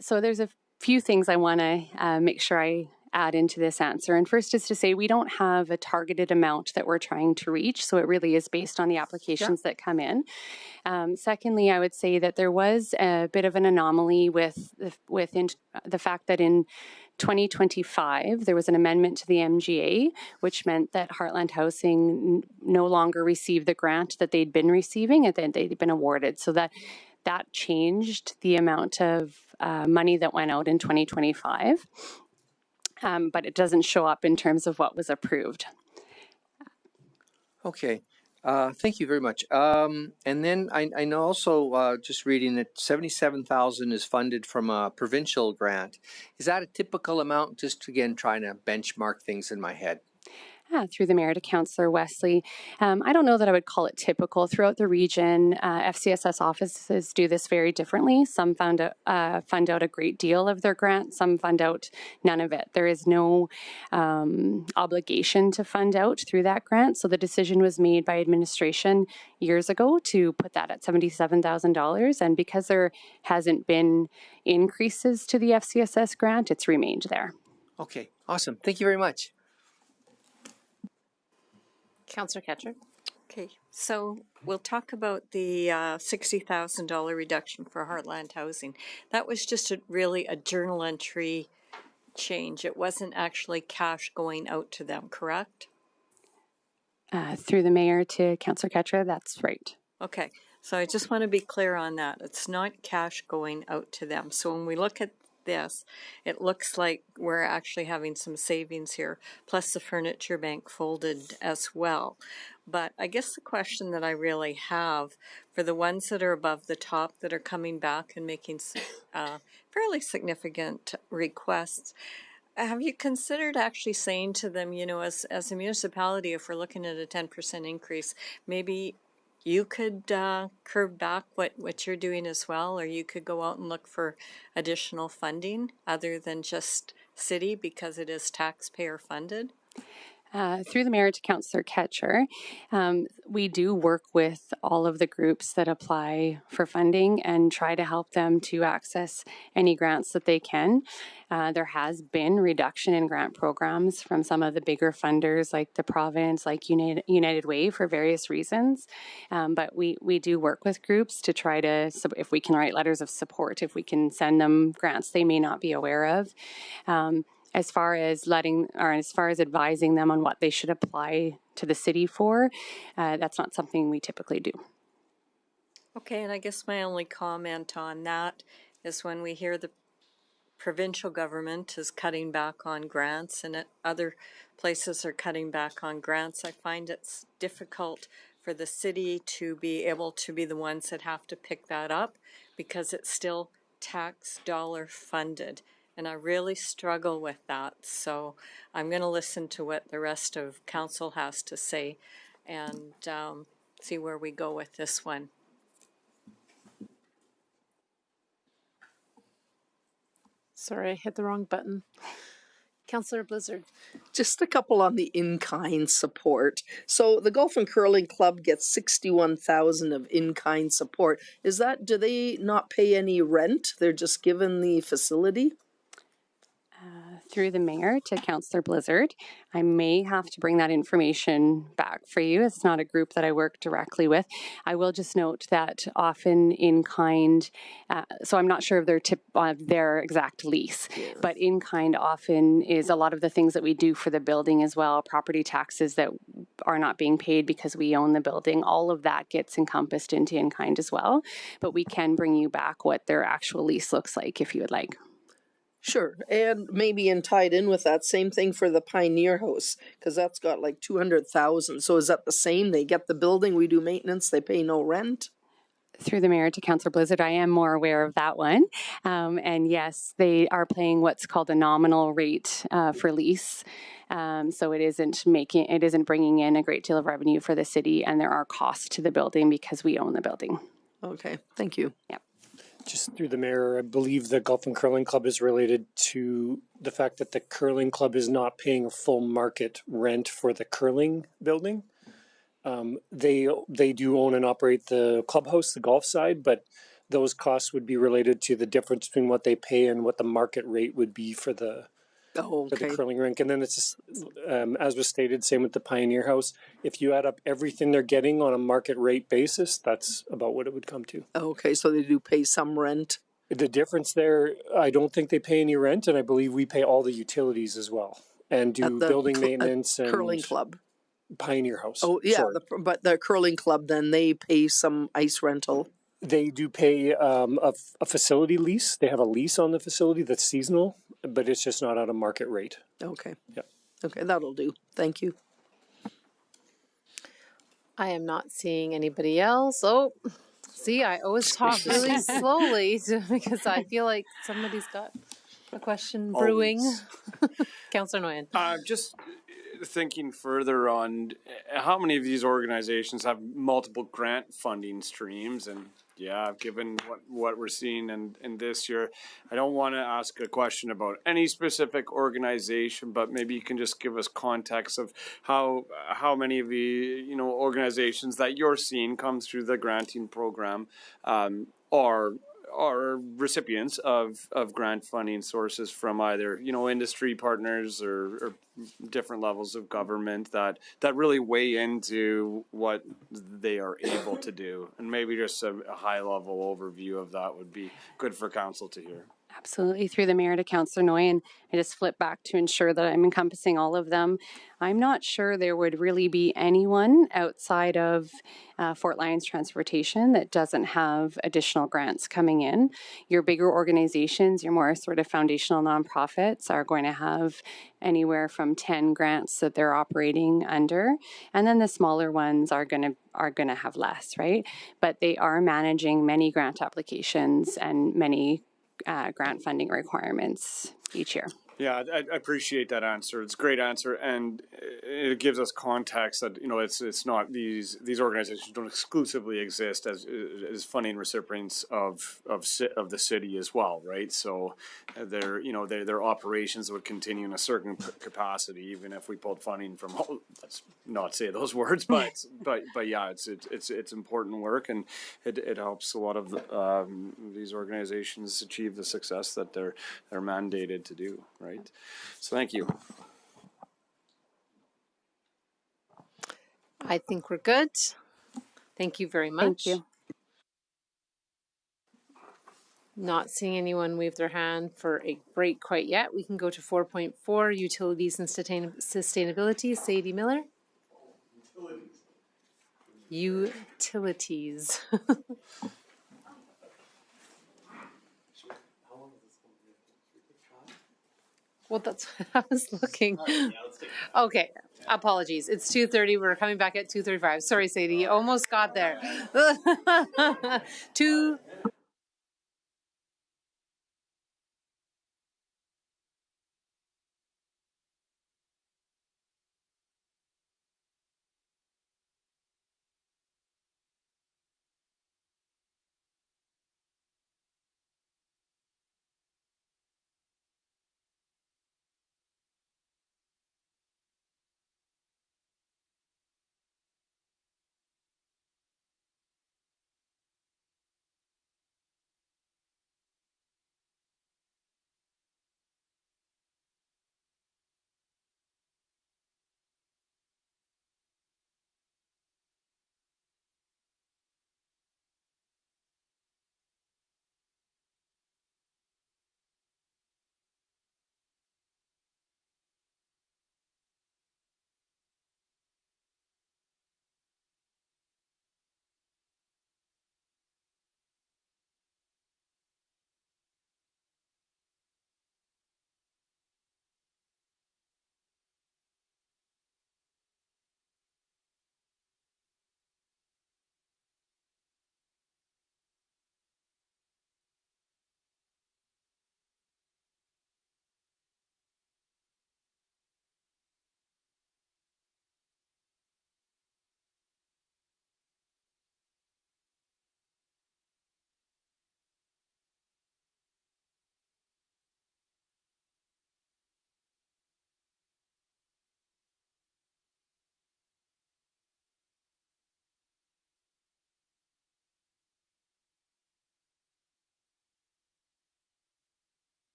So there's a few things I want to make sure I add into this answer. And first is to say we don't have a targeted amount that we're trying to reach. So it really is based on the applications that come in. Secondly, I would say that there was a bit of an anomaly within the fact that in 2025, there was an amendment to the MGA, which meant that Heartland Housing no longer received the grant that they'd been receiving and that they'd been awarded. So that changed the amount of money that went out in 2025, but it doesn't show up in terms of what was approved. Okay. Thank you very much. And then I know also just reading that 77,000 is funded from a provincial grant. Is that a typical amount? Just again trying to benchmark things in my head. Through the mayor to Councillor Wesley. I don't know that I would call it typical throughout the region. FCSS offices do this very differently. Some fund out a great deal of their grant, some fund out none of it. There is no obligation to fund out through that grant. So the decision was made by administration years ago to put that at $77,000. And because there hasn't been increases to the FCSS grant, it's remained there. Okay, awesome. Thank you very much. Councillor Ketcher. Okay, so we'll talk about the $60,000 reduction for Heartland Housing. That was just really a journal entry change. It wasn't actually cash going out to them, correct? Through the mayor to Councillor Ketcher, that's right. Okay, so I just want to be clear on that. It's not cash going out to them. So when we look at this, it looks like we're actually having some savings here, plus the furniture bank folded as well. But I guess the question that I really have for the ones that are above the top that are coming back and making fairly significant requests, have you considered actually saying to them, you know, as a municipality, if we're looking at a 10% increase, maybe you could curb back what you're doing as well, or you could go out and look for additional funding other than just city because it is taxpayer funded? Through the mayor to Councillor Ketcher, we do work with all of the groups that apply for funding and try to help them to access any grants that they can. There has been reduction in grant programs from some of the bigger funders like the province, like United Way for various reasons. But we do work with groups to try to, if we can write letters of support, if we can send them grants they may not be aware of. As far as advising them on what they should apply to the city for, that's not something we typically do. Okay, and I guess my only comment on that is when we hear the provincial government is cutting back on grants and other places are cutting back on grants, I find it's difficult for the city to be able to be the ones that have to pick that up because it's still tax dollar funded. And I really struggle with that. So I'm going to listen to what the rest of council has to say and see where we go with this one. Sorry, I hit the wrong button. Councillor Blizzard. Just a couple on the in-kind support. So the Golf and Curling Club gets 61,000 of in-kind support. Is that, do they not pay any rent? They're just given the facility? Through the mayor to Councillor Blizzard, I may have to bring that information back for you. It's not a group that I work directly with. I will just note that often in kind, so I'm not sure of their exact lease, but in kind often is a lot of the things that we do for the building as well, property taxes that are not being paid because we own the building. All of that gets encompassed into in kind as well, but we can bring you back what their actual lease looks like if you would like. Sure, and maybe tied in with that, same thing for the Pioneer House, because that's got like 200,000. So is that the same? They get the building, we do maintenance, they pay no rent? Through the mayor to Councillor Blizzard, I am more aware of that one. And yes, they are paying what's called a nominal rate for lease. So it isn't bringing in a great deal of revenue for the city, and there are costs to the building because we own the building. Okay, thank you. Yeah. Just through the mayor, I believe the Golf and Curling Club is related to the fact that the curling club is not paying a full market rent for the curling building. They do own and operate the clubhouse, the golf side, but those costs would be related to the difference between what they pay and what the market rate would be for the for the curling rink. And then it's just, as was stated, same with the Pioneer House. If you add up everything they're getting on a market rate basis, that's about what it would come to. Okay, so they do pay some rent? The difference there, I don't think they pay any rent, and I believe we pay all the utilities as well, and do building maintenance and curling club. Pioneer House. Oh yeah, but the curling club, then they pay some ice rental. They do pay a facility lease. They have a lease on the facility that's seasonal, but it's just not at a market rate. Okay. Yeah. Okay, that'll do. Thank you. I am not seeing anybody else. Oh, see, I always talk really slowly because I feel like somebody's got a question brewing. Councillor Nguyen. Just thinking further on how many of these organizations have multiple grant funding streams, and yeah, given what we're seeing in this year, I don't want to ask a question about any specific organization, but maybe you can just give us context of how many of the organizations that you're seeing come through the granting program are recipients of grant funding sources from either industry partners or different levels of government that really weigh into what they are able to do, and maybe just a high level overview of that would be good for council to hear. Absolutely. Through the mayor to Councillor Nguyen, I just flip back to ensure that I'm encompassing all of them. I'm not sure there would really be anyone outside of Fort Lyons Transportation that doesn't have additional grants coming in. Your bigger organizations, your more sort of foundational nonprofits are going to have anywhere from 10 grants that they're operating under, and then the smaller ones are going to have less, right? But they are managing many grant applications and many grant funding requirements each year. Yeah, I appreciate that answer. It's a great answer, and it gives us context that it's not these organizations don't exclusively exist as funding recipients of the city as well, right? So their operations would continue in a certain capacity, even if we pulled funding from. Let's not say those words, but yeah, it's important work, and it helps a lot of these organizations achieve the success that they're mandated to do, right? So thank you. I think we're good. Thank you very much. Thank you. Not seeing anyone wave their hand for a break quite yet. We can go to 4.4, Utilities and Sustainability. Sadie Miller. Utilities. Well, that's what I was looking. Okay, apologies. It's 2:30. We're coming back at 2:35. Sorry, Sadie. Almost got there.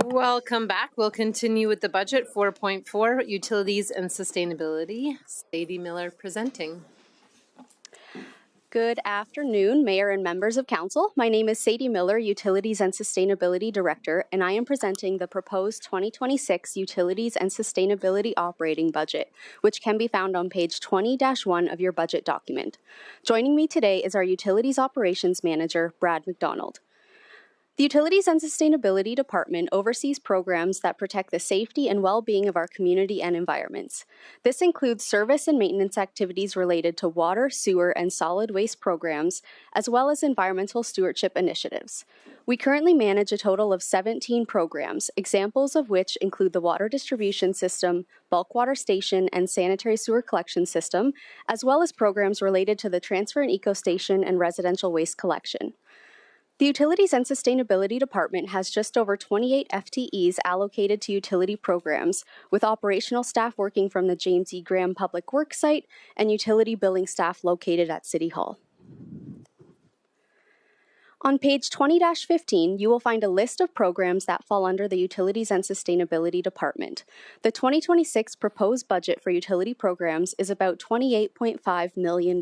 Welcome back. We'll continue with the budget 4.4, utilities and sustainability. Sadie Miller presenting. Good afternoon, Mayor and members of Council. My name is Sadie Miller, Utilities and Sustainability Director, and I am presenting the proposed 2026 Utilities and Sustainability Operating Budget, which can be found on page 20-1 of your budget document. Joining me today is our Utilities Operations Manager, Brad McDonald. The Utilities and Sustainability Department oversees programs that protect the safety and well-being of our community and environments. This includes service and maintenance activities related to water, sewer, and solid waste programs, as well as environmental stewardship initiatives. We currently manage a total of 17 programs, examples of which include the water distribution system, bulk water station, and sanitary sewer collection system, as well as programs related to the transfer and eco station and residential waste collection. The Utilities and Sustainability Department has just over 28 FTEs allocated to utility programs, with operational staff working from the James E. Graham Public Works site and utility billing staff located at City Hall. On page 20-15, you will find a list of programs that fall under the Utilities and Sustainability Department. The 2026 proposed budget for utility programs is about $28.5 million.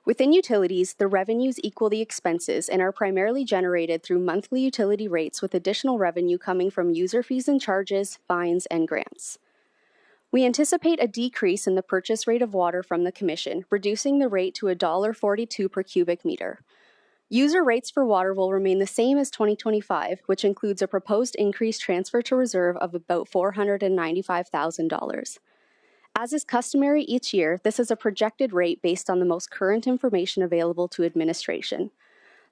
Within utilities, the revenues equal the expenses and are primarily generated through monthly utility rates, with additional revenue coming from user fees and charges, fines, and grants. We anticipate a decrease in the purchase rate of water from the Commission, reducing the rate to $1.42 per cubic meter. User rates for water will remain the same as 2025, which includes a proposed increased transfer to reserve of about $495,000. As is customary each year, this is a projected rate based on the most current information available to administration.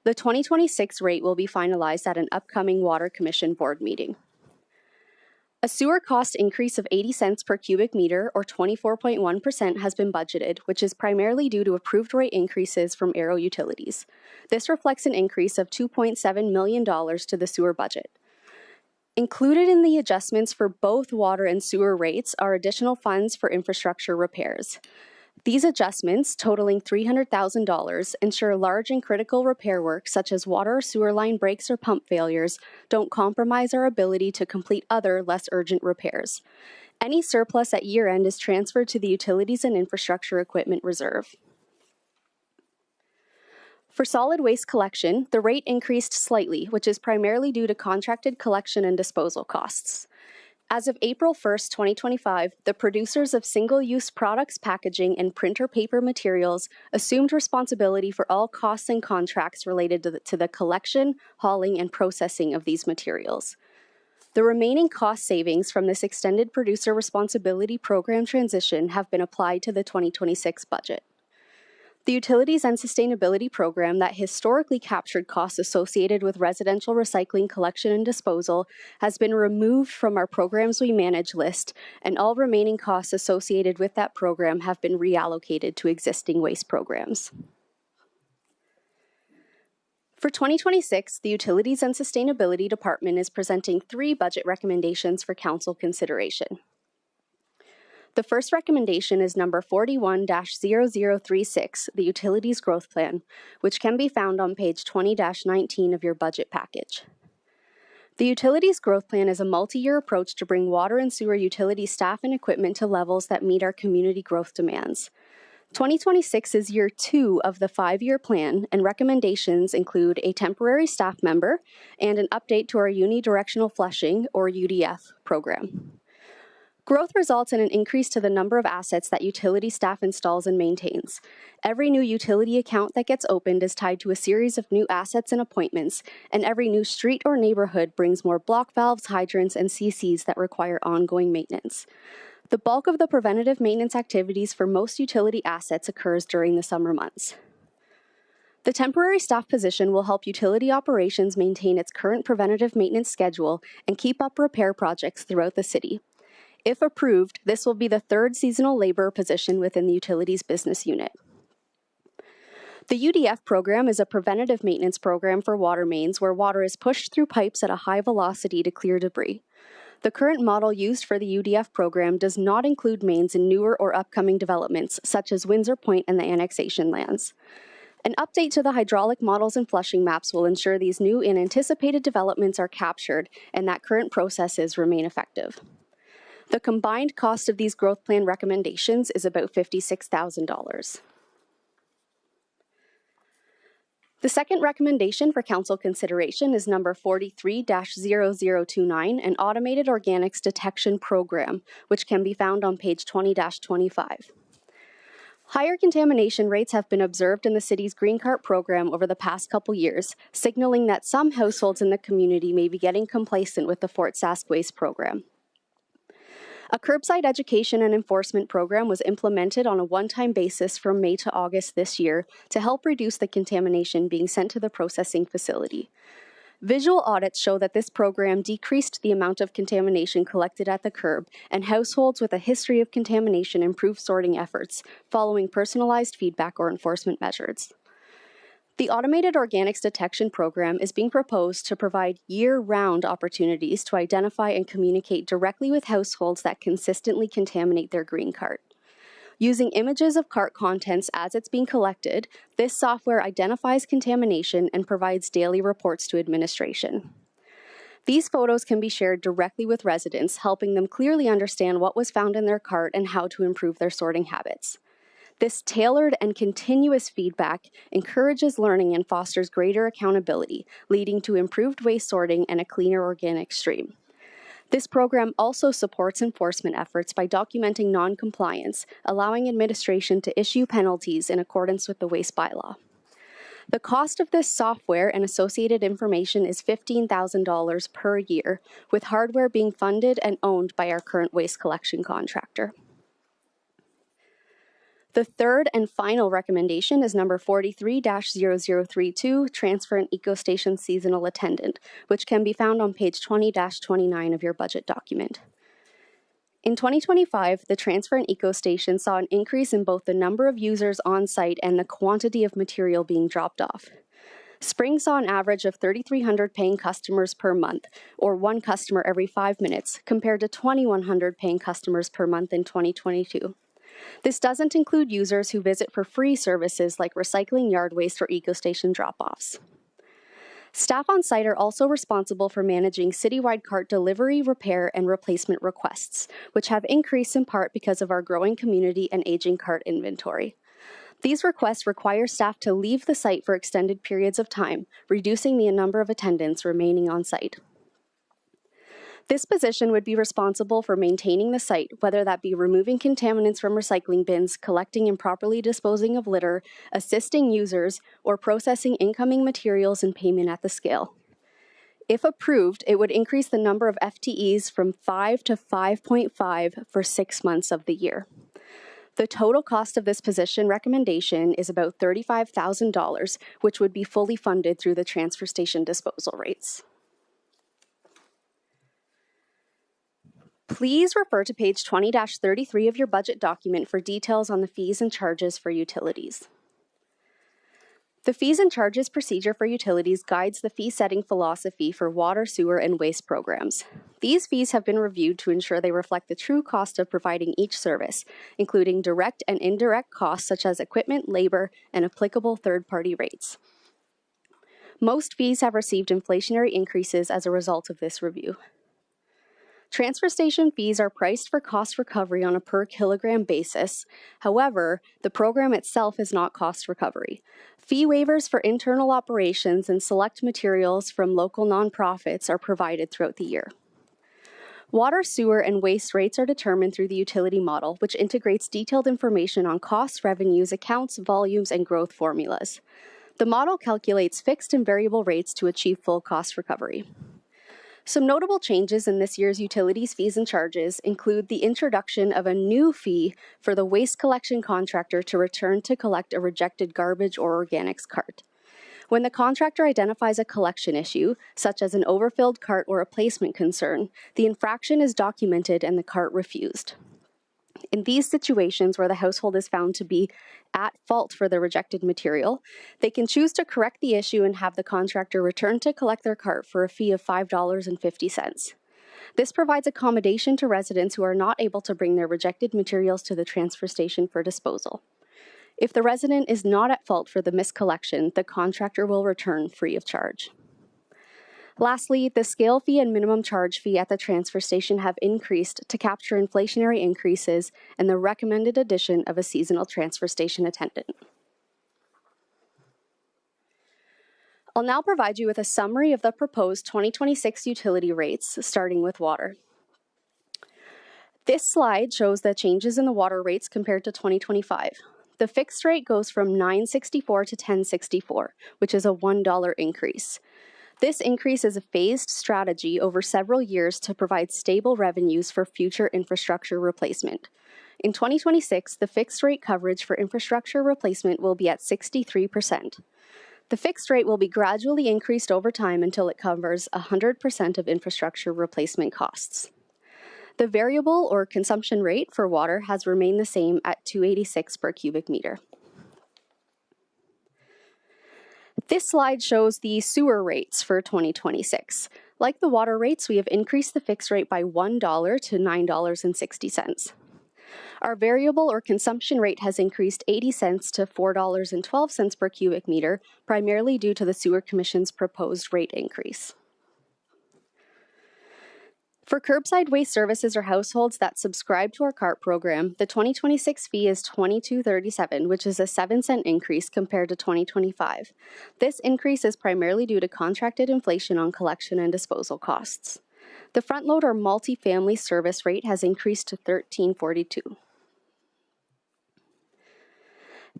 The 2026 rate will be finalized at an upcoming Water Commission board meeting. A sewer cost increase of 80 cents per cubic meter, or 24.1%, has been budgeted, which is primarily due to approved rate increases from Aero Utilities. This reflects an increase of $2.7 million to the sewer budget. Included in the adjustments for both water and sewer rates are additional funds for infrastructure repairs. These adjustments, totaling $300,000, ensure large and critical repair work such as water or sewer line breaks or pump failures don't compromise our ability to complete other, less urgent repairs. Any surplus at year-end is transferred to the Utilities and Infrastructure Equipment Reserve. For solid waste collection, the rate increased slightly, which is primarily due to contracted collection and disposal costs. As of April 1st, 2025, the producers of single-use products, packaging, and printer paper materials assumed responsibility for all costs and contracts related to the collection, hauling, and processing of these materials. The remaining cost savings from this extended producer responsibility program transition have been applied to the 2026 budget. The Utilities and Sustainability Program that historically captured costs associated with residential recycling collection and disposal has been removed from our Programs We Manage list, and all remaining costs associated with that program have been reallocated to existing waste programs. For 2026, the Utilities and Sustainability Department is presenting 3 budget recommendations for Council consideration. The first recommendation is number 41-0036, the Utilities Growth Plan, which can be found on page 20-19 of your budget package. The Utilities Growth Plan is a multi-year approach to bring water and sewer utility staff and equipment to levels that meet our community growth demands. 2026 is year 2 of the 5-year plan, and recommendations include a temporary staff member and an update to our unidirectional flushing, or UDF, program. Growth results in an increase to the number of assets that utility staff installs and maintains. Every new utility account that gets opened is tied to a series of new assets and appointments, and every new street or neighborhood brings more block valves, hydrants, and CCs that require ongoing maintenance. The bulk of the preventative maintenance activities for most utility assets occurs during the summer months. The temporary staff position will help utility operations maintain its current preventative maintenance schedule and keep up repair projects throughout the city. If approved, this will be the 3rd seasonal labor position within the Utilities Business Unit. The UDF program is a preventative maintenance program for water mains where water is pushed through pipes at a high velocity to clear debris. The current model used for the UDF program does not include mains in newer or upcoming developments, such as Windsor Point and the annexation lands. An update to the hydraulic models and flushing maps will ensure these new and anticipated developments are captured and that current processes remain effective. The combined cost of these growth plan recommendations is about $56,000. The second recommendation for council consideration is number 43-0029, an automated organics detection program, which can be found on page 20-25. Higher contamination rates have been observed in the city's Green Cart program over the past couple years, signaling that some households in the community may be getting complacent with the Fort Sask Waste program. A curbside education and enforcement program was implemented on a one-time basis from May to August this year to help reduce the contamination being sent to the processing facility. Visual audits show that this program decreased the amount of contamination collected at the curb, and households with a history of contamination improved sorting efforts following personalized feedback or enforcement measures. The automated organics detection program is being proposed to provide year-round opportunities to identify and communicate directly with households that consistently contaminate their green cart. Using images of cart contents as it's being collected, this software identifies contamination and provides daily reports to administration. These photos can be shared directly with residents, helping them clearly understand what was found in their cart and how to improve their sorting habits. This tailored and continuous feedback encourages learning and fosters greater accountability, leading to improved waste sorting and a cleaner organic stream. This program also supports enforcement efforts by documenting non-compliance, allowing administration to issue penalties in accordance with the waste bylaw. The cost of this software and associated information is $15,000 per year, with hardware being funded and owned by our current waste collection contractor. The third and final recommendation is number 43-0032, Transfer and Ecostation Seasonal Attendant, which can be found on page 20-29 of your budget document. In 2025, the Transfer and Ecostation saw an increase in both the number of users on site and the quantity of material being dropped off. Spring saw an average of 3,300 paying customers per month, or one customer every 5 minutes, compared to 2,100 paying customers per month in 2022. This doesn't include users who visit for free services like recycling yard waste or ecostation drop-offs. Staff on site are also responsible for managing citywide cart delivery, repair, and replacement requests, which have increased in part because of our growing community and aging cart inventory. These requests require staff to leave the site for extended periods of time, reducing the number of attendants remaining on site. This position would be responsible for maintaining the site, whether that be removing contaminants from recycling bins, collecting and properly disposing of litter, assisting users, or processing incoming materials and payment at the scale. If approved, it would increase the number of FTEs from 5 to 5.5 for 6 months of the year. The total cost of this position recommendation is about $35,000, which would be fully funded through the transfer station disposal rates. Please refer to page 20-33 of your budget document for details on the fees and charges for utilities. The fees and charges procedure for utilities guides the fee-setting philosophy for water, sewer, and waste programs. These fees have been reviewed to ensure they reflect the true cost of providing each service, including direct and indirect costs such as equipment, labor, and applicable third-party rates. Most fees have received inflationary increases as a result of this review. Transfer station fees are priced for cost recovery on a per kilogram basis. However, the program itself is not cost recovery. Fee waivers for internal operations and select materials from local nonprofits are provided throughout the year. Water, sewer, and waste rates are determined through the utility model, which integrates detailed information on costs, revenues, accounts, volumes, and growth formulas. The model calculates fixed and variable rates to achieve full cost recovery. Some notable changes in this year's utilities fees and charges include the introduction of a new fee for the waste collection contractor to return to collect a rejected garbage or organics cart. When the contractor identifies a collection issue, such as an overfilled cart or a placement concern, the infraction is documented and the cart refused. In these situations where the household is found to be at fault for the rejected material, they can choose to correct the issue and have the contractor return to collect their cart for a fee of $5.50. This provides accommodation to residents who are not able to bring their rejected materials to the transfer station for disposal. If the resident is not at fault for the miscollection, the contractor will return free of charge. Lastly, the scale fee and minimum charge fee at the transfer station have increased to capture inflationary increases and the recommended addition of a seasonal transfer station attendant. I'll now provide you with a summary of the proposed 2026 utility rates, starting with water. This slide shows the changes in the water rates compared to 2025. The fixed rate goes from $9.64 to $10.64, which is a $1 increase. This increase is a phased strategy over several years to provide stable revenues for future infrastructure replacement. In 2026, the fixed rate coverage for infrastructure replacement will be at 63%. The fixed rate will be gradually increased over time until it covers 100% of infrastructure replacement costs. The variable or consumption rate for water has remained the same at $2.86 per cubic meter. This slide shows the sewer rates for 2026. Like the water rates, we have increased the fixed rate by $1 to $9.60. Our variable or consumption rate has increased 80 cents to $4.12 per cubic meter, primarily due to the Sewer Commission's proposed rate increase. For curbside waste services or households that subscribe to our CART program, the 2026 fee is $22.37, which is a 7-cent increase compared to 2025. This increase is primarily due to contracted inflation on collection and disposal costs. The front load or multi-family service rate has increased to $13.42.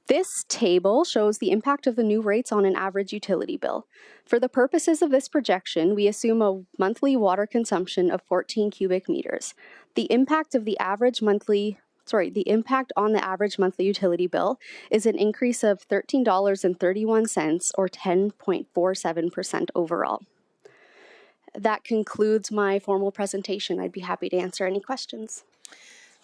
This table shows the impact of the new rates on an average utility bill. For the purposes of this projection, we assume a monthly water consumption of 14 cubic meters. The impact on the average monthly utility bill is an increase of $13.31 or 10.47% overall. That concludes my formal presentation. I'd be happy to answer any questions.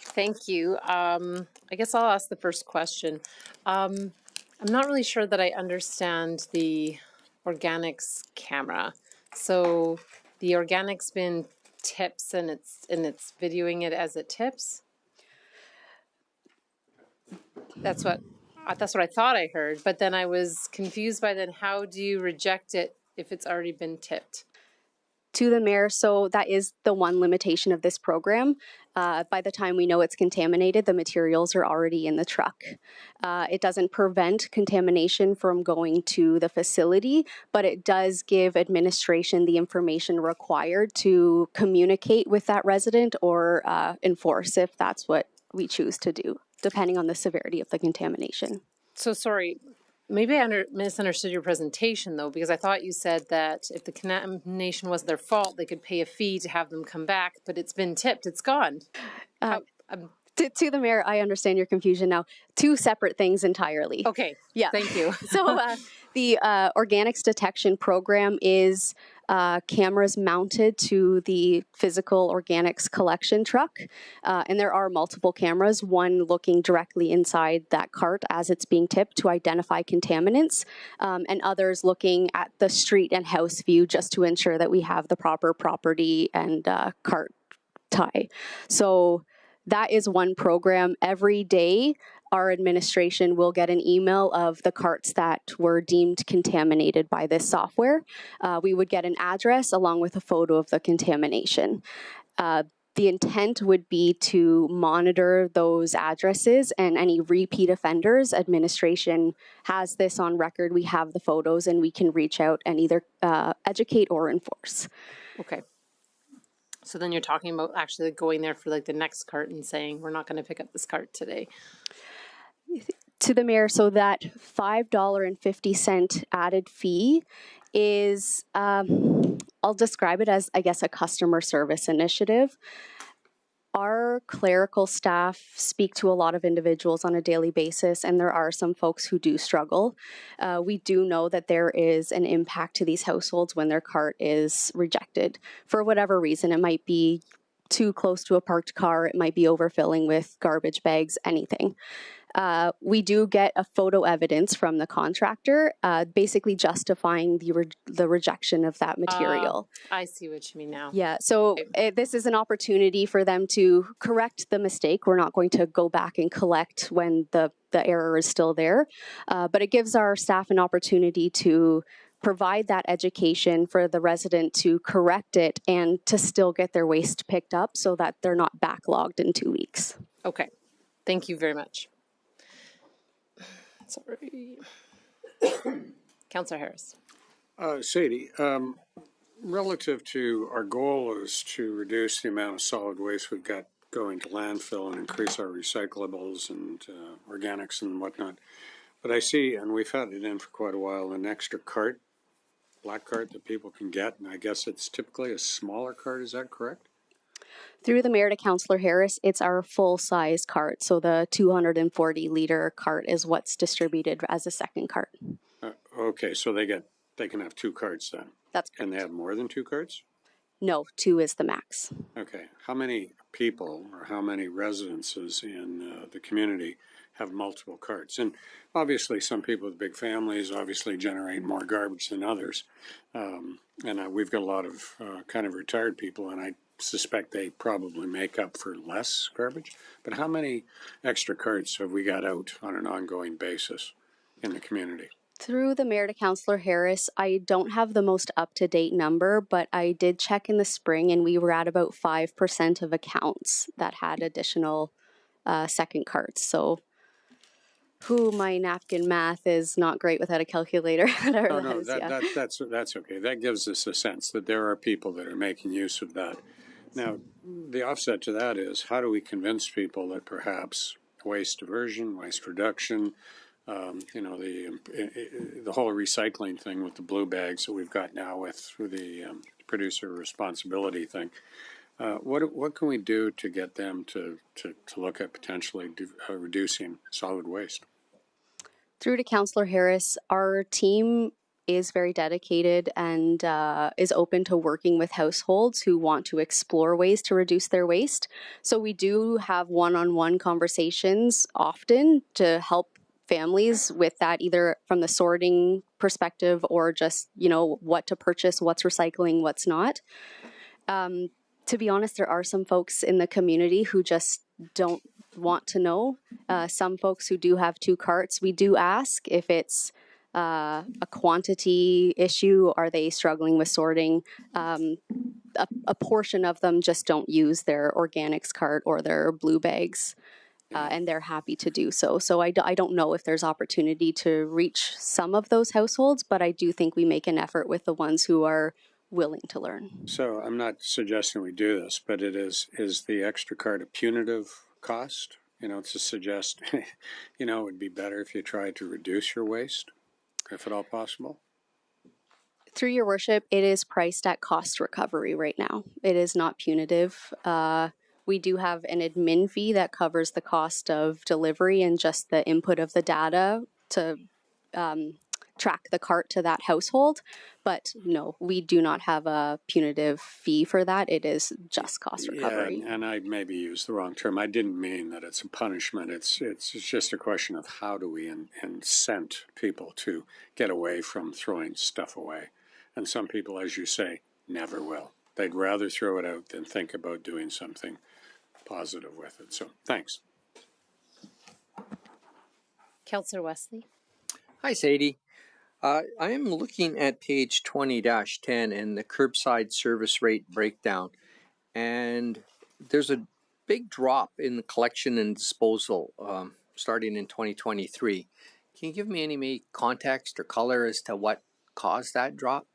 Thank you. I guess I'll ask the first question. I'm not really sure that I understand the organics camera. So the organics bin tips and it's videoing it as it tips. That's what I thought I heard. But then I was confused by then how do you reject it if it's already been tipped? To the mayor, so that is the one limitation of this program. By the time we know it's contaminated, the materials are already in the truck. It doesn't prevent contamination from going to the facility, but it does give administration the information required to communicate with that resident or enforce if that's what we choose to do, depending on the severity of the contamination. So sorry. Maybe I misunderstood your presentation, though, because I thought you said that if the contamination was their fault, they could pay a fee to have them come back, but it's been tipped, it's gone. To the mayor, I understand your confusion now. Two separate things entirely. Okay, yeah. Thank you. So the organics detection program is cameras mounted to the physical organics collection truck. And there are multiple cameras, one looking directly inside that cart as it's being tipped to identify contaminants, and others looking at the street and house view just to ensure that we have the proper property and cart tie. So that is one program. Every day, our administration will get an email of the carts that were deemed contaminated by this software. We would get an address along with a photo of the contamination. The intent would be to monitor those addresses and any repeat offenders. Administration has this on record. We have the photos and we can reach out and either educate or enforce. Okay. So then you're talking about actually going there for like the next cart and saying, we're not going to pick up this cart today. To the mayor, so that $5.50 added fee is, I'll describe it as, I guess, a customer service initiative. Our clerical staff speak to a lot of individuals on a daily basis, and there are some folks who do struggle. We do know that there is an impact to these households when their cart is rejected. For whatever reason, it might be too close to a parked car. It might be overfilling with garbage bags, anything. We do get a photo evidence from the contractor, basically justifying the rejection of that material. I see what you mean now. Yeah, so this is an opportunity for them to correct the mistake. We're not going to go back and collect when the error is still there, but it gives our staff an opportunity to provide that education for the resident to correct it and to still get their waste picked up so that they're not backlogged in 2 weeks. Okay, thank you very much. Sorry. Councillor Harris. Sadie, relative to our goal is to reduce the amount of solid waste we've got going to landfill and increase our recyclables and organics and whatnot. But I see, and we've had it in for quite a while, an extra cart, black cart that people can get, and I guess it's typically a smaller cart, is that correct? Through the mayor to Councillor Harris, it's our full-size cart. So the 240-liter cart is what's distributed as a second cart. Okay, so they can have 2 carts then? That's correct. Can they have more than 2 carts? No, 2 is the max. Okay, how many people or how many residences in the community have multiple carts? And obviously some people with big families obviously generate more garbage than others. And we've got a lot of kind of retired people, and I suspect they probably make up for less garbage. But how many extra carts have we got out on an ongoing basis in the community? Through the mayor to Councillor Harris, I don't have the most up-to-date number, but I did check in the spring and we were at about 5% of accounts that had additional second carts. So my napkin math is not great without a calculator. That's okay. That gives us a sense that there are people that are making use of that. Now, the offset to that is, how do we convince people that perhaps waste diversion, waste reduction, the whole recycling thing with the blue bags that we've got now with the producer responsibility thing, what can we do to get them to look at potentially reducing solid waste? Through to Councillor Harris, our team is very dedicated and is open to working with households who want to explore ways to reduce their waste. So we do have one-on-one conversations often to help families with that, either from the sorting perspective or just, what to purchase, what's recycling, what's not. To be honest, there are some folks in the community who just don't want to know. Some folks who do have 2 carts, we do ask if it's a quantity issue. Are they struggling with sorting? A portion of them just don't use their organics cart or their blue bags, and they're happy to do so. So I don't know if there's opportunity to reach some of those households, but I do think we make an effort with the ones who are willing to learn. So I'm not suggesting we do this, but is the extra cart a punitive cost? To suggest, it would be better if you tried to reduce your waste, if at all possible? Through your worship, it is priced at cost recovery right now. It is not punitive. We do have an admin fee that covers the cost of delivery and just the input of the data to track the cart to that household. But no, we do not have a punitive fee for that. It is just cost recovery. Yeah, and I maybe used the wrong term. I didn't mean that it's a punishment. It's just a question of how do we incent people to get away from throwing stuff away. And some people, as you say, never will. They'd rather throw it out than think about doing something positive with it. So thanks. Councillor Wesley. Hi, Sadie. I am looking at page 20-10 and the curbside service rate breakdown. And there's a big drop in the collection and disposal starting in 2023. Can you give me any context or color as to what caused that drop?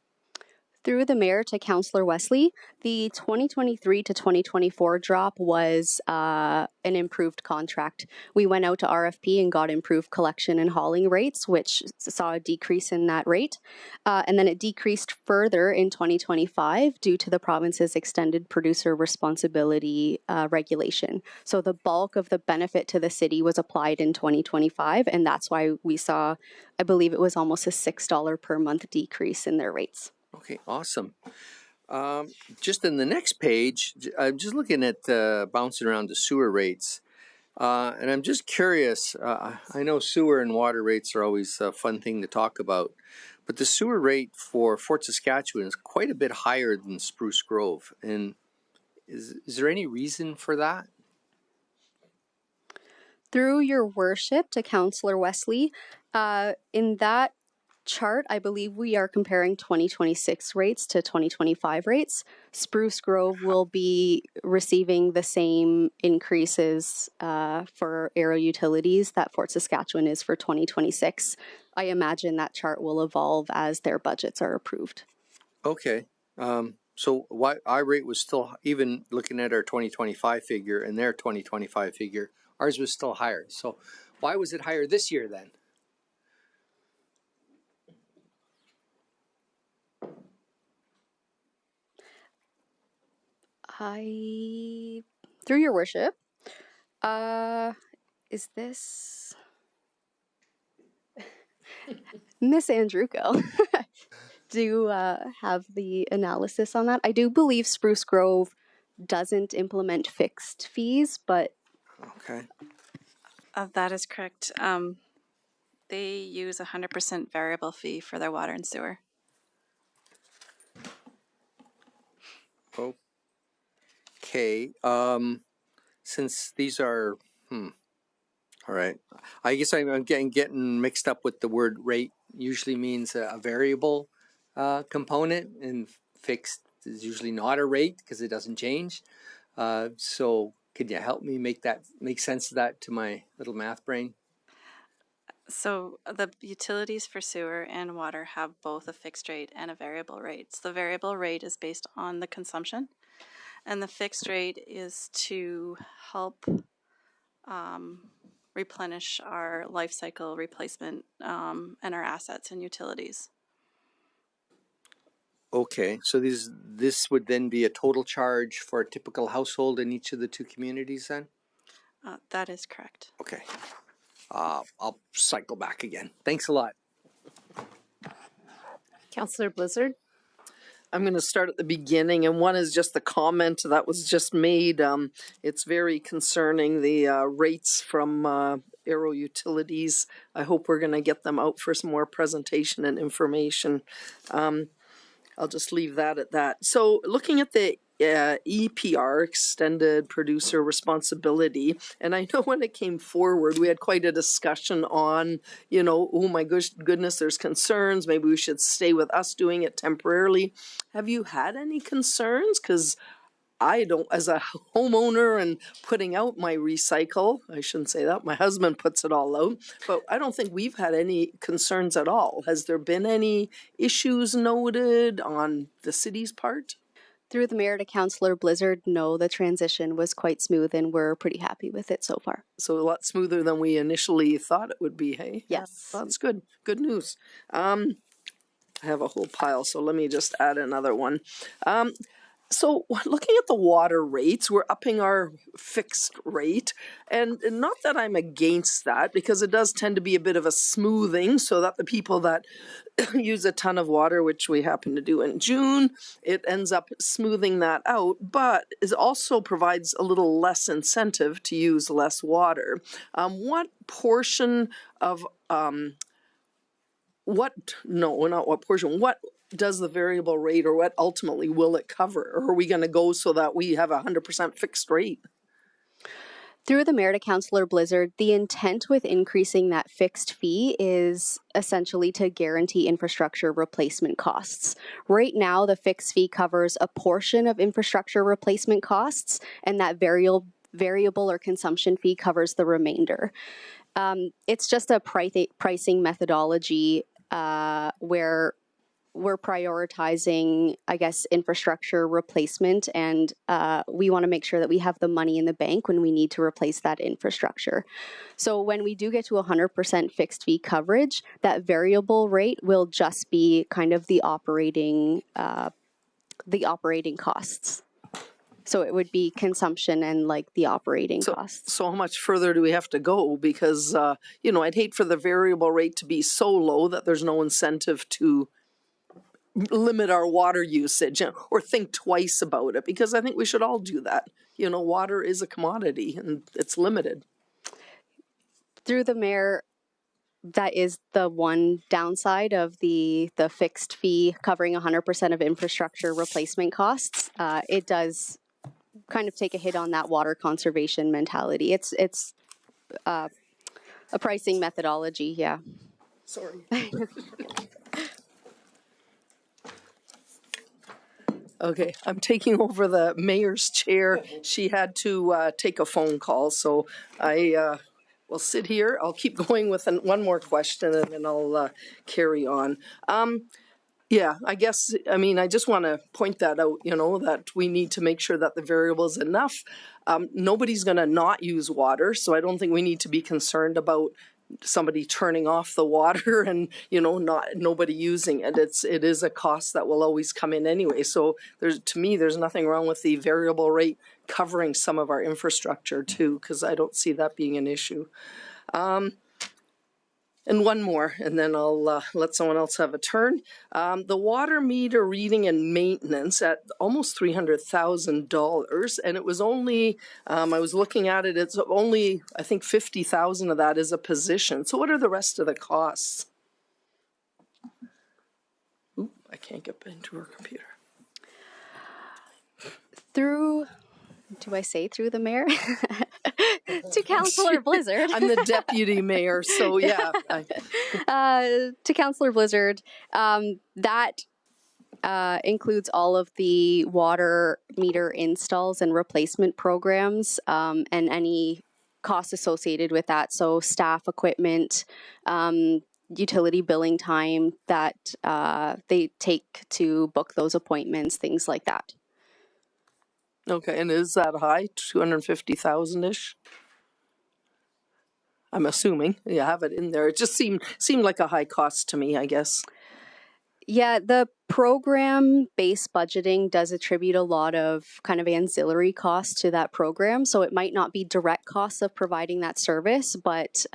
Through the mayor to Councillor Wesley, the 2023 to 2024 drop was an improved contract. We went out to RFP and got improved collection and hauling rates, which saw a decrease in that rate. And then it decreased further in 2025 due to the province's extended producer responsibility regulation. So the bulk of the benefit to the city was applied in 2025, and that's why we saw, I believe it was almost a $6 per month decrease in their rates. Okay, awesome. Just in the next page, I'm just looking at bouncing around the sewer rates. And I'm just curious, I know sewer and water rates are always a fun thing to talk about, but the sewer rate for Fort Saskatchewan is quite a bit higher than Spruce Grove. And is there any reason for that? Through your worship to Councillor Wesley, in that chart, I believe we are comparing 2026 rates to 2025 rates. Spruce Grove will be receiving the same increases for aero utilities that Fort Saskatchewan is for 2026. I imagine that chart will evolve as their budgets are approved. Okay. So why our rate was still, even looking at our 2025 figure and their 2025 figure, ours was still higher. So why was it higher this year then? Through your worship, is this Miss Andruko? Do you have the analysis on that? I do believe Spruce Grove doesn't implement fixed fees, but okay, that is correct. They use 100% variable fee for their water and sewer. Okay. Since these are, all right. I guess I'm getting mixed up with the word rate. Usually means a variable component, and fixed is usually not a rate because it doesn't change. So could you help me make sense of that to my little math brain? So the utilities for sewer and water have both a fixed rate and a variable rate. So the variable rate is based on the consumption, and the fixed rate is to help replenish our life cycle replacement and our assets and utilities. Okay, so this would then be a total charge for a typical household in each of the two communities then? That is correct. Okay. I'll cycle back again. Thanks a lot. Councillor Blizzard. I'm going to start at the beginning, and one is just the comment that was just made. It's very concerning, the rates from Aero Utilities. I hope we're going to get them out for some more presentation and information. I'll just leave that at that. So looking at the EPR, Extended Producer Responsibility, and I know when it came forward, we had quite a discussion on, oh my goodness, there's concerns. Maybe we should stay with us doing it temporarily. Have you had any concerns? Because I don't, as a homeowner and putting out my recycle, I shouldn't say that, my husband puts it all out, but I don't think we've had any concerns at all. Has there been any issues noted on the city's part? Through the mayor to Councillor Blizzard, no, the transition was quite smooth and we're pretty happy with it so far. So a lot smoother than we initially thought it would be, hey? Yes. That's good. Good news. I have a whole pile, so let me just add another one. So looking at the water rates, we're upping our fixed rate. And not that I'm against that, because it does tend to be a bit of a smoothing so that the people that use a ton of water, which we happen to do in June, it ends up smoothing that out, but it also provides a little less incentive to use less water. What portion of, what does the variable rate, or what ultimately will it cover? Or are we going to go so that we have 100% fixed rate? Through the mayor to Councillor Blizzard, the intent with increasing that fixed fee is essentially to guarantee infrastructure replacement costs. Right now, the fixed fee covers a portion of infrastructure replacement costs, and that variable or consumption fee covers the remainder. It's just a pricing methodology where we're prioritizing, I guess, infrastructure replacement, and we want to make sure that we have the money in the bank when we need to replace that infrastructure. So when we do get to 100% fixed fee coverage, that variable rate will just be kind of the operating costs. So it would be consumption and like the operating costs. So how much further do we have to go? Because, I'd hate for the variable rate to be so low that there's no incentive to limit our water usage or think twice about it, because I think we should all do that. You know, water is a commodity and it's limited. Through the mayor, that is the one downside of the fixed fee covering 100% of infrastructure replacement costs. It does kind of take a hit on that water conservation mentality. It's a pricing methodology, yeah. Sorry. Okay, I'm taking over the mayor's chair. She had to take a phone call, so I will sit here. I'll keep going with one more question, and then I'll carry on. Yeah, I guess, I mean, I just want to point that out, you know, that we need to make sure that the variable is enough. Nobody's going to not use water, so I don't think we need to be concerned about somebody turning off the water and, you know, nobody using it. It is a cost that will always come in anyway. So to me, there's nothing wrong with the variable rate covering some of our infrastructure too, because I don't see that being an issue. And one more, and then I'll let someone else have a turn. The water meter reading and maintenance at almost $300,000, and it was only, I was looking at it, it's only, I think 50,000 of that is a position. So what are the rest of the costs? Oop, I can't get into her computer. Do I say through the mayor? To Councillor Blizzard. I'm the deputy mayor, so yeah. To Councillor Blizzard, that includes all of the water meter installs and replacement programs and any costs associated with that. So staff, equipment, utility billing time that they take to book those appointments, things like that. Okay, and is that high, 250,000-ish? I'm assuming you have it in there. It just seemed like a high cost to me, I guess. Yeah, the program-based budgeting does attribute a lot of kind of ancillary costs to that program. So it might not be direct costs of providing that service, but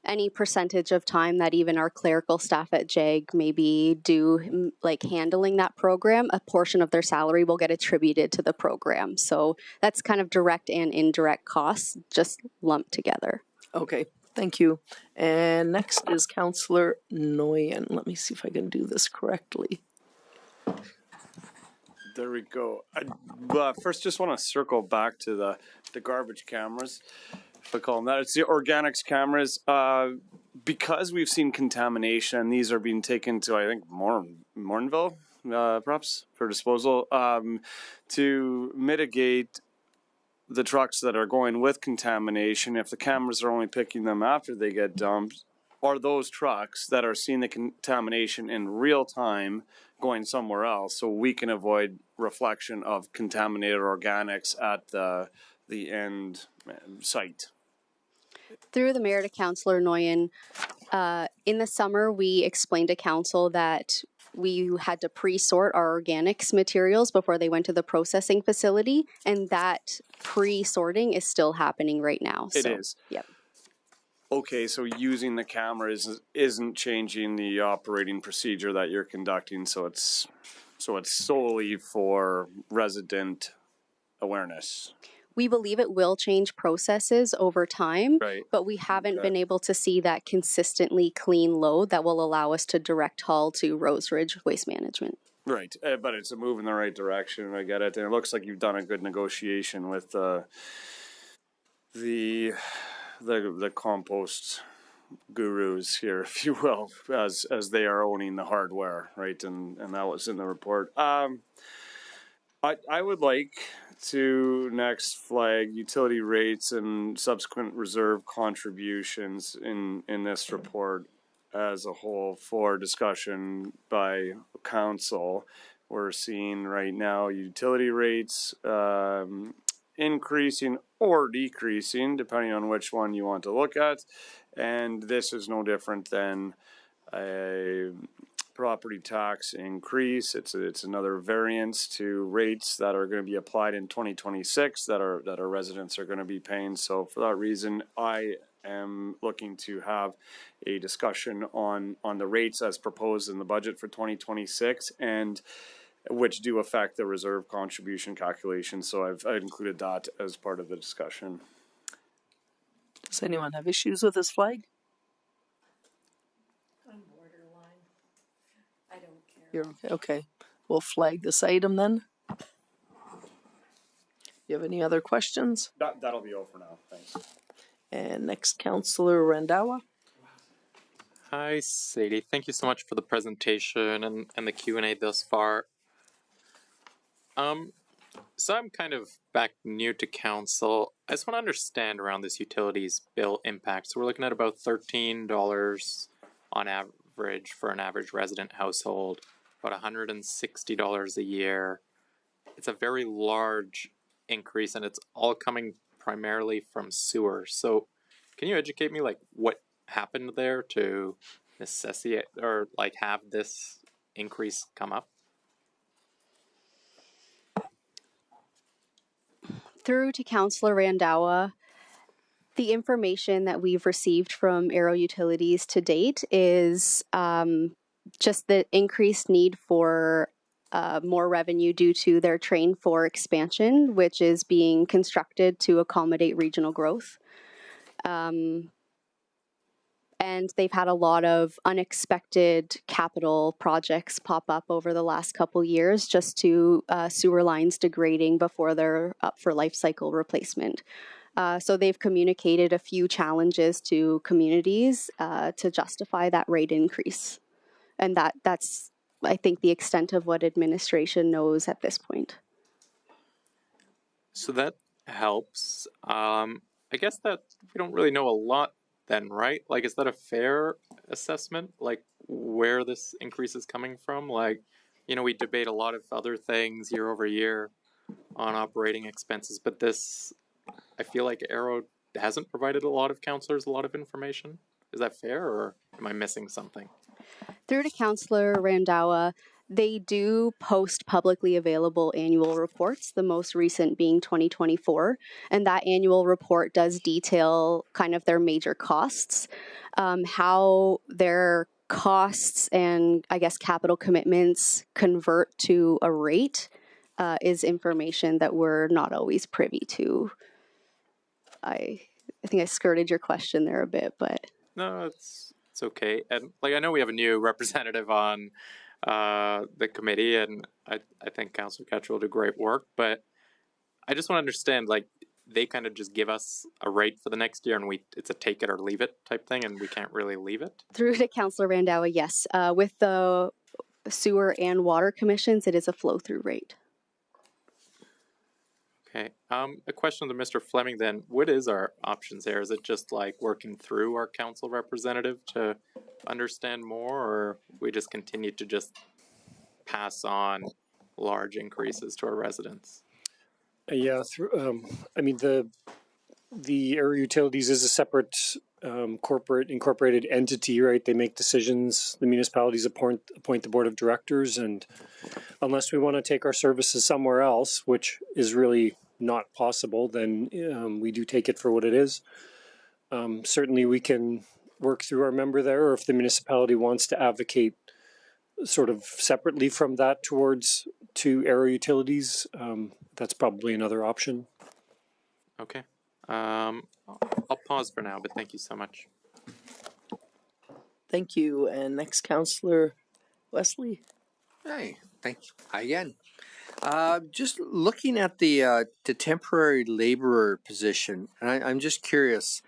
any percentage of time that even our clerical staff at JAG maybe do like handling that program, a portion of their salary will get attributed to the program. So that's kind of direct and indirect costs just lumped together. Okay, thank you. And next is Councillor Nguyen. Let me see if I can do this correctly. There we go. First, just want to circle back to the garbage cameras, if I call them that. It's the organics cameras. Because we've seen contamination, these are being taken to, I think, Morinville, perhaps, for disposal, to mitigate the trucks that are going with contamination. If the cameras are only picking them after they get dumped, or those trucks that are seeing the contamination in real time going somewhere else, so we can avoid reflection of contaminated organics at the end site. Through the mayor to Councillor Nguyen, in the summer we explained to council that we had to pre-sort our organics materials before they went to the processing facility, and that pre-sorting is still happening right now. It is. Yep. Okay, so using the cameras isn't changing the operating procedure that you're conducting, so it's solely for resident awareness. We believe it will change processes over time, right, but we haven't been able to see that consistently clean load that will allow us to direct haul to Rose Ridge Waste Management. Right, but it's a move in the right direction. I get it, and it looks like you've done a good negotiation with the compost gurus here, if you will, as they are owning the hardware, right? And that was in the report. I would like to next flag utility rates and subsequent reserve contributions in this report as a whole for discussion by council. We're seeing right now utility rates increasing or decreasing depending on which one you want to look at, and this is no different than a property tax increase. It's another variance to rates that are going to be applied in 2026 that our residents are going to be paying. So for that reason, I am looking to have a discussion on the rates as proposed in the budget for 2026, and which do affect the reserve contribution calculation. So I've included that as part of the discussion. Does anyone have issues with this flag? I'm borderline. I don't care. You're okay. Okay. We'll flag this item then. You have any other questions? That'll be all for now. Thanks. And next, Councillor Randawa. Hi, Sadie. Thank you so much for the presentation and the Q&A thus far. So I'm kind of back new to council. I just want to understand around this utilities bill impact. So we're looking at about $13 on average for an average resident household, about $160 a year. It's a very large increase, and it's all coming primarily from sewer. So can you educate me, like, what happened there to necessitate or like have this increase come up? Through to Councillor Randawa, the information that we've received from Aero Utilities to date is just the increased need for more revenue due to their Train 4 expansion, which is being constructed to accommodate regional growth. And they've had a lot of unexpected capital projects pop up over the last couple years just to sewer lines degrading before they're up for life cycle replacement. So they've communicated a few challenges to communities to justify that rate increase. And that's, I think, the extent of what administration knows at this point. So that helps. I guess that we don't really know a lot then, right? Like, is that a fair assessment? Like, where this increase is coming from? Like, you know, we debate a lot of other things year over year on operating expenses, but this, I feel like Aero hasn't provided a lot of councillors a lot of information. Is that fair, or am I missing something? Through to Councillor Randawa, they do post publicly available annual reports, the most recent being 2024, and that annual report does detail kind of their major costs, how their costs and, I guess, capital commitments convert to a rate is information that we're not always privy to. I think I skirted your question there a bit, but... No, it's okay. And, like, I know we have a new representative on the committee, and I think Councillor Ketchel will do great work, but I just want to understand, like, they kind of just give us a rate for the next year, and it's a take it or leave it type thing, and we can't really leave it? Through to Councillor Randawa, yes. With the sewer and water commissions, it is a flow-through rate. Okay. A question to Mr. Fleming then. What is our options there? Is it just like working through our council representative to understand more, or we just continue to just pass on large increases to our residents? Yeah, I mean, the Aero Utilities is a separate corporate incorporated entity, right? They make decisions. The municipalities appoint the board of directors, and unless we want to take our services somewhere else, which is really not possible, then we do take it for what it is. Certainly we can work through our member there, or if the municipality wants to advocate sort of separately from that to Aero Utilities, that's probably another option. Okay. I'll pause for now, but thank you so much. Thank you. And next, Councillor Wesley. Hey, thanks. Hi again. Just looking at the temporary laborer position, and I'm just curious,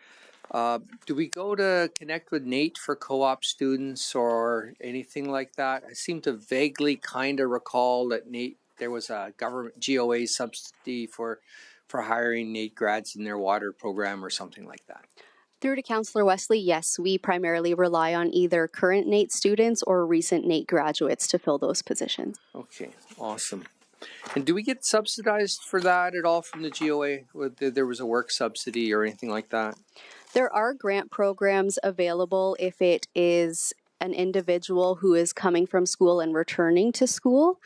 do we go to connect with Nate for co-op students or anything like that? I seem to vaguely kind of recall that there was a government GOA subsidy for hiring Nate grads in their water program or something like that. Through to Councillor Wesley, yes, we primarily rely on either current NATE students or recent NATE graduates to fill those positions. Okay, awesome. And do we get subsidized for that at all from the GOA? Whether there was a work subsidy or anything like that? There are grant programs available if it is an individual who is coming from school and returning to school.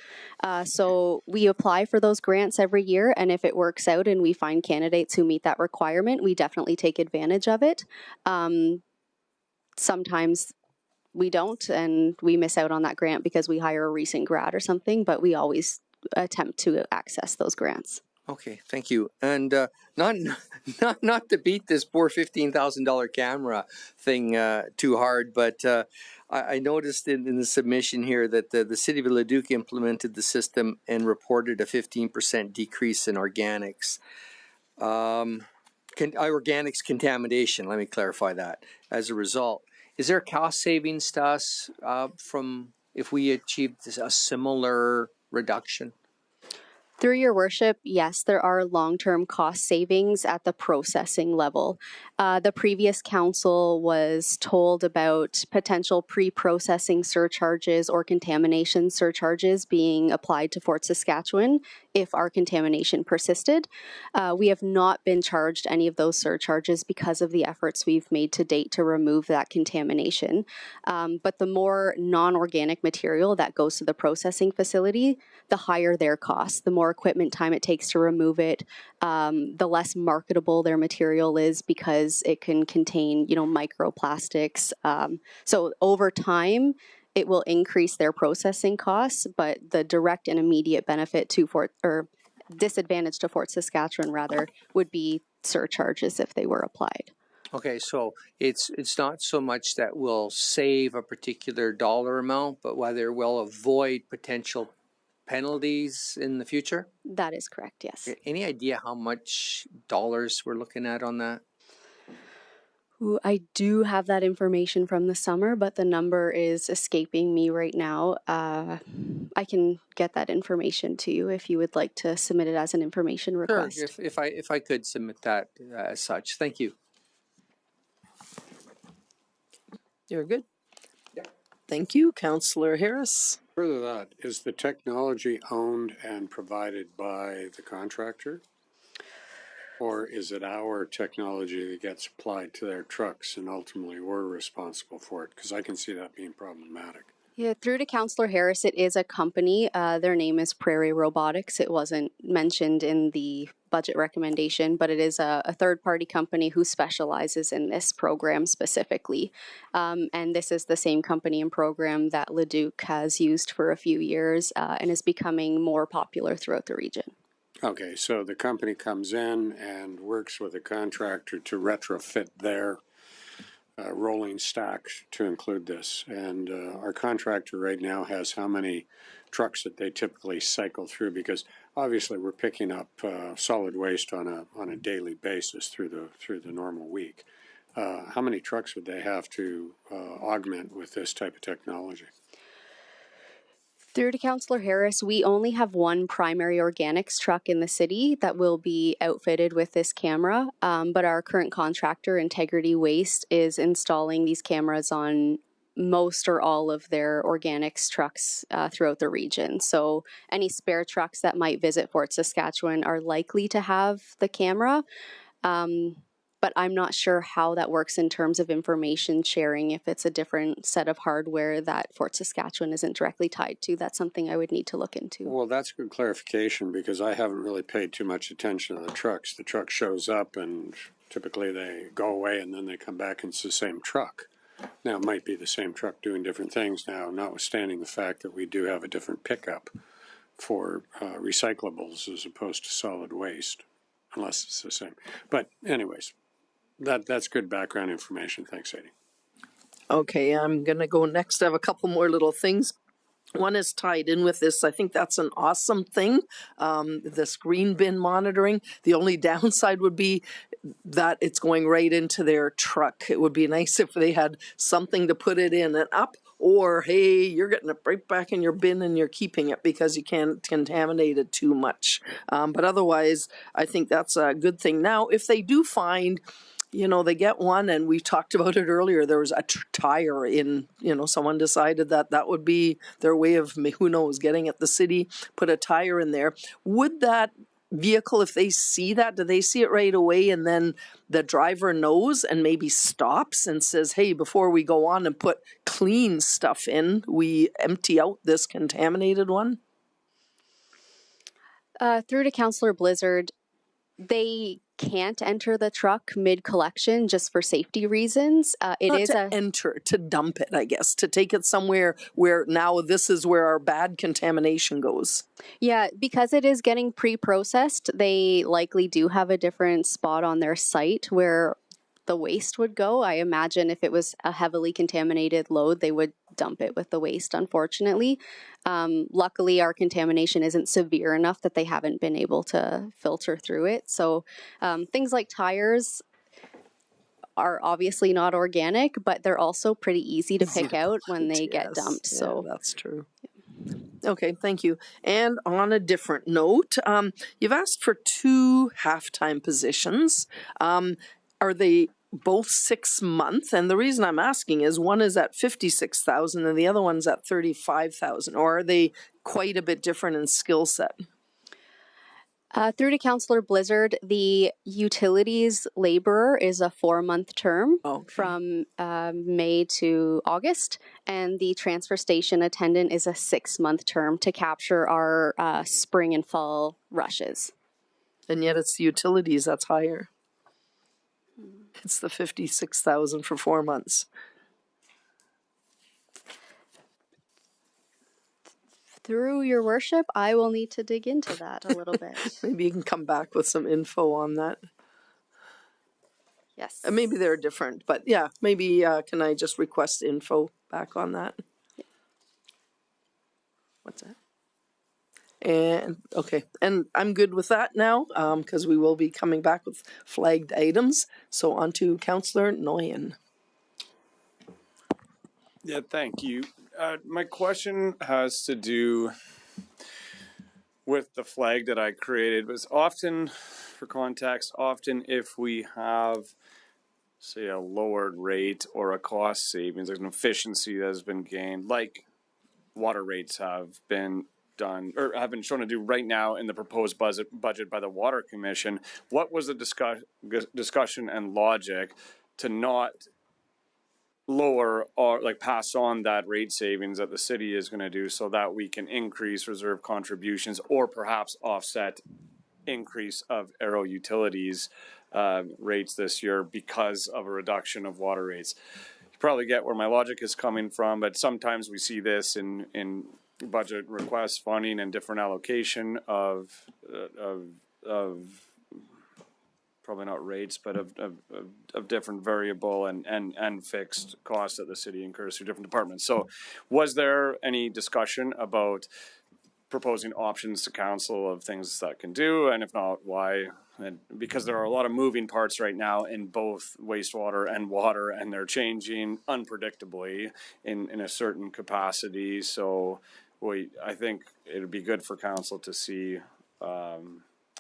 So we apply for those grants every year, and if it works out and we find candidates who meet that requirement, we definitely take advantage of it. Sometimes we don't, and we miss out on that grant because we hire a recent grad or something, but we always attempt to access those grants. Okay, thank you. And not to beat this poor $15,000 camera thing too hard, but I noticed in the submission here that the city of Leduc implemented the system and reported a 15% decrease in organics. Organics contamination, let me clarify that, as a result. Is there cost savings to us from if we achieved a similar reduction? Through your worship, yes, there are long-term cost savings at the processing level. The previous council was told about potential pre-processing surcharges or contamination surcharges being applied to Fort Saskatchewan if our contamination persisted. We have not been charged any of those surcharges because of the efforts we've made to date to remove that contamination. But the more non-organic material that goes to the processing facility, the higher their costs, the more equipment time it takes to remove it, the less marketable their material is because it can contain, microplastics. So over time, it will increase their processing costs, but the direct and immediate benefit to disadvantage to Fort Saskatchewan rather would be surcharges if they were applied. Okay, so it's not so much that we'll save a particular dollar amount, but whether we'll avoid potential penalties in the future? That is correct, yes. Any idea how much dollars we're looking at on that? Ooh, I do have that information from the summer, but the number is escaping me right now. I can get that information to you if you would like to submit it as an information request. Sure, if I could submit that as such. Thank you. You're good. Yeah. Thank you, Councillor Harris. Further that, is the technology owned and provided by the contractor? Or is it our technology that gets applied to their trucks and ultimately we're responsible for it? Because I can see that being problematic. Yeah, through to Councillor Harris, it is a company. Their name is Prairie Robotics. It wasn't mentioned in the budget recommendation, but it is a third-party company who specializes in this program specifically. And this is the same company and program that Leduc has used for a few years and is becoming more popular throughout the region. Okay, so the company comes in and works with a contractor to retrofit their rolling stacks to include this. And our contractor right now has how many trucks that they typically cycle through? Because obviously we're picking up solid waste on a daily basis through the normal week. How many trucks would they have to augment with this type of technology? Through to Councillor Harris, we only have one primary organics truck in the city that will be outfitted with this camera, but our current contractor, Integrity Waste, is installing these cameras on most or all of their organics trucks throughout the region. So any spare trucks that might visit Fort Saskatchewan are likely to have the camera. But I'm not sure how that works in terms of information sharing. If it's a different set of hardware that Fort Saskatchewan isn't directly tied to, that's something I would need to look into. Well, that's good clarification because I haven't really paid too much attention to the trucks. The truck shows up and typically they go away and then they come back and it's the same truck. Now, it might be the same truck doing different things now, notwithstanding the fact that we do have a different pickup for recyclables as opposed to solid waste, unless it's the same. But anyways. That's good background information. Thanks, Sadie. Okay, I'm going to go next. I have a couple more little things. One is tied in with this. I think that's an awesome thing, this green bin monitoring. The only downside would be that it's going right into their truck. It would be nice if they had something to put it in and up, or, hey, you're getting it right back in your bin and you're keeping it because you can't contaminate it too much. But otherwise, I think that's a good thing. Now, if they do find... they get one, and we talked about it earlier. There was a tire in, someone decided that would be their way of, who knows, getting at the city, put a tire in there. Would that vehicle, if they see that, do they see it right away and then the driver knows and maybe stops and says, hey, before we go on and put clean stuff in, we empty out this contaminated one? Through to Councillor Blizzard, they can't enter the truck mid-collection just for safety reasons. To dump it, I guess, to take it somewhere where now this is where our bad contamination goes. Yeah, because it is getting pre-processed, they likely do have a different spot on their site where the waste would go. I imagine if it was a heavily contaminated load, they would dump it with the waste, unfortunately. Luckily, our contamination isn't severe enough that they haven't been able to filter through it. So things like tires are obviously not organic, but they're also pretty easy to pick out when they get dumped. Yeah, so that's true. Okay, thank you. And on a different note, you've asked for 2 half-time positions. Are they both 6 month? And the reason I'm asking is one is at 56,000 and the other one's at 35,000. Or are they quite a bit different in skill set? Through to Councillor Blizzard, the utilities laborer is a 4-month term from May to August, and the transfer station attendant is a 6-month term to capture our spring and fall rushes. And yet it's the utilities that's higher. It's the 56,000 for 4 months. Through your worship, I will need to dig into that a little bit. Maybe you can come back with some info on that. Yes. Maybe they're different, but yeah, maybe can I just request info back on that? Yeah. What's that? And okay, and I'm good with that now because we will be coming back with flagged items. So on to Councillor Nguyen. Yeah, thank you. My question has to do with the flag that I created. Was often, for context, often if we have, say, a lowered rate or a cost savings, there's an efficiency that has been gained, like water rates have been done or have been shown to do right now in the proposed budget by the Water Commission. What was the discussion and logic to not lower or like pass on that rate savings that the city is going to do so that we can increase reserve contributions or perhaps offset increase of Arrow Utilities rates this year because of a reduction of water rates? You probably get where my logic is coming from, but sometimes we see this in budget requests, funding, and different allocation of probably not rates, but of different variable and fixed costs that the city incurs through different departments. So was there any discussion about proposing options to council of things that can do, and if not, why? And because there are a lot of moving parts right now in both wastewater and water, and they're changing unpredictably in a certain capacity. So I think it would be good for council to see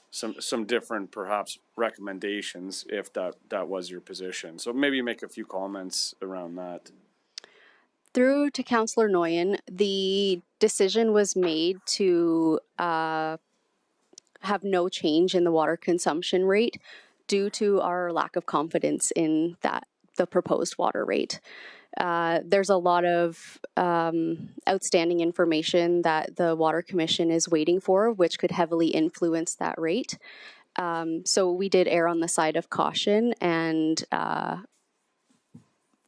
some different perhaps recommendations if that was your position. So maybe make a few comments around that. Through to Councillor Nguyen, the decision was made to have no change in the water consumption rate due to our lack of confidence in the proposed water rate. There's a lot of outstanding information that the Water Commission is waiting for, which could heavily influence that rate. So we did err on the side of caution, and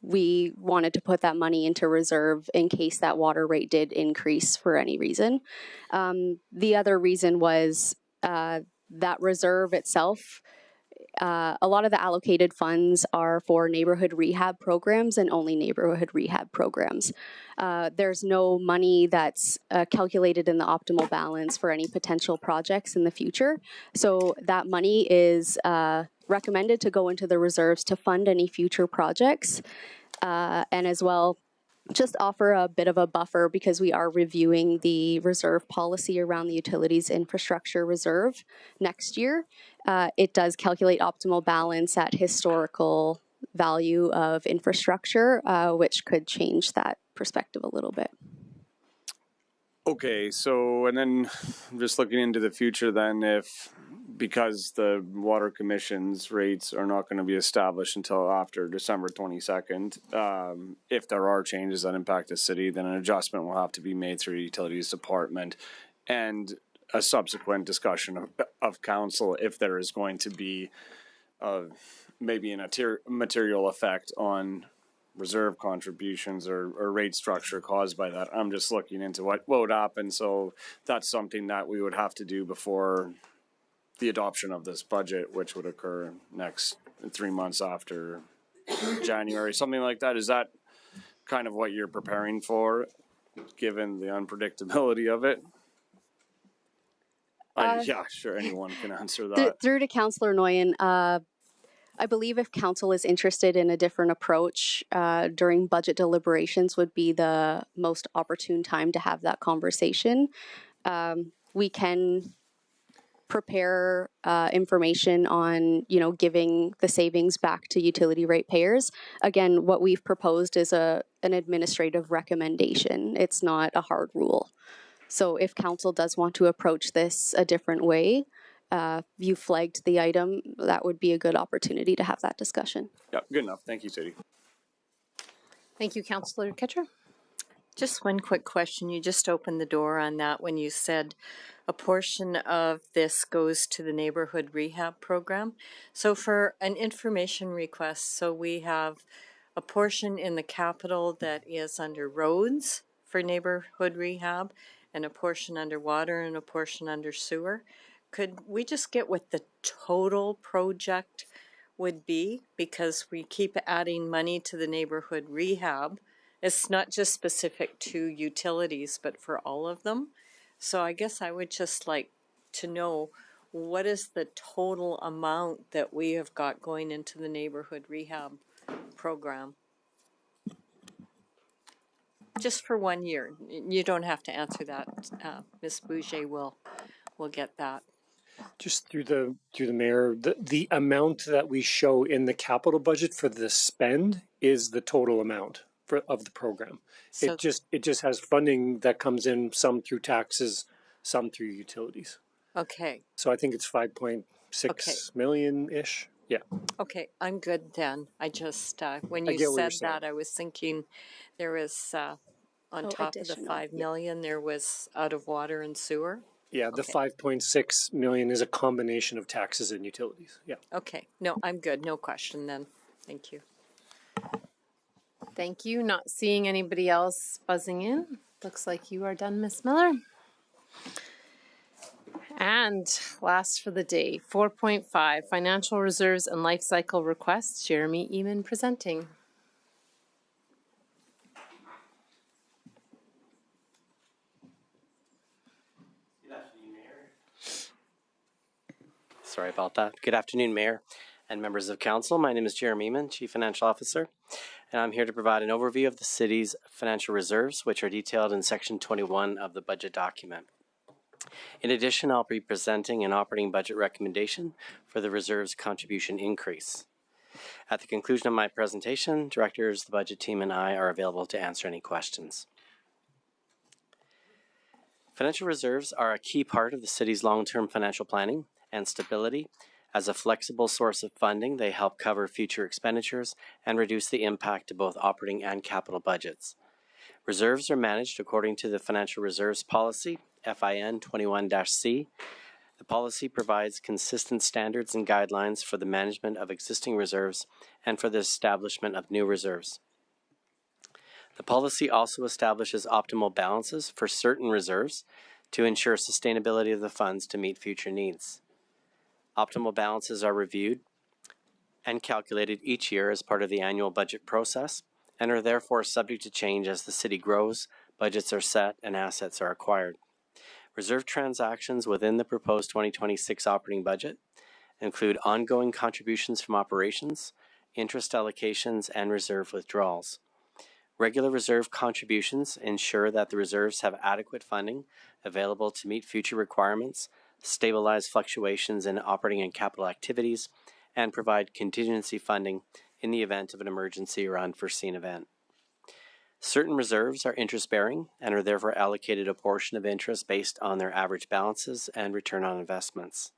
we wanted to put that money into reserve in case that water rate did increase for any reason. The other reason was that reserve itself. A lot of the allocated funds are for neighborhood rehab programs and only neighborhood rehab programs. There's no money that's calculated in the optimal balance for any potential projects in the future. So that money is recommended to go into the reserves to fund any future projects, and as well just offer a bit of a buffer because we are reviewing the reserve policy around the utilities infrastructure reserve next year. It does calculate optimal balance at historical value of infrastructure, which could change that perspective a little bit. Okay, so and then just looking into the future then, if because the Water Commission's rates are not going to be established until after December 22nd, if there are changes that impact the city, then an adjustment will have to be made through the Utilities Department and a subsequent discussion of council if there is going to be maybe an material effect on reserve contributions or rate structure caused by that. I'm just looking into what would happen, so that's something that we would have to do before the adoption of this budget, which would occur next 3 months after January, something like that. Is that kind of what you're preparing for, given the unpredictability of it? Yeah, sure, anyone can answer that. Through to Councillor Nguyen, I believe if council is interested in a different approach during budget deliberations would be the most opportune time to have that conversation. We can prepare information on, giving the savings back to utility ratepayers. Again, what we've proposed is an administrative recommendation. It's not a hard rule. So if council does want to approach this a different way, you flagged the item, that would be a good opportunity to have that discussion. Yeah, good enough. Thank you, Sadie. Thank you, Councillor Ketcher. Just one quick question. You just opened the door on that when you said a portion of this goes to the neighborhood rehab program. So for an information request, so we have a portion in the capital that is under roads for neighborhood rehab, and a portion under water and a portion under sewer. Could we just get what the total project would be? Because we keep adding money to the neighborhood rehab. It's not just specific to utilities, but for all of them. So I guess I would just like to know, what is the total amount that we have got going into the neighborhood rehab program? Just for 1 year. You don't have to answer that. Ms. Bouger will get that. Just through the mayor, the amount that we show in the capital budget for the spend is the total amount of the program. So it just has funding that comes in, some through taxes, some through utilities. Okay. So I think it's 5.6 million-ish. Yeah. Okay, I'm good then. I just, when you said that, I was thinking there was, on top of the 5 million, there was out of water and sewer. Yeah, the 5.6 million is a combination of taxes and utilities. Yeah. Okay. No, I'm good. No question then. Thank you. Thank you. Not seeing anybody else buzzing in. Looks like you are done, Ms. Miller. And last for the day, 4.5, Financial Reserves and Life Cycle Requests. Jeremy Eamon presenting. Sorry about that. Good afternoon, Mayor and members of Council. My name is Jeremy Eamon, Chief Financial Officer, and I'm here to provide an overview of the city's financial reserves, which are detailed in Section 21 of the budget document. In addition, I'll be presenting an operating budget recommendation for the reserves contribution increase. At the conclusion of my presentation, directors, the budget team, and I are available to answer any questions. Financial reserves are a key part of the city's long-term financial planning and stability. As a flexible source of funding, they help cover future expenditures and reduce the impact to both operating and capital budgets. Reserves are managed according to the Financial Reserves Policy, FIN 21-C. The policy provides consistent standards and guidelines for the management of existing reserves and for the establishment of new reserves. The policy also establishes optimal balances for certain reserves to ensure sustainability of the funds to meet future needs. Optimal balances are reviewed and calculated each year as part of the annual budget process and are therefore subject to change as the city grows, budgets are set, and assets are acquired. Reserve transactions within the proposed 2026 operating budget include ongoing contributions from operations, interest allocations, and reserve withdrawals. Regular reserve contributions ensure that the reserves have adequate funding available to meet future requirements, stabilize fluctuations in operating and capital activities, and provide contingency funding in the event of an emergency or unforeseen event. Certain reserves are interest-bearing and are therefore allocated a portion of interest based on their average balances and return on investments.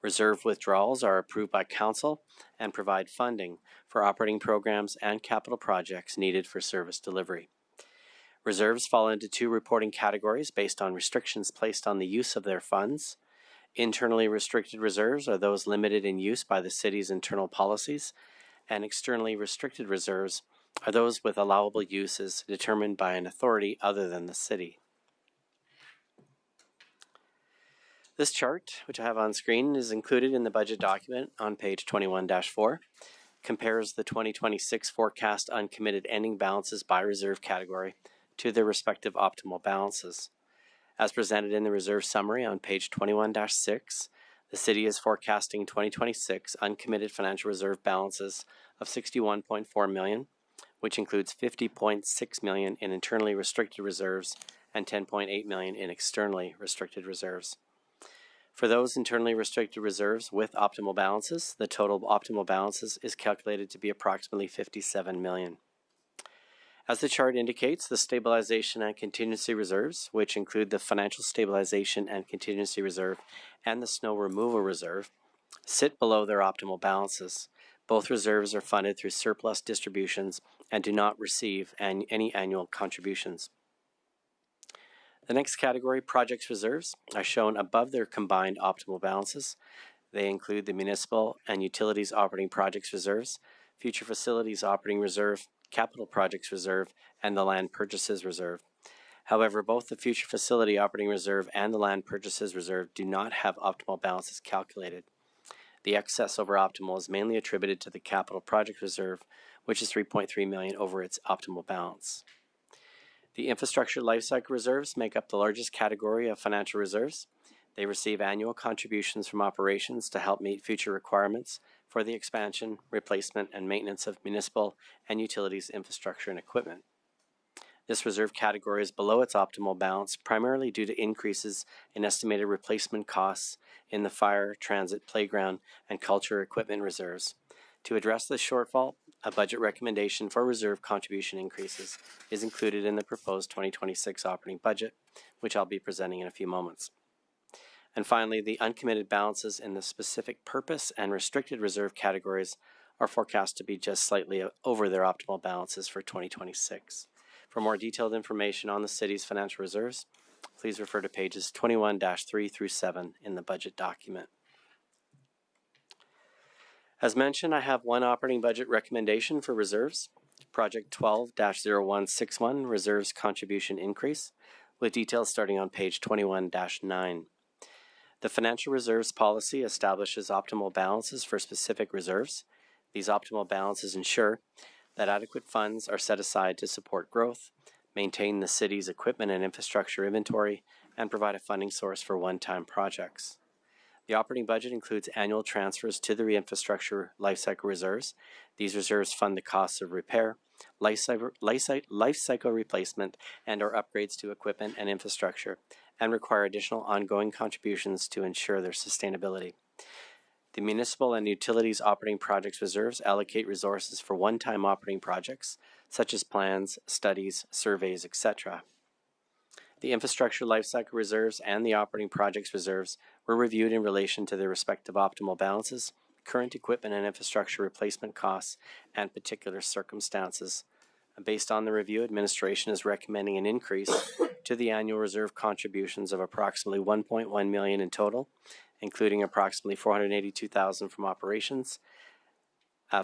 Reserve withdrawals are approved by Council and provide funding for operating programs and capital projects needed for service delivery. Reserves fall into two reporting categories based on restrictions placed on the use of their funds. Internally restricted reserves are those limited in use by the city's internal policies, and externally restricted reserves are those with allowable uses determined by an authority other than the city. This chart, which I have on screen, is included in the budget document on page 21-4, compares the 2026 forecast uncommitted ending balances by reserve category to their respective optimal balances. As presented in the reserve summary on page 21-6, the city is forecasting 2026 uncommitted financial reserve balances of $61.4 million, which includes $50.6 million in internally restricted reserves and $10.8 million in externally restricted reserves. For those internally restricted reserves with optimal balances, the total optimal balances is calculated to be approximately $57 million. As the chart indicates, the stabilization and contingency reserves, which include the financial stabilization and contingency reserve and the snow removal reserve, sit below their optimal balances. Both reserves are funded through surplus distributions and do not receive any annual contributions. The next category, projects reserves, are shown above their combined optimal balances. They include the municipal and utilities operating projects reserves, future facilities operating reserve, capital projects reserve, and the land purchases reserve. However, both the future facility operating reserve and the land purchases reserve do not have optimal balances calculated. The excess over optimal is mainly attributed to the capital project reserve, which is $3.3 million over its optimal balance. The infrastructure lifecycle reserves make up the largest category of financial reserves. They receive annual contributions from operations to help meet future requirements for the expansion, replacement, and maintenance of municipal and utilities infrastructure and equipment. This reserve category is below its optimal balance, primarily due to increases in estimated replacement costs in the fire, transit, playground, and culture equipment reserves. To address this shortfall, a budget recommendation for reserve contribution increases is included in the proposed 2026 operating budget, which I'll be presenting in a few moments. And finally, the uncommitted balances in the specific purpose and restricted reserve categories are forecast to be just slightly over their optimal balances for 2026. For more detailed information on the city's financial reserves, please refer to pages 21-3 through 7 in the budget document. As mentioned, I have one operating budget recommendation for reserves, Project 12-0161, Reserves Contribution Increase, with details starting on page 21-9. The financial reserves policy establishes optimal balances for specific reserves. These optimal balances ensure that adequate funds are set aside to support growth, maintain the city's equipment and infrastructure inventory, and provide a funding source for one-time projects. The operating budget includes annual transfers to the infrastructure lifecycle reserves. These reserves fund the costs of repair, life cycle replacement, and/or upgrades to equipment and infrastructure, and require additional ongoing contributions to ensure their sustainability. The municipal and utilities operating projects reserves allocate resources for one-time operating projects, such as plans, studies, surveys, etc. The infrastructure lifecycle reserves and the operating projects reserves were reviewed in relation to their respective optimal balances, current equipment and infrastructure replacement costs, and particular circumstances. Based on the review, administration is recommending an increase to the annual reserve contributions of approximately $1.1 million in total, including approximately $482,000 from operations,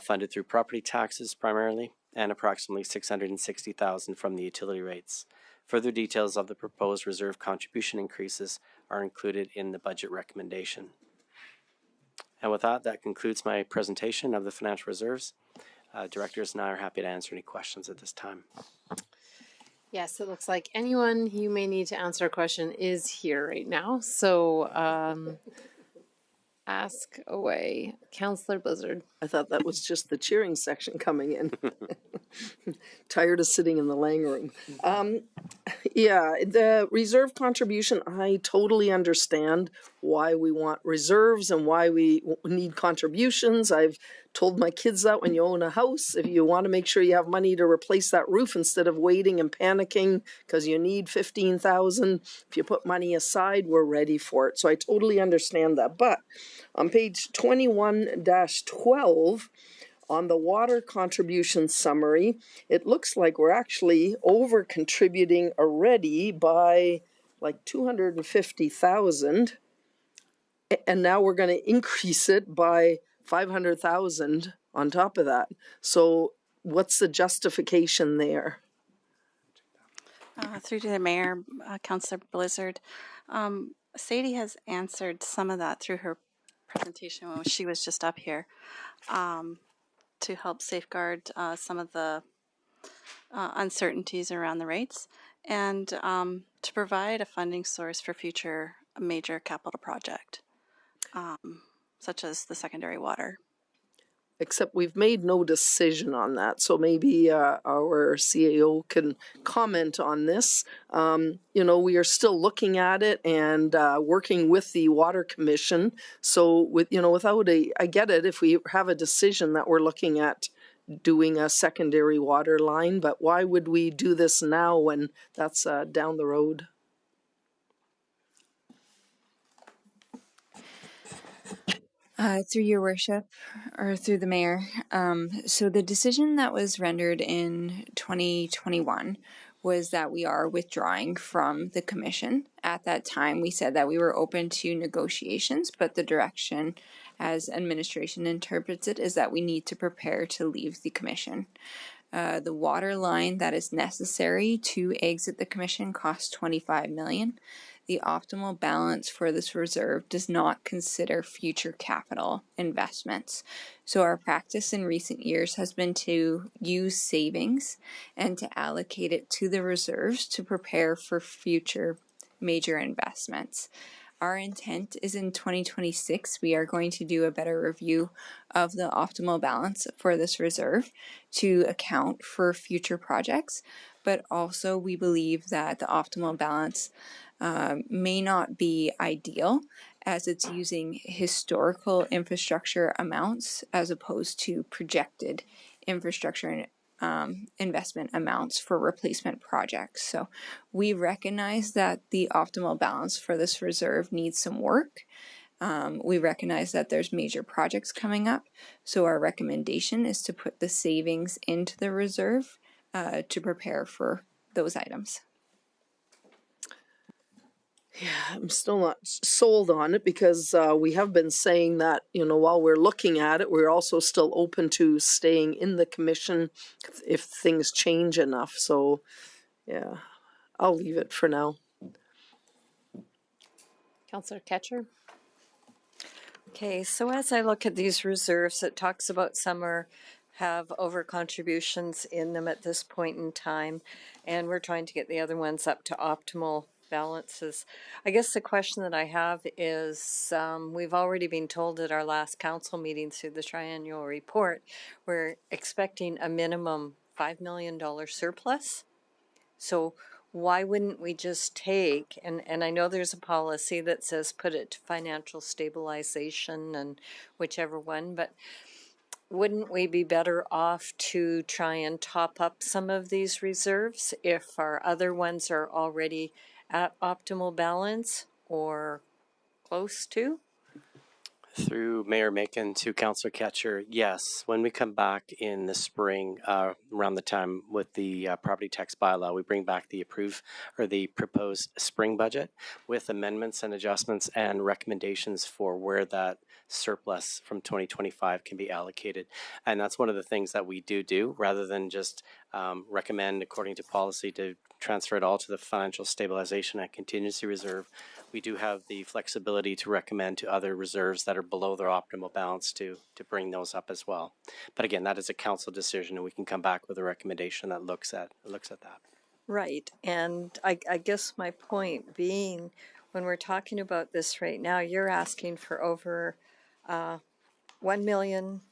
funded through property taxes primarily, and approximately $660,000 from the utility rates. Further details of the proposed reserve contribution increases are included in the budget recommendation. And with that, that concludes my presentation of the financial reserves. Directors and I are happy to answer any questions at this time. Yes, it looks like anyone you may need to answer a question is here right now. So ask away. Councillor Blizzard. I thought that was just the cheering section coming in. Tired of sitting in the Lang room. Yeah, the reserve contribution, I totally understand why we want reserves and why we need contributions. I've told my kids that when you own a house, if you want to make sure you have money to replace that roof instead of waiting and panicking because you need 15,000, if you put money aside, we're ready for it. So I totally understand that. But on page 21-12, on the water contribution summary, it looks like we're actually over contributing already by like 250,000. And now we're going to increase it by 500,000 on top of that. So what's the justification there? Through to the mayor, Councillor Blizzard. Sadie has answered some of that through her presentation when she was just up here, to help safeguard some of the uncertainties around the rates, and to provide a funding source for future major capital project, such as the secondary water. Except we've made no decision on that. So maybe our CAO can comment on this. We are still looking at it and working with the Water Commission. So I get it if we have a decision that we're looking at doing a secondary water line, but why would we do this now when that's down the road? Through your worship, or through the mayor. So the decision that was rendered in 2021 was that we are withdrawing from the commission. At that time, we said that we were open to negotiations, but the direction as administration interprets it is that we need to prepare to leave the commission. The water line that is necessary to exit the commission costs $25 million. The optimal balance for this reserve does not consider future capital investments. So our practice in recent years has been to use savings and to allocate it to the reserves to prepare for future major investments. Our intent is in 2026, we are going to do a better review of the optimal balance for this reserve to account for future projects, but also we believe that the optimal balance may not be ideal as it's using historical infrastructure amounts as opposed to projected infrastructure investment amounts for replacement projects. So we recognize that the optimal balance for this reserve needs some work. We recognize that there's major projects coming up. So our recommendation is to put the savings into the reserve to prepare for those items. Yeah, I'm still not sold on it because we have been saying that, while we're looking at it, we're also still open to staying in the commission if things change enough. So, yeah, I'll leave it for now. Councillor Ketcher. Okay, so as I look at these reserves, it talks about some have over contributions in them at this point in time, and we're trying to get the other ones up to optimal balances. I guess the question that I have is, we've already been told at our last council meeting through the triennial report, we're expecting a minimum $5 million surplus. So why wouldn't we just take, and I know there's a policy that says put it to financial stabilization and whichever one, but wouldn't we be better off to try and top up some of these reserves if our other ones are already at optimal balance or close to? Through Mayor Macon to Councillor Ketcher, yes. When we come back in the spring, around the time with the property tax bylaw, we bring back the proposed spring budget with amendments and adjustments and recommendations for where that surplus from 2025 can be allocated. And that's one of the things that we do rather than just recommend according to policy to transfer it all to the financial stabilization and contingency reserve. We do have the flexibility to recommend to other reserves that are below their optimal balance to bring those up as well. But again, that is a council decision, and we can come back with a recommendation that looks at that. Right, and I guess my point being, when we're talking about this right now, you're asking for over $1 million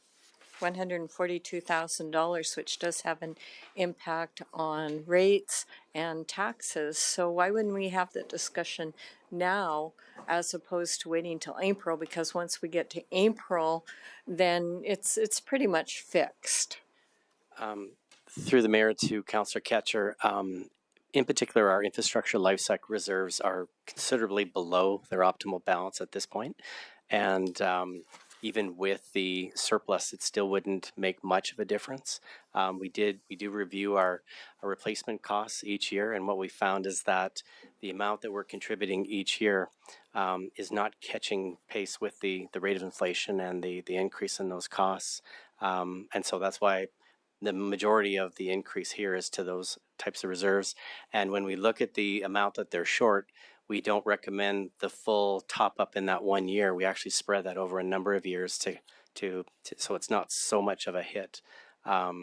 $142,000, which does have an impact on rates and taxes. So why wouldn't we have that discussion now as opposed to waiting till April? Because once we get to April, then it's pretty much fixed. Through the mayor to Councillor Ketcher, in particular, our infrastructure lifecycle reserves are considerably below their optimal balance at this point. And even with the surplus, it still wouldn't make much of a difference. We do review our replacement costs each year, and what we found is that the amount that we're contributing each year is not catching pace with the rate of inflation and the increase in those costs. And so that's why the majority of the increase here is to those types of reserves. And when we look at the amount that they're short, we don't recommend the full top up in that 1 year. We actually spread that over a number of years to so it's not so much of a hit. But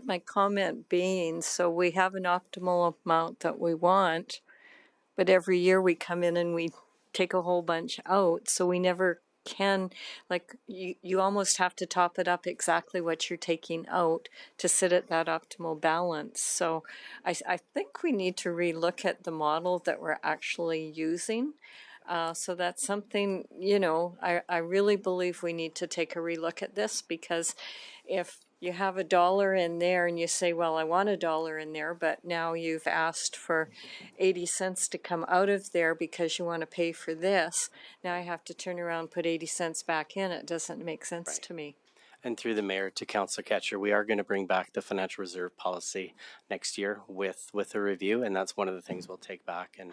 my comment being, so we have an optimal amount that we want, but every year we come in and we take a whole bunch out, so we never can, like, you almost have to top it up exactly what you're taking out to sit at that optimal balance. So I think we need to relook at the model that we're actually using. So that's something, I really believe we need to take a relook at this, because if you have $1 in there and you say, well, I want $1 in there, but now you've asked for 80 cents to come out of there because you want to pay for this. Now I have to turn around and put 80 cents back in. It doesn't make sense to me. And through the mayor to Councillor Ketcher, we are going to bring back the financial reserve policy next year with a review, and that's one of the things we'll take back. And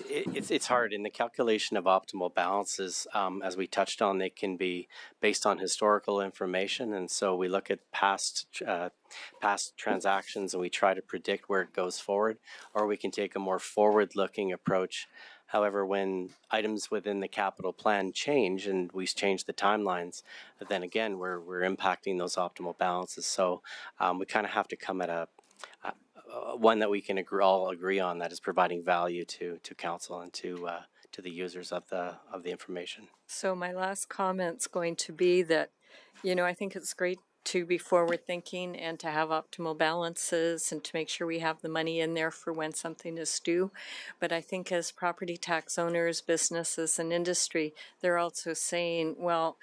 it's hard in the calculation of optimal balances. As we touched on, they can be based on historical information, and so we look at past transactions and we try to predict where it goes forward, or we can take a more forward-looking approach. However, when items within the capital plan change and we change the timelines, then again we're impacting those optimal balances. So we kind of have to come at one that we can all agree on, that is providing value to council and to the users of the information. So my last comment's going to be that, I think it's great to be forward thinking and to have optimal balances and to make sure we have the money in there for when something is due. But I think as property tax owners, businesses, and industry, they're also saying, well,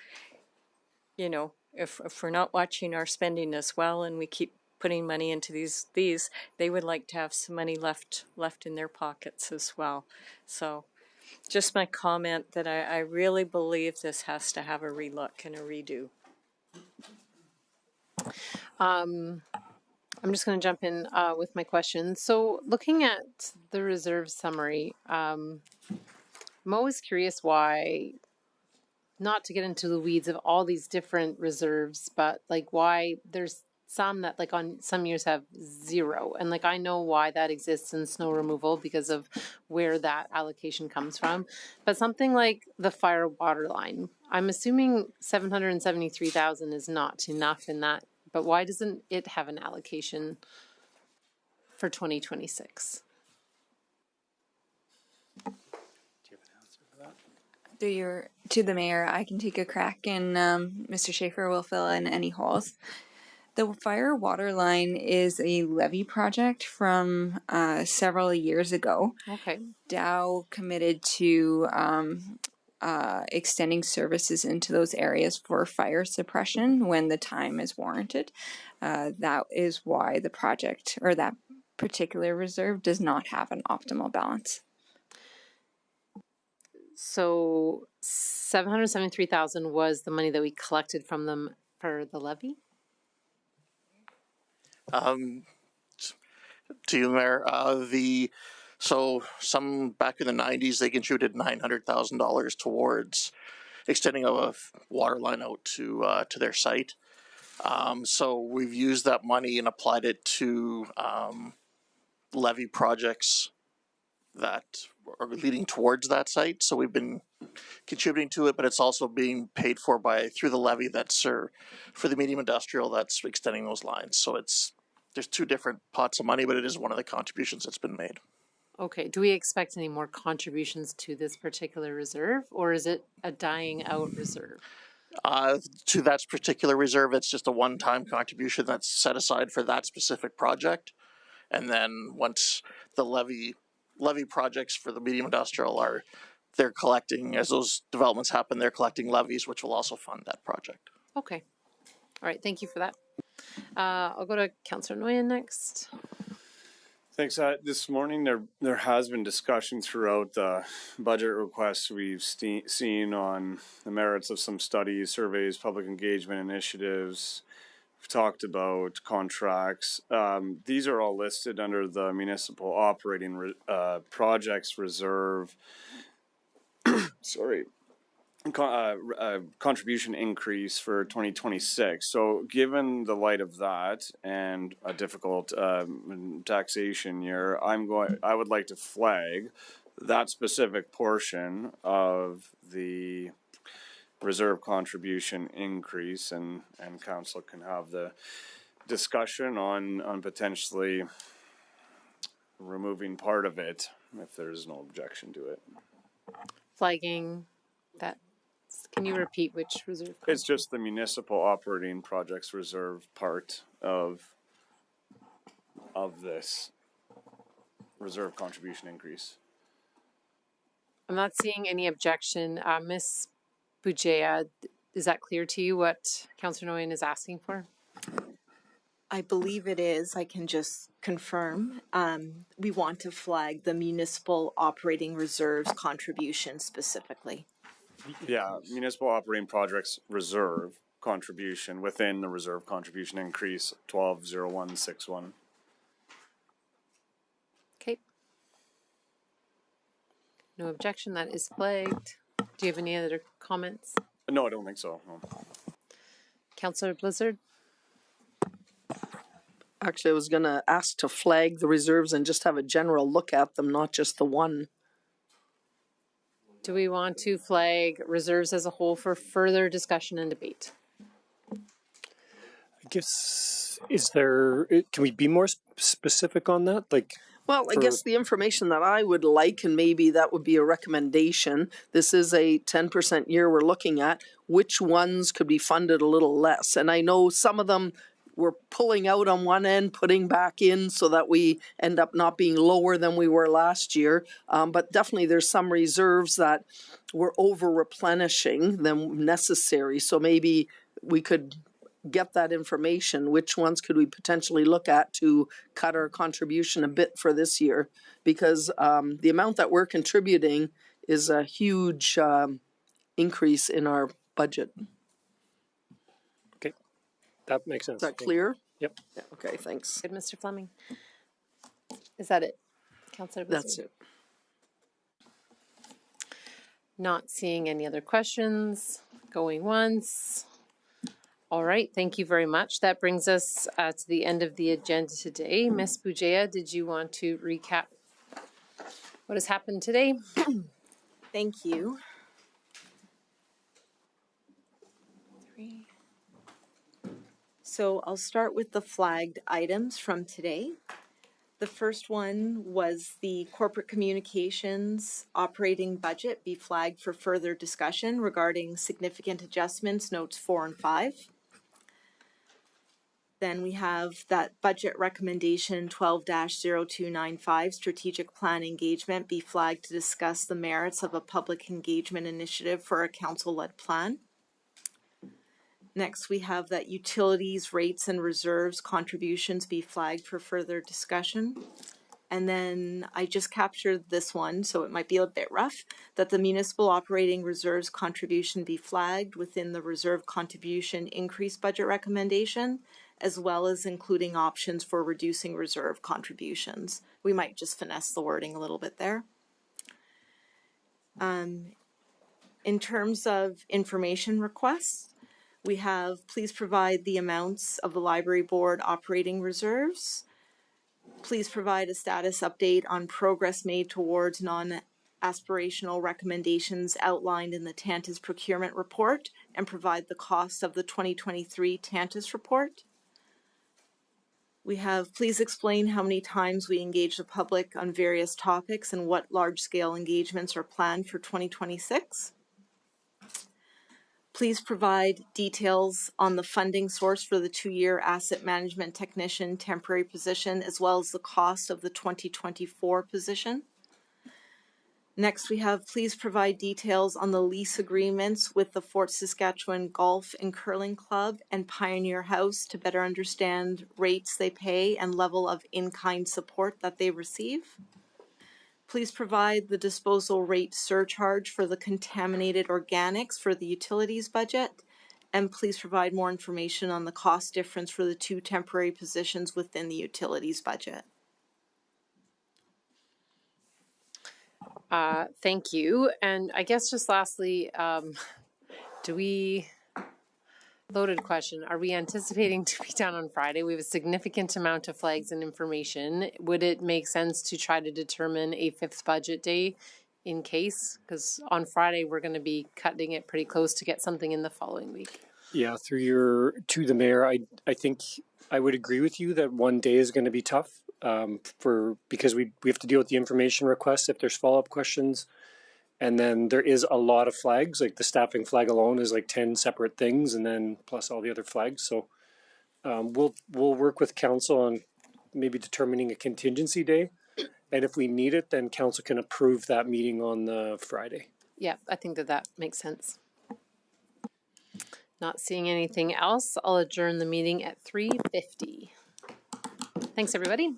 if we're not watching our spending as well and we keep putting money into these, they would like to have some money left in their pockets as well. So just my comment that I really believe this has to have a relook and a redo. I'm just going to jump in with my question. So looking at the reserve summary, I'm always curious why, not to get into the weeds of all these different reserves, but like why there's some that like on some years have zero. And like I know why that exists in snow removal because of where that allocation comes from. But something like the fire water line, I'm assuming 773,000 is not enough in that. But why doesn't it have an allocation for 2026? To the mayor, I can take a crack, and Mr. Schaefer will fill in any holes. The fire water line is a levy project from several years ago. Okay. Dow committed to extending services into those areas for fire suppression when the time is warranted. That is why the project, or that particular reserve, does not have an optimal balance. So 773,000 was the money that we collected from them for the levy? To you, Mayor, so some back in the 90s, they contributed $900,000 towards extending a water line out to their site. So we've used that money and applied it to levy projects that are leading towards that site. So we've been contributing to it, but it's also being paid for through the levy that's for the medium industrial that's extending those lines. So there's two different pots of money, but it is one of the contributions that's been made. Okay, do we expect any more contributions to this particular reserve, or is it a dying out reserve? To that particular reserve, it's just a one-time contribution that's set aside for that specific project. And then once the levy projects for the medium industrial they're collecting, as those developments happen, they're collecting levies, which will also fund that project. Okay. All right, thank you for that. I'll go to Councillor Nguyen next. Thanks. This morning there has been discussion throughout the budget requests we've seen on the merits of some studies, surveys, public engagement initiatives. We've talked about contracts. These are all listed under the municipal operating projects reserve. Sorry. Contribution increase for 2026. So given the light of that and a difficult taxation year, I would like to flag that specific portion of the reserve contribution increase, and council can have the discussion on potentially removing part of it if there's no objection to it. Flagging that. Can you repeat which reserve? It's just the municipal operating projects reserve part of this reserve contribution increase. I'm not seeing any objection. Ms. Bujea, is that clear to you what Councillor Nguyen is asking for? I believe it is. I can just confirm. We want to flag the municipal operating reserves contribution specifically. Yeah, municipal operating projects reserve contribution within the reserve contribution increase 120161. Okay. No objection. That is flagged. Do you have any other comments? No, I don't think so. No. Councillor Blizzard? Actually, I was going to ask to flag the reserves and just have a general look at them, not just the one. Do we want to flag reserves as a whole for further discussion and debate? I guess, can we be more specific on that? Well, I guess the information that I would like, and maybe that would be a recommendation, this is a 10% year we're looking at, which ones could be funded a little less? And I know some of them we're pulling out on one end, putting back in so that we end up not being lower than we were last year. But definitely there's some reserves that we're over replenishing than necessary. So maybe we could get that information. Which ones could we potentially look at to cut our contribution a bit for this year? Because the amount that we're contributing is a huge increase in our budget. That makes sense. Is that clear? Yep. Yeah, okay, thanks. Good, Mr. Fleming. Is that it, Councillor Blizzard? That's it. Not seeing any other questions. Going once. All right, thank you very much. That brings us to the end of the agenda today. Ms. Bujea, did you want to recap what has happened today? Thank you. So I'll start with the flagged items from today. The first one was the corporate communications operating budget be flagged for further discussion regarding significant adjustments, notes 4 and 5. Then we have that budget recommendation 12-0295, strategic plan engagement, be flagged to discuss the merits of a public engagement initiative for a council-led plan. Next, we have that utilities, rates, and reserves contributions be flagged for further discussion. And then I just captured this one, so it might be a bit rough, that the municipal operating reserves contribution be flagged within the reserve contribution increase budget recommendation, as well as including options for reducing reserve contributions. We might just finesse the wording a little bit there. In terms of information requests, we have please provide the amounts of the library board operating reserves. Please provide a status update on progress made towards non-aspirational recommendations outlined in the Tantas procurement report and provide the cost of the 2023 Tantas report. We have, please explain how many times we engage the public on various topics and what large-scale engagements are planned for 2026. Please provide details on the funding source for the 2-year asset management technician temporary position, as well as the cost of the 2024 position. Next, we have, please provide details on the lease agreements with the Fort Saskatchewan Golf and Curling Club and Pioneer House to better understand rates they pay and level of in-kind support that they receive. Please provide the disposal rate surcharge for the contaminated organics for the utilities budget. And please provide more information on the cost difference for the 2 temporary positions within the utilities budget. Thank you. And I guess just lastly, loaded question, are we anticipating to be done on Friday? We have a significant amount of flags and information. Would it make sense to try to determine a 5th budget day in case? Because on Friday, we're going to be cutting it pretty close to get something in the following week. Yeah, to the mayor, I think I would agree with you that one day is going to be tough because we have to deal with the information requests if there's follow-up questions. And then there is a lot of flags, like the staffing flag alone is like 10 separate things, and then plus all the other flags. So we'll work with council on maybe determining a contingency day. And if we need it, then council can approve that meeting on the Friday. Yeah, I think that makes sense. Not seeing anything else, I'll adjourn the meeting at 3:50. Thanks, everybody.